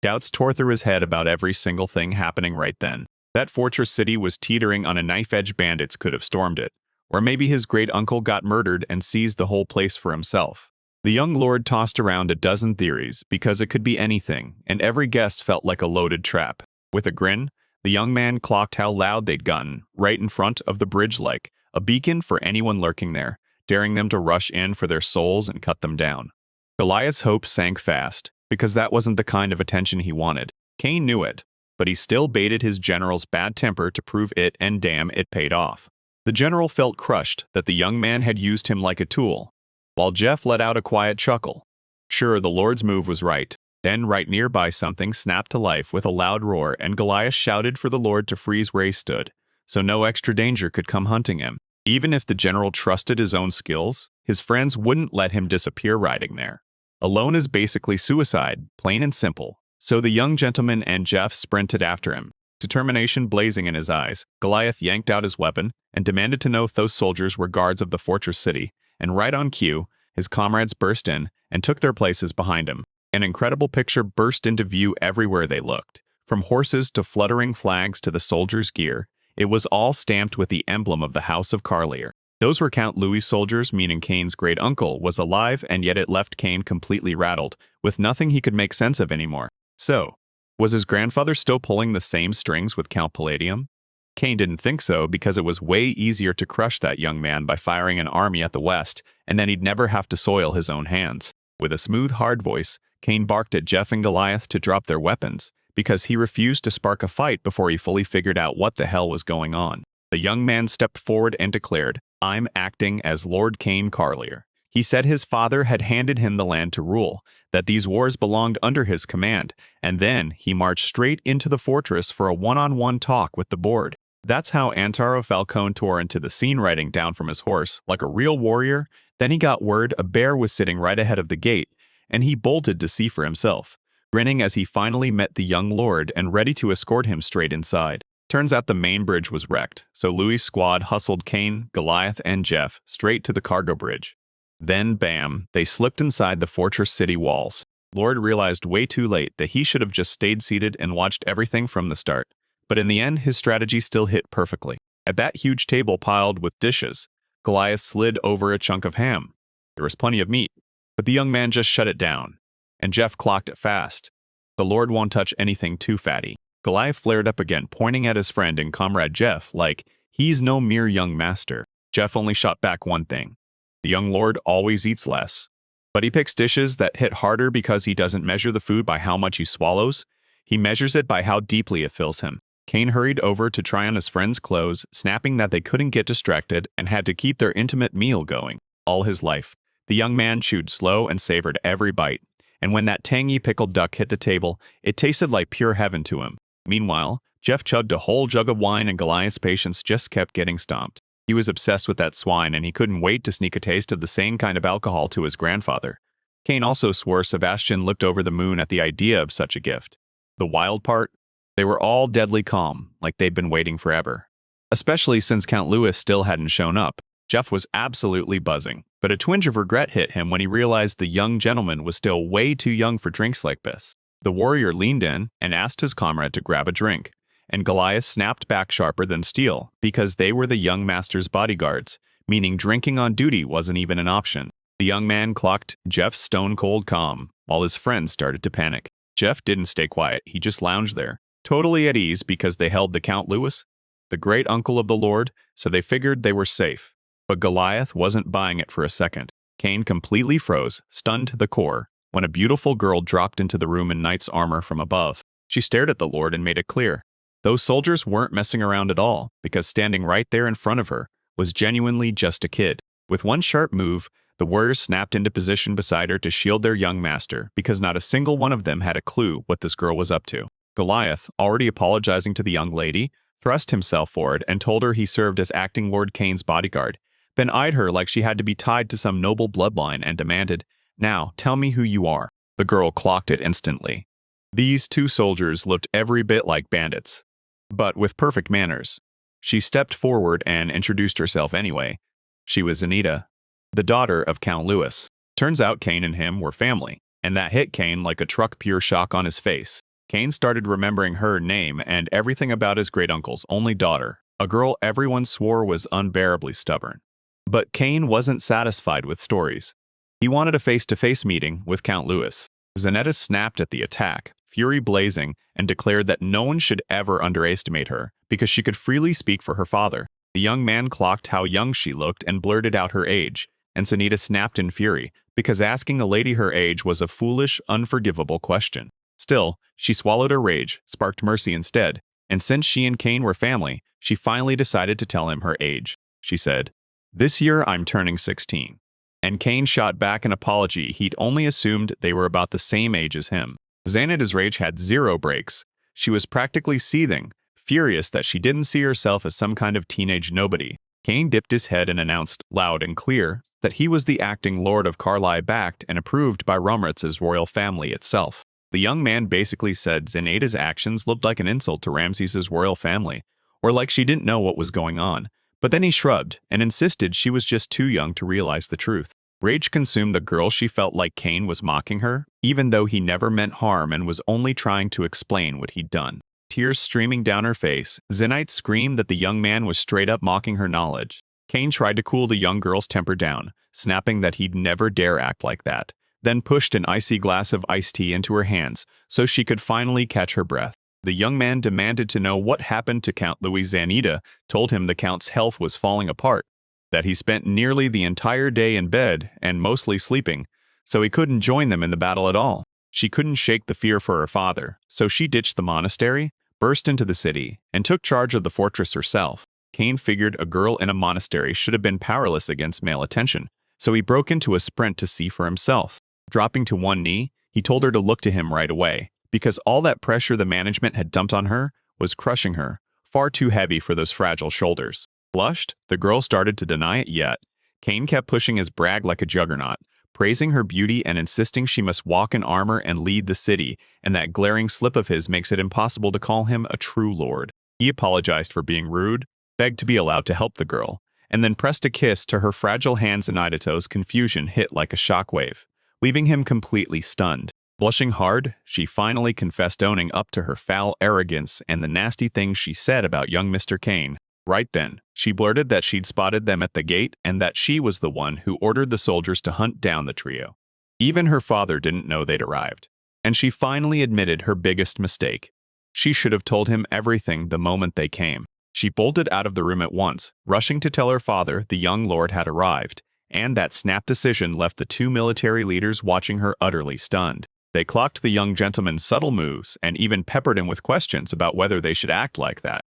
Doubts tore through his head about every single thing happening right then. That fortress city was teetering on a knife edge. Bandits could have stormed it. Or maybe his great-uncle got murdered and seized the whole place for himself. The young lord tossed around a dozen theories, because it could be anything, and every guess felt like a loaded trap. With a grin, the young man clocked how loud they'd gotten, right in front of the bridge like a beacon for anyone lurking there, daring them to rush in for their souls and cut them down. Goliath's hopes sank fast, because that wasn't the kind of attention he wanted. Cain knew it, but he still baited his general's bad temper to prove it, and damn, it paid off. The general felt crushed that the young man had used him like a tool, while Jeff let out a quiet chuckle. Sure, the Lord's move was right. Then, right nearby, something snapped to life with a loud roar, and Goliath shouted for the Lord to freeze where he stood, so no extra danger could come hunting him. Even if the general trusted his own skills, his friends wouldn't let him disappear riding there. Alone is basically suicide, plain and simple, so the young gentleman and Jeff sprinted after him. Determination blazing in his eyes, Goliath yanked out his weapon and demanded to know if those soldiers were guards of the fortress city, and right on cue, his comrades burst in and took their places behind him. An incredible picture burst into view everywhere they looked. From horses to fluttering flags to the soldiers' gear, it was all stamped with the emblem of the House of Carlier. Those were Count Louis soldiers, meaning Cain's great-uncle was alive, and yet it left Cain completely rattled, with nothing he could make sense of anymore. So, was his grandfather still pulling the same strings with Count Palladium? Cain didn't think so, because it was way easier to crush that young man by firing an army at the west, and then he'd never have to soil his own hands. With a smooth, hard voice, Cain barked at Jeff and Goliath to drop their weapons, because he refused to spark a fight before he fully figured out what the hell was going on. The young man stepped forward and declared, "I'm acting as Lord Cain Carlier." He said his father had handed him the land to rule, that these wars belonged under his command, and then he marched straight into the fortress for a one-on-one talk with the board. That's how Antaro Falcone tore into the scene, riding down from his horse like a real warrior. Then he got word a bear was sitting right ahead of the gate, and he bolted to see for himself, grinning as he finally met the young lord and ready to escort him straight inside. Turns out the main bridge was wrecked, so Louis' squad hustled Cain, Goliath, and Jeff straight to the cargo bridge. Then, bam, they slipped inside the fortress city walls. Lord realized way too late that he should have just stayed seated and watched everything from the start. But in the end, his strategy still hit perfectly. At that huge table piled with dishes, Goliath slid over a chunk of ham. There was plenty of meat, but the young man just shut it down, and Jeff clocked it fast. The Lord won't touch anything too fatty. Goliath flared up again, pointing at his friend and comrade Jeff like, he's no mere young master. Jeff only shot back one thing. The young lord always eats less. But he picks dishes that hit harder because he doesn't measure the food by how much he swallows. He measures it by how deeply it fills him. Cain hurried over to try on his friend's clothes, snapping that they couldn't get distracted and had to keep their intimate meal going. All his life, the young man chewed slow and savored every bite, and when that tangy pickled duck hit the table, it tasted like pure heaven to him. Meanwhile, Jeff chugged a whole jug of wine and Goliath's patience just kept getting stomped. He was obsessed with that swine and he couldn't wait to sneak a taste of the same kind of alcohol to his grandfather. Cain also swore Sebastian looked over the moon at the idea of such a gift. The wild part? They were all deadly calm, like they'd been waiting forever. Especially since Count Louis still hadn't shown up. Jeff was absolutely buzzing, but a twinge of regret hit him when he realized the young gentleman was still way too young for drinks like this. The warrior leaned in and asked his comrade to grab a drink, and Goliath snapped back sharper than steel because they were the young master's bodyguards, meaning drinking on duty wasn't even an option. The young man clocked Jeff's stone-cold calm, while his friends started to panic. Jeff didn't stay quiet, he just lounged there, totally at ease because they held the Count Louis, the great uncle of the Lord, so they figured they were safe. But Goliath wasn't buying it for a second. Cain completely froze, stunned to the core, when a beautiful girl dropped into the room in knight's armor from above. She stared at the Lord and made it clear. Those soldiers weren't messing around at all, because standing right there in front of her was genuinely just a kid. With one sharp move, the warriors snapped into position beside her to shield their young master, because not a single one of them had a clue what this girl was up to. Goliath, already apologizing to the young lady, thrust himself forward and told her he served as acting Lord Cain's bodyguard, then eyed her like she had to be tied to some noble bloodline and demanded, "Now, tell me who you are." The girl clocked it instantly. These two soldiers looked every bit like bandits, but with perfect manners. She stepped forward and introduced herself anyway. She was Anita, the daughter of Count Louis. Turns out Cain and him were family, and that hit Cain like a truck pure shock on his face. Cain started remembering her name and everything about his great-uncle's only daughter, a girl everyone swore was unbearably stubborn. But Cain wasn't satisfied with stories. He wanted a face-to-face meeting with Count Louis. Zanetta snapped at the attack, fury blazing, and declared that no one should ever underestimate her because she could freely speak for her father. The young man clocked how young she looked and blurted out her age, and Zanetta snapped in fury because asking a lady her age was a foolish, unforgivable question. Still, she swallowed her rage, sparked mercy instead, and since she and Cain were family, she finally decided to tell him her age. She said, "This year I'm turning 16. And Cain shot back an apology he'd only assumed they were about the same age as him. Xanada's rage had zero breaks. She was practically seething, furious that she didn't see herself as some kind of teenage nobody. Cain dipped his head and announced, loud and clear, that he was the acting Lord of Carlisle backed and approved by Romritz's royal family itself. The young man basically said Zanada's actions looked like an insult to Ramses's royal family, or like she didn't know what was going on. But then he shrugged and insisted she was just too young to realize the truth. Rage consumed the girl. She felt like Cain was mocking her, even though he never meant harm and was only trying to explain what he'd done. Tears streaming down her face, Zenite screamed that the young man was straight up mocking her knowledge. Cain tried to cool the young girl's temper down, snapping that he'd never dare act like that, then pushed an icy glass of iced tea into her hands so she could finally catch her breath. The young man demanded to know what happened to Count Louis. Zanita told him the Count's health was falling apart, that he spent nearly the entire day in bed and mostly sleeping, so he couldn't join them in the battle at all. She couldn't shake the fear for her father, so she ditched the monastery, burst into the city, and took charge of the fortress herself. Cain figured a girl in a monastery should have been powerless against male attention, so he broke into a sprint to see for himself. Dropping to one knee, he told her to look to him right away, because all that pressure the management had dumped on her was crushing her, far too heavy for those fragile shoulders. Blushed, the girl started to deny it yet. Cain kept pushing his brag like a juggernaut, praising her beauty and insisting she must walk in armor and lead the city, and that glaring slip of his makes it impossible to call him a true lord. He apologized for being rude, begged to be allowed to help the girl, and then pressed a kiss to her fragile hands. Anito's confusion hit like a shockwave, leaving him completely stunned. Blushing hard, she finally confessed, owning up to her foul arrogance and the nasty things she said about young Mr. Cain. Right then, she blurted that she'd spotted them at the gate and that she was the one who ordered the soldiers to hunt down the trio. Even her father didn't know they'd arrived. And she finally admitted her biggest mistake. She should have told him everything the moment they came. She bolted out of the room at once, rushing to tell her father the young lord had arrived, and that snap decision left the two military leaders watching her utterly stunned. They clocked the young gentleman's subtle moves and even peppered him with questions about whether they should act like that.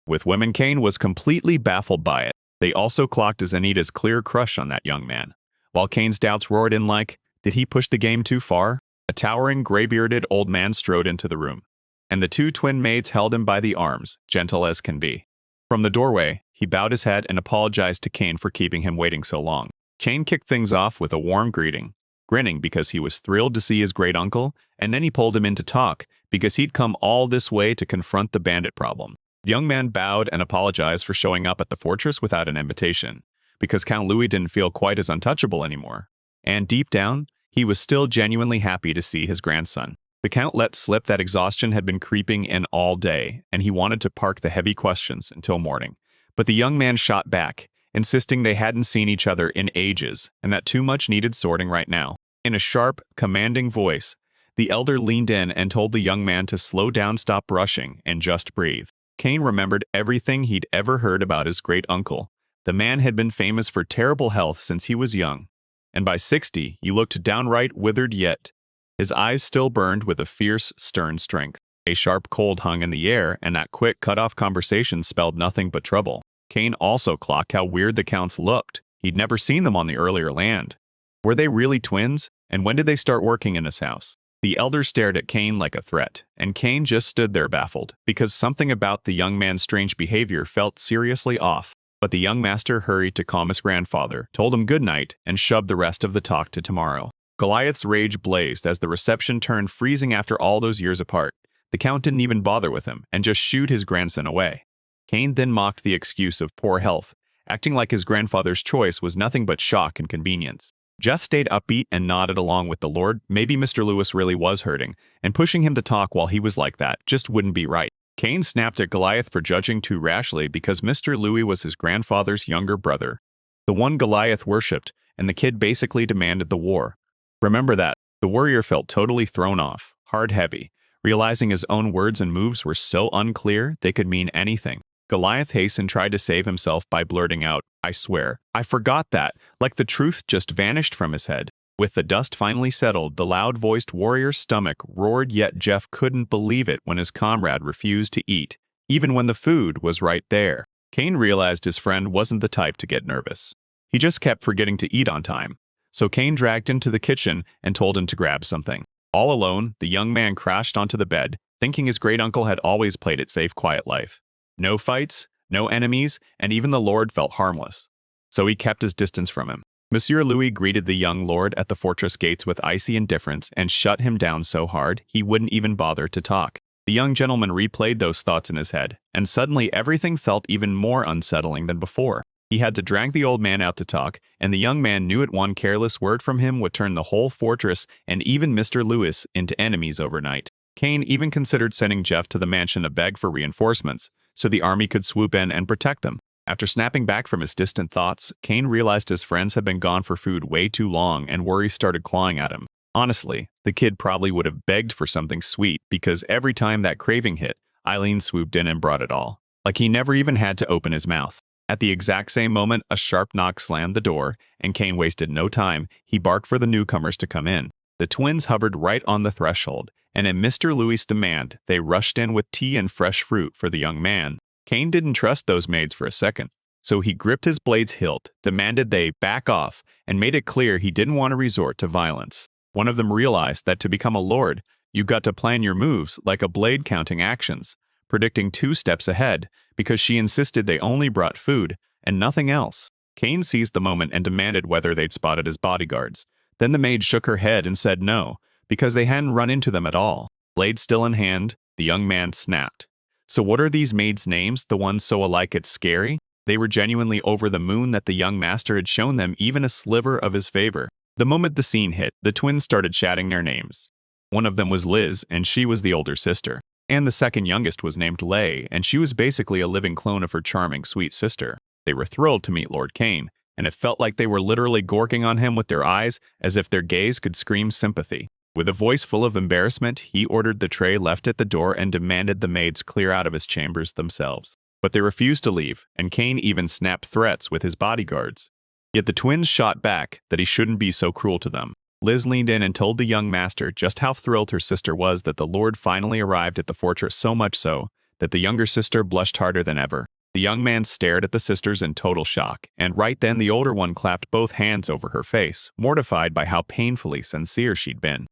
With women, Cain was completely baffled by it. They also clocked as Anita's clear crush on that young man. While Cain's doubts roared in like, did he push the game too far? A towering, gray-bearded old man strode into the room. and the two twin maids held him by the arms, gentle as can be. From the doorway, he bowed his head and apologized to Cain for keeping him waiting so long. Cain kicked things off with a warm greeting, grinning because he was thrilled to see his great-uncle, and then he pulled him in to talk because he'd come all this way to confront the bandit problem. The young man bowed and apologized for showing up at the fortress without an invitation, because Count Louis didn't feel quite as untouchable anymore. And deep down, he was still genuinely happy to see his grandson. The Count let slip that exhaustion had been creeping in all day, and he wanted to park the heavy questions until morning. But the young man shot back, insisting they hadn't seen each other in ages, and that too much needed sorting right now. In a sharp, commanding voice, the elder leaned in and told the young man to slow down, stop rushing, and just breathe. Cain remembered everything he'd ever heard about his great-uncle. The man had been famous for terrible health since he was young, and by 60, he looked downright withered yet. His eyes still burned with a fierce, stern strength. A sharp cold hung in the air, and that quick, cut-off conversation spelled nothing but trouble. Cain also clocked how weird the Counts looked. He'd never seen them on the earlier land. Were they really twins? And when did they start working in his house? The elder stared at Cain like a threat, and Cain just stood there baffled, because something about the young man's strange behavior felt seriously off. But the young master hurried to calm his grandfather, told him good night, and shoved the rest of the talk to tomorrow. Goliath's rage blazed as the reception turned freezing after all those years apart. The Count didn't even bother with him, and just shooed his grandson away. Cain then mocked the excuse of poor health, acting like his grandfather's choice was nothing but shock and convenience. Jeff stayed upbeat and nodded along with the Lord. Maybe Mr. Lewis really was hurting, and pushing him to talk while he was like that just wouldn't be right. Cain snapped at Goliath for judging too rashly because Mr. Louis was his grandfather's younger brother, the one Goliath worshipped, and the kid basically demanded the war. Remember that. The warrior felt totally thrown off, heart-heavy, realizing his own words and moves were so unclear they could mean anything. Goliath hastened tried to save himself by blurting out, "I swear, I forgot that," like the truth just vanished from his head. With the dust finally settled, the loud-voiced warrior's stomach roared, yet Jeff couldn't believe it when his comrade refused to eat, even when the food was right there. Cain realized his friend wasn't the type to get nervous. He just kept forgetting to eat on time. So Cain dragged him to the kitchen and told him to grab something. All alone, the young man crashed onto the bed, thinking his great-uncle had always played it safe, quiet life. No fights, no enemies, and even the Lord felt harmless. So he kept his distance from him. Monsieur Louis greeted the young lord at the fortress gates with icy indifference and shut him down so hard he wouldn't even bother to talk. The young gentleman replayed those thoughts in his head, and suddenly everything felt even more unsettling than before. He had to drag the old man out to talk, and the young man knew it one careless word from him would turn the whole fortress and even Mr. Lewis into enemies overnight. Cain even considered sending Jeff to the mansion to beg for reinforcements, so the army could swoop in and protect them. After snapping back from his distant thoughts, Cain realized his friends had been gone for food way too long, and worry started clawing at him. Honestly, the kid probably would have begged for something sweet, because every time that craving hit, Eileen swooped in and brought it all. Like he never even had to open his mouth. At the exact same moment, a sharp knock slammed the door, and Cain wasted no time. He barked for the newcomers to come in. The twins hovered right on the threshold, and at Mr. Louis' demand, they rushed in with tea and fresh fruit for the young man. Cain didn't trust those maids for a second, so he gripped his blade's hilt, demanded they back off, and made it clear he didn't want to resort to violence. One of them realized that to become a lord, you got to plan your moves like a blade counting actions, predicting 2 steps ahead, because she insisted they only brought food and nothing else. Cain seized the moment and demanded whether they'd spotted his bodyguards. Then the maid shook her head and said no, because they hadn't run into them at all. Blade still in hand, the young man snapped. So what are these maids' names, the ones so alike it's scary? They were genuinely over the moon that the young master had shown them even a sliver of his favor. The moment the scene hit, the twins started chatting their names. One of them was Liz, and she was the older sister. And the second youngest was named Lay, and she was basically a living clone of her charming, sweet sister. They were thrilled to meet Lord Cain, and it felt like they were literally gorging on him with their eyes as if their gaze could scream sympathy. With a voice full of embarrassment, he ordered the tray left at the door and demanded the maids clear out of his chambers themselves. But they refused to leave, and Cain even snapped threats with his bodyguards. Yet the twins shot back that he shouldn't be so cruel to them. Liz leaned in and told the young master just how thrilled her sister was that the Lord finally arrived at the fortress, so much so that the younger sister blushed harder than ever. The young man stared at the sisters in total shock, and right then the older one clapped both hands over her face, mortified by how painfully sincere she'd been.